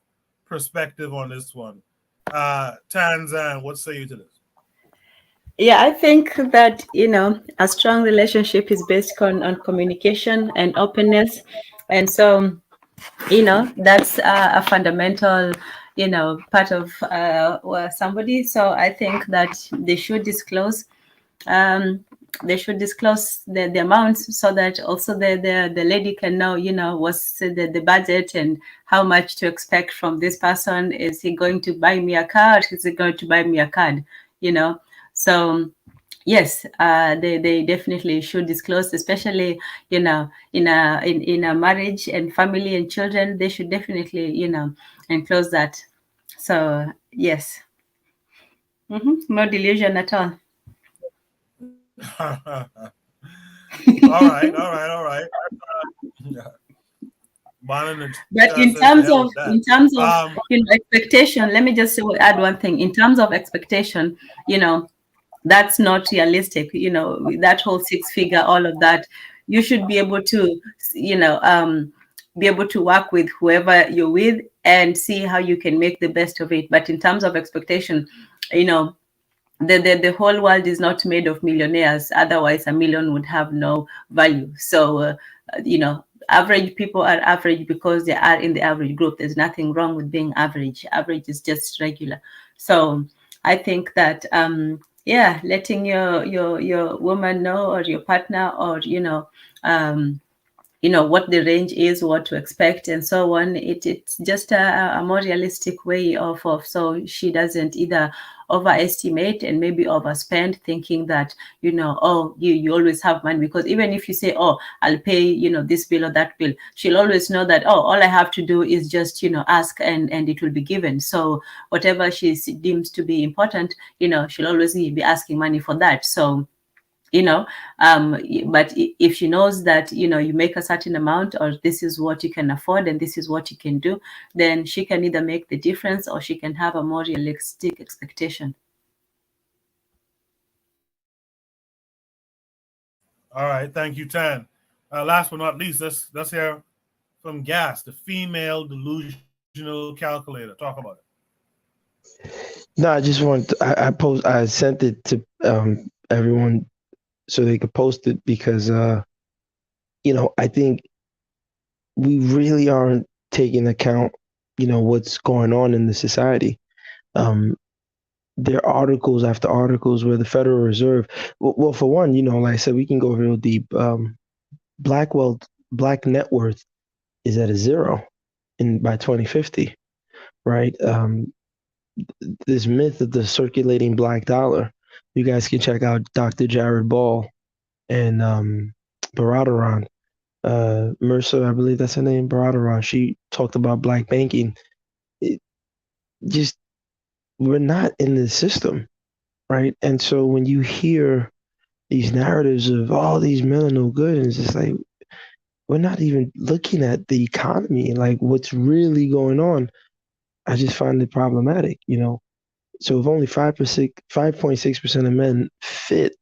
perspective on this one. Tanzan, what say you to this? Yeah, I think that, you know, a strong relationship is based on communication and openness. And so, you know, that's a fundamental, you know, part of somebody. So I think that they should disclose the amounts so that also the lady can know, you know, what's the budget and how much to expect from this person. Is he going to buy me a car? Is he going to buy me a card? You know, so yes, they definitely should disclose, especially, you know, in a marriage and family and children. They should definitely, you know, enclose that. So yes, no delusion at all. All right. But in terms of you know, expectation, let me just add one thing. In terms of expectation, you know, that's not realistic. You know, that whole 6-figure, all of that, you should be able to, you know, be able to work with whoever you're with and see how you can make the best of it. But in terms of expectation, you know, the whole world is not made of millionaires. Otherwise, a million would have no value. So, you know, average people are average because they are in the average group. There's nothing wrong with being average. Average is just regular. So I think that, yeah, letting your woman know, or your partner, or, you know, what the range is, what to expect, and so on. It's just a more realistic way of so she doesn't either overestimate and maybe overspend, thinking that, you know, oh, you always have money. Because even if you say, oh, I'll pay, you know, this bill or that bill, she'll always know that, oh, all I have to do is just, you know, ask and it will be given. So whatever she deems to be important, you know, she'll always be asking money for that. So, you know, but if she knows that, you know, you make a certain amount, or this is what you can afford and this is what you can do, then she can either make the difference or she can have a more realistic expectation. All right, thank you, Tan. Last but not least, let's hear from Gas, the female delusional calculator. Talk about it. No, I just want I sent it to everyone so they could post it because I think we really aren't taking account, what's going on in the society. There are articles after articles where the Federal Reserve, well, for one, like I said, we can go real deep. Black net worth is at a zero by 2050, right? This myth of the circulating black dollar. You guys can check out Dr. Jared Ball and Baradaran. Mercer, I believe that's her name, Baradaran. She talked about black banking. We're not in the system, right? And so when you hear these narratives of all these men are no good, and it's just like, we're not even looking at the economy, like what's really going on. I just find it problematic, So if only 5.6% of men fit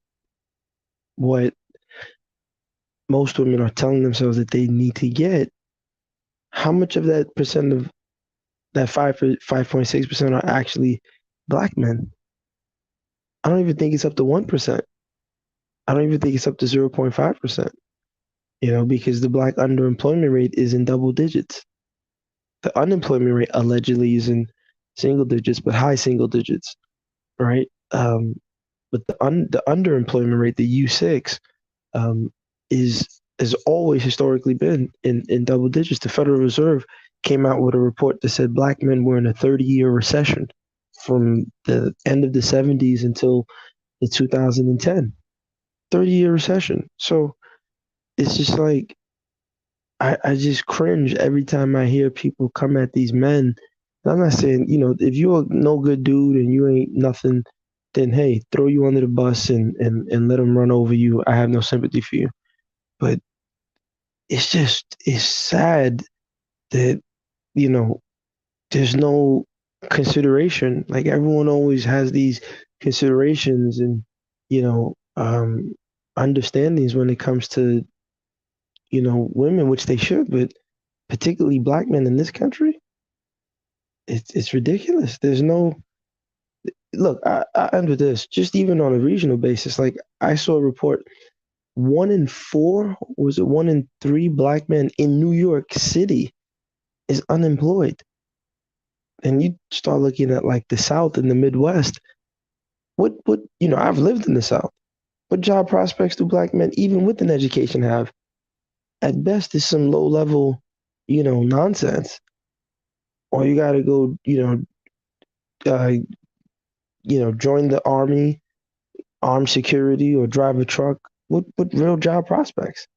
what most women are telling themselves that they need to get, how much of that percent of that 5.6% are actually black men? I don't even think it's up to 1%. I don't even think it's up to 0.5%. Because the black underemployment rate is in double digits. The unemployment rate allegedly is in single digits, but high single digits, right? But the underemployment rate, the U6, has always historically been in double digits. The Federal Reserve came out with a report that said black men were in a 30-year recession from the end of the 70s until the 2010. 30-year recession. So it's just like, I just cringe every time I hear people come at these men. And I'm not saying, if you're no good dude and you ain't nothing, then hey, throw you under the bus and let them run over you. I have no sympathy for you. But it's sad that, there's no consideration. Like everyone always has these considerations and, understandings when it comes to, women, which they should, but particularly black men in this country, it's ridiculous. There's no look. I end with this. Just even on a regional basis, like I saw a report, 1 in 4, was it 1 in 3 black men in New York City is unemployed. And you start looking at like the South and the Midwest. What I've lived in the South. What job prospects do black men, even with an education, have? At best, it's some low level, nonsense. Or you got to go, join the army, armed security, or drive a truck. What real job prospects?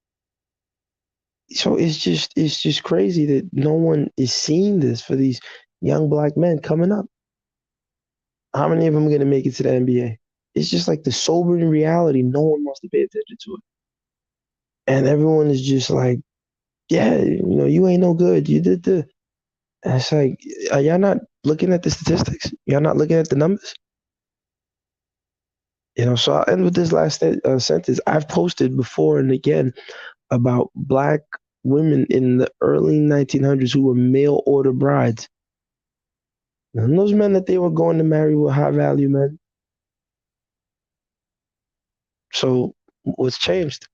So it's just crazy that no one is seeing this for these young black men coming up. How many of them are going to make it to the NBA? It's just like the sobering reality. No one wants to pay attention to it. And everyone is just like, yeah, you ain't no good. You did the. And it's like, are y'all not looking at the statistics? Y'all not looking at the numbers? So I'll end with this last sentence. I've posted before and again about black women in the early 1900s who were mail order brides. And those men that they were going to marry were high value men. So what's changed?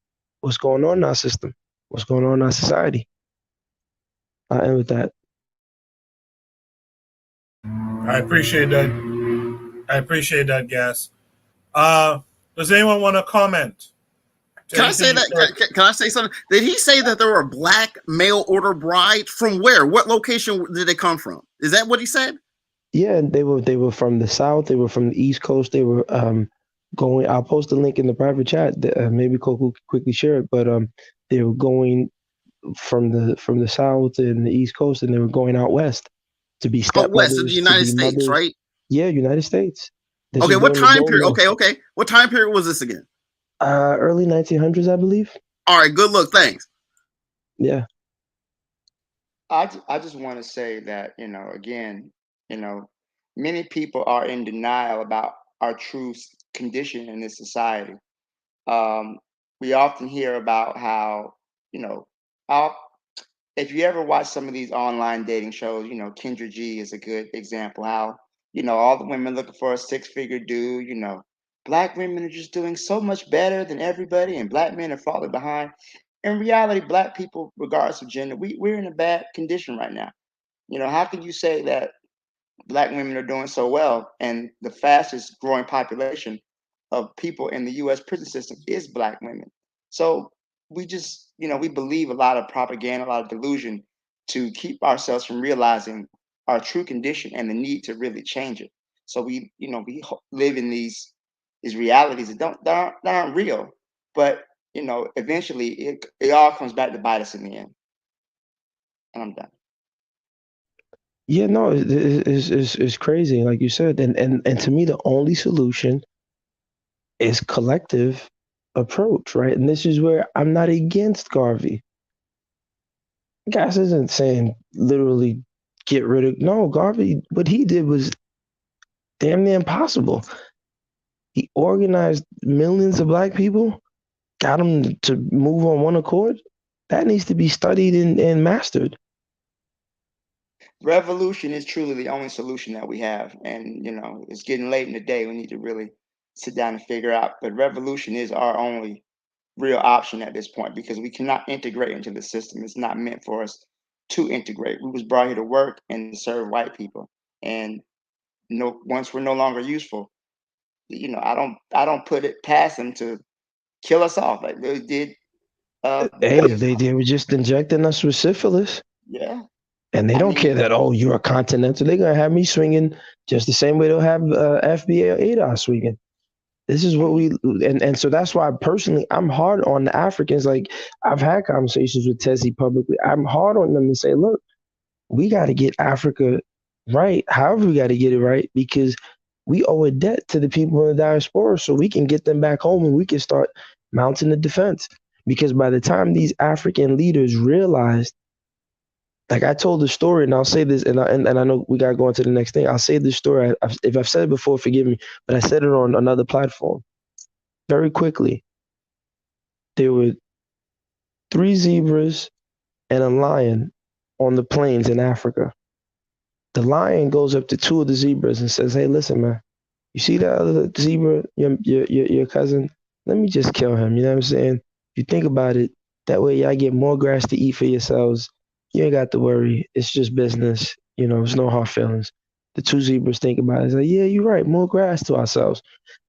What's going on in our system? What's going on in our society? I'll end with that. I appreciate that, Gas. Does anyone want to comment? Can I say that? Can I say something? Did he say that there were black mail order brides? From where? What location did they come from? Is that what he said? Yeah, they were from the South. They were from the East Coast. They were going. I'll post a link in the private chat. Maybe Coco could quickly share it. But they were going from the South and the East Coast, and they were going out west to be stepmothers. West of the United States, mothers. Right? Yeah, United States. Okay, what time period? Okay. What time period was this again? Early 1900s, I believe. All right, good luck. Thanks. Yeah. I just want to say that, again, many people are in denial about our true condition in this society. We often hear about how, if you ever watch some of these online dating shows, Kendra G is a good example, how all the women looking for a 6-figure dude. Black women are just doing so much better than everybody, and black men are falling behind. In reality, black people, regardless of gender, we're in a bad condition right now. How can you say that black women are doing so well, and the fastest growing population of people in the U.S. prison system is black women? So we just, we believe a lot of propaganda, a lot of delusion to keep ourselves from realizing our true condition and the need to really change it. So we live in these realities that aren't real, but eventually it all comes back to bite us in the end. And I'm done. Yeah, no, it's crazy, like you said, and to me, the only solution is collective approach, right? And this is where I'm not against Garvey. Guys isn't saying literally get rid of. No, Garvey, what he did was damn near impossible. He organized millions of black people, got them to move on one accord. That needs to be studied and mastered. Revolution is truly the only solution that we have. And, it's getting late in the day. We need to really sit down and figure out. But revolution is our only real option at this point, because we cannot integrate into the system. It's not meant for us to integrate. We was brought here to work and serve white people. And once we're no longer useful, I don't put it past them to kill us off like they did. Hey, they were just injecting us with syphilis. Yeah. And they don't care that, oh, you're a continental. They're going to have me swinging just the same way they'll have FBA or ADOS swinging. This is what and so that's why personally, I'm hard on the Africans. Like, I've had conversations with Tessie publicly. I'm hard on them to say, look, we got to get Africa right. However, we got to get it right, because we owe a debt to the people in the diaspora, so we can get them back home and we can start mounting the defense. Because by the time these African leaders realized, like, I told the story, and I'll say this, and I know we got to go on to the next thing. I'll say this story. If I've said it before, forgive me, but I said it on another platform. Very quickly, there were 3 zebras and a lion on the plains in Africa. The lion goes up to 2 of the zebras and says, hey, listen, man, you see that other zebra, your cousin? Let me just kill him. You know what I'm saying? If you think about it, that way y'all get more grass to eat for yourselves. You ain't got to worry. It's just business. There's no hard feelings. The 2 zebras think about it. It's like, yeah, you're right. More grass to ourselves.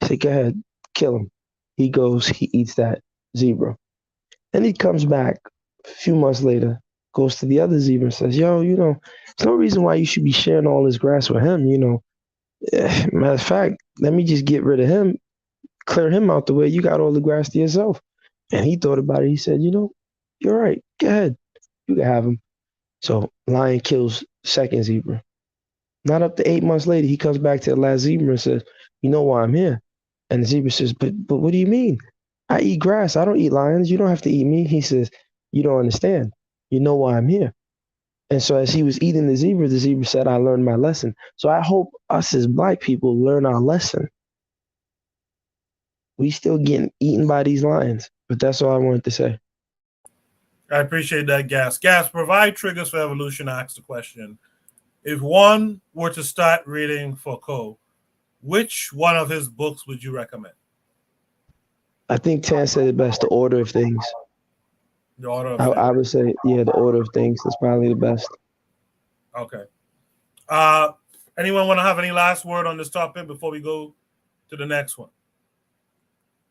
Say, go ahead, kill him. He goes, he eats that zebra. Then he comes back a few months later, goes to the other zebra and says, yo, there's no reason why you should be sharing all this grass with him. Matter of fact, let me just get rid of him, clear him out the way. You got all the grass to yourself. And he thought about it. He said, you're right. Go ahead. You can have him. So lion kills second zebra. Not up to 8 months later, he comes back to the last zebra and says, you know why I'm here? And the zebra says, but what do you mean? I eat grass. I don't eat lions. You don't have to eat me. He says, you don't understand. You know why I'm here. And so as he was eating the zebra said, I learned my lesson. So I hope us as black people learn our lesson. We still getting eaten by these lions. But that's all I wanted to say. I appreciate that, Gas. Gas, provide triggers for evolution. I asked the question. If one were to start reading Foucault, which one of his books would you recommend? I think Tan said it best, The Order of Things. The Order of I Things. would say, yeah, The Order of Things. That's probably the best. Okay. Anyone want to have any last word on this topic before we go to the next one?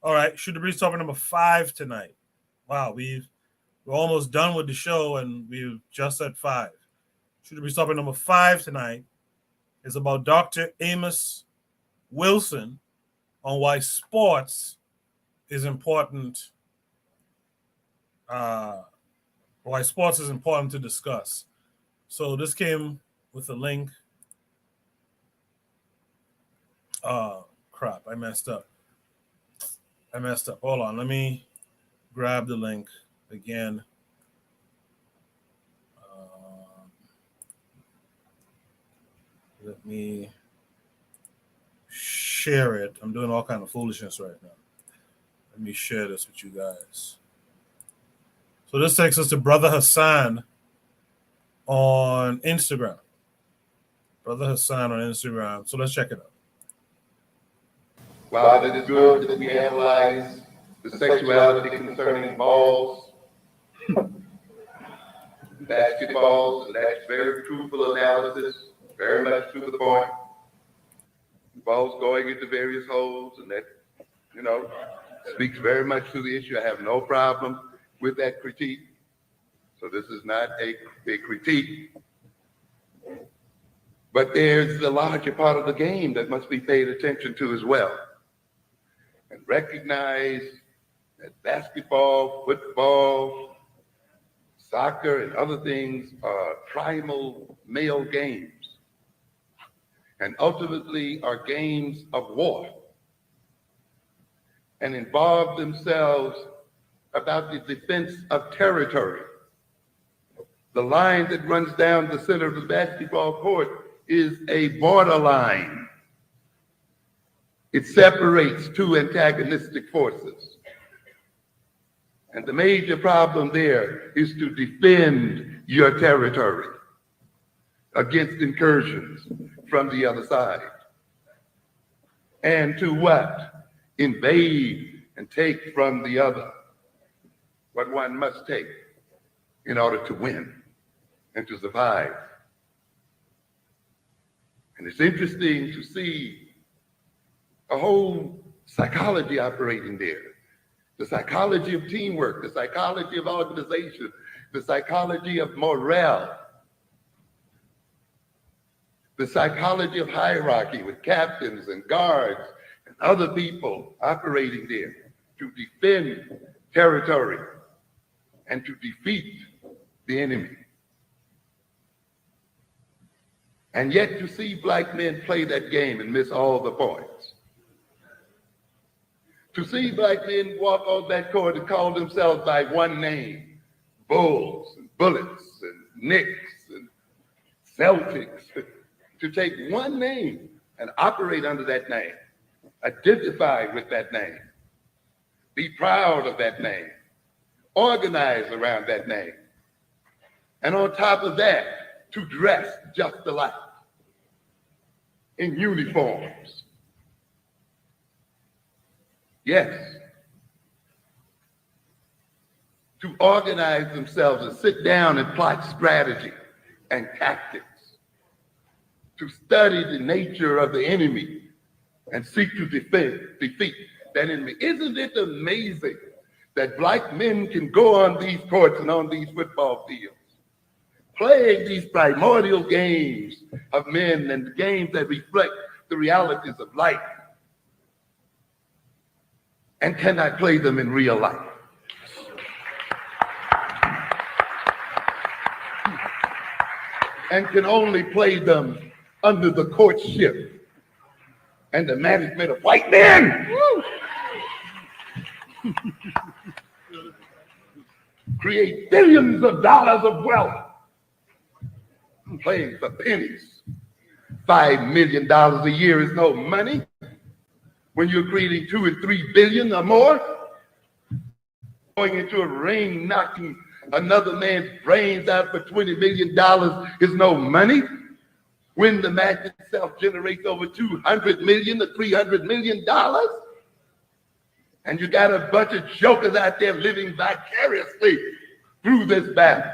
All right. Shoot the Breeze topic number 5 tonight. Wow, we're almost done with the show, and we're just at 5. Should be topic number 5 tonight is about Dr. Amos Wilson on why sports is important. Why sports is important to discuss. So this came with a link. Crap! I messed up. Hold on. Let me grab the link again. Let me share it. I'm doing all kind of foolishness right now. Let me share this with you guys. So this takes us to Brother Hassan on Instagram. Brother Hassan on Instagram. So let's check it out. While it is good that we analyze the sexuality concerning balls, basketballs, and that's very truthful analysis, very much to the point. Balls going into various holes, and that, speaks very much to the issue. I have no problem with that critique. So this is not a critique. But there's the larger part of the game that must be paid attention to as well. And recognize that basketball, football, soccer, and other things are primal male games. And ultimately are games of war. And involve themselves about the defense of territory. The line that runs down the center of the basketball court is a borderline. It separates two antagonistic forces. And the major problem there is to defend your territory against incursions from the other side. And to what? Invade and take from the other what one must take in order to win and to survive. And it's interesting to see a whole psychology operating there. The psychology of teamwork, the psychology of organization, the psychology of morale, the psychology of hierarchy with captains and guards and other people operating there to defend territory and to defeat the enemy. And yet to see black men play that game and miss all the points. To see black men walk on that court and call themselves by one name, Bulls and Bullets and Knicks and Celtics, to take one name and operate under that name, identify with that name, be proud of that name, organize around that name, and on top of that, to dress just alike in uniforms. Yes. To organize themselves and sit down and plot strategy and tactics. To study the nature of the enemy and seek to defeat that enemy. Isn't it amazing that black men can go on these courts and on these football fields, playing these primordial games of men and games that reflect the realities of life, and cannot play them in real life? And can only play them under the courtship and the management of white men. Create billions of dollars of wealth playing for pennies. $5 million a year is no money when you're creating 2 and 3 billion or more. Going into a ring, knocking another man's brains out for $20 million is no money when the match itself generates over $200 million to $300 million. And you got a bunch of jokers out there living vicariously through this battle.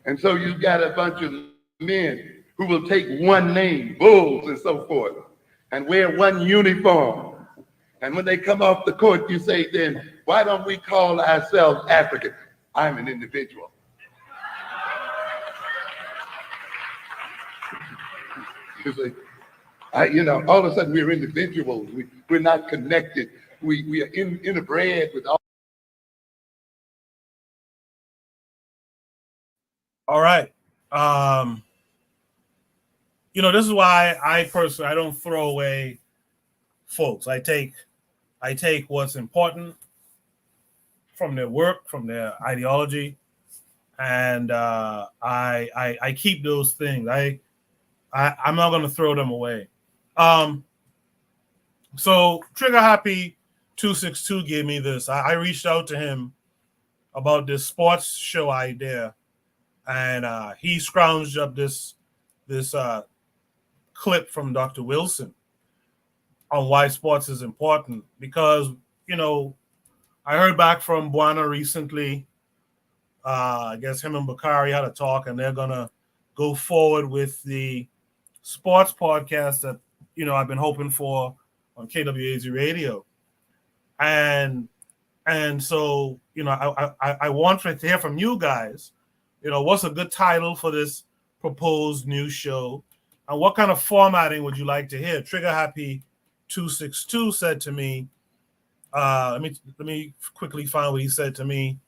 And so you've got a bunch of men who will take one name, Bulls and so forth, and wear one uniform. And when they come off the court, you say, then why don't we call ourselves African? I'm an individual. You say, all of a sudden we're individuals. We're not connected. We are interbred with all. All right. This is why I don't throw away folks. I take what's important from their work, from their ideology, and I keep those things. I'm not going to throw them away. So Trigger Happy 262 gave me this. I reached out to him about this sports show idea, and he scrounged up this this clip from Dr. Wilson on why sports is important, because, you know, I heard back from Buana recently. I guess him and Bakari had a talk, and they're gonna go forward with the sports podcast that, you know, I've been hoping for on KWAZ radio. And so, you know, I want to hear from you guys, you know, what's a good title for this proposed new show, and what kind of formatting would you like to hear? Trigger Happy 262 said to me, let me quickly find what he said to me.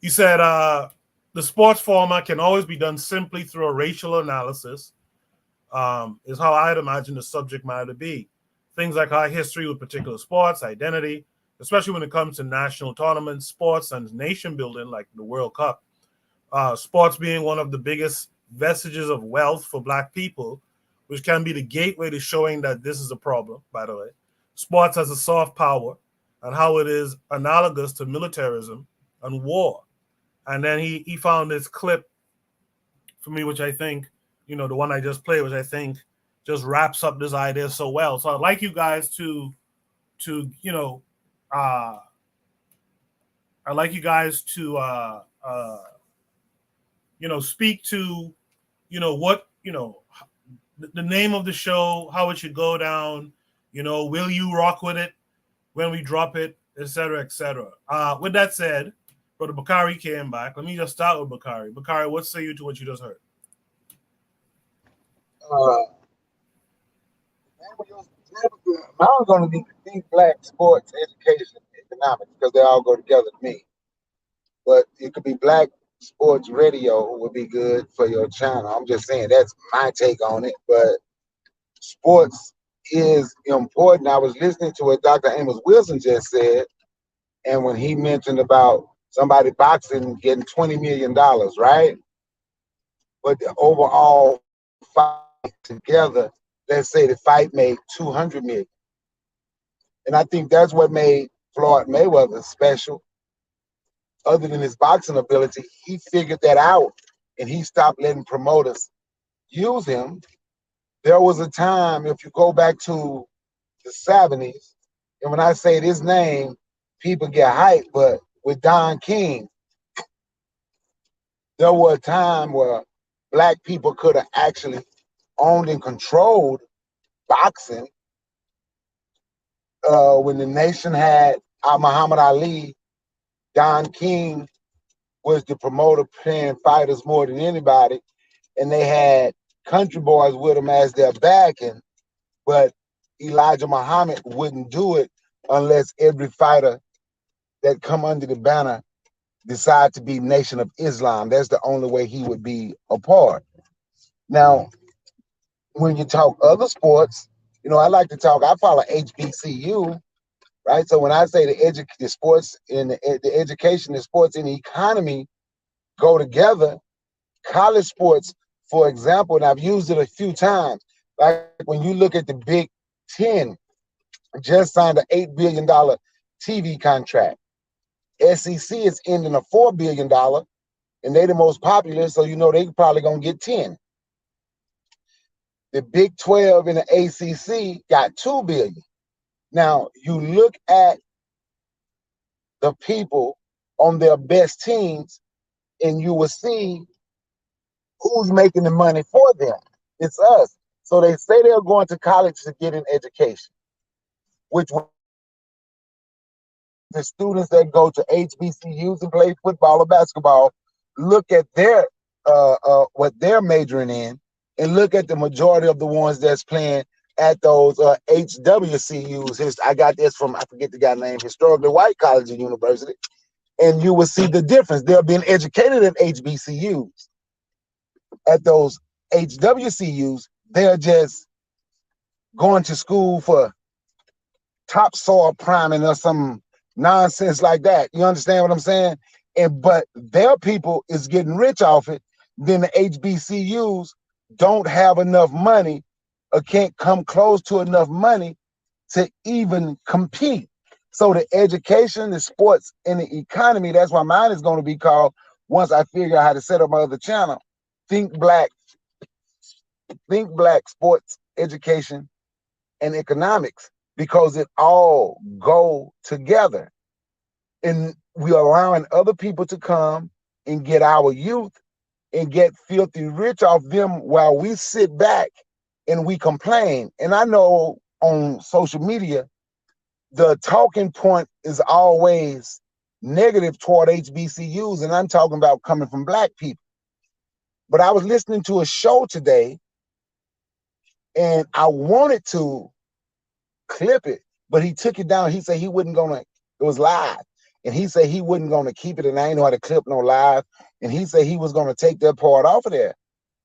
He said, the sports format can always be done simply through a racial analysis, is how I'd imagine the subject matter to be. Things like our history with particular sports, identity, especially when it comes to national tournaments, sports, and nation building like the World Cup. Sports being one of the biggest vestiges of wealth for Black people, which can be the gateway to showing that this is a problem, by the way. Sports as a soft power and how it is analogous to militarism and war. And then he found this clip for me, which I think, you know, the one I just played, which I think just wraps up this idea so well. So I'd like you guys to you know, I'd like you guys to you know, speak to, you know, what, you know, the name of the show, how it should go down, you know, will you rock with it when we drop it, etc., etc. With that said, Brother Bakari came back. Let me just start with Bakari. Bakari, what say you to what you just heard? Mine's going to be Think Black Sports Education Economics, because they all go together to me. But it could be Black Sports Radio would be good for your channel. I'm just saying that's my take on it. But sports is important. I was listening to what Dr. Amos Wilson just said, and when he mentioned about somebody boxing getting $20 million, right? But the overall fight together, let's say the fight made $200 million. And I think that's what made Floyd Mayweather special. Other than his boxing ability, he figured that out, and he stopped letting promoters use him. There was a time, if you go back to the 70s, and when I say this name, people get hyped, but with Don King, there was a time where Black people could have actually owned and controlled boxing. When the nation had Muhammad Ali, Don King was the promoter paying fighters more than anybody, and they had country boys with them as their backing, but Elijah Muhammad wouldn't do it unless every fighter that come under the banner decide to be Nation of Islam. That's the only way he would be a part. Now, when you talk other sports, you know, I like to talk, I follow HBCU, right? So when I say the sports and the education, the sports and the economy go together, college sports, for example, and I've used it a few times, like when you look at the Big Ten, just signed an $8 billion TV contract. SEC is ending a $4 billion, and they're the most popular, so you know they probably gonna get 10. The Big 12 and the ACC got $2 billion. Now, you look at the people on their best teams, and you will see who's making the money for them. It's us. So they say they're going to college to get an education, which the students that go to HBCUs and play football or basketball look at their what they're majoring in, and look at the majority of the ones that's playing at those HWCUs. I got this from, I forget the guy's name, historically white college and university, and you will see the difference. They're being educated at HBCUs. At those HWCUs, they're just going to school for topsoil priming or some nonsense like that. You understand what I'm saying? But their people is getting rich off it. Then the HBCUs don't have enough money or can't come close to enough money to even compete. So the education, the sports, and the economy, that's why mine is going to be called, once I figure out how to set up my other channel, Think Black think black sports, education, and economics because it all go together. And we are allowing other people to come and get our youth and get filthy rich off them while we sit back and we complain. And I know on social media, the talking point is always negative toward HBCUs, and I'm talking about coming from black people. But I was listening to a show today, and I wanted to clip it, but he took it down. He said he wasn't gonna, it was live, and he said he wasn't gonna keep it, and I ain't know how to clip no live, and he said he was gonna take that part off of there.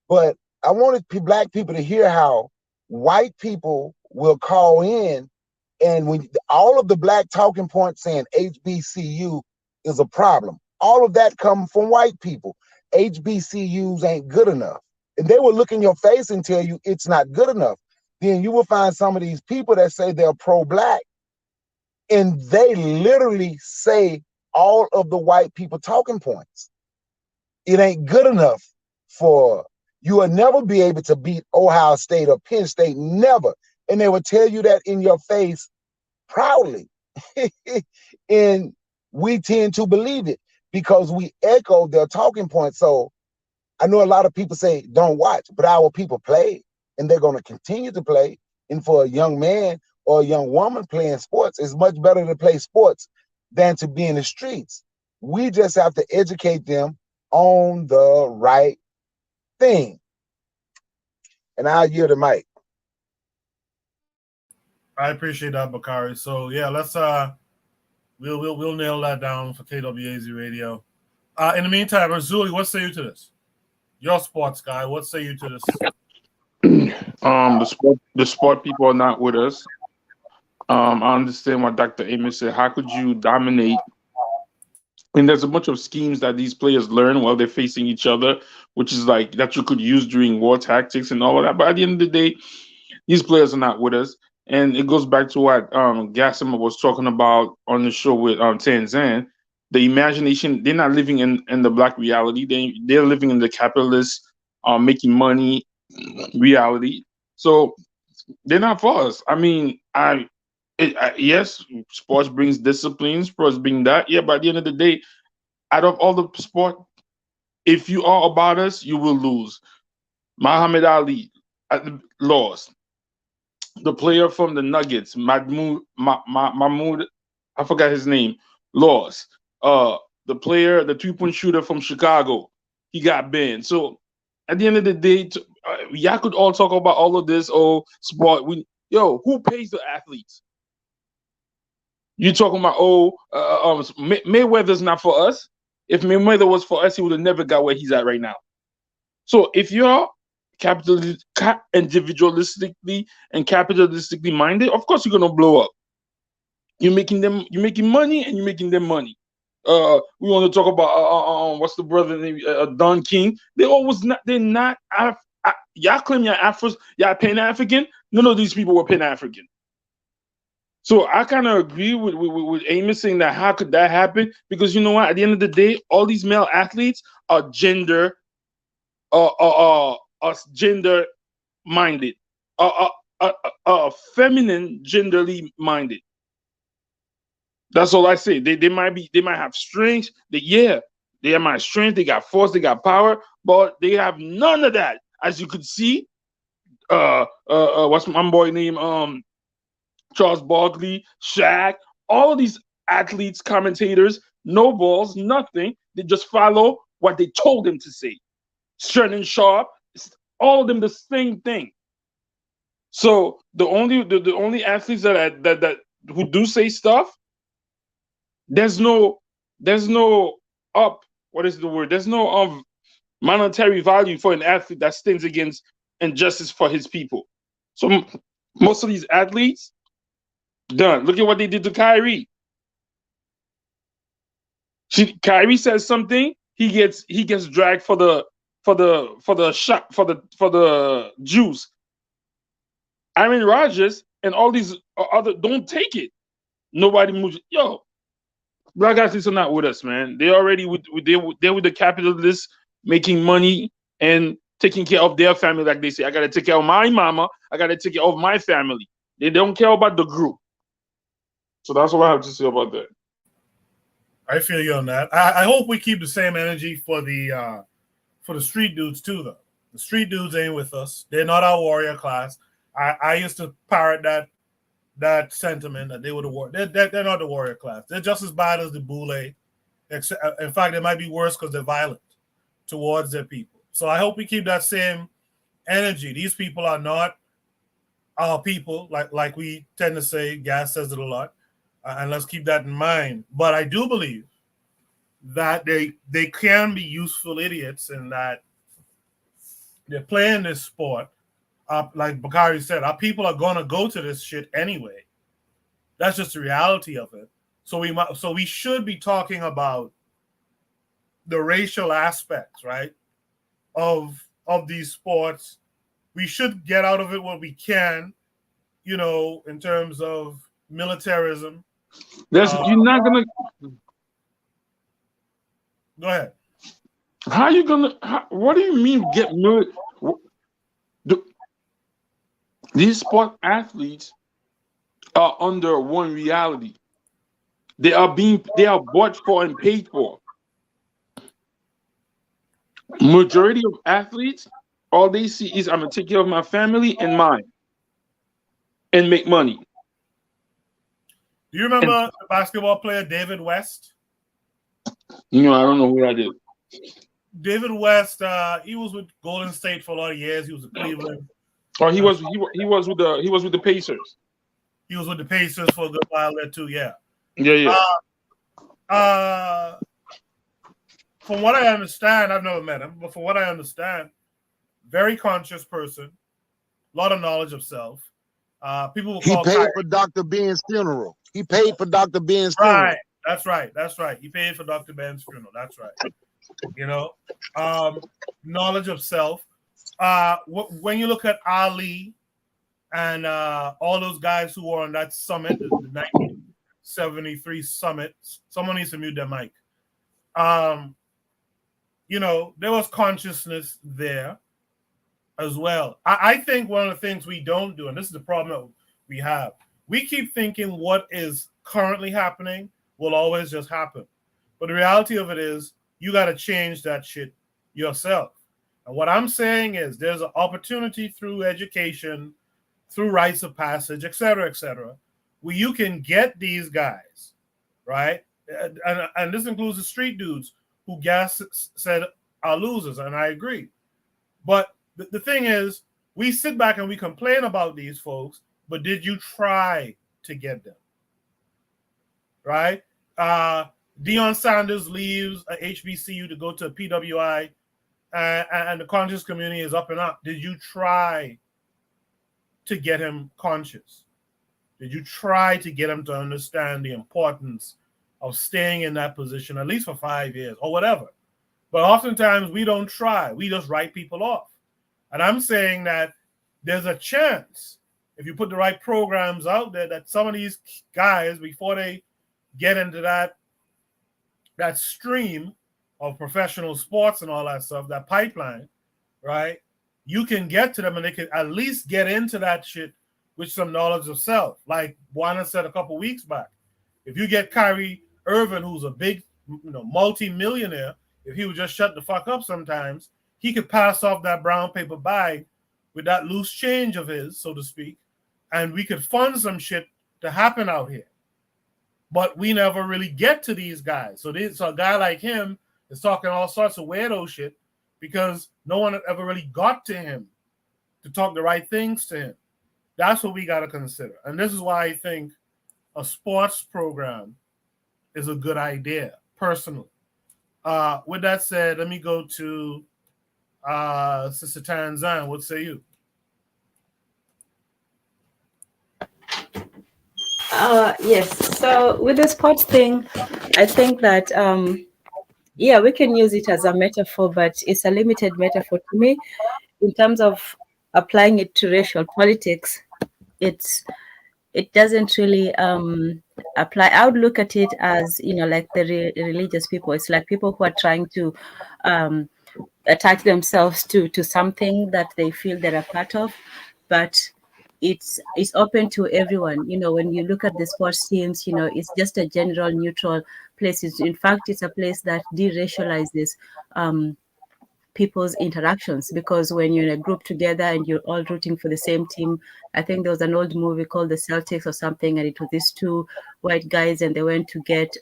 But I wanted black people to hear how white people will call in, and when all of the black talking points saying HBCU is a problem, all of that come from white people. HBCUs ain't good enough. And they will look in your face and tell you it's not good enough. Then you will find some of these people that say they're pro-black, and they literally say all of the white people talking points. It ain't good enough for, you will never be able to beat Ohio State or Penn State, never. And they will tell you that in your face proudly. And we tend to believe it because we echo their talking points. So I know a lot of people say don't watch, but our people play, and they're going to continue to play. And for a young man or a young woman playing sports, it's much better to play sports than to be in the streets. We just have to educate them on the right thing. And I'll yield the mic. I appreciate that, Bakari. So yeah, let's we'll nail that down for KWAZ Radio. In the meantime, Razuli, what say you to this? Your sports guy, what say you to this? The sport people are not with us. I understand what Dr. Amos said. How could you dominate? And there's a bunch of schemes that these players learn while they're facing each other, which is like that you could use during war tactics and all of that. But at the end of the day, these players are not with us. And it goes back to what Gassama was talking about on the show with Tanzan. The imagination, they're not living in the black reality. They're living in the capitalist, making money reality. So they're not for us. I mean, yes, sports brings discipline, sports bring that. Yeah, but at the end of the day, out of all the sport, if you are about us, you will lose. Muhammad Ali lost. The player from the Nuggets, Mahmoud, I forgot his name, lost. The player, the 3-point shooter from Chicago, he got banned. So at the end of the day, y'all could all talk about all of this sport. Who pays the athletes? You talking about Mayweather's not for us. If Mayweather was for us, he would have never got where he's at right now. So if you're individualistically and capitalistically minded, of course you're gonna blow up. You're making money, and you're making them money. We want to talk about what's the brother name? Don King. They're not. Y'all claim y'all Afros, y'all Pan-African. None of these people were Pan-African. So I kind of agree with Amos saying that how could that happen? Because you know what? At the end of the day, all these male athletes are gender minded, feminine, genderly minded. That's all I say. They might have strength. They have my strength. They got force. They got power, but they have none of that. As you could see, what's my boy name? Charles Barkley, Shaq, all of these athletes, commentators, no balls, nothing. They just follow what they told them to say. Shannon Sharp, all of them the same thing. So the only athletes that who do say stuff, there's no There's no monetary value for an athlete that stands against injustice for his people. So most of these athletes done. Look at what they did to Kyrie. Kyrie says something, he gets dragged for the juice. Aaron Rodgers and all these other don't take it. Nobody moves. Yo, black athletes are not with us, man. They're already they're with the capitalists making money, and taking care of their family, like they say. I got to take care of my mama. I got to take care of my family. They don't care about the group. So that's what I have to say about that. I feel you on that. I hope we keep the same energy for the street dudes too, though. The street dudes ain't with us. They're not our warrior class. I used to parrot that sentiment that they were the warrior. They're not the warrior class. They're just as bad as the boule. In fact, they might be worse because they're violent towards their people. So I hope we keep that same energy. These people are not our people, like we tend to say. Gas says it a lot, and let's keep that in mind. But I do believe that they can be useful idiots in that they're playing this sport. Like Bakari said, our people are gonna go to this shit anyway. That's just the reality of it. So we should be talking about the racial aspects, right, of these sports. We should get out of it what we can, in terms of militarism. You're not gonna. Go ahead. How are you gonna? What do you mean get military? These sport athletes are under one reality. They are bought for and paid for. Majority of athletes, all they see is I'm gonna take care of my family and mine, and make money. Do you remember the basketball player David West? I don't know who that is. David West, he was with Golden State for a lot of years. He was with Cleveland. Oh, he was with the Pacers. He was with the Pacers for a good while there too. Yeah. Yeah. From what I understand, I've never met him, but from what I understand, very conscious person, a lot of knowledge of self. People will call. He paid for Dr. Ben's funeral. He paid for Dr. Ben's funeral. Right. That's right. He paid for Dr. Ben's funeral. That's right. Knowledge of self. When you look at Ali and all those guys who were on that summit, the 1973 summit, someone needs to mute their mic. There was consciousness there as well. I think one of the things we don't do, and this is the problem that we have, we keep thinking what is currently happening will always just happen. But the reality of it is you got to change that shit yourself. And what I'm saying is there's an opportunity through education, through rites of passage, et cetera, where you can get these guys, right? And this includes the street dudes who Gas said are losers, and I agree. But the thing is, we sit back and we complain about these folks, but did you try to get them? Right? Deion Sanders leaves a HBCU to go to a PWI, and the conscious community is up and up. Did you try to get him conscious? Did you try to get him to understand the importance of staying in that position at least for 5 years or whatever? But oftentimes we don't try. We just write people off. And I'm saying that there's a chance, if you put the right programs out there, that some of these guys, before they get into that stream of professional sports and all that stuff, that pipeline, right? You can get to them and they can at least get into that shit with some knowledge of self. Like Juana said a couple weeks back, if you get Kyrie Irving, who's a big, multi-millionaire, if he would just shut the fuck up sometimes, he could pass off that brown paper bag with that loose change of his, so to speak, and we could fund some shit to happen out here. But we never really get to these guys. So a guy like him is talking all sorts of weirdo shit because no one ever really got to him to talk the right things to him. That's what we got to consider. And this is why I think a sports program is a good idea, personally. With that said, let me go to Sister Tanzan. What say you? Yes. So with the sports thing, I think that we can use it as a metaphor, but it's a limited metaphor to me. In terms of applying it to racial politics, it doesn't really apply. I would look at it as like the religious people. It's like people who are trying to attach themselves to something that they feel they're a part of, but it's open to everyone. You know, when you look at the sports teams, you know, it's just a general neutral place. In fact, it's a place that de-racializes people's interactions, because when you're in a group together and you're all rooting for the same team, I think there was an old movie called The Celtics or something, and it was these two white guys, and they went to get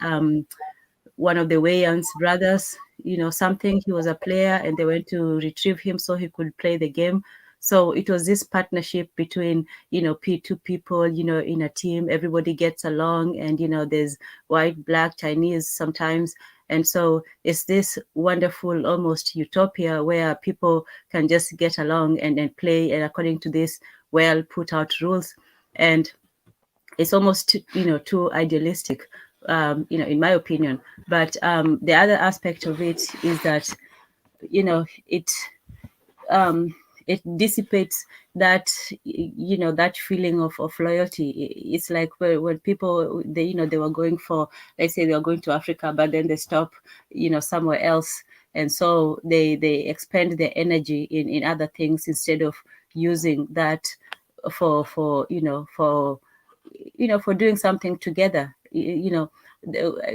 one of the Wayans brothers, you know, something. He was a player, and they went to retrieve him so he could play the game. So it was this partnership between, you know, two people, you know, in a team. Everybody gets along, and, you know, there's white, black, Chinese sometimes. And so it's this wonderful, almost utopia where people can just get along and play, and according to this well put out rules. And it's almost, you know, too idealistic, you know, in my opinion. But the other aspect of it is that, you know, it dissipates that, you know, that feeling of loyalty. It's like when people, they, you know, they were going for, let's say they were going to Africa, but then they stop, you know, somewhere else. And so they expend their energy in other things instead of using that for doing something together. You know,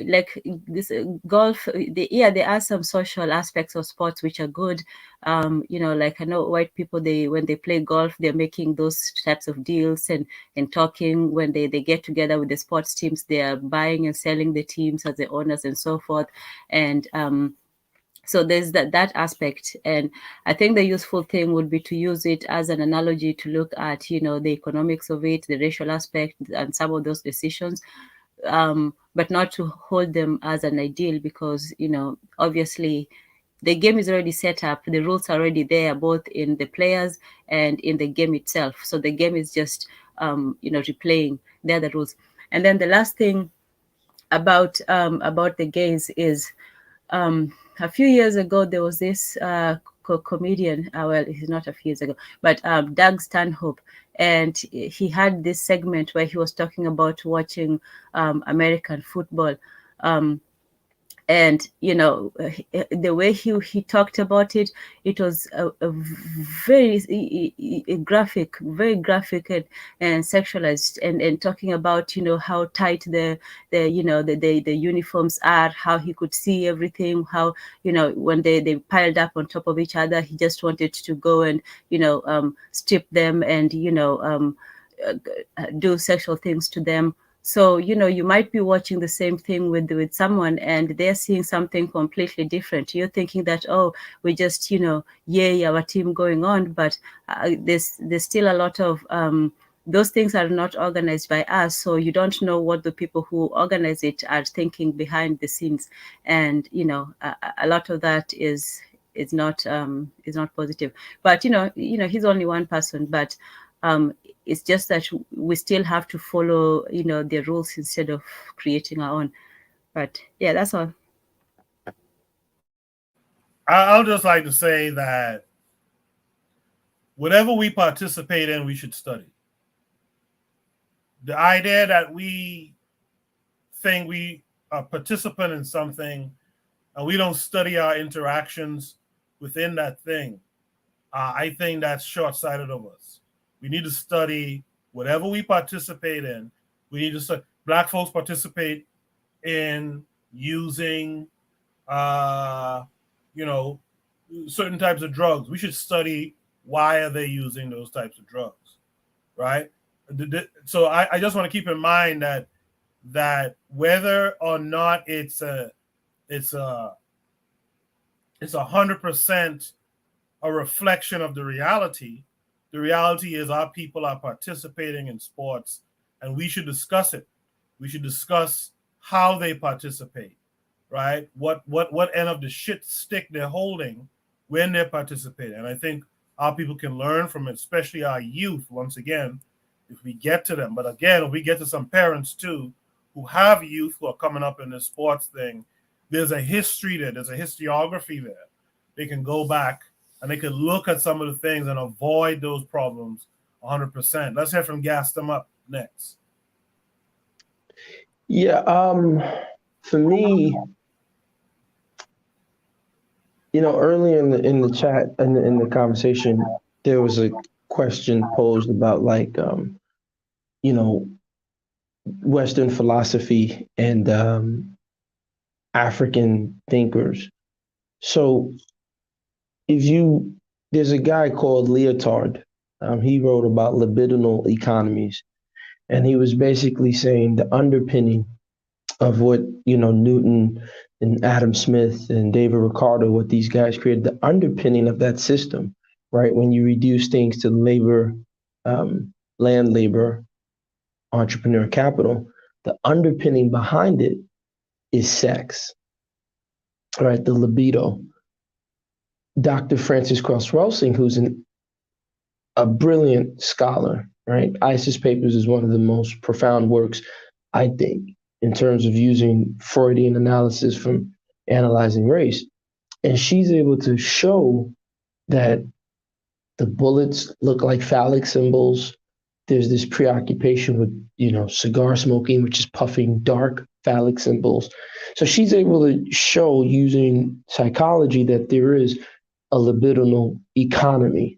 like this golf, there are some social aspects of sports which are good. You know, like I know white people, when they play golf, they're making those types of deals and talking. When they get together with the sports teams, they are buying and selling the teams as the owners and so forth. And so there's that aspect. And I think the useful thing would be to use it as an analogy to look at, you know, the economics of it, the racial aspect, and some of those decisions. But not to hold them as an ideal, because, you know, obviously the game is already set up. The rules are already there, both in the players and in the game itself. So the game is just, you know, replaying the other rules. And then the last thing about the gays is, a few years ago, there was this comedian, well, he's not a few years ago, but Doug Stanhope. And he had this segment where he was talking about watching American football. And, you know, the way he talked about it, it was a very graphic and sexualized, and talking about, you know, how tight the uniforms are, how he could see everything, how, you know, when they piled up on top of each other, he just wanted to go and, you know, strip them and, you know, do sexual things to them. So, you know, you might be watching the same thing with someone, and they're seeing something completely different. You're thinking that, oh, we just, you know, yay, our team going on. But there's still a lot of those things are not organized by us. So you don't know what the people who organize it are thinking behind the scenes. And, you know, a lot of that is not positive. But, you know, he's only one person, but it's just that we still have to follow, you know, the rules instead of creating our own. But yeah, that's all. I'll just like to say that whatever we participate in, we should study. The idea that we think we are participant in something and we don't study our interactions within that thing, I think that's short-sighted of us. We need to study whatever we participate in. We need to study. Black folks participate in using, you know, certain types of drugs. We should study why are they using those types of drugs, right? So I just want to keep in mind that whether or not it's 100% a reflection of the reality. The reality is our people are participating in sports, and we should discuss it. We should discuss how they participate, right? What end of the shit stick they're holding when they're participating. And I think our people can learn from it, especially our youth, once again, if we get to them. But again, if we get to some parents too, who have youth who are coming up in this sports thing, there's a history there. There's a historiography there. They can go back and they could look at some of the things and avoid those problems 100%. Let's hear from Gas Them Up next. Yeah, for me, Earlier in the chat in the conversation, there was a question posed about like Western philosophy and African thinkers. So there's a guy called Leotard. He wrote about libidinal economies, and he was basically saying the underpinning of what Newton and Adam Smith and David Ricardo, what these guys created, the underpinning of that system, right? When you reduce things to labor, land labor, entrepreneur capital, the underpinning behind it is sex, right? The libido. Dr. Francis Cross Welsing, who's a brilliant scholar, right? Isis Papers is one of the most profound works, I think, in terms of using Freudian analysis from analyzing race. And she's able to show that the bullets look like phallic symbols. There's this preoccupation with, cigar smoking, which is puffing dark phallic symbols. So she's able to show using psychology that there is a libidinal economy.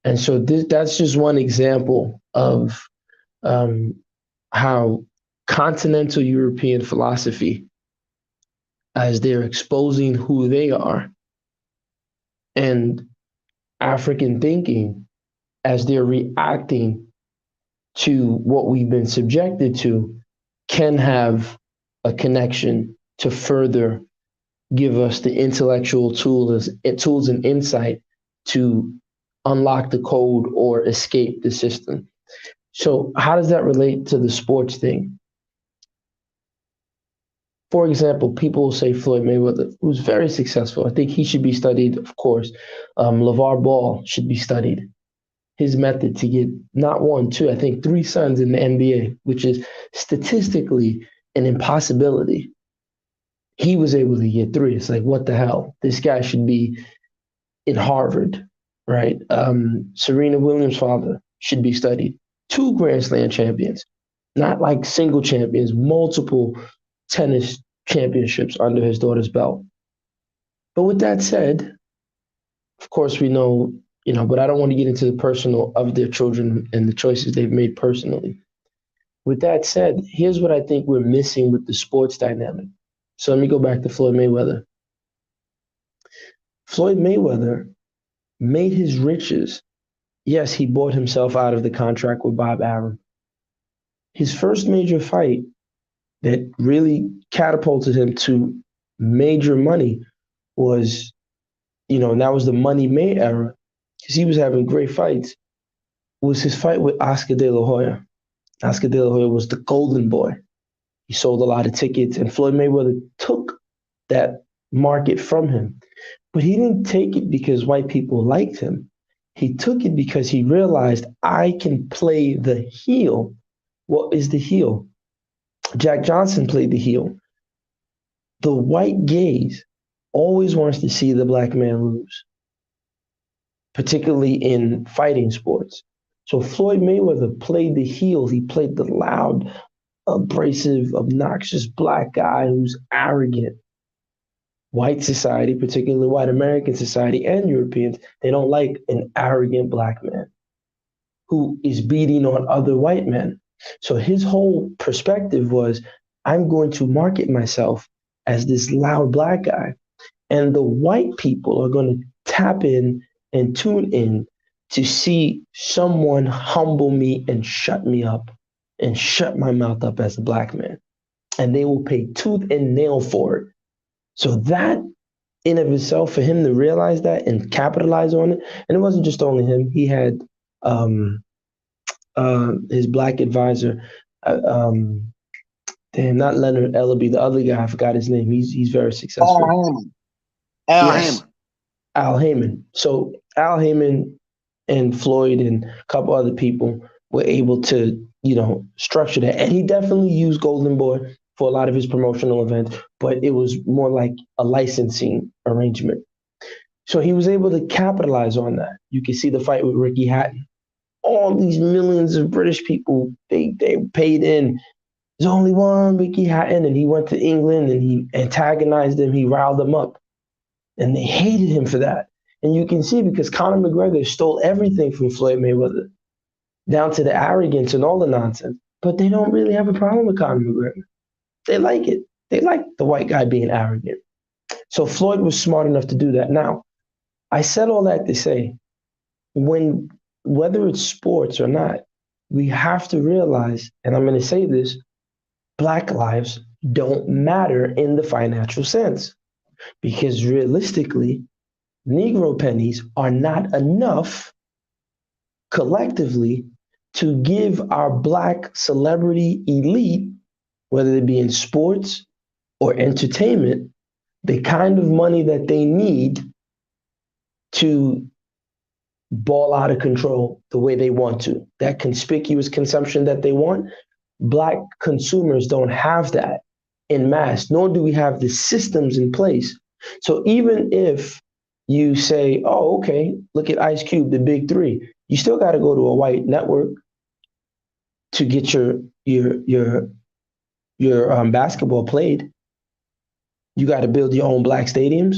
And so that's just one example of how continental European philosophy, as they're exposing who they are, and African thinking, as they're reacting to what we've been subjected to, can have a connection to further give us the intellectual tools and insight to unlock the code or escape the system. So how does that relate to the sports thing? For example, people will say Floyd Mayweather, who's very successful. I think he should be studied, of course. LeVar Ball should be studied. His method to get not one, two, I think 3 sons in the NBA, which is statistically an impossibility. He was able to get 3. It's like, what the hell? This guy should be in Harvard, right? Serena Williams' father should be studied. 2 Grand Slam champions, not like single champions, multiple tennis championships under his daughter's belt. But with that said, of course, we know, but I don't want to get into the personal of their children and the choices they've made personally. With that said, here's what I think we're missing with the sports dynamic. So let me go back to Floyd Mayweather. Floyd Mayweather made his riches. Yes, he bought himself out of the contract with Bob Arum. His first major fight that really catapulted him to major money was, and that was the Money May era, because he was having great fights, was his fight with Oscar De La Hoya. Oscar De La Hoya was the golden boy. He sold a lot of tickets, and Floyd Mayweather took that market from him. But he didn't take it because white people liked him. He took it because he realized, I can play the heel. What is the heel? Jack Johnson played the heel. The white gaze always wants to see the black man lose, particularly in fighting sports. So Floyd Mayweather played the heel. He played the loud, abrasive, obnoxious black guy who's arrogant. White society, particularly white American society and Europeans, they don't like an arrogant black man who is beating on other white men. So his whole perspective was, I'm going to market myself as this loud black guy. And the white people are going to tap in and tune in to see someone humble me and shut me up and shut my mouth up as a black man. And they will pay tooth and nail for it. So that in of itself, for him to realize that and capitalize on it, and it wasn't just only him. He had his black advisor, not Leonard Ellaby, the other guy, I forgot his name. He's very successful. Al Heyman. So Al Heyman and Floyd and a couple other people were able to, structure that. And he definitely used Golden Boy for a lot of his promotional events, but it was more like a licensing arrangement. So he was able to capitalize on that. You can see the fight with Ricky Hatton. All these millions of British people, they paid in. There's only one Ricky Hatton, and he went to England and he antagonized them. He riled them up. And they hated him for that. And you can see because Conor McGregor stole everything from Floyd Mayweather, down to the arrogance and all the nonsense. But they don't really have a problem with Conor McGregor. They like it. They like the white guy being arrogant. So Floyd was smart enough to do that. Now, I said all that to say, whether it's sports or not, we have to realize, and I'm going to say this, Black lives don't matter in the financial sense. Because realistically, Negro pennies are not enough collectively to give our Black celebrity elite, whether it be in sports or entertainment, the kind of money that they need to ball out of control the way they want to. That conspicuous consumption that they want, Black consumers don't have that in mass, nor do we have the systems in place. So even if you say, oh, okay, look at Ice Cube, the big three, you still got to go to a white network to get your basketball played. You got to build your own Black stadiums.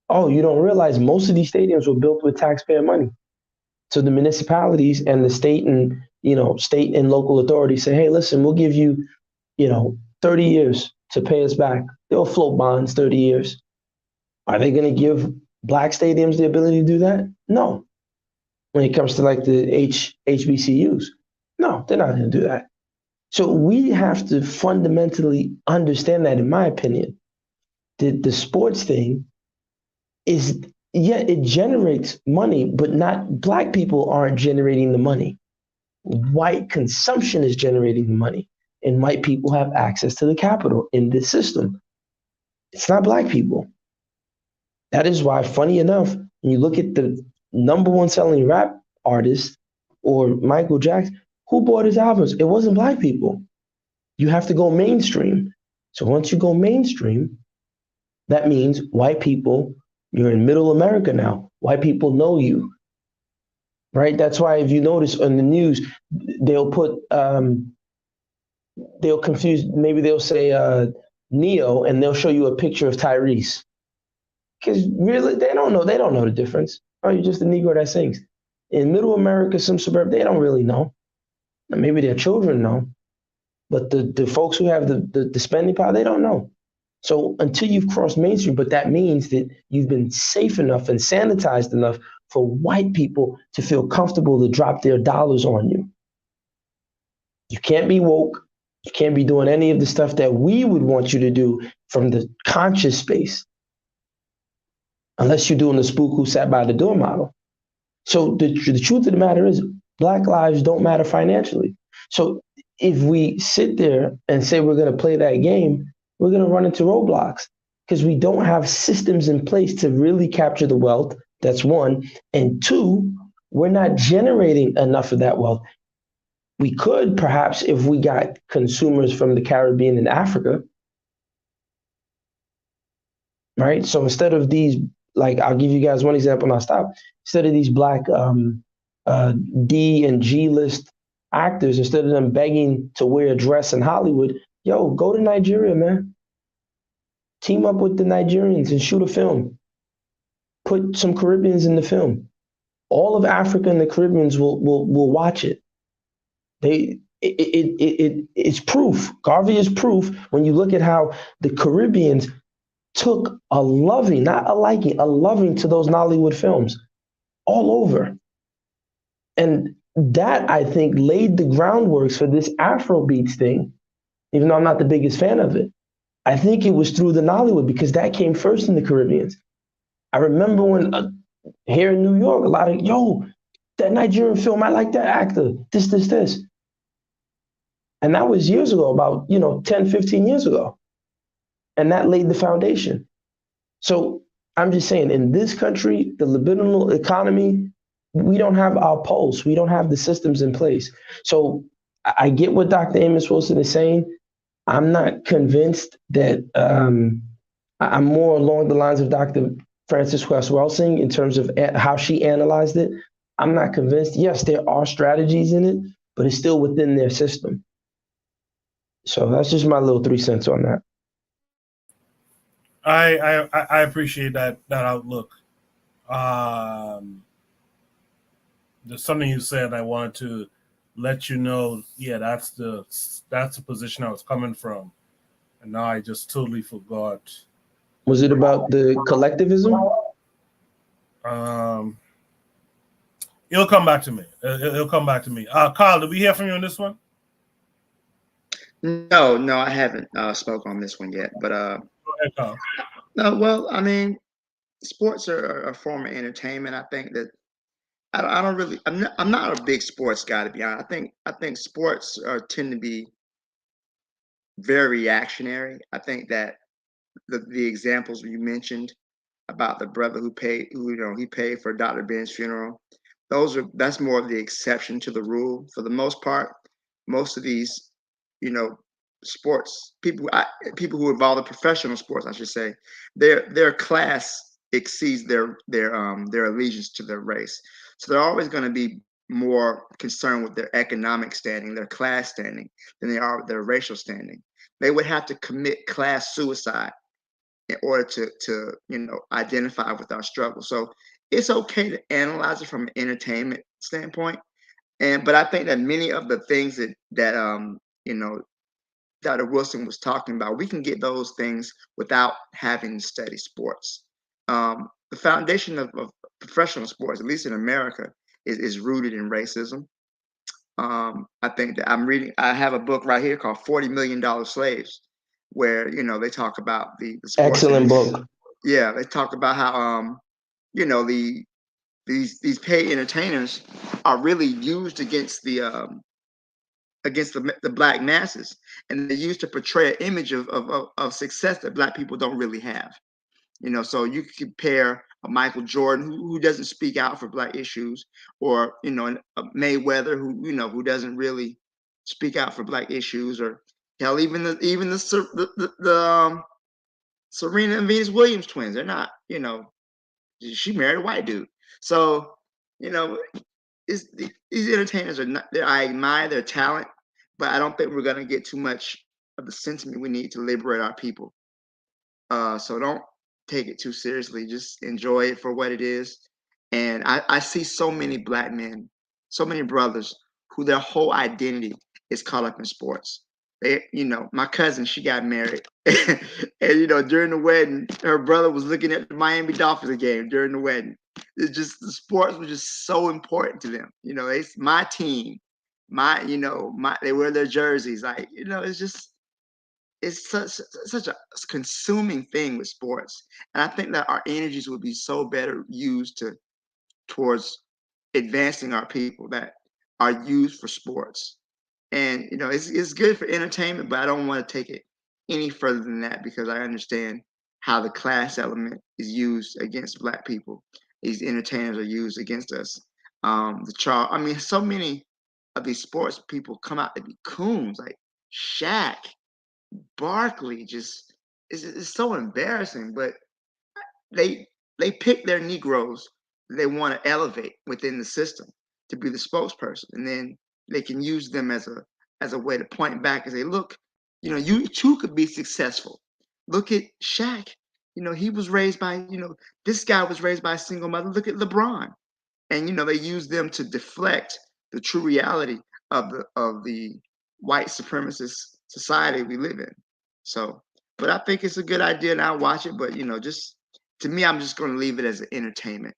Oh, you don't realize most of these stadiums were built with taxpayer money. So the municipalities and the state and local authorities say, hey, listen, we'll give you, 30 years to pay us back. They'll float bonds 30 years. Are they going to give Black stadiums the ability to do that? No. When it comes to like the HBCUs, no, they're not going to do that. So we have to fundamentally understand that, in my opinion, the sports thing is, it generates money, but not Black people aren't generating the money. White consumption is generating the money, and white people have access to the capital in this system. It's not Black people. That is why, funny enough, when you look at the number one selling rap artist or Michael Jackson, who bought his albums? It wasn't Black people. You have to go mainstream. So once you go mainstream, that means white people, you're in middle America now. White people know you, right? That's why if you notice on the news, they'll put, they'll confuse, maybe they'll say Neo, and they'll show you a picture of Tyrese. Because really, they don't know the difference. Oh, you're just a Negro that sings. In middle America, some suburb, they don't really know. Maybe their children know. But the folks who have the spending power, they don't know. So until you've crossed mainstream, but that means that you've been safe enough and sanitized enough for white people to feel comfortable to drop their dollars on you. You can't be woke. You can't be doing any of the stuff that we would want you to do from the conscious space, unless you're doing the spook who sat by the door model. So the truth of the matter is, Black lives don't matter financially. So if we sit there and say we're going to play that game, we're going to run into roadblocks because we don't have systems in place to really capture the wealth. That's one. And two, we're not generating enough of that wealth. We could perhaps if we got consumers from the Caribbean and Africa, right? So instead of these, like, I'll give you guys one example and I'll stop. Instead of these Black D and G list actors, instead of them begging to wear a dress in Hollywood, yo, go to Nigeria, man. Team up with the Nigerians and shoot a film. Put some Caribbeans in the film. All of Africa and the Caribbeans will watch it. It's proof. Garvey is proof when you look at how the Caribbeans took a loving, not a liking, a loving to those Nollywood films all over. And that, I think, laid the groundwork for this Afrobeats thing, even though I'm not the biggest fan of it. I think it was through the Nollywood because that came first in the Caribbeans. I remember when here in New York, a lot of, yo, that Nigerian film, I like that actor, this. And that was years ago, about 10, 15 years ago. And that laid the foundation. So I'm just saying, in this country, the libidinal economy, we don't have our pulse. We don't have the systems in place. So I get what Dr. Amos Wilson is saying. I'm not convinced that I'm more along the lines of Dr. Frances West Welsing in terms of how she analyzed it. I'm not convinced. Yes, there are strategies in it, but it's still within their system. So that's just my little 3 cents on that. I appreciate that outlook. There's something you said I wanted to let you know. Yeah, that's the position I was coming from, and now I just totally forgot. Was it about the collectivism? It'll come back to me. It'll come back to me. Carl, did we hear from you on this one? No, I haven't spoke on this one yet. But Go ahead, Carl. no, well, I mean, sports are a form of entertainment. I think that I don't really. I'm not a big sports guy, to be honest. I think sports tend to be very reactionary. I think that the examples you mentioned about the brother who he paid for Dr. Ben's funeral, that's more of the exception to the rule. For the most part, most of these, sports people who involve in professional sports, I should say, their class exceeds their allegiance to their race. So they're always going to be more concerned with their economic standing, their class standing, than they are with their racial standing. They would have to commit class suicide in order to identify with our struggle. So it's okay to analyze it from an entertainment standpoint, but I think that many of the things that Dr. Wilson was talking about, we can get those things without having to study sports. The foundation of professional sports, at least in America, is rooted in racism. I think that I have a book right here called $40 Million Slaves, where they talk about the sports. Excellent book. Yeah, they talk about how these paid entertainers are really used against the black masses, and they're used to portray an image of success that black people don't really have. So you can compare a Michael Jordan who doesn't speak out for black issues, or a Mayweather who doesn't really speak out for black issues, or hell, even the Serena and Venus Williams twins. They're not, she married a white dude. So, these entertainers are not. I admire their talent, but I don't think we're gonna get too much of the sentiment we need to liberate our people. So don't take it too seriously. Just enjoy it for what it is. And I see so many black men, so many brothers who their whole identity is caught up in sports. My cousin, she got married, and during the wedding, her brother was looking at the Miami Dolphins game during the wedding. It's just the sports was just so important to them. It's my team, they wear their jerseys. It's such a consuming thing with sports, and I think that our energies would be so better used towards advancing our people that are used for sports. And it's good for entertainment, but I don't want to take it any further than that, because I understand how the class element is used against black people. These entertainers are used against us. So many of these sports people come out to be coons, like Shaq, Barkley. Just it's so embarrassing, but they pick their Negroes they want to elevate within the system to be the spokesperson, and then they can use them as a way to point back and say, look, you too could be successful. Look at Shaq. He was raised by, this guy was raised by a single mother. Look at LeBron. And they use them to deflect the true reality of the white supremacist society we live in. So, but I think it's a good idea, and I'll watch it. But just to me, I'm just going to leave it as an entertainment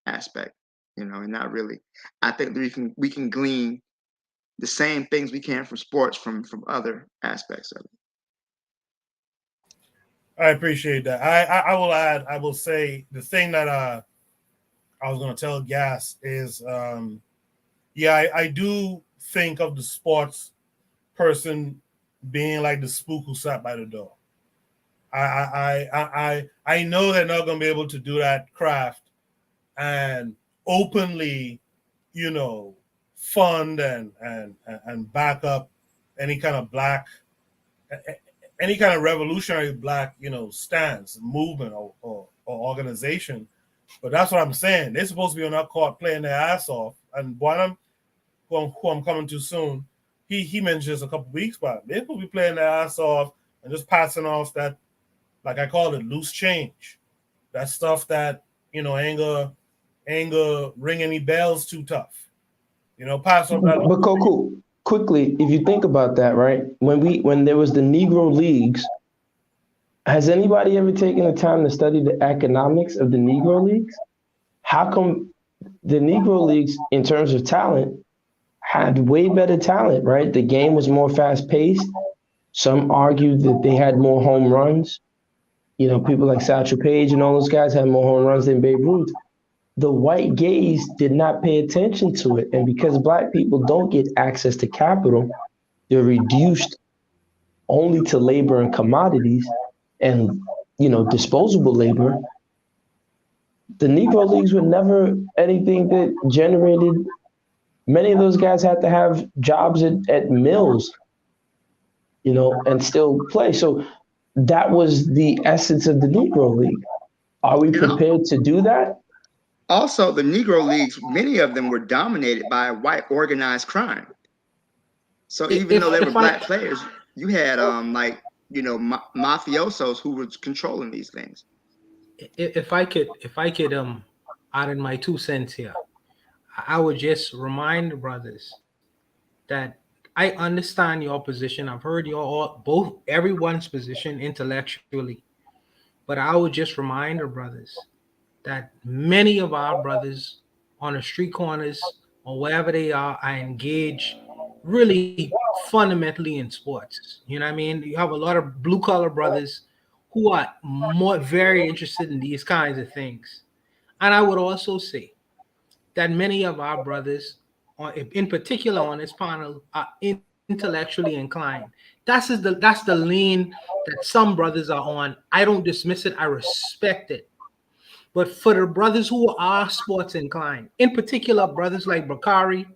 aspect, and not really. I think we can glean the same things we can from sports from other aspects of it. I appreciate that. I will add. I will say the thing that I was going to tell Gas is, I do think of the sports person being like the spook who sat by the door. I know they're not going to be able to do that craft and openly, fund and back up any kind of black, any kind of revolutionary black, stance, movement or organization. But that's what I'm saying. They're supposed to be on that court playing their ass off. And Bonham, who I'm coming to soon, he mentioned this a couple weeks back. They're supposed to be playing their ass off and just passing off that like I call it loose change. That stuff that, you know, anger ring any bells too tough. You know, pass on that. But Coco, quickly, if you think about that, right? When there was the Negro Leagues, has anybody ever taken the time to study the economics of the Negro Leagues? How come the Negro Leagues, in terms of talent, had way better talent, right? The game was more fast-paced. Some argued that they had more home runs. You know, people like Satchel Paige and all those guys had more home runs than Babe Ruth. The white gaze did not pay attention to it. And because Black people don't get access to capital, they're reduced only to labor and commodities and, you know, disposable labor. The Negro Leagues were never anything that generated. Many of those guys had to have jobs at mills, you know, and still play. So that was the essence of the Negro League. Are we prepared to do that? Also, the Negro Leagues, many of them were dominated by white organized crime. So even though they were Black players, you had like, you know, mafiosos who were controlling these things. If I could add in my 2 cents here, I would just remind the brothers that I understand your position. I've heard everyone's position intellectually, but I would just remind the brothers that many of our brothers on the street corners or wherever they are engaged really fundamentally in sports. You know what I mean? You have a lot of blue collar brothers who are very interested in these kinds of things. And I would also say that many of our brothers, in particular on this panel, are intellectually inclined. That's the lane that some brothers are on. I don't dismiss it. I respect it. But for the brothers who are sports inclined, in particular, brothers like Bakari,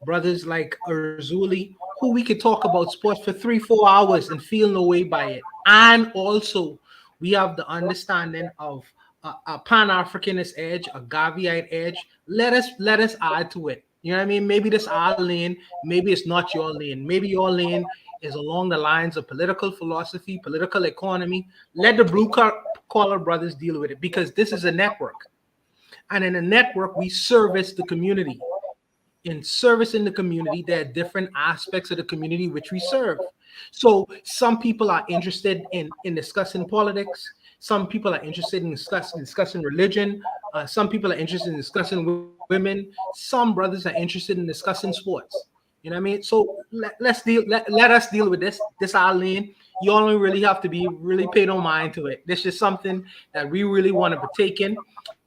brothers like Erzuli, who we could talk about sports for 3-4 hours and feel no way by it. And also, we have the understanding of a Pan-Africanist edge, a Gaviite edge. Let us add to it. You know what I mean? Maybe this our lane. Maybe it's not your lane. Maybe your lane is along the lines of political philosophy, political economy. Let the blue collar brothers deal with it, because this is a network. And in a network, we service the community. In servicing the community, there are different aspects of the community which we serve. So some people are interested in discussing politics. Some people are interested in discussing religion. Some people are interested in discussing women. Some brothers are interested in discussing sports. You know what I mean? So let us deal with this. This our lane. You only really have to really pay no mind to it. This is something that we really want to partake in.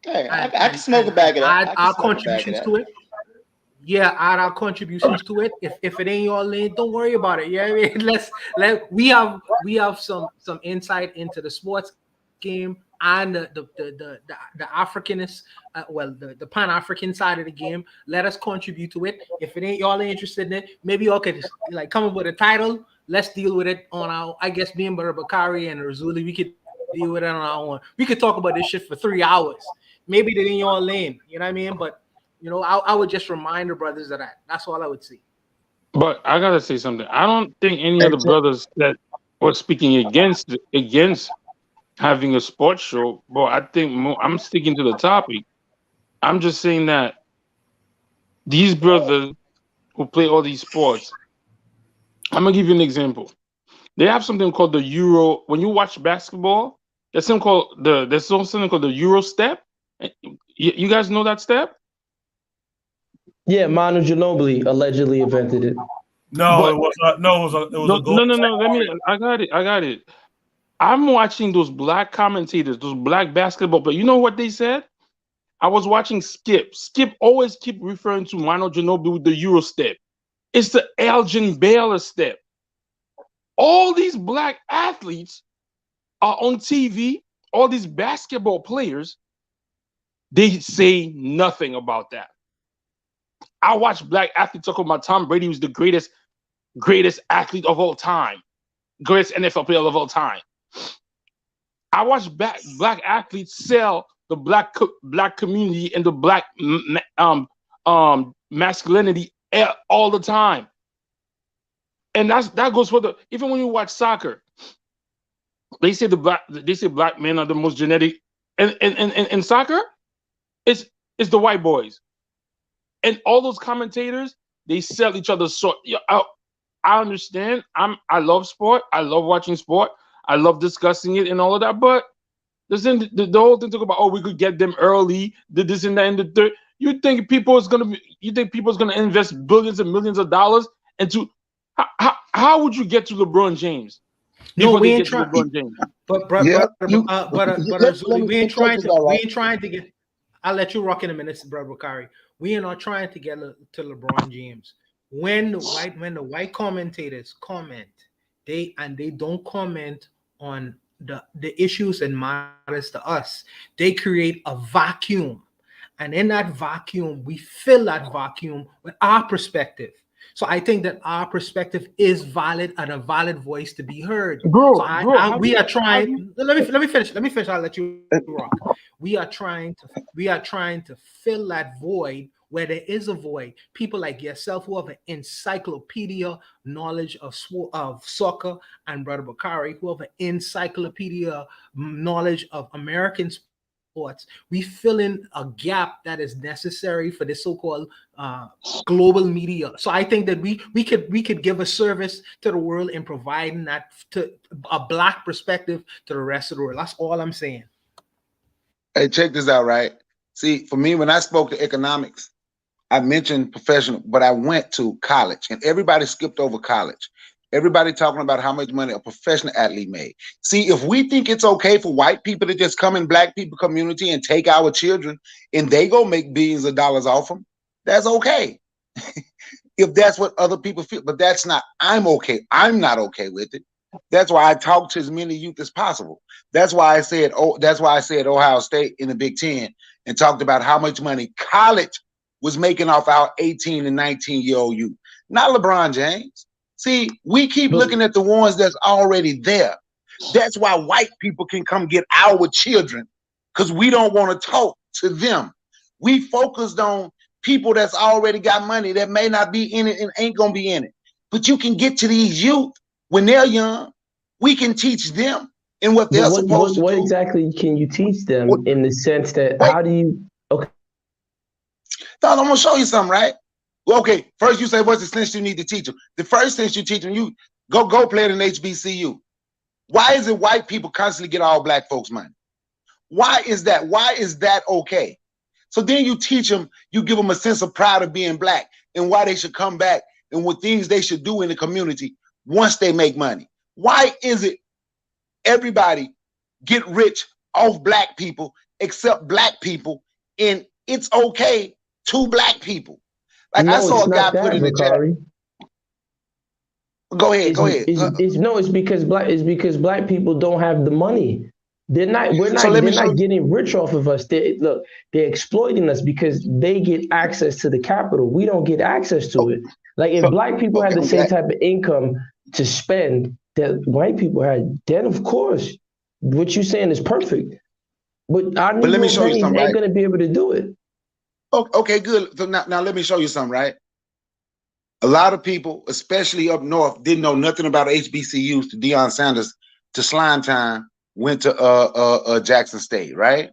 Hey, I can smoke a bag of that. Add our contributions to it. Yeah, add our contributions to it. If it ain't your lane, don't worry about it. Yeah, I mean, we have some insight into the sports game and the Africanist, the Pan-African side of the game. Let us contribute to it. If it ain't y'all interested in it, maybe y'all could like come up with a title. Let's deal with it on our. I guess me and Bakari and Razuli, we could deal with it on our own. We could talk about this shit for 3 hours. Maybe it ain't your lane. You know what I mean? But you know, I would just remind the brothers of that. That's all I would say. But I gotta say something. I don't think any of the brothers that were speaking against having a sports show, but I think I'm sticking to the topic. I'm just saying that these brothers who play all these sports, I'm gonna give you an example. They have something called the Euro. When you watch basketball, there's something called the Euro step. You guys know that step? Yeah, Manu Ginobili allegedly invented it. No, it was a goal. No. I got it. I'm watching those black commentators, those black basketball players. You know what they said? I was watching Skip. Skip always keep referring to Manu Ginobili with the Euro step. It's the Elgin Baylor step. All these black athletes are on TV. All these basketball players, they say nothing about that. I watch black athletes talk about Tom Brady, who's the greatest athlete of all time, greatest NFL player of all time. I watch black athletes sell the black community and the black masculinity all the time, and that goes for even when you watch soccer. They say black men are the most genetic, and in soccer, it's the white boys, and all those commentators, they sell each other short. I understand. I love sport. I love watching sport. I love discussing it and all of that. But the whole thing talk about, we could get them early, did this and that and the third. You think people is gonna invest billions and millions of dollars into? How would you get to LeBron James? No, we ain't trying. LeBron James? But we ain't trying to get. I'll let you rock in a minute, brother Bakari. We are not trying to get to LeBron James. When the white commentators comment, they don't comment on the issues and matters to us. They create a vacuum, and in that vacuum, we fill that vacuum with our perspective. So I think that our perspective is valid and a valid voice to be heard. We are trying. Let me finish. I'll let you rock. We are trying to fill that void where there is a void. People like yourself who have an encyclopedia knowledge of soccer, and Brother Bakari who have an encyclopedia knowledge of American sports. We fill in a gap that is necessary for the so-called global media. So I think that we could give a service to the world in providing that to a black perspective to the rest of the world. That's all I'm saying. Hey, check this out, right? See, for me, when I spoke to economics, I mentioned professional, but I went to college, and everybody skipped over college. Everybody talking about how much money a professional athlete made. See, if we think it's okay for white people to just come in black people community and take our children and they go make billions of dollars off them, that's okay. If that's what other people feel, but that's not, I'm okay. I'm not okay with it. That's why I talk to as many youth as possible. That's why I said Ohio State in the Big Ten and talked about how much money college was making off our 18 and 19-year-old youth, not LeBron James. See, we keep looking at the ones that's already there. That's why white people can come get our children, because we don't want to talk to them. We focused on people that's already got money that may not be in it and ain't gonna be in it. But you can get to these youth when they're young. We can teach them in what they're supposed to do. What exactly can you teach them in the sense that how do you? Okay, I'm gonna show you something, right? Well, okay, first you say, what's the sense you need to teach them? The first sense you teach them, you go play it in HBCU. Why is it white people constantly get all black folks money? Why is that? Why is that okay? So then you teach them, you give them a sense of pride of being black and why they should come back and what things they should do in the community once they make money. Why is it everybody get rich off black people except black people, and it's okay to black people? Like I saw a guy put in the chat. Go ahead. It's because black people don't have the money. They're not getting rich off of us. They're exploiting us because they get access to the capital. We don't get access to it. Like if black people had the same type of income to spend that white people had, then of course what you're saying is perfect. But let me show you something. Ain't gonna be able to do it. Okay, good. So now let me show you something, right? A lot of people, especially up north, didn't know nothing about HBCUs to Deion Sanders to Slime Time went to Jackson State, right?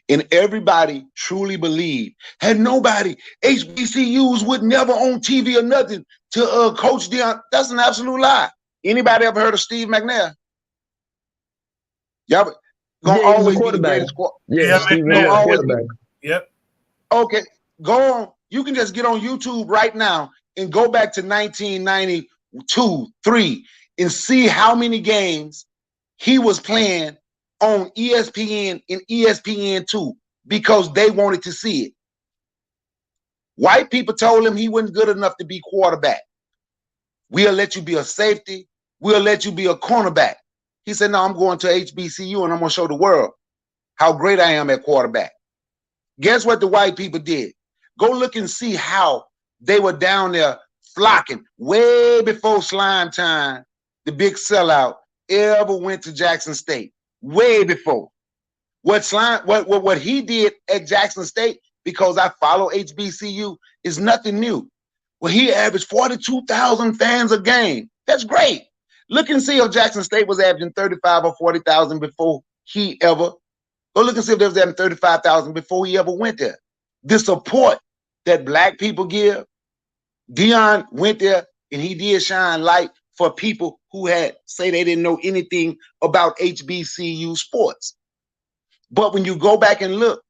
And everybody truly believed, had nobody, HBCUs would never on TV or nothing to Coach Deion. That's an absolute lie. Anybody ever heard of Steve McNair? Y'all gonna always be the greatest quarterback. Yep. Okay, go on. You can just get on YouTube right now and go back to 1992, 3 and see how many games he was playing on ESPN and ESPN2 because they wanted to see it. White people told him he wasn't good enough to be quarterback. We'll let you be a safety. We'll let you be a cornerback. He said, no, I'm going to HBCU and I'm going to show the world how great I am at quarterback. Guess what the white people did? Go look and see how they were down there flocking way before Slime Time, the big sellout, ever went to Jackson State. Way before. What he did at Jackson State, because I follow HBCU, is nothing new. Well, he averaged 42,000 fans a game. That's great. Look and see if Jackson State was averaging 35 or 40,000 before he ever. Go look and see if they was averaging 35,000 before he ever went there. The support that black people give, Deion went there and he did shine light for people who had say they didn't know anything about HBCU sports. But when you go back and look,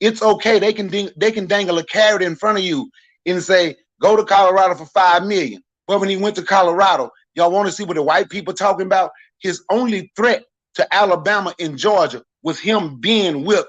it's okay. They can dangle a carrot in front of you and say, go to Colorado for $5 million. But when he went to Colorado, y'all want to see what the white people talking about? His only threat to Alabama and Georgia was him being with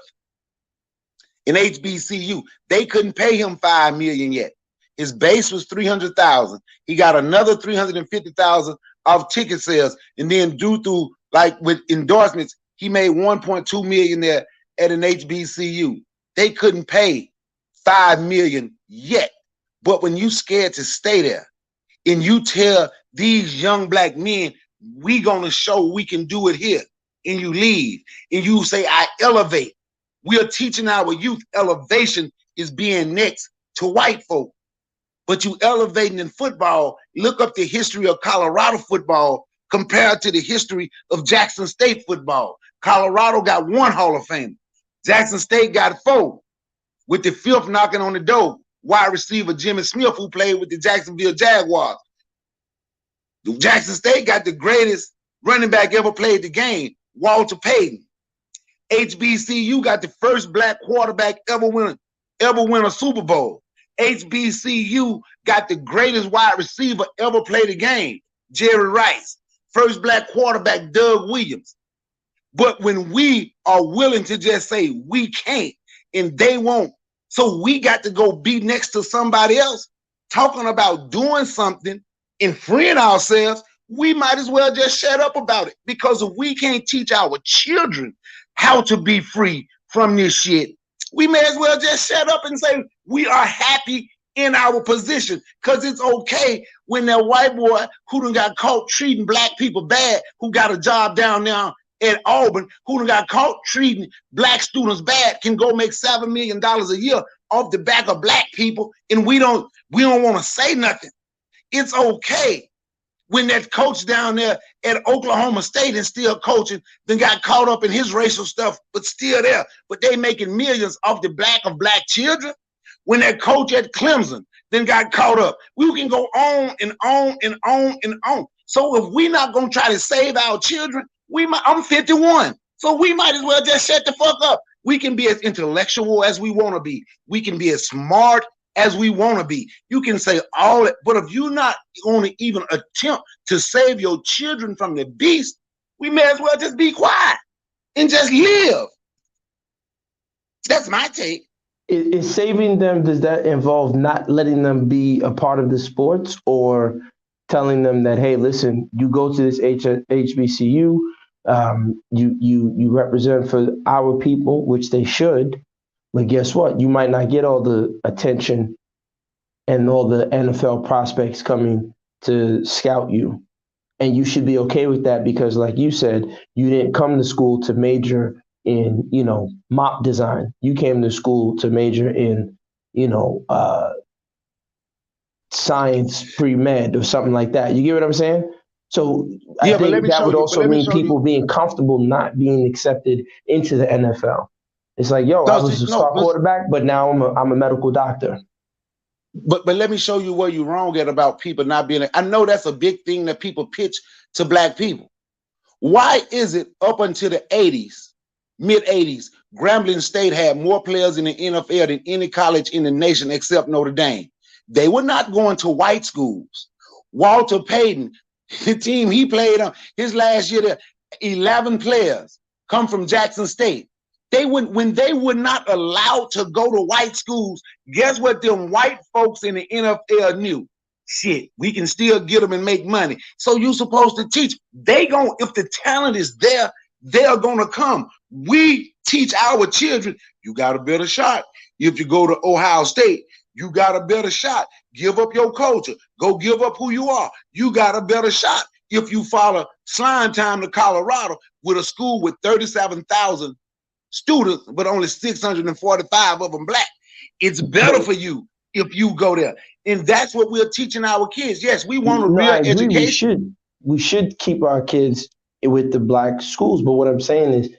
an HBCU. They couldn't pay him $5 million yet. His base was $300,000. He got another $350,000 of ticket sales, and then due to like with endorsements, he made $1.2 million there at an HBCU. They couldn't pay $5 million yet. But when you scared to stay there, and you tell these young black men, we gonna show we can do it here, and you leave, and you say, I elevate. We are teaching our youth elevation is being next to white folk. But you elevating in football, look up the history of Colorado football compared to the history of Jackson State football. Colorado got 1 Hall of Famer. Jackson State got 4, with the 5th knocking on the door. Wide receiver Jimmy Smith, who played with the Jacksonville Jaguars. Jackson State got the greatest running back ever played the game, Walter Payton. HBCU got the first black quarterback ever win a Super Bowl. HBCU got the greatest wide receiver ever played the game, Jerry Rice. First black quarterback, Doug Williams. But when we are willing to just say we can't and they won't, so we got to go be next to somebody else talking about doing something and freeing ourselves, we might as well just shut up about it. Because if we can't teach our children how to be free from this shit, we may as well just shut up and say we are happy in our position. Because it's okay when that white boy who done got caught treating black people bad, who got a job down there at Auburn, who done got caught treating black students bad, can go make $7 million a year off the back of black people, and we don't want to say nothing. It's okay when that coach down there at Oklahoma State and still coaching, then got caught up in his racial stuff, but still there. But they making millions off the back of black children. When that coach at Clemson then got caught up, we can go on and on and on and on. So if we're not gonna try to save our children, I'm 51, so we might as well just shut the fuck up. We can be as intellectual as we want to be. We can be as smart as we want to be. You can say all that, but if you're not going to even attempt to save your children from the beast, we may as well just be quiet and just live. That's my take. Is saving them, does that involve not letting them be a part of the sports, or telling them that, hey, listen, you go to this HBCU, you represent for our people, which they should, but guess what? You might not get all the attention and all the NFL prospects coming to scout you. And you should be okay with that because, like you said, you didn't come to school to major in, mop design. You came to school to major in, science pre-med or something like that. You get what I'm saying? So I think that would also mean people being comfortable not being accepted into the NFL. It's like, yo, I was a star quarterback, but now I'm a medical doctor. But let me show you where you're wrong at about people not being. I know that's a big thing that people pitch to black people. Why is it up until the 80s, mid 80s, Grambling State had more players in the NFL than any college in the nation except Notre Dame? They were not going to white schools. Walter Payton, the team he played on his last year, 11 players come from Jackson State. When they were not allowed to go to white schools, guess what them white folks in the NFL knew? Shit, we can still get them and make money. So you're supposed to teach. If the talent is there, they're gonna come. We teach our children, you got a better shot. If you go to Ohio State, you got a better shot. Give up your culture. Go give up who you are. You got a better shot. If you follow slime time to Colorado with a school with 37,000 students, but only 645 of them black, it's better for you if you go there. And that's what we're teaching our kids. Yes, we want a real education. we should keep our kids with the black schools. But what I'm saying is,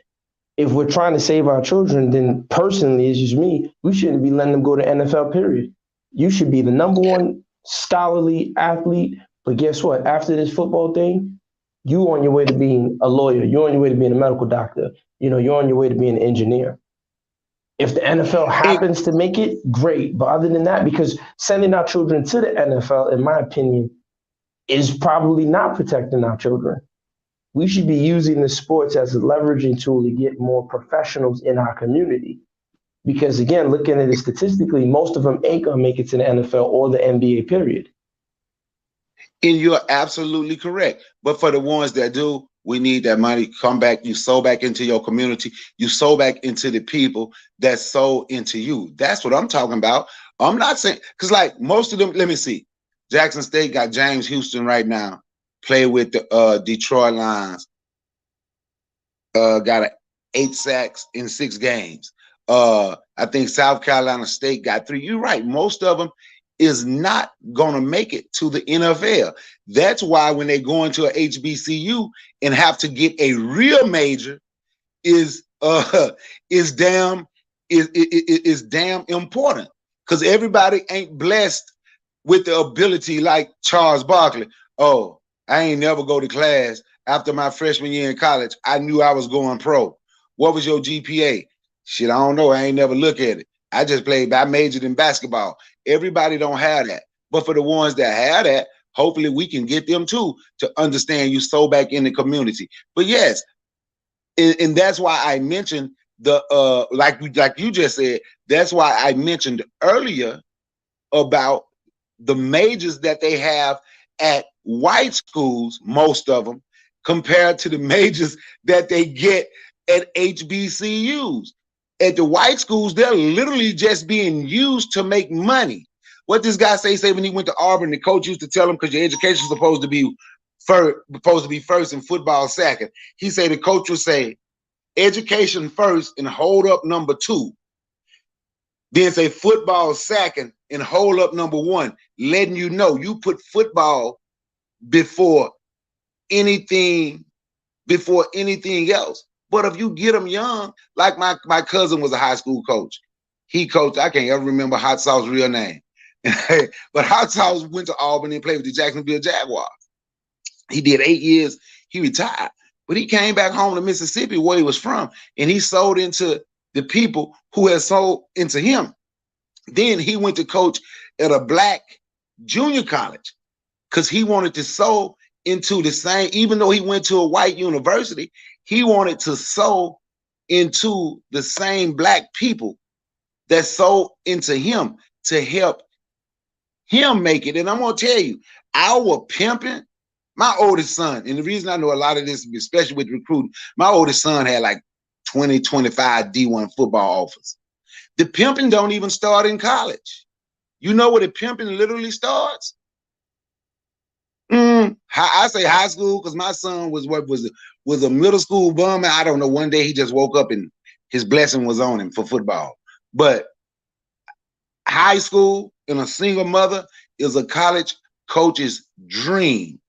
if we're trying to save our children, then personally, it's just me, we shouldn't be letting them go to NFL, period. You should be the number one scholarly athlete. But guess what? After this football thing, you on your way to being a lawyer. You're on your way to being a medical doctor. You know, you're on your way to being an engineer. If the NFL happens to make it, great. But other than that, because sending our children to the NFL, in my opinion, is probably not protecting our children. We should be using the sports as a leveraging tool to get more professionals in our community. Because again, looking at it statistically, most of them ain't gonna make it to the NFL or the NBA, period. And you're absolutely correct. But for the ones that do, we need that money. Come back. You sow back into your community. You sow back into the people that sow into you. That's what I'm talking about. I'm not saying, because like most of them, let me see. Jackson State got James Houston right now. Play with the Detroit Lions. Got 8 sacks in 6 games. I think South Carolina State got 3. You're right. Most of them is not going to make it to the NFL. That's why when they go into a HBCU and have to get a real major is damn important, because everybody ain't blessed with the ability like Charles Barkley. Oh, I ain't never go to class. After my freshman year in college, I knew I was going pro. What was your GPA? Shit, I don't know. I ain't never look at it. I just played. I majored in basketball. Everybody don't have that. But for the ones that have that, hopefully we can get them too to understand you sow back in the community. But yes, and that's why I mentioned the like you just said, that's why I mentioned earlier about the majors that they have at white schools, most of them, compared to the majors that they get at HBCUs. At the white schools, they're literally just being used to make money. What this guy say when he went to Auburn, the coach used to tell him, because your education is supposed to be first and football second. He said the coach would say, education first and hold up number 2. Then say football second and hold up number 1, letting you know you put football before anything else. But if you get them young, like my cousin was a high school coach. He coached, I can't ever remember Hot Sauce's real name. But Hot Sauce went to Albany and played with the Jacksonville Jaguars. He did 8 years. He retired. But he came back home to Mississippi, where he was from, and he sold into the people who had sold into him. Then he went to coach at a black junior college because he wanted to sow into the same, even though he went to a white university, he wanted to sow into the same black people that sold into him to help him make it. And I'm going to tell you, our pimping, my oldest son, and the reason I know a lot of this, especially with recruiting, my oldest son had like 20, 25 D1 football offers. The pimping don't even start in college. You know where the pimping literally starts? I say high school because my son was a middle school bum. I don't know. One day he just woke up and his blessing was on him for football. But high school and a single mother is a college coach's dream.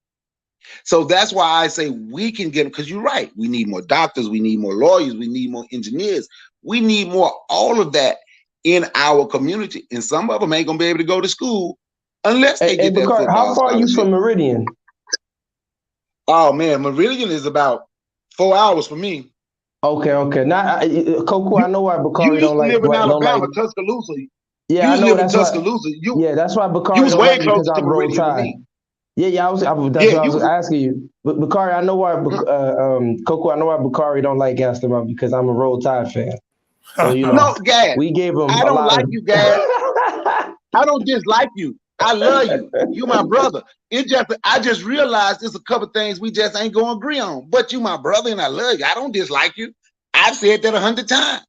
So that's why I say we can get them, because you're right. We need more doctors. We need more lawyers. We need more engineers. We need more all of that in our community. And some of them ain't going to be able to go to school unless they get that football. How far are you from Meridian? Oh, man, Meridian is about 4 hours for me. Okay. Now, Coco, I know why Bakari don't like. You used to live in Alabama, Tuscaloosa. Yeah, I know. That's Tuscaloosa. That's why Bakari you was don't way like closer to Meridian than me. Yeah, that's what I was asking you. But Bakari, I know why. Coco, I know why Bakari don't like Aston Martin, because I'm a Roll Tide fan. So no, Gad. We gave him. I don't like you, Gad. I don't dislike you. I love you. You my brother. I just realized there's a couple things we just ain't gonna agree on. But you my brother and I love you. I don't dislike you. I've said that 100 times.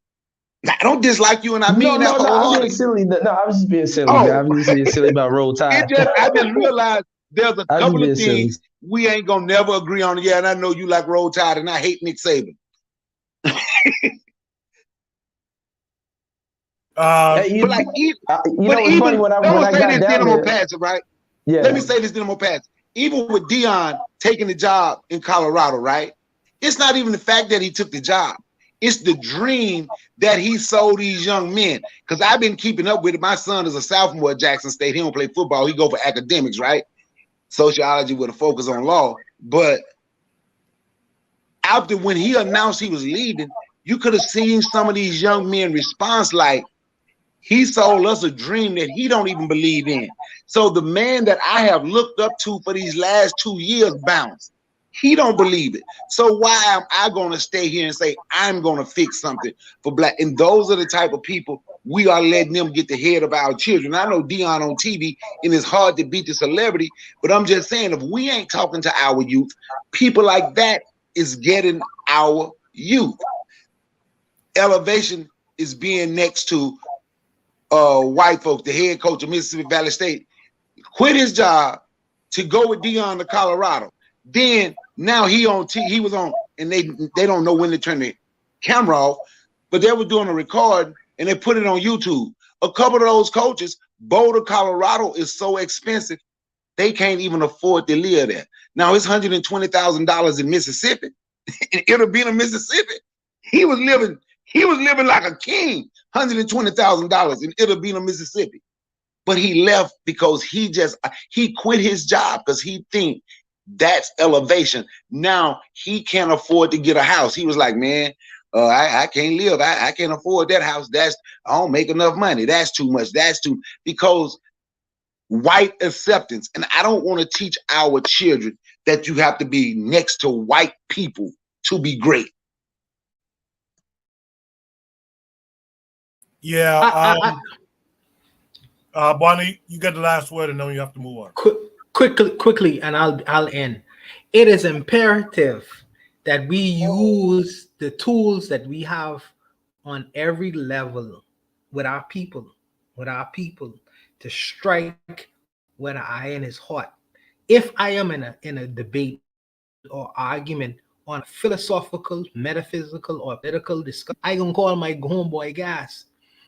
I don't dislike you, and I mean that wholeheartedly. I'm being silly. No, I was just being silly. Oh. I was just being silly about Roll Tide. I just realized there's a couple of things we ain't gonna never agree on. Yeah, and I know you like Roll Tide, and I hate Nick Saban. But like, funny when I got down there, pass it, right? Yeah. Let me say this, then I'm gonna pass. Even with Dion, taking the job in Colorado, right? It's not even the fact that he took the job. It's the dream that he sold these young men. Because I've been keeping up with it. My son is a sophomore at Jackson State. He don't play football. He go for academics, right? Sociology with a focus on law. But after when he announced he was leaving, you could have seen some of these young men response like, he sold us a dream that he don't even believe in. So the man that I have looked up to for these last 2 years bounced. He don't believe it. So why am I going to stay here and say I'm going to fix something for black? And those are the type of people we are letting them get the head of our children. I know Dion on TV, and it's hard to beat the celebrity, but I'm just saying, if we ain't talking to our youth, people like that is getting our youth. Elevation is being next to white folks. The head coach of Mississippi Valley State quit his job to go with Dion to Colorado. Then now he was on, and they don't know when to turn the camera off, but they were doing a record and they put it on YouTube. A couple of those coaches, Boulder, Colorado is so expensive they can't even afford to live there. Now it's $120,000 in Mississippi. In Ittabena, Mississippi, he was living like a king. $120,000 in Ittabena, Mississippi. But he left because he quit his job because he think that's elevation. Now he can't afford to get a house. He was like, man, I can't live. I can't afford that house. I don't make enough money. That's too much. Because white acceptance. And I don't want to teach our children that you have to be next to white people to be great. Yeah. Bonnie, you get the last word and then you have to move on. Quickly, and I'll end. It is imperative that we use the tools that we have on every level with our people to strike when the iron is hot. If I am in a debate or argument on philosophical, metaphysical, or political discussion, I can call my homeboy Gas,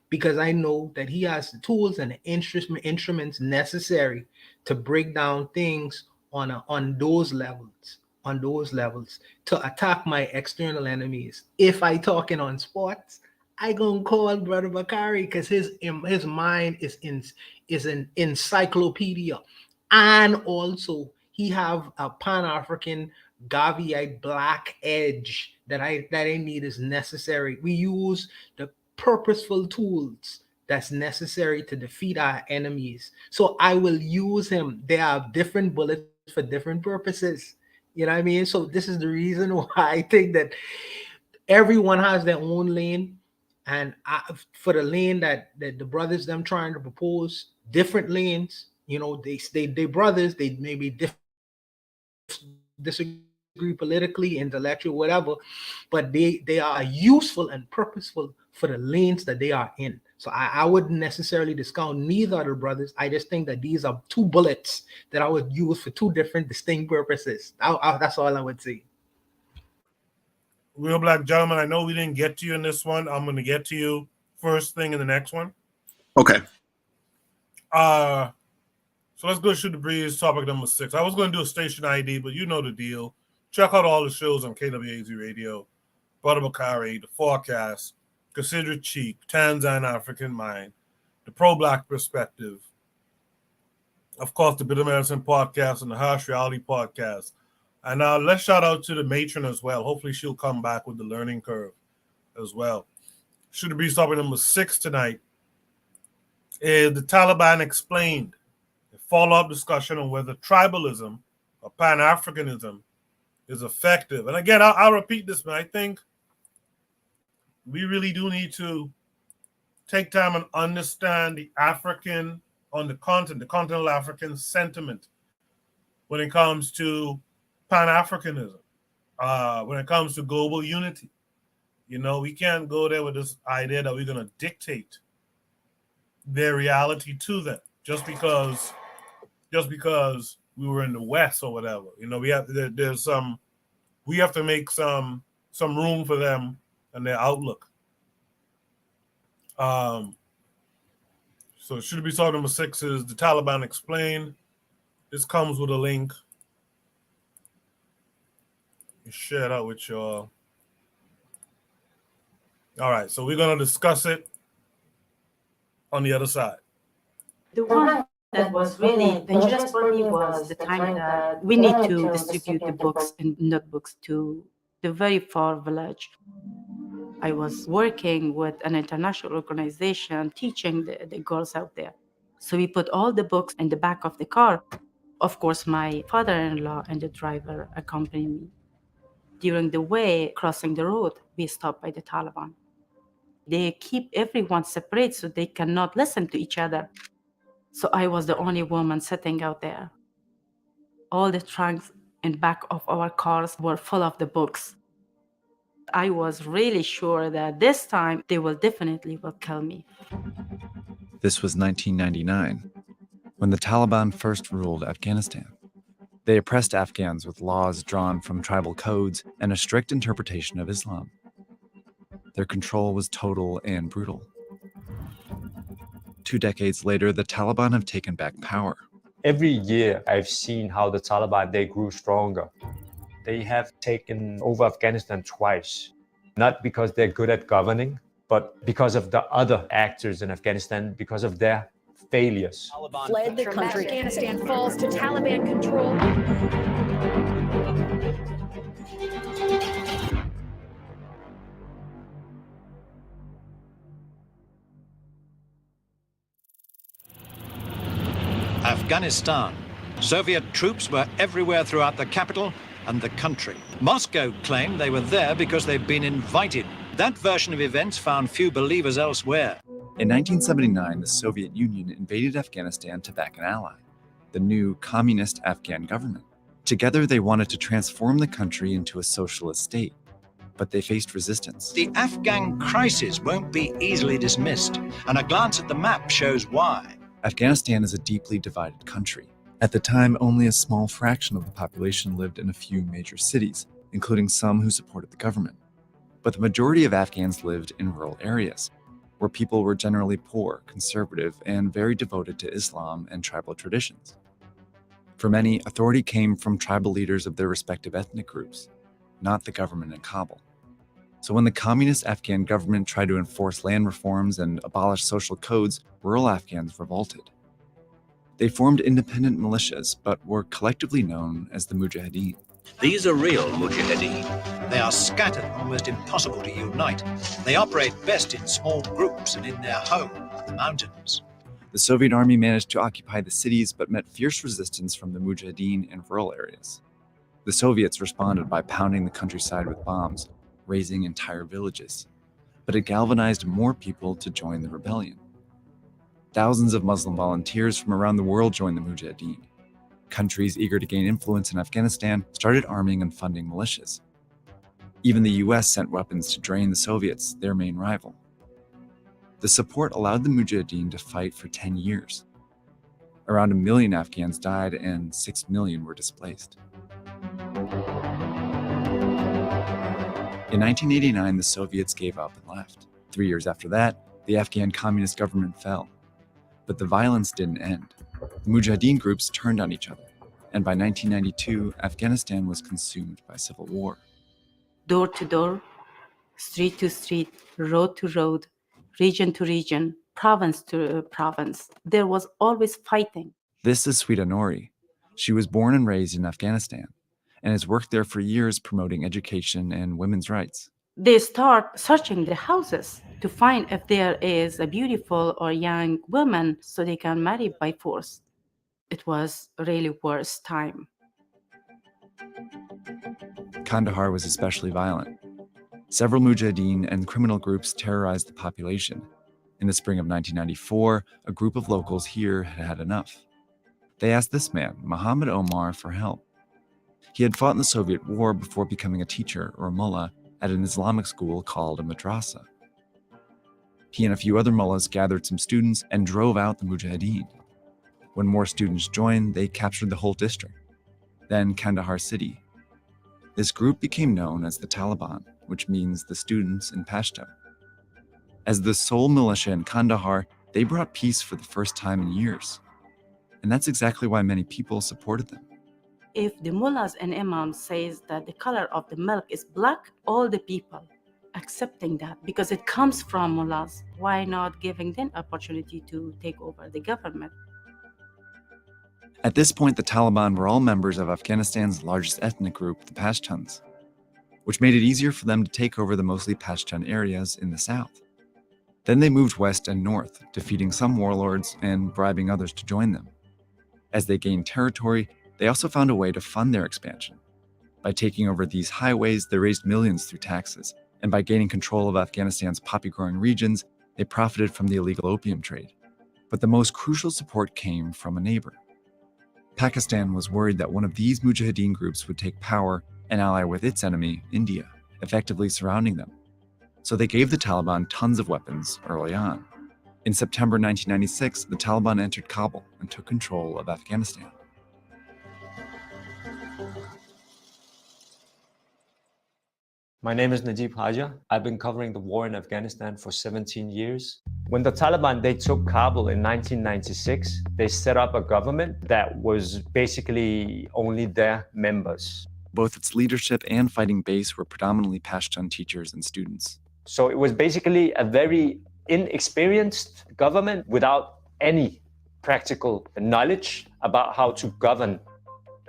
because I know that he has the tools and the instruments necessary to break down things on those levels to attack my external enemies. If I talking on sports, I gonna call Brother Bakari because his mind is an encyclopedia, and also he have a Pan-African Gaviite black edge that I need is necessary. We use the purposeful tools that's necessary to defeat our enemies. So I will use him. There are different bullets for different purposes. You know what I mean? So this is the reason why I think that everyone has their own lane. And for the lane that the brothers them trying to propose, different lanes, you know, they brothers, they maybe disagree politically, intellectual, whatever, but they are useful and purposeful for the lanes that they are in. So I wouldn't necessarily discount neither of the brothers. I just think that these are two bullets that I would use for two different distinct purposes. That's all I would say. Real Black Gentleman, I know we didn't get to you in this one. I'm going to get to you first thing in the next one. Okay. So let's go shoot the breeze. Topic number 6. I was going to do a station ID, but you know the deal. Check out all the shows on KWAZ Radio, Brother Bakari, The Forecast, Consider Cheek, Tanzan African Mind, The Pro-Black Perspective, of course, the Bitter Medicine Podcast and the Harsh Reality Podcast. And let's shout out to the matron as well. Hopefully she'll come back with the learning curve as well. Should the breeze topic number 6 tonight is the Taliban explained. A follow-up discussion on whether tribalism or Pan-Africanism is effective. And again, I'll repeat this, but I think we really do need to take time and understand the African on the continental African sentiment when it comes to Pan-Africanism, when it comes to global unity. You know, we can't go there with this idea that we're going to dictate their reality to them just because we were in the West or whatever. You know, we have to make some room for them and their outlook. So should it be talk number 6 is the Taliban explained. This comes with a link Share that with y'all. All right, so we're gonna discuss it on the other side. The one that was really dangerous for me was the time that we need to distribute the books and notebooks to the very far village. I was working with an international organization teaching the girls out there. So we put all the books in the back of the car. Of course, my father-in-law and the driver accompanied me. During the way, crossing the road, we stopped by the Taliban. They keep everyone separate so they cannot listen to each other. So I was the only woman sitting out there. All the trunks and back of our cars were full of the books. I was really sure that this time they will definitely kill me. This was 1999, when the Taliban first ruled Afghanistan. They oppressed Afghans with laws drawn from tribal codes and a strict interpretation of Islam. Their control was total and brutal. 2 decades later, the Taliban have taken back power. Every year, I've seen how the Taliban, they grew stronger. They have taken over Afghanistan twice, not because they're good at governing, but because of the other actors in Afghanistan, because of their failures. Fled the country. Afghanistan falls to Taliban control. Afghanistan. Soviet troops were everywhere throughout the capital and the country. Moscow claimed they were there because they'd been invited. That version of events found few believers elsewhere. In 1979, the Soviet Union invaded Afghanistan to back an ally, the new communist Afghan government. Together, they wanted to transform the country into a socialist state, but they faced resistance. The Afghan crisis won't be easily dismissed, and a glance at the map shows why. Afghanistan is a deeply divided country. At the time, only a small fraction of the population lived in a few major cities, including some who supported the government. But the majority of Afghans lived in rural areas, where people were generally poor, conservative, and very devoted to Islam and tribal traditions. For many, authority came from tribal leaders of their respective ethnic groups, not the government in Kabul. So when the communist Afghan government tried to enforce land reforms and abolish social codes, rural Afghans revolted. They formed independent militias, but were collectively known as the Mujahideen. These are real Mujahideen. They are scattered, almost impossible to unite. They operate best in small groups and in their home, the mountains. The Soviet army managed to occupy the cities, but met fierce resistance from the Mujahideen in rural areas. The Soviets responded by pounding the countryside with bombs, razing entire villages. But it galvanized more people to join the rebellion. Thousands of Muslim volunteers from around the world joined the Mujahideen. Countries eager to gain influence in Afghanistan started arming and funding militias. Even the US sent weapons to drain the Soviets, their main rival. The support allowed the Mujahideen to fight for 10 years. Around 1 million Afghans died and 6 million were displaced. In 1989, the Soviets gave up and left. 3 years after that, the Afghan communist government fell. But the violence didn't end. The Mujahideen groups turned on each other, and by 1992, Afghanistan was consumed by civil war. Door to door, street to street, road to road, region to region, province to province, there was always fighting. This is Sweta Nori. She was born and raised in Afghanistan, and has worked there for years promoting education and women's rights. They start searching the houses to find if there is a beautiful or young woman so they can marry by force. It was a really worse time. Kandahar was especially violent. Several Mujahideen and criminal groups terrorized the population. In the spring of 1994, a group of locals here had had enough. They asked this man, Muhammad Omar, for help. He had fought in the Soviet War before becoming a teacher, or mullah, at an Islamic school called a madrasa. He and a few other mullahs gathered some students and drove out the Mujahideen. When more students joined, they captured the whole district, then Kandahar city. This group became known as the Taliban, which means the students in Pashto. As the sole militia in Kandahar, they brought peace for the first time in years. And that's exactly why many people supported them. If the mullahs and imams says that the color of the milk is black, all the people accepting that because it comes from mullahs. Why not giving them opportunity to take over the government? At this point, the Taliban were all members of Afghanistan's largest ethnic group, the Pashtuns, which made it easier for them to take over the mostly Pashtun areas in the south. Then they moved west and north, defeating some warlords and bribing others to join them. As they gained territory, they also found a way to fund their expansion. By taking over these highways, they raised millions through taxes, and by gaining control of Afghanistan's poppy-growing regions, they profited from the illegal opium trade. But the most crucial support came from a neighbor. Pakistan was worried that one of these mujahideen groups would take power and ally with its enemy, India, effectively surrounding them. So they gave the Taliban tons of weapons early on. In September 1996, the Taliban entered Kabul and took control of Afghanistan. My name is Najib Haja. I've been covering the war in Afghanistan for 17 years. When the Taliban, they took Kabul in 1996, they set up a government that was basically only their members. Both its leadership and fighting base were predominantly Pashtun teachers and students. So it was basically a very inexperienced government without any practical knowledge about how to govern.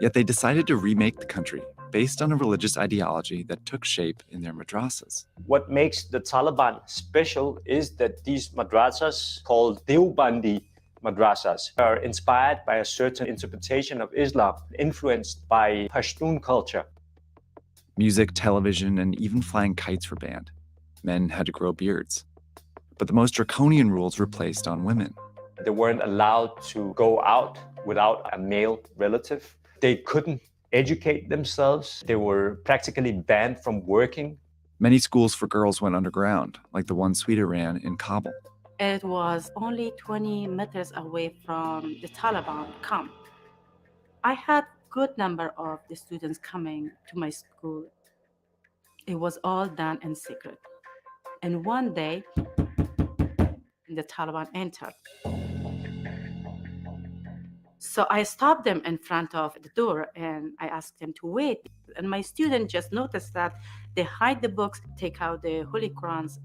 Yet they decided to remake the country based on a religious ideology that took shape in their madrasas. What makes the Taliban special is that these madrasas, called Deobandi madrasas, are inspired by a certain interpretation of Islam, influenced by Pashtun culture. Music, television, and even flying kites were banned. Men had to grow beards. But the most draconian rules were placed on women. They weren't allowed to go out without a male relative. They couldn't educate themselves. They were practically banned from working. Many schools for girls went underground, like the one Sweden ran in Kabul. It was only 20 meters away from the Taliban camp. I had good number of the students coming to my school. It was all done in secret. And one day, the Taliban entered. So I stopped them in front of the door and I asked them to wait. And my student just noticed that they hide the books, take out the Holy Qurans.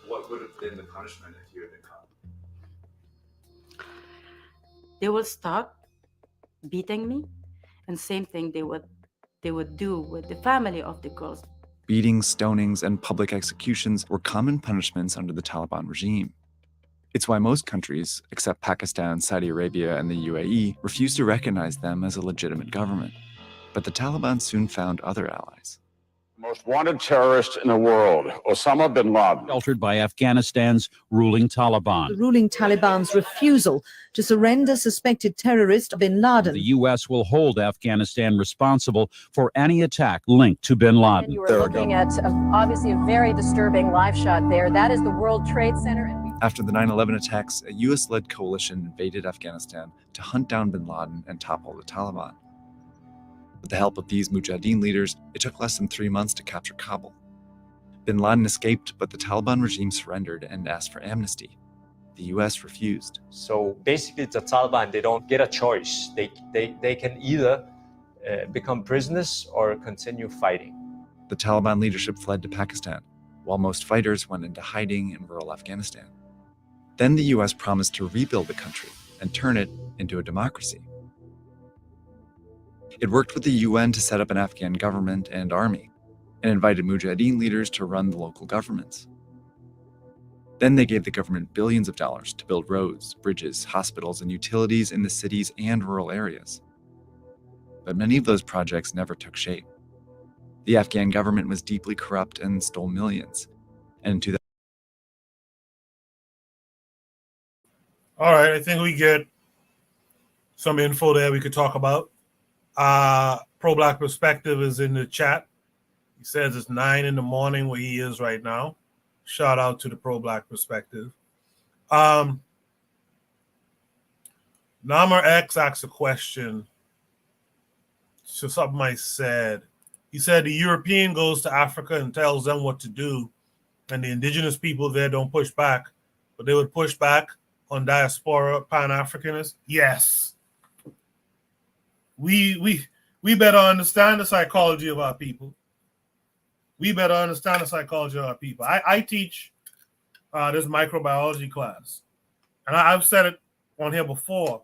What would have been the punishment if you had been caught? They would start beating me, and same thing they would do with the family of the girls. Beatings, stonings, and public executions were common punishments under the Taliban regime. It's why most countries, except Pakistan, Saudi Arabia, and the UAE, refused to recognize them as a legitimate government. But the Taliban soon found other allies. Most wanted terrorist in the world, Osama bin Laden. Sheltered by Afghanistan's ruling Taliban. The ruling Taliban's refusal to surrender suspected terrorist bin Laden. The U.S. will hold Afghanistan responsible for any attack linked to bin Laden. You were looking at obviously a very disturbing live shot there. That is the World Trade Center. After the 9/11 attacks, a U.S.-led coalition invaded Afghanistan to hunt down bin Laden and topple the Taliban. With the help of these mujahideen leaders, it took less than 3 months to capture Kabul. Bin Laden escaped, but the Taliban regime surrendered and asked for amnesty. The U.S. refused. So basically, the Taliban, they don't get a choice. They can either become prisoners or continue fighting. The Taliban leadership fled to Pakistan, while most fighters went into hiding in rural Afghanistan. Then the U.S. promised to rebuild the country and turn it into a democracy. It worked with the UN to set up an Afghan government and army, and invited mujahideen leaders to run the local governments. Then they gave the government billions of dollars to build roads, bridges, hospitals, and utilities in the cities and rural areas. But many of those projects never took shape. The Afghan government was deeply corrupt and stole millions. And in 2000. All right, I think we get some info there we could talk about. Pro-Black Perspective is in the chat. He says it's 9 in the morning where he is right now. Shout out to the Pro-Black Perspective. Namar X asked a question. So something I said. He said the European goes to Africa and tells them what to do, and the indigenous people there don't push back, but they would push back on diaspora Pan-Africanists. Yes. we better understand the psychology of our people. We better understand the psychology of our people. I teach this microbiology class, and I've said it on here before.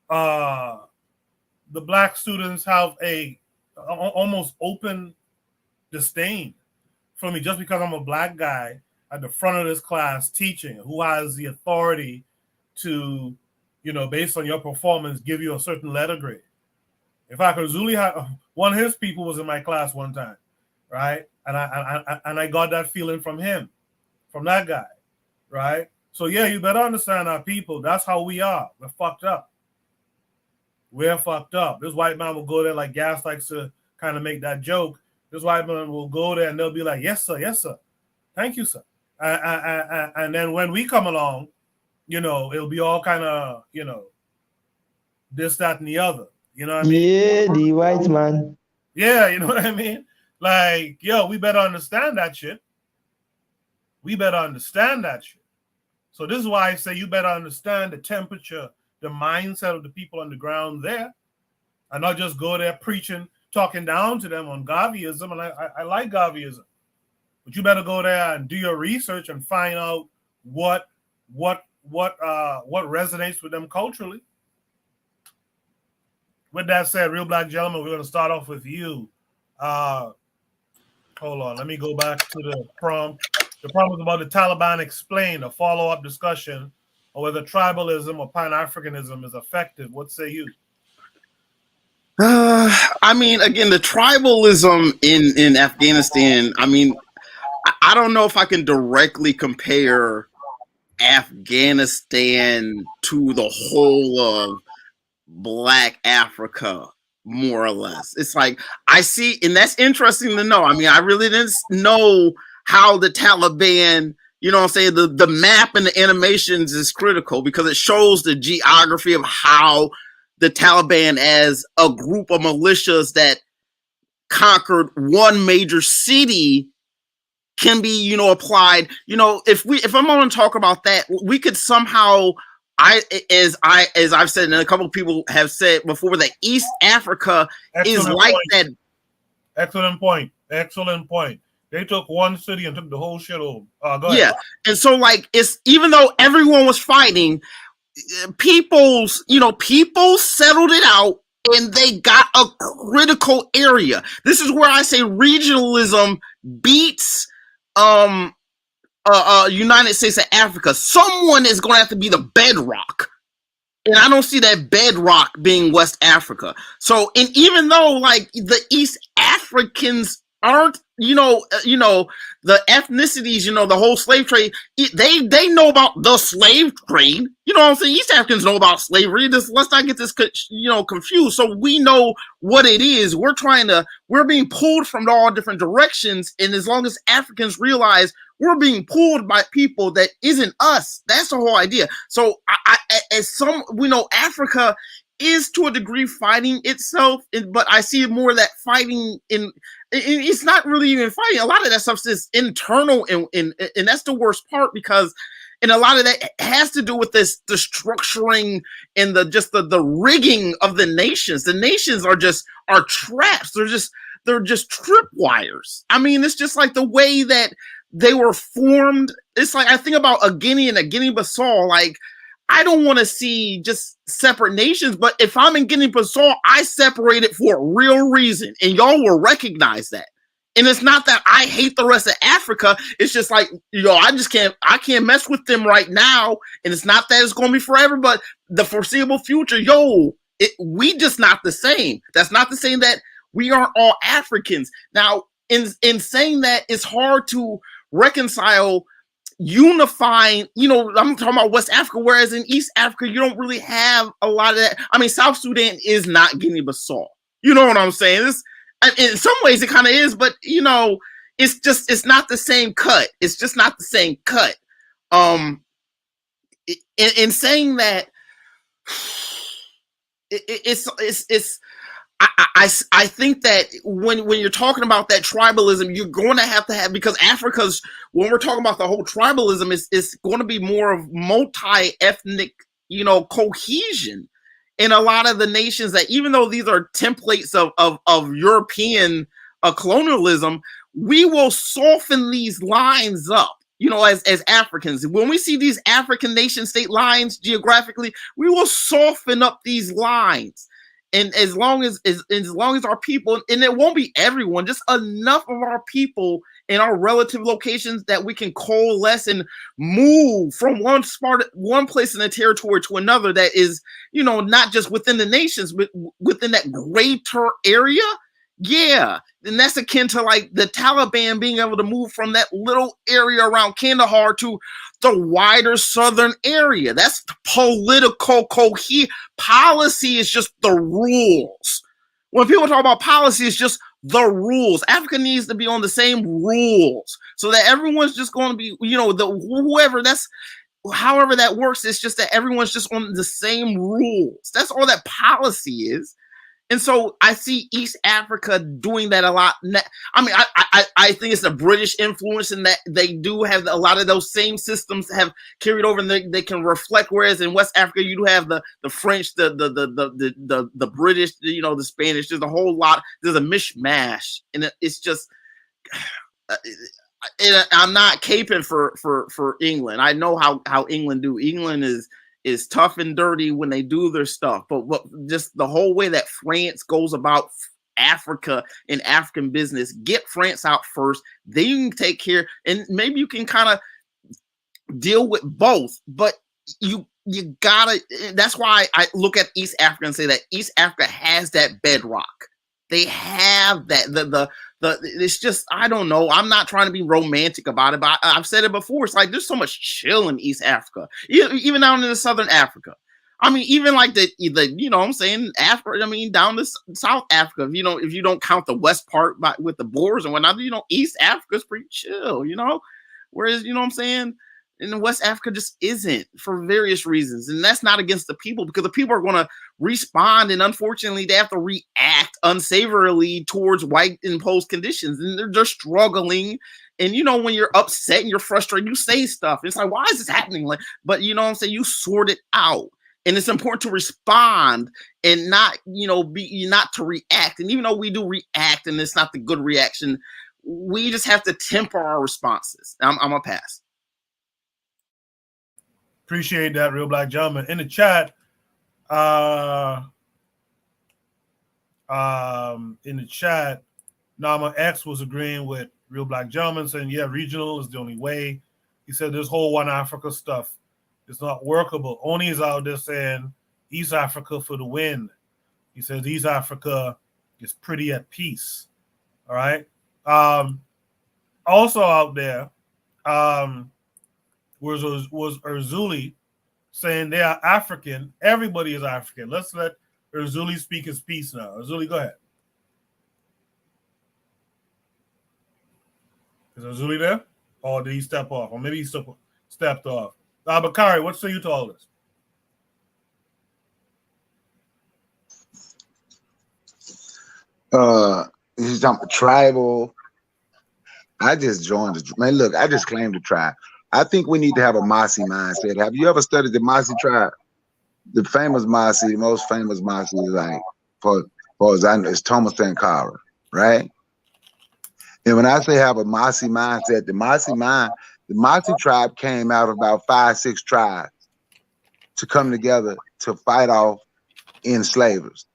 The black students have a almost open disdain for me just because I'm a black guy at the front of this class teaching, who has the authority to, based on your performance, give you a certain letter grade. In fact, Zuli had one of his people was in my class one time, right? And I got that feeling from him, from that guy, right? So yeah, you better understand our people. That's how we are. We're fucked up. We're fucked up. This white man will go there, like Gas likes to kind of make that joke. This white man will go there and they'll be like, yes, sir. Thank you, sir. And then when we come along, it'll be all kind of, this, that, and the other. You know what I mean? Yeah, the white man. Yeah, you know what I mean? Like, yo, we better understand that shit. We better understand that shit. So this is why I say you better understand the temperature, the mindset of the people on the ground there, and not just go there preaching, talking down to them on Garveyism. And I like Garveyism, but you better go there and do your research and find out what resonates with them culturally. With that said, Real Black Gentleman, we're going to start off with you. Hold on, let me go back to the prompt. The prompt is about the Taliban explained, a follow-up discussion on whether tribalism or Pan-Africanism is effective. What say you? I mean, again, the tribalism in Afghanistan, I mean, I don't know if I can directly compare Afghanistan to the whole of Black Africa, more or less. It's like I see, and that's interesting to know. I mean, I really didn't know how the Taliban, you know what I'm saying, the map and the animations is critical because it shows the geography of how the Taliban, as a group of militias that conquered one major city, can be, applied. If I'm going to talk about that, we could somehow, as I've said, and a couple of people have said before, that East Africa is like that. Excellent point. They took one city and took the whole shit over. Go ahead. Yeah, and so it's, even though everyone was fighting, people settled it out and they got a critical area. This is where I say regionalism beats United States of Africa. Someone is going to have to be the bedrock, and I don't see that bedrock being West Africa. So, and even though the East Africans aren't, the ethnicities, the whole slave trade, they know about the slave trade. You know what I'm saying? East Africans know about slavery. Let's not get this, confused. So we know what it is. We're being pulled from all different directions. And as long as Africans realize we're being pulled by people that isn't us, that's the whole idea. So we know Africa is to a degree fighting itself, but I see more of that fighting it's not really even fighting. A lot of that stuff is internal, and that's the worst part, because and a lot of that has to do with the structuring and the rigging of the nations. The nations are traps. They're just tripwires. I mean, it's just like the way that they were formed. It's like I think about a Guinea and a Guinea-Bissau. I don't want to see just separate nations, but if I'm in Guinea-Bissau, I separate it for a real reason, and y'all will recognize that. And it's not that I hate the rest of Africa. It's just I can't mess with them right now. And it's not that it's going to be forever, but the foreseeable future, we just not the same. That's not to say that we aren't all Africans. Now, in saying that, it's hard to reconcile unifying, I'm talking about West Africa, whereas in East Africa, you don't really have a lot of that. I mean, South Sudan is not Guinea-Bissau. You know what I'm saying? In some ways it kind of is, but it's not the same cut. It's just not the same cut. In saying that, I think that when you're talking about that tribalism, you're going to have, because Africa's, when we're talking about the whole tribalism, it's going to be more of multi-ethnic, cohesion. in a lot of the nations that, even though these are templates of European colonialism, we will soften these lines up, you know, as Africans. When we see these African nation state lines geographically, we will soften up these lines. And as long as our people, and it won't be everyone, just enough of our people in our relative locations that we can coalesce and move from one place in the territory to another that is, you know, not just within the nations, but within that greater area. Yeah, and that's akin to like the Taliban being able to move from that little area around Kandahar to the wider southern area. That's political cohesion. Policy is just the rules. When people talk about policy, it's just the rules. Africa needs to be on the same rules so that everyone's just going to be, you know, however that works. It's just that everyone's just on the same rules. That's all that policy is. And so I see East Africa doing that a lot. I mean, I think it's a British influence in that they do have a lot of those same systems have carried over, and they can reflect. Whereas in West Africa, you do have the French, the British, you know, the Spanish. There's a whole lot. There's a mishmash, and it's just. I'm not caping for England. I know how England do. England is tough and dirty when they do their stuff, but just the whole way that France goes about Africa and African business, get France out first, then you can take care, and maybe you can kind of deal with both, but you gotta, that's why I look at East Africa and say that East Africa has that bedrock. They have that, it's just, I don't know. I'm not trying to be romantic about it, but I've said it before. It's like there's so much chill in East Africa, even down in the Southern Africa. I mean, even like the you know what I'm saying, Africa. I mean, down to South Africa. If you don't count the west part with the Boers and whatnot, you know, East Africa is pretty chill. You know, whereas you know what I'm saying. And West Africa just isn't, for various reasons. And that's not against the people, because the people are going to respond. And unfortunately, they have to react unsavourily towards white imposed conditions. And they're struggling. And, you know, when you're upset and you're frustrated, you say stuff. It's like, why is this happening? Like, but, you know what I'm saying? You sort it out. And it's important to respond and not, you know, not to react. And even though we do react and it's not the good reaction, we just have to temper our responses. I'm going to pass. Appreciate that, Real Black Gentleman. In the chat, Nama X was agreeing with Real Black Gentleman, saying, yeah, regional is the only way. He said this whole One Africa stuff is not workable. Oni is out there saying East Africa for the win. He says East Africa is pretty at peace. All right. Also out there, was Erzuli saying they are African. Everybody is African. Let's let Erzuli speak his piece now. Erzuli, go ahead. Is Erzuli there? Or did he step off? Or maybe he stepped off. Bakari, what say you to all this? He's talking tribal. I just joined look, I just claimed the tribe. I think we need to have a Masi mindset. Have you ever studied the Masi tribe? The famous Masi, the most famous Masi is like, for as I know, it's Thomas Sankara, right? And when I say have a Masi mindset, the Masi tribe came out of about 5-6 tribes to come together to fight off enslavers.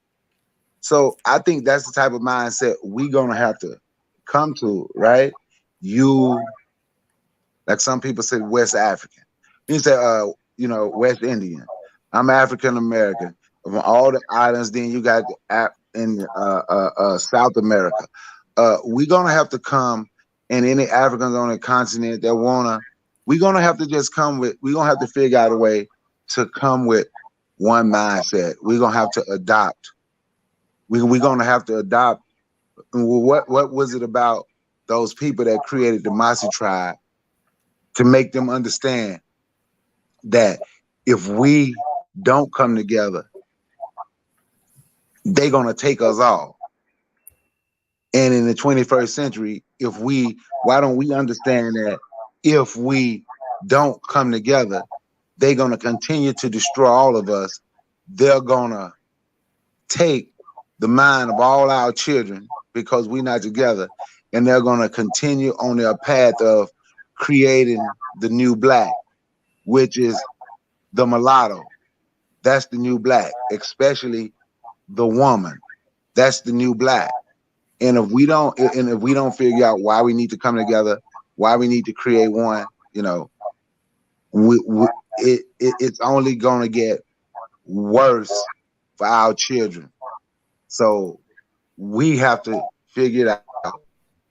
So I think that's the type of mindset we're gonna have to come to, right? Like some people say, West African. You say, you know, West Indian. I'm African American. From all the islands, then you got in South America. We're gonna have to come, and any Africans on the continent that we're gonna have to just come with. We're gonna have to figure out a way to come with one mindset. We're gonna have to adopt. We're gonna have to adopt. What was it about those people that created the Masi tribe? To make them understand that if we don't come together, they're going to take us all. And in the 21st century, why don't we understand that if we don't come together, they're going to continue to destroy all of us they're gonna take the mind of all our children because we're not together, and they're gonna continue on their path of creating the new black, which is the mulatto. That's the new black, especially the woman. That's the new black. And if we don't figure out why we need to come together, why we need to create one, you know, it's only gonna get worse for our children. So we have to figure it out,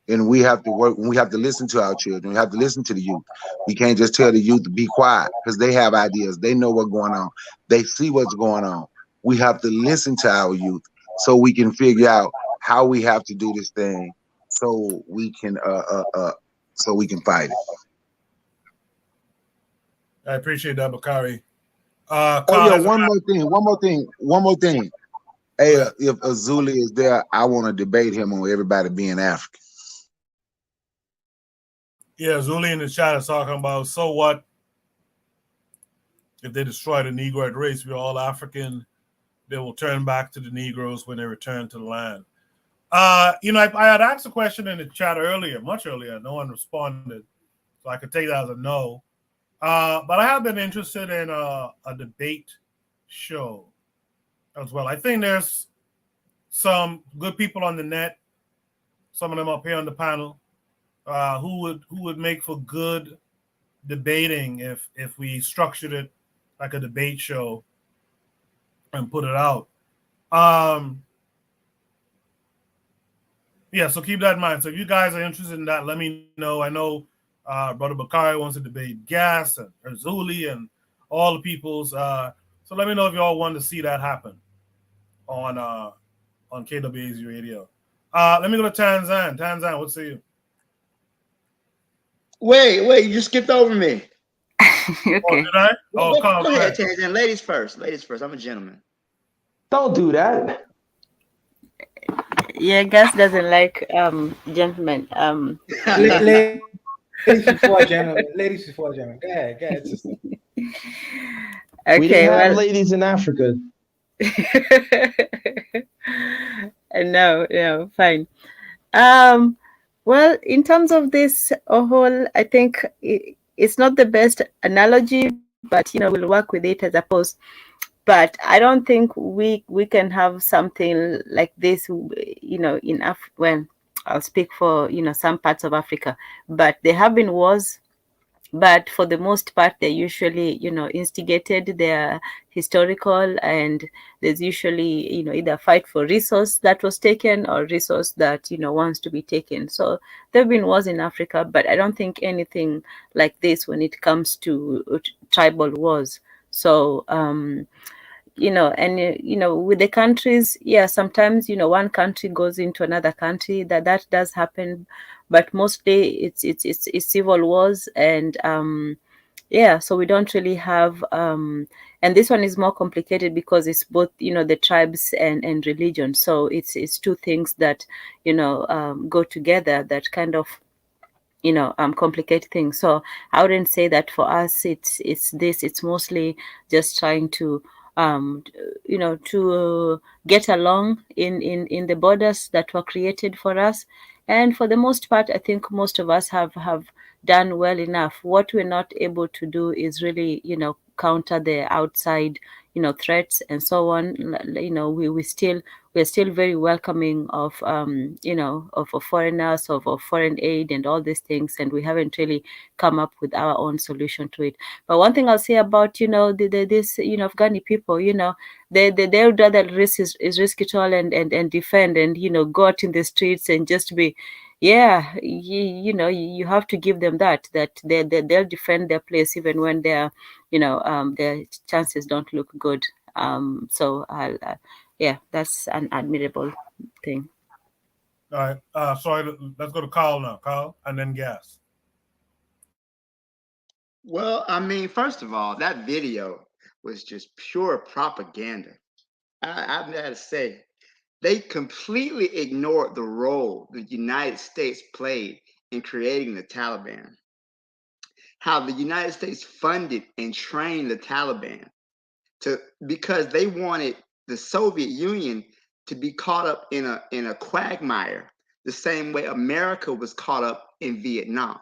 and we have to work. We have to listen to our children. We have to listen to the youth. We can't just tell the youth to be quiet because they have ideas. They know what's going on. They see what's going on. We have to listen to our youth so we can figure out how we have to do this thing so we can fight it. I appreciate that, Bakari. One more thing. Hey, if Azuli is there, I want to debate him on everybody being African. Yeah, Azuli in the chat is talking about, so what if they destroy the Negroid race? We're all African. They will turn back to the Negroes when they return to the land. You know, I had asked a question in the chat earlier, much earlier. No one responded, so I could take that as a no. But I have been interested in a debate show as well. I think there's some good people on the net, some of them up here on the panel, who would make for good debating if we structured it like a debate show and put it out. Yeah, so keep that in mind. So if you guys are interested in that, let me know. I know Brother Bakari wants to debate Gas and Azuli and all the peoples. So let me know if you all want to see that happen on KWAZ Radio. Let me go to Tanzan. Tanzan, what say you? Wait, you just skipped over me. Okay. Oh, did I? Oh, go ahead, Tanzan. Ladies first. Ladies first. I'm a gentleman. Don't do that. Yeah, Gus doesn't like gentlemen. Ladies before gentlemen. Ladies before gentlemen. Go ahead, sister. Okay, we didn't have ladies in Africa. No, fine. Well, in terms of this whole, I think it's not the best analogy, but you know, we'll work with it as opposed. But I don't think we can have something like this, you know, in Africa. Well, I'll speak for, you know, some parts of Africa, but there have been wars. But for the most part, they're usually, you know, instigated, they're historical, and there's usually, you know, either fight for resource that was taken or resource that, you know, wants to be taken. So there have been wars in Africa, but I don't think anything like this when it comes to tribal wars. So, you know, and, you know, with the countries, yeah, sometimes, you know, one country goes into another country, that does happen, but mostly it's civil wars. And yeah, so we don't really have and this one is more complicated because it's both, you know, the tribes and religion. So it's two things that, you know, go together that kind of, you know, complicate things. So I wouldn't say that for us it's mostly just trying to you know, to get along in the borders that were created for us. And for the most part, I think most of us have done well enough. What we're not able to do is really, you know, counter the outside, you know, threats and so on. You know, we're still very welcoming of you know, of foreigners, of foreign aid and all these things, and we haven't really come up with our own solution to it. But one thing I'll say about, you know, this, you know, Afghani people, you know, they would rather risk it all and defend and, you know, go out in the streets and just be, yeah, you know, you have to give them that they'll defend their place even when their, you know, their chances don't look good. So I'll yeah, that's an admirable thing. All right. Sorry, let's go to Carl now. Carl, and then Gas. Well, I mean, first of all, that video was just pure propaganda. I've got to say, they completely ignored the role the United States played in creating the Taliban. How the United States funded and trained the Taliban. because they wanted the Soviet Union to be caught up in a quagmire, the same way America was caught up in Vietnam.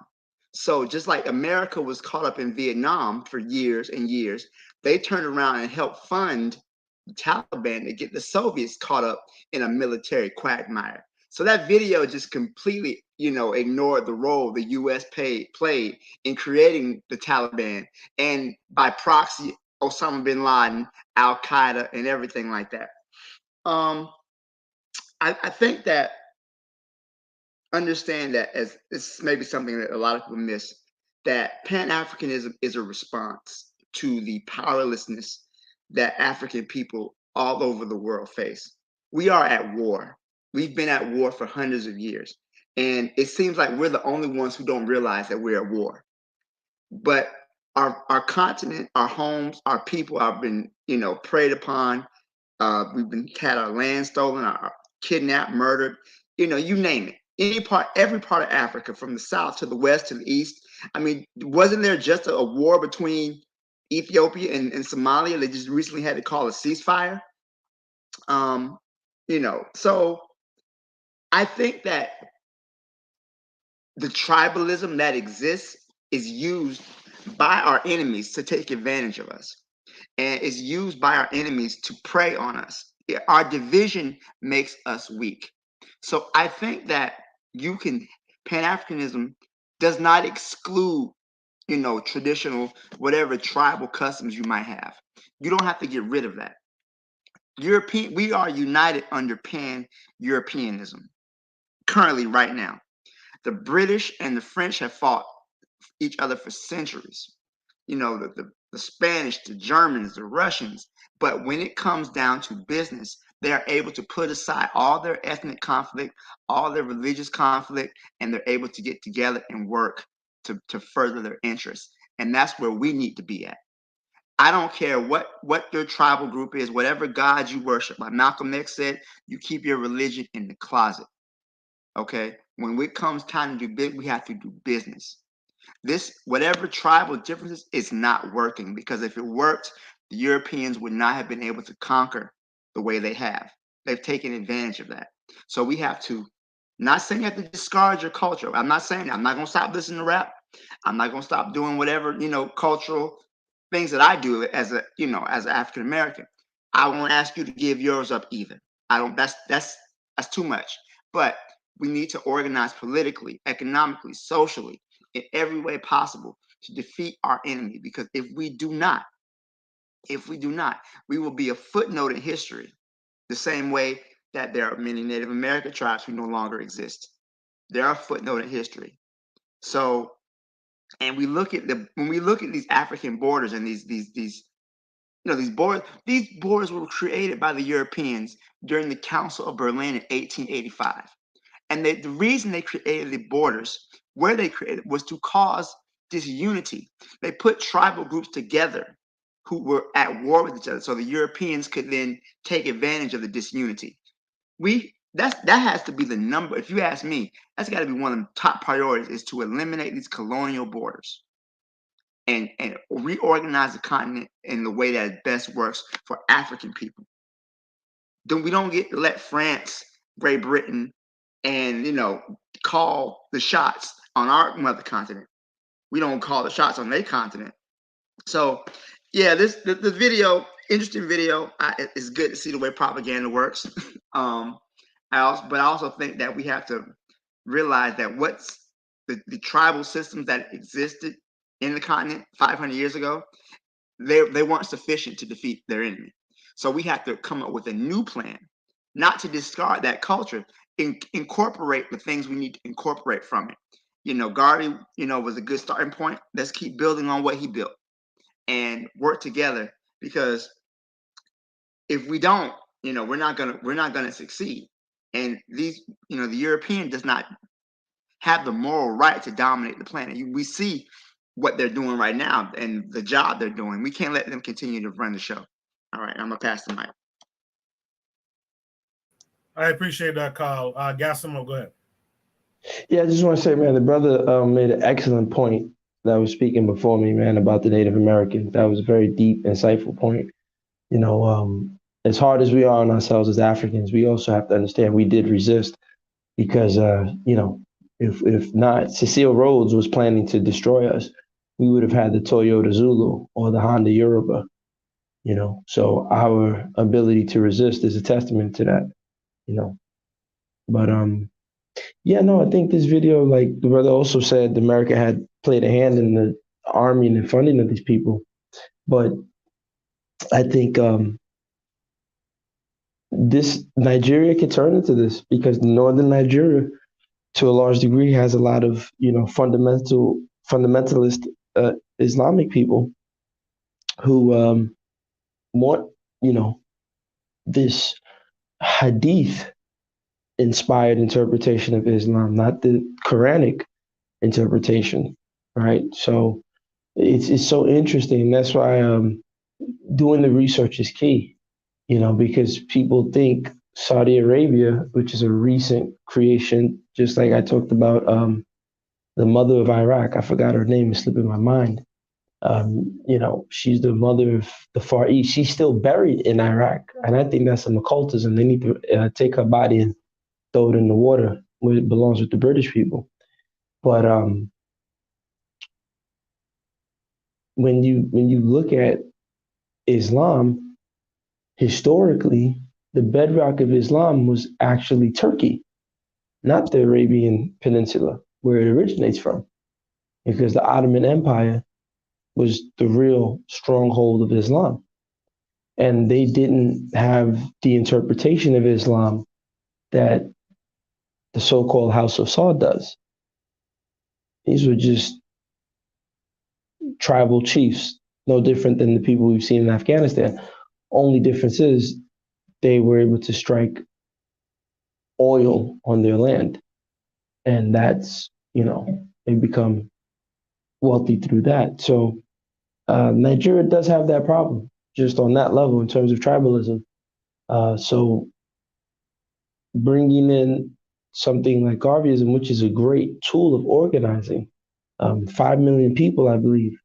So just like America was caught up in Vietnam for years and years, they turned around and helped fund the Taliban to get the Soviets caught up in a military quagmire. So that video just completely, ignored the role the U.S. played in creating the Taliban, and by proxy, Osama bin Laden, Al Qaeda, and everything like that. I think that understand that, as this may be something that a lot of people miss, that Pan-Africanism is a response to the powerlessness that African people all over the world face. We are at war. We've been at war for hundreds of years. And it seems like we're the only ones who don't realize that we're at war. But our continent, our homes, our people have been, preyed upon. We've had our land stolen, our kidnapped, murdered, you name it. Every part of Africa, from the south to the west to the east. I mean, wasn't there just a war between Ethiopia and Somalia? They just recently had to call a ceasefire. So I think that the tribalism that exists is used by our enemies to take advantage of us, and is used by our enemies to prey on us. Our division makes us weak. So I think that Pan-Africanism does not exclude, traditional, whatever tribal customs you might have. You don't have to get rid of that. We are united under Pan-Europeanism currently right now. The British and the French have fought each other for centuries. The Spanish, the Germans, the Russians. But when it comes down to business, they are able to put aside all their ethnic conflict, all their religious conflict, and they're able to get together and work to further their interests. And that's where we need to be at. I don't care what your tribal group is, whatever God you worship. Like Malcolm X said, you keep your religion in the closet. Okay? When it comes time to do business, we have to do business. Whatever tribal differences, is not working, because if it worked, the Europeans would not have been able to conquer the way they have. They've taken advantage of that. So we have to, not saying you have to discard your culture. I'm not saying that. I'm not going to stop listening to rap. I'm not going to stop doing whatever, cultural things that I do as an African American. I won't ask you to give yours up either. That's too much. But we need to organize politically, economically, socially, in every way possible to defeat our enemy. Because if we do not, we will be a footnote in history, the same way that there are many Native American tribes who no longer exist. They are a footnote in history. So, and when we look at these African borders and these borders were created by the Europeans during the Council of Berlin in 1885. And the reason they created the borders, where they created, was to cause disunity. They put tribal groups together who were at war with each other, so the Europeans could then take advantage of the disunity. That has to be the number. If you ask me, that's got to be one of the top priorities, is to eliminate these colonial borders and reorganize the continent in the way that best works for African people. Then we don't get to let France, Great Britain, and call the shots on our mother continent. We don't call the shots on their continent. So yeah, the video, interesting video. It's good to see the way propaganda works. But I also think that we have to realize that what's the tribal systems that existed in the continent 500 years ago, they weren't sufficient to defeat their enemy. So we have to come up with a new plan, not to discard that culture, incorporate the things we need to incorporate from it. Garvey, was a good starting point. Let's keep building on what he built and work together, because if we don't, we're not gonna succeed. And the European does not have the moral right to dominate the planet. We see what they're doing right now and the job they're doing. We can't let them continue to run the show. All right, I'm gonna pass the mic. I appreciate that, Kyle. Gassimo, go ahead. Yeah, I just want to say, man, the brother made an excellent point that was speaking before me, man, about the Native Americans. That was a very deep, insightful point. As hard as we are on ourselves as Africans, we also have to understand we did resist because, if not, Cecile Rhodes was planning to destroy us, we would have had the Toyota Zulu or the Honda Yoruba, So our ability to resist is a testament to that, But I think this video, like the brother also said, America had played a hand in the army and the funding of these people. But I think this Nigeria could turn into this because northern Nigeria, to a large degree, has a lot of fundamentalist Islamic people who want this hadith inspired interpretation of Islam, not the Quranic interpretation, right? So it's so interesting. That's why doing the research is key, because people think Saudi Arabia, which is a recent creation, just like I talked about the mother of Iraq. I forgot her name, it's slipping my mind. She's the mother of the Far East. She's still buried in Iraq, and I think that's some occultism. They need to take her body and throw it in the water where it belongs with the British people. But when you look at Islam, historically, the bedrock of Islam was actually Turkey, not the Arabian Peninsula, where it originates from, because the Ottoman Empire was the real stronghold of Islam. And they didn't have the interpretation of Islam that the so-called House of Saud does. These were just tribal chiefs, no different than the people we've seen in Afghanistan. Only difference is they were able to strike oil on their land. And that's, they become wealthy through that. So Nigeria does have that problem, just on that level in terms of tribalism. So bringing in something like Garveyism, which is a great tool of organizing, 5 million people, I believe,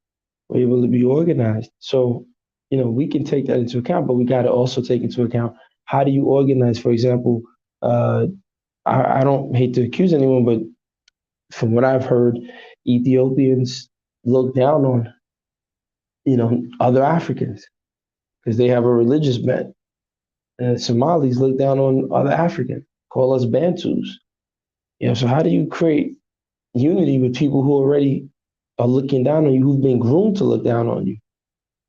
were able to be organized. So, we can take that into account, but we got to also take into account, how do you organize? For example, I don't hate to accuse anyone, but from what I've heard, Ethiopians look down on, other Africans because they have a religious bent. And Somalis look down on other Africans, call us Bantus. So how do you create unity with people who already are looking down on you, who've been groomed to look down on you?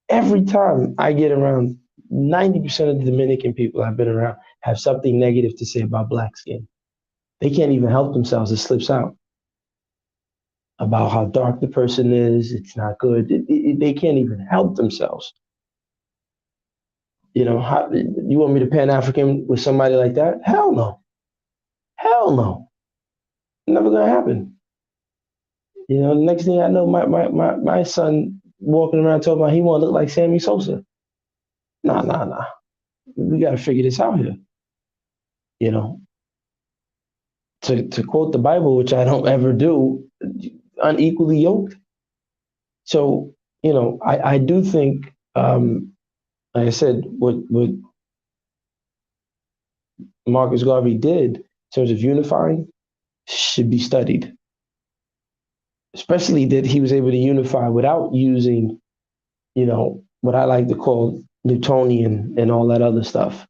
Every time I get around, 90% of the Dominican people I've been around have something negative to say about black skin. They can't even help themselves. It slips out about how dark the person is. It's not good. They can't even help themselves. You want me to Pan-African with somebody like that? Hell no. Hell no. Never gonna happen. The next thing I know, my son walking around talking about he want to look like Sammy Sosa. Nah. We got to figure this out here. To quote the Bible, which I don't ever do, unequally yoked. So, I do think, like I said, what Marcus Garvey did in terms of unifying should be studied. Especially that he was able to unify without using, what I like to call Newtonian and all that other stuff.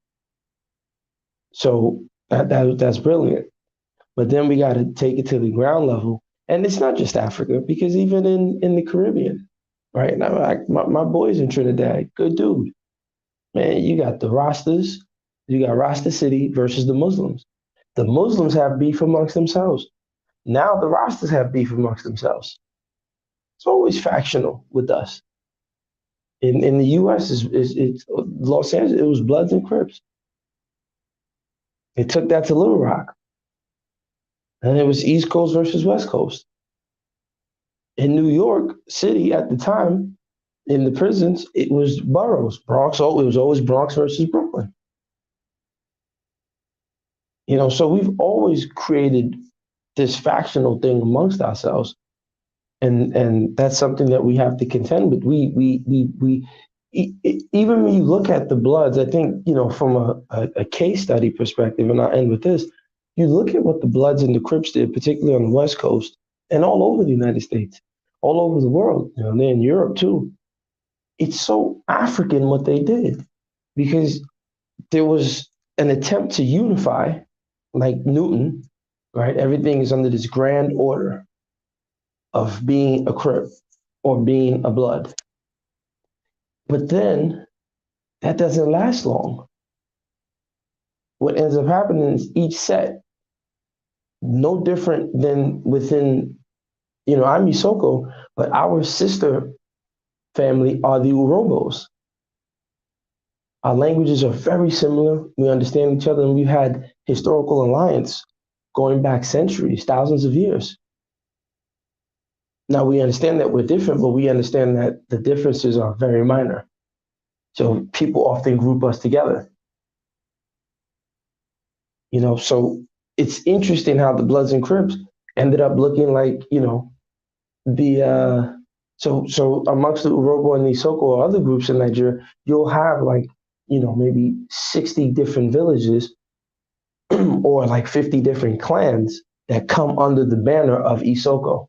So that's brilliant. But then we got to take it to the ground level. And it's not just Africa, because even in the Caribbean, right? Now, my boys in Trinidad, good dude. Man, you got the Rastas, you got Rasta City versus the Muslims. The Muslims have beef amongst themselves. Now the Rastas have beef amongst themselves. It's always factional with us. In the U.S., it's Los Angeles, it was Bloods and Crips. They took that to Little Rock. And it was East Coast versus West Coast. In New York City at the time, in the prisons, it was boroughs. Bronx, it was always Bronx versus Brooklyn. So we've always created this factional thing amongst ourselves. And that's something that we have to contend with. We even when you look at the Bloods, I think, from a case study perspective, and I'll end with this, you look at what the Bloods and the Crips did, particularly on the West Coast and all over the United States, all over the world, they're in Europe too. It's so African what they did, because there was an attempt to unify, like Newton, right? Everything is under this grand order of being a Crip or being a Blood. But then that doesn't last long. What ends up happening is each set, no different than within, I'm Isoko, but our sister family are the Urobos. Our languages are very similar. We understand each other, and we've had historical alliance going back centuries, thousands of years. Now we understand that we're different, but we understand that the differences are very minor. So people often group us together. So it's interesting how the Bloods and Crips ended up looking like, so amongst the Urobo and the Isoko or other groups in Nigeria, you'll have maybe 60 different villages or like 50 different clans that come under the banner of Isoko,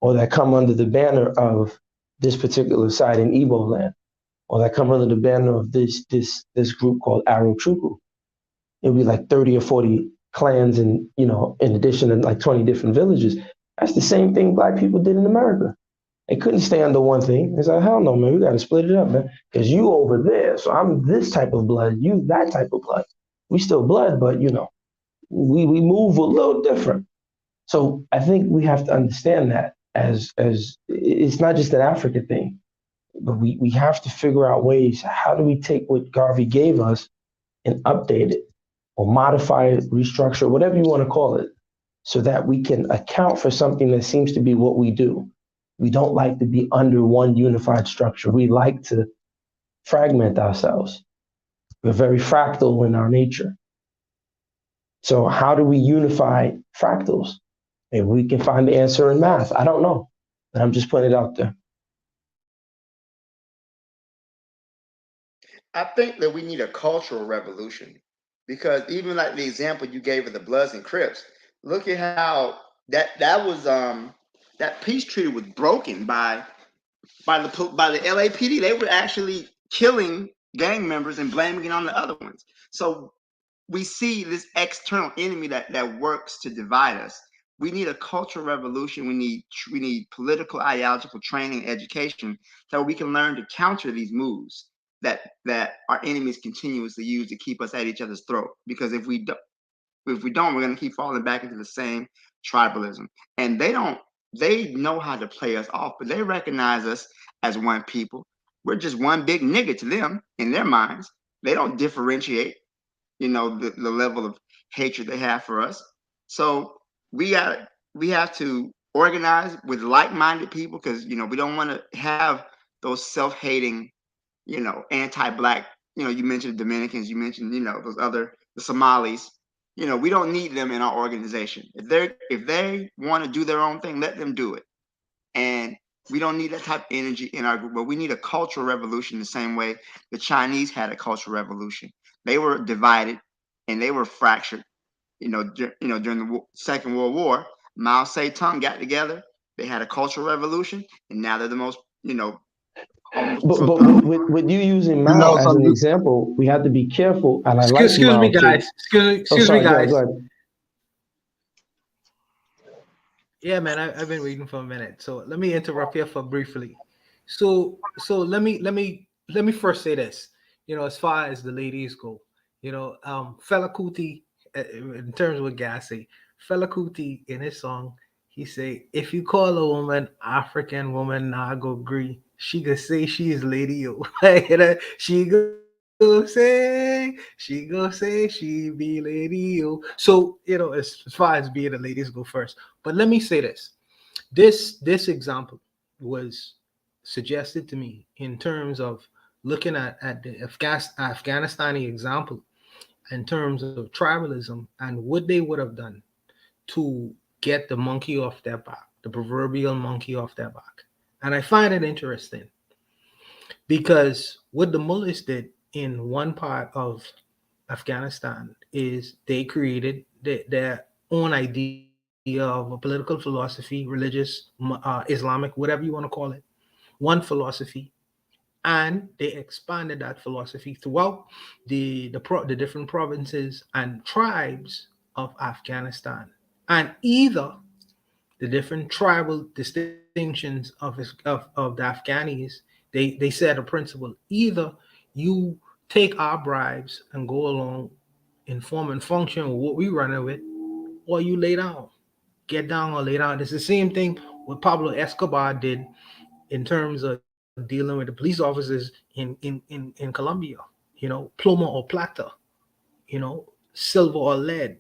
or that come under the banner of this particular side in Igbo land, or that come under the banner of this group called Arochukwu. It'll be like 30 or 40 clans and, in addition to like 20 different villages. That's the same thing Black people did in America. They couldn't stay under one thing. It's like, hell no, man, we got to split it up, man. Because you over there, so I'm this type of blood, you that type of blood. We still blood, but, we move a little different. So I think we have to understand that as it's not just an African thing, but we have to figure out ways, how do we take what Garvey gave us and update it or modify it, restructure, whatever you want to call it, so that we can account for something that seems to be what we do. We don't like to be under one unified structure. We like to fragment ourselves. We're very fractal in our nature. So how do we unify fractals? Maybe we can find the answer in math. I don't know, but I'm just putting it out there. I think that we need a cultural revolution, because even like the example you gave of the Bloods and Crips, look at how that was that peace treaty was broken by the LAPD. They were actually killing gang members and blaming it on the other ones. So we see this external enemy that works to divide us. We need a cultural revolution. We need political, ideological training, education, so we can learn to counter these moves that our enemies continuously use to keep us at each other's throat. Because if we don't, we're going to keep falling back into the same tribalism. And they know how to play us off, but they recognize us as one people. We're just one big nigga to them in their minds. They don't differentiate, the level of hatred they have for us. So we have to organize with like-minded people, because we don't want to have those self-hating, anti-Black. You mentioned the Dominicans, you mentioned the Somalis. We don't need them in our organization. If they want to do their own thing, let them do it. And we don't need that type of energy in our group. But we need a cultural revolution the same way the Chinese had a cultural revolution. They were divided and they were fractured. During the Second World War, Mao Zedong got together. They had a cultural revolution, and now they're the most, But with you using Mao as an example, we have to be careful. And I like Excuse Mao me, guys. too. Excuse me, guys. Go ahead. Yeah, man, I've been waiting for a minute. So let me interrupt here for briefly. So let me first say this. As far as the ladies go, Fela Kuti, in terms of what guys say, Fela Kuti in his song, he say, if you call a woman African woman, nah go agree. She could say she is lady yo. She go say she be lady yo. So as far as being the ladies go first. But let me say this. This example was suggested to me in terms of looking at the Afghanistani example in terms of tribalism and what they would have done to get the monkey off their back, the proverbial monkey off their back. And I find it interesting Because what the mullahs did in one part of Afghanistan is they created their own idea of a political philosophy, religious, Islamic, whatever you want to call it, one philosophy, and they expanded that philosophy throughout the different provinces and tribes of Afghanistan. And either the different tribal distinctions of the Afghanis, they said a principle: either you take our bribes and go along in form and function with what we running with, or you lay down, get down or lay down. It's the same thing what Pablo Escobar did in terms of dealing with the police officers in Colombia, you know, pluma or plata, you know, silver or lead.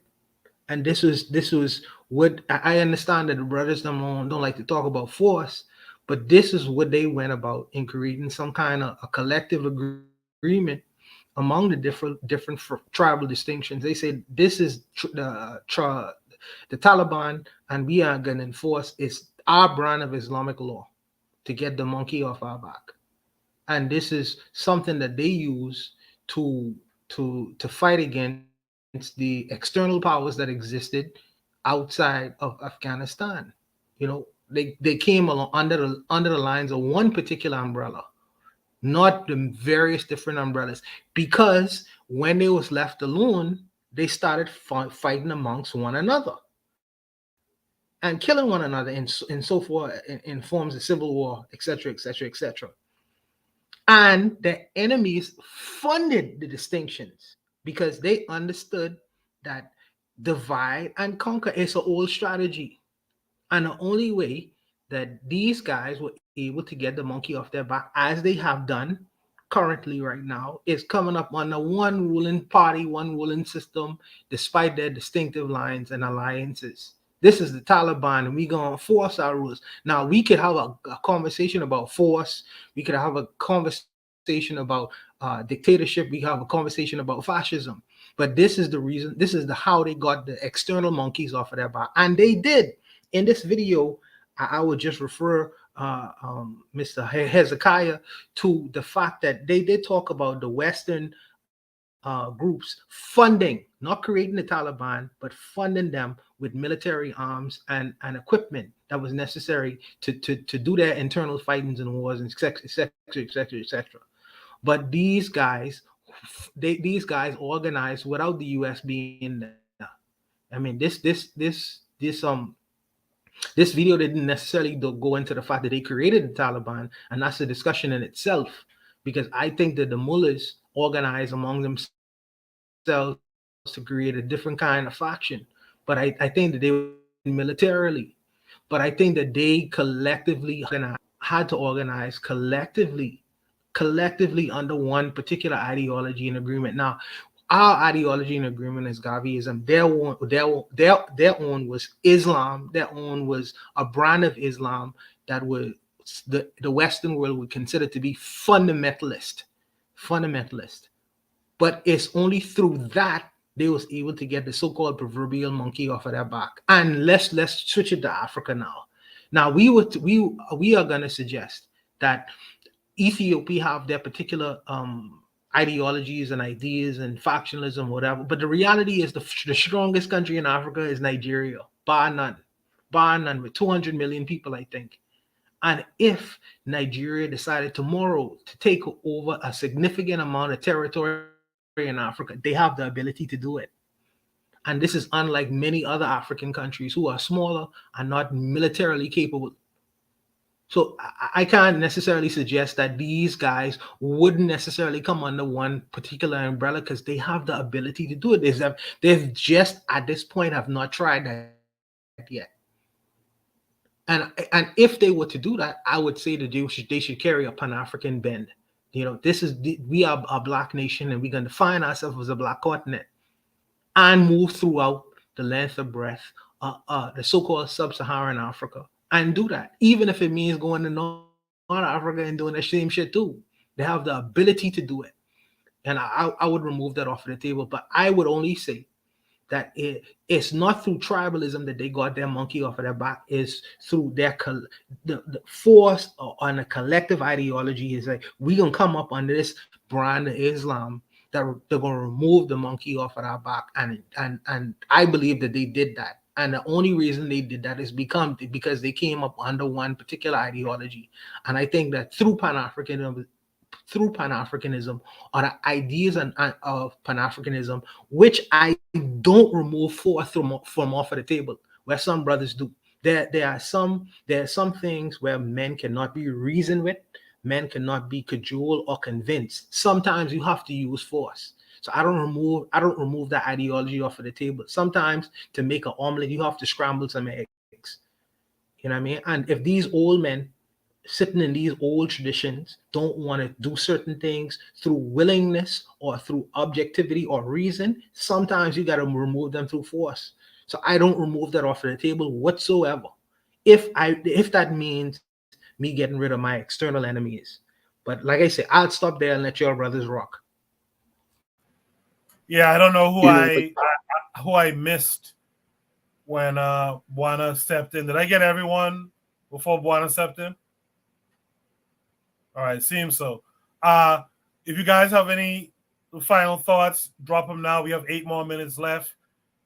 And this was what I understand that the brothers don't like to talk about force, but this is what they went about in creating some kind of a collective agreement among the different tribal distinctions. They said this is the Taliban, and we are going to enforce it's our brand of Islamic law to get the monkey off our back. And this is something that they use to fight against the external powers that existed outside of Afghanistan. You know, they came along under the lines of one particular umbrella, not the various different umbrellas, because when they was left alone, they started fighting amongst one another and killing one another and so forth in forms of civil war, etc., etc., etc. And the enemies funded the distinctions because they understood that divide and conquer is an old strategy. And the only way that these guys were able to get the monkey off their back, as they have done currently right now, is coming up under one ruling party, one ruling system, despite their distinctive lines and alliances. This is the Taliban, and we're going to force our rules. Now, we could have a conversation about force. We could have a conversation about dictatorship. We have a conversation about fascism. But this is the reason, this is how they got the external monkeys off of their back. And they did. In this video, I would just refer Mr. Hezekiah to the fact that they did talk about the Western groups funding, not creating the Taliban, but funding them with military arms and equipment that was necessary to do their internal fightings and wars and etc., etc., etc. But these guys organized without the U.S. being there. I mean, this video didn't necessarily go into the fact that they created the Taliban, and that's a discussion in itself, because I think that the mullahs organize among themselves to create a different kind of faction. But I think that they were militarily, but I think that they collectively had to organize collectively under one particular ideology and agreement. Now, our ideology and agreement is Gaviism. Their own was Islam. Their own was a brand of Islam that was the Western world would consider to be fundamentalist. But it's only through that they was able to get the so-called proverbial monkey off of their back. And let's switch it to Africa now. Now we are going to suggest that Ethiopia have their particular ideologies and ideas and factionalism, whatever. But the reality is the strongest country in Africa is Nigeria, bar none, with 200 million people, I think. And if Nigeria decided tomorrow to take over a significant amount of territory in Africa, they have the ability to do it. And this is unlike many other African countries who are smaller and not militarily capable. So I can't necessarily suggest that these guys wouldn't necessarily come under one particular umbrella, because they have the ability to do it. They've just at this point have not tried that yet. And if they were to do that, I would say that they should carry a Pan-African bend. You know, we are a Black nation, and we're going to define ourselves as a Black continent and move throughout the length and breadth the so-called sub-Saharan Africa. And do that, even if it means going to North Africa and doing the same shit too. They have the ability to do it. And I would remove that off of the table. But I would only say that it's not through tribalism that they got their monkey off of their back. It's through their the force on a collective ideology. Is like, we gonna come up under this brand of Islam that they're gonna remove the monkey off of our back, and I believe that they did that. And the only reason they did that is because they came up under one particular ideology. And I think that through Pan-Africanism, or the ideas of Pan-Africanism, which I don't remove forth from off of the table, where some brothers do. There are some things where men cannot be reasoned with, men cannot be cajoled or convinced. Sometimes you have to use force. So I don't remove that ideology off of the table. Sometimes to make an omelet, you have to scramble some eggs. You know what I mean? And if these old men sitting in these old traditions don't want to do certain things through willingness or through objectivity or reason, sometimes you got to remove them through force. So I don't remove that off of the table whatsoever. If that means me getting rid of my external enemies. But like I said, I'll stop there and let your brothers rock. Yeah, I don't know who I missed when Buana stepped in. Did I get everyone before Buana stepped in? All right, seems so. If you guys have any final thoughts, drop them now. We have 8 more minutes left.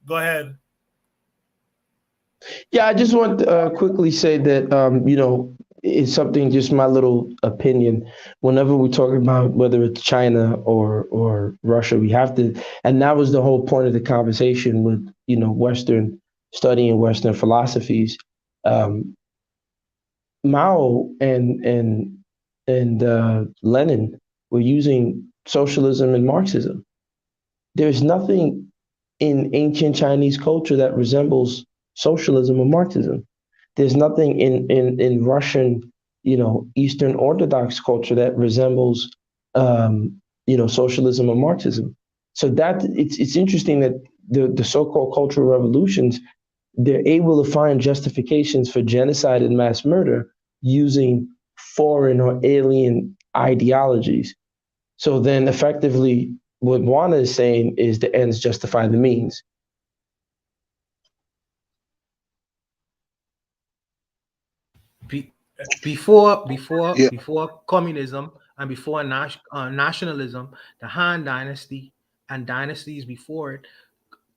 Go ahead. Yeah, I just want to quickly say that, it's something, just my little opinion. Whenever we talk about whether it's China or Russia, we have to, and that was the whole point of the conversation with, studying Western philosophies. Mao and Lenin were using socialism and Marxism. There's nothing in ancient Chinese culture that resembles socialism or Marxism. There's nothing in Russian, Eastern Orthodox culture that resembles, socialism or Marxism. So that it's interesting that the so-called cultural revolutions, they're able to find justifications for genocide and mass murder using foreign or alien ideologies. So then effectively what Buana is saying is the ends justify the means. Before communism and before nationalism, the Han Dynasty and dynasties before it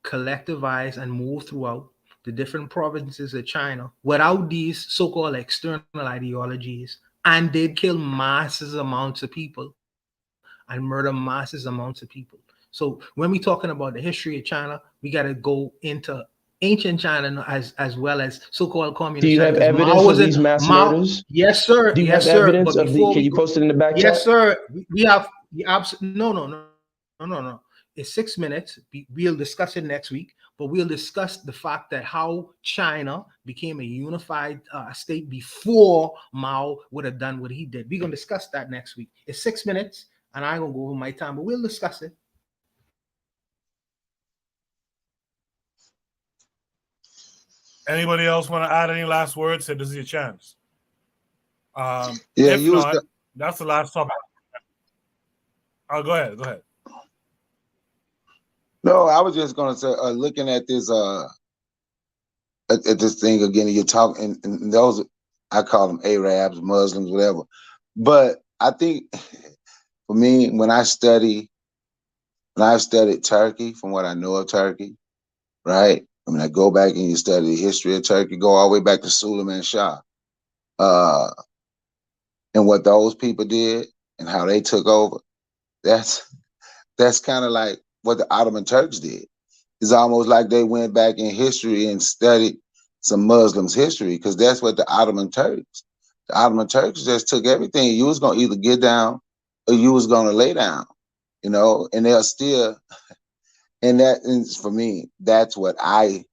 collectivized and moved throughout the different provinces of China without these so-called external ideologies, and they'd kill masses amounts of people and murder masses amounts of people. So when we're talking about the history of China, we got to go into ancient China as well as so-called communist. Do you have evidence of these mass murders? Yes, sir. Do you have evidence of the? Can you post it in the back chat? Yes, sir. We have. No. It's 6 minutes. We'll discuss it next week, but we'll discuss the fact that how China became a unified state before Mao would have done what he did. We're gonna discuss that next week. It's 6 minutes, and I'm gonna go over my time, but we'll discuss it. Anybody else want to add any last words? Say this is your chance. If not, that's the last topic. Oh, go ahead. No, I was just gonna say, looking at this thing again. You're talking, and those, I call them Arabs, Muslims, whatever. But I think for me, when I've studied Turkey, from what I know of Turkey, right? I mean, I go back and you study the history of Turkey, go all the way back to Suleiman Shah, and what those people did and how they took over. That's kind of like what the Ottoman Turks did. It's almost like they went back in history and studied some Muslims' history, because that's what the Ottoman Turks just took everything. You was gonna either get down or you was gonna lay down, and they're still. And for me, that's what I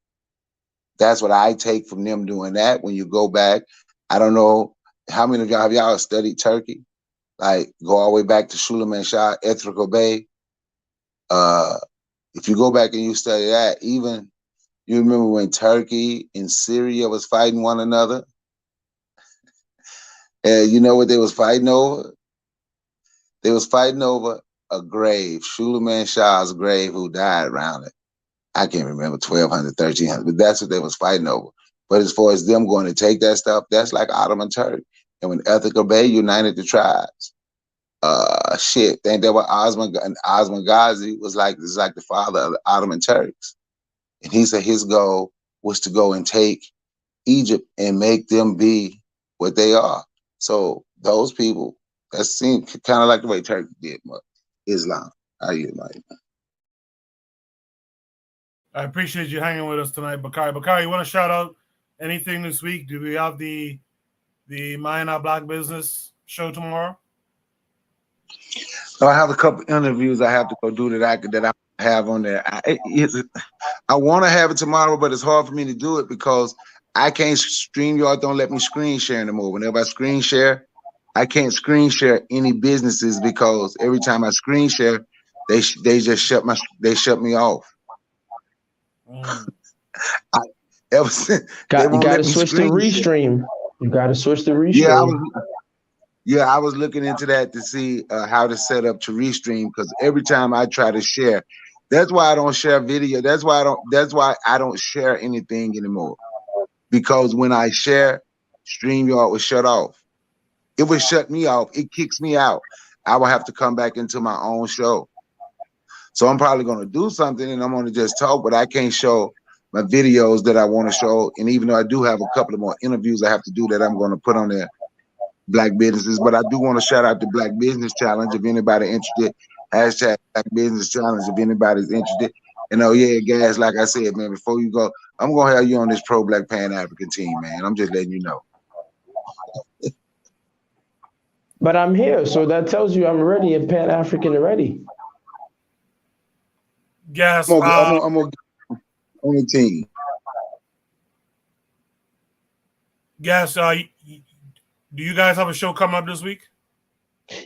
take from them doing that. When you go back, I don't know how many of y'all have y'all studied Turkey, like go all the way back to Suleiman Shah, Ethrical Bey. If you go back and you study that, even you remember when Turkey and Syria was fighting one another, and you know what they was fighting over? They was fighting over a grave, Suleiman Shah's grave, who died around it. I can't remember, 1,200, 1,300, but that's what they was fighting over. But as far as them going to take that stuff, that's like Ottoman Turkey. And when Ethical Bay united the tribes, shit, think that what Osman Ghazi was like the father of the Ottoman Turks. And he said his goal was to go and take Egypt and make them be what they are. So those people, that seemed kind of like the way Turkey did Islam. I appreciate you hanging with us tonight, Bakari. Bakari, you want to shout out anything this week? Do we have the Mayana Black Business show tomorrow? So I have a couple interviews I have to go do that I have on there. I want to have it tomorrow, but it's hard for me to do it because I can't StreamYard don't let me screen share anymore. Whenever I screen share, I can't screen share any businesses because every time I screen share, they just shut me off. Ever since you gotta switch to Restream. You gotta switch to Restream. I was looking into that to see how to set up to Restream because every time I try to share, that's why I don't share video. That's why I don't share anything anymore. Because when I share, StreamYard was shut off. It would shut me off. It kicks me out. I will have to come back into my own show. So I'm probably going to do something and I'm going to just talk, but I can't show my videos that I want to show. And even though I do have a couple of more interviews I have to do that I'm going to put on there, Black businesses, but I do want to shout out the Black Business Challenge if anybody interested. Hashtag Black Business Challenge if anybody's interested. And oh yeah, guys, like I said, man, before you go, I'm going to have you on this pro-Black Pan-African team, man. I'm just letting you know. But I'm here, so that tells you I'm ready and Pan-African already. Yes, I'm gonna on the team. Yes, do you guys have a show coming up this week?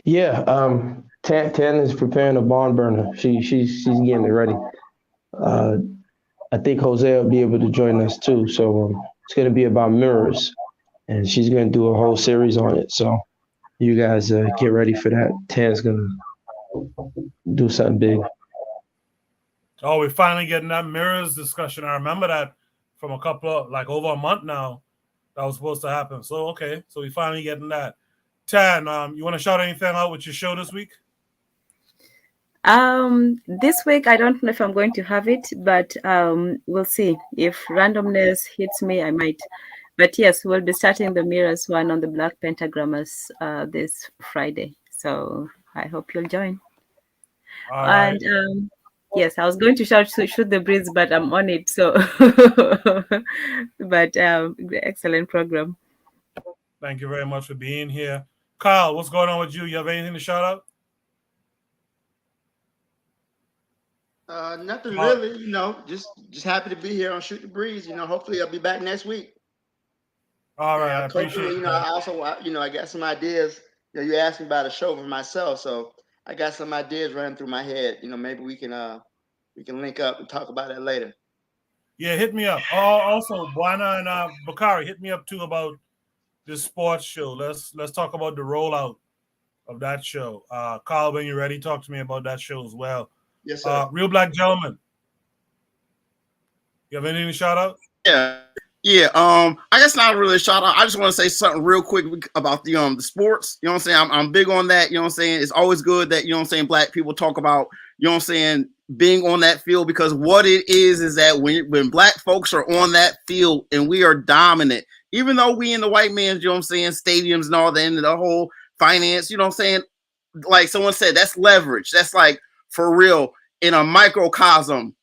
Yeah, Tan is preparing a barn burner. She's getting it ready. I think Jose will be able to join us too. So it's going to be about mirrors, and she's going to do a whole series on it. So you guys get ready for that. Tan's going to do something big. Oh, we're finally getting that mirrors discussion. I remember that from over a month now. That was supposed to happen. So, okay. So we're finally getting that. Tan, you want to shout anything out with your show this week? This week, I don't know if I'm going to have it, but we'll see. If randomness hits me, I might. But yes, we'll be starting the mirrors one on the Black Pentagrammers this Friday. So I hope you'll join. All right. And yes, I was going to shout to shoot the breeze, but I'm on it. So, but excellent program. Thank you very much for being here. Kyle, what's going on with you? You have anything to shout out? Nothing really, just happy to be here on Shoot the Breeze. Hopefully I'll be back next week. All right, I appreciate it. I also, I got some ideas. You asked me about a show for myself, so I got some ideas running through my head. Maybe we can link up and talk about that later. Yeah, hit me up. Also, Buana and Bakari, hit me up too about this sports show. Let's talk about the rollout of that show. Kyle, when you're ready, talk to me about that show as well. Yes, sir. Real Black Gentleman. You have anything to shout out? Yeah. I guess not really a shout out. I just want to say something real quick about the sports. You know what I'm saying? I'm big on that. You know what I'm saying? It's always good that, Black people talk about, being on that field, because what it is that when Black folks are on that field and we are dominant, even though we in the white man's, stadiums and all that, and the whole finance, like someone said, that's leverage. That's like, for real, in a microcosm,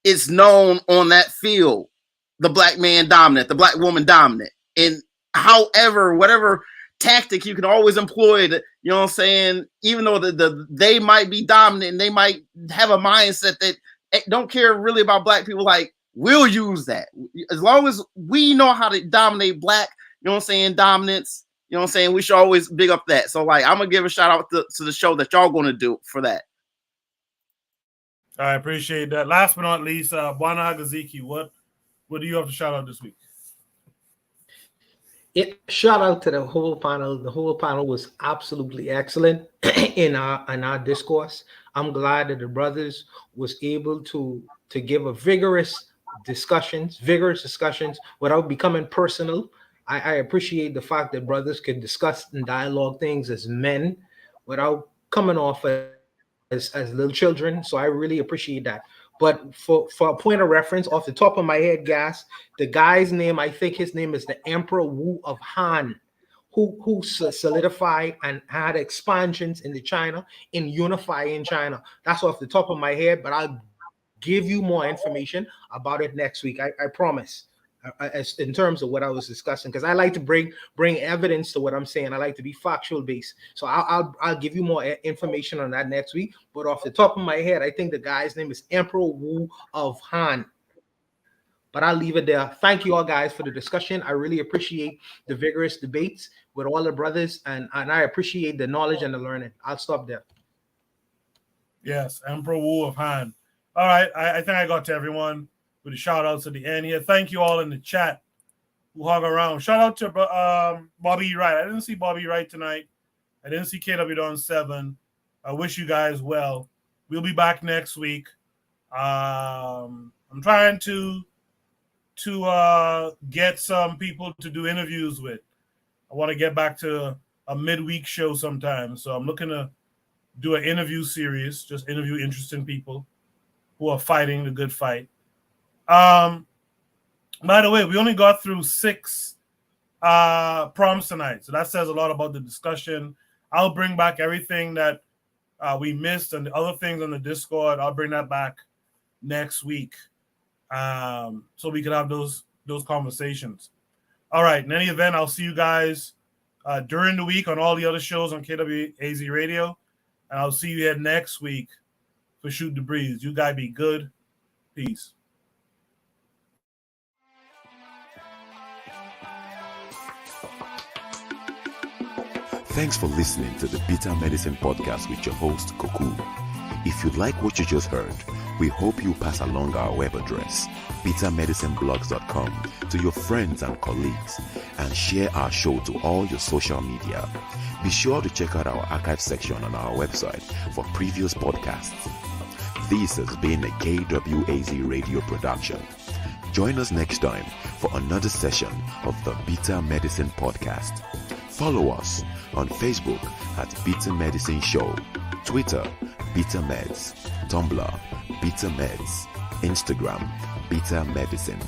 it's known on that field, the Black man dominant, the Black woman dominant. And however, whatever tactic you can always employ, even though they might be dominant and they might have a mindset that don't care really about Black people, like, we'll use that. As long as we know how to dominate Black, dominance, we should always big up that. So, like, I'm going to give a shout out to the show that y'all going to do for that. I appreciate that. Last but not least, Buana Hagaziki, what do you have to shout out this week? Shout out to the whole panel. The whole panel was absolutely excellent in our discourse. I'm glad that the brothers was able to give a vigorous discussions without becoming personal. I appreciate the fact that brothers can discuss and dialogue things as men without coming off as little children. So I really appreciate that. But for a point of reference, off the top of my head, Gas, the guy's name, I think his name is the Emperor Wu of Han, who solidified and had expansions into China, in unifying China. That's off the top of my head, but I'll give you more information about it next week. I promise. As in terms of what I was discussing, because I like to bring evidence to what I'm saying. I like to be factual based. So I'll give you more information on that next week. But off the top of my head, I think the guy's name is Emperor Wu of Han. But I'll leave it there. Thank you all guys for the discussion. I really appreciate the vigorous debates with all the brothers, and I appreciate the knowledge and the learning. I'll stop there. Yes, Emperor Wu of Han. All right, I think I got to everyone with the shout outs at the end here. Thank you all in the chat who hung around. Shout out to Bobby Wright. I didn't see Bobby Wright tonight. I didn't see KW Don 7. I wish you guys well. We'll be back next week. I'm trying to get some people to do interviews with. I want to get back to a midweek show sometime. So I'm looking to do an interview series, just interview interesting people who are fighting the good fight. By the way, we only got through 6 prompts tonight, so that says a lot about the discussion. I'll bring back everything that we missed and the other things on the Discord. I'll bring that back next week, so we can have those conversations. All right. In any event, I'll see you guys during the week on all the other shows on KWAZ Radio, and I'll see you here next week for Shoot the Breeze. You guys be good. Peace. Thanks for listening to the Bitter Medicine Podcast with your host, Koku. If you like what you just heard, we hope you pass along our web address, bittermedicineblogs.com, to your friends and colleagues, and share our show to all your social media. Be sure to check out our archive section on our website for previous podcasts. This has been a KWAZ radio production. Join us next time for another session of the Bitter Medicine Podcast. Follow us on Facebook at Bitter Medicine Show, Twitter, Bitter Meds, Tumblr, Bitter Meds, Instagram, Bitter Medicine.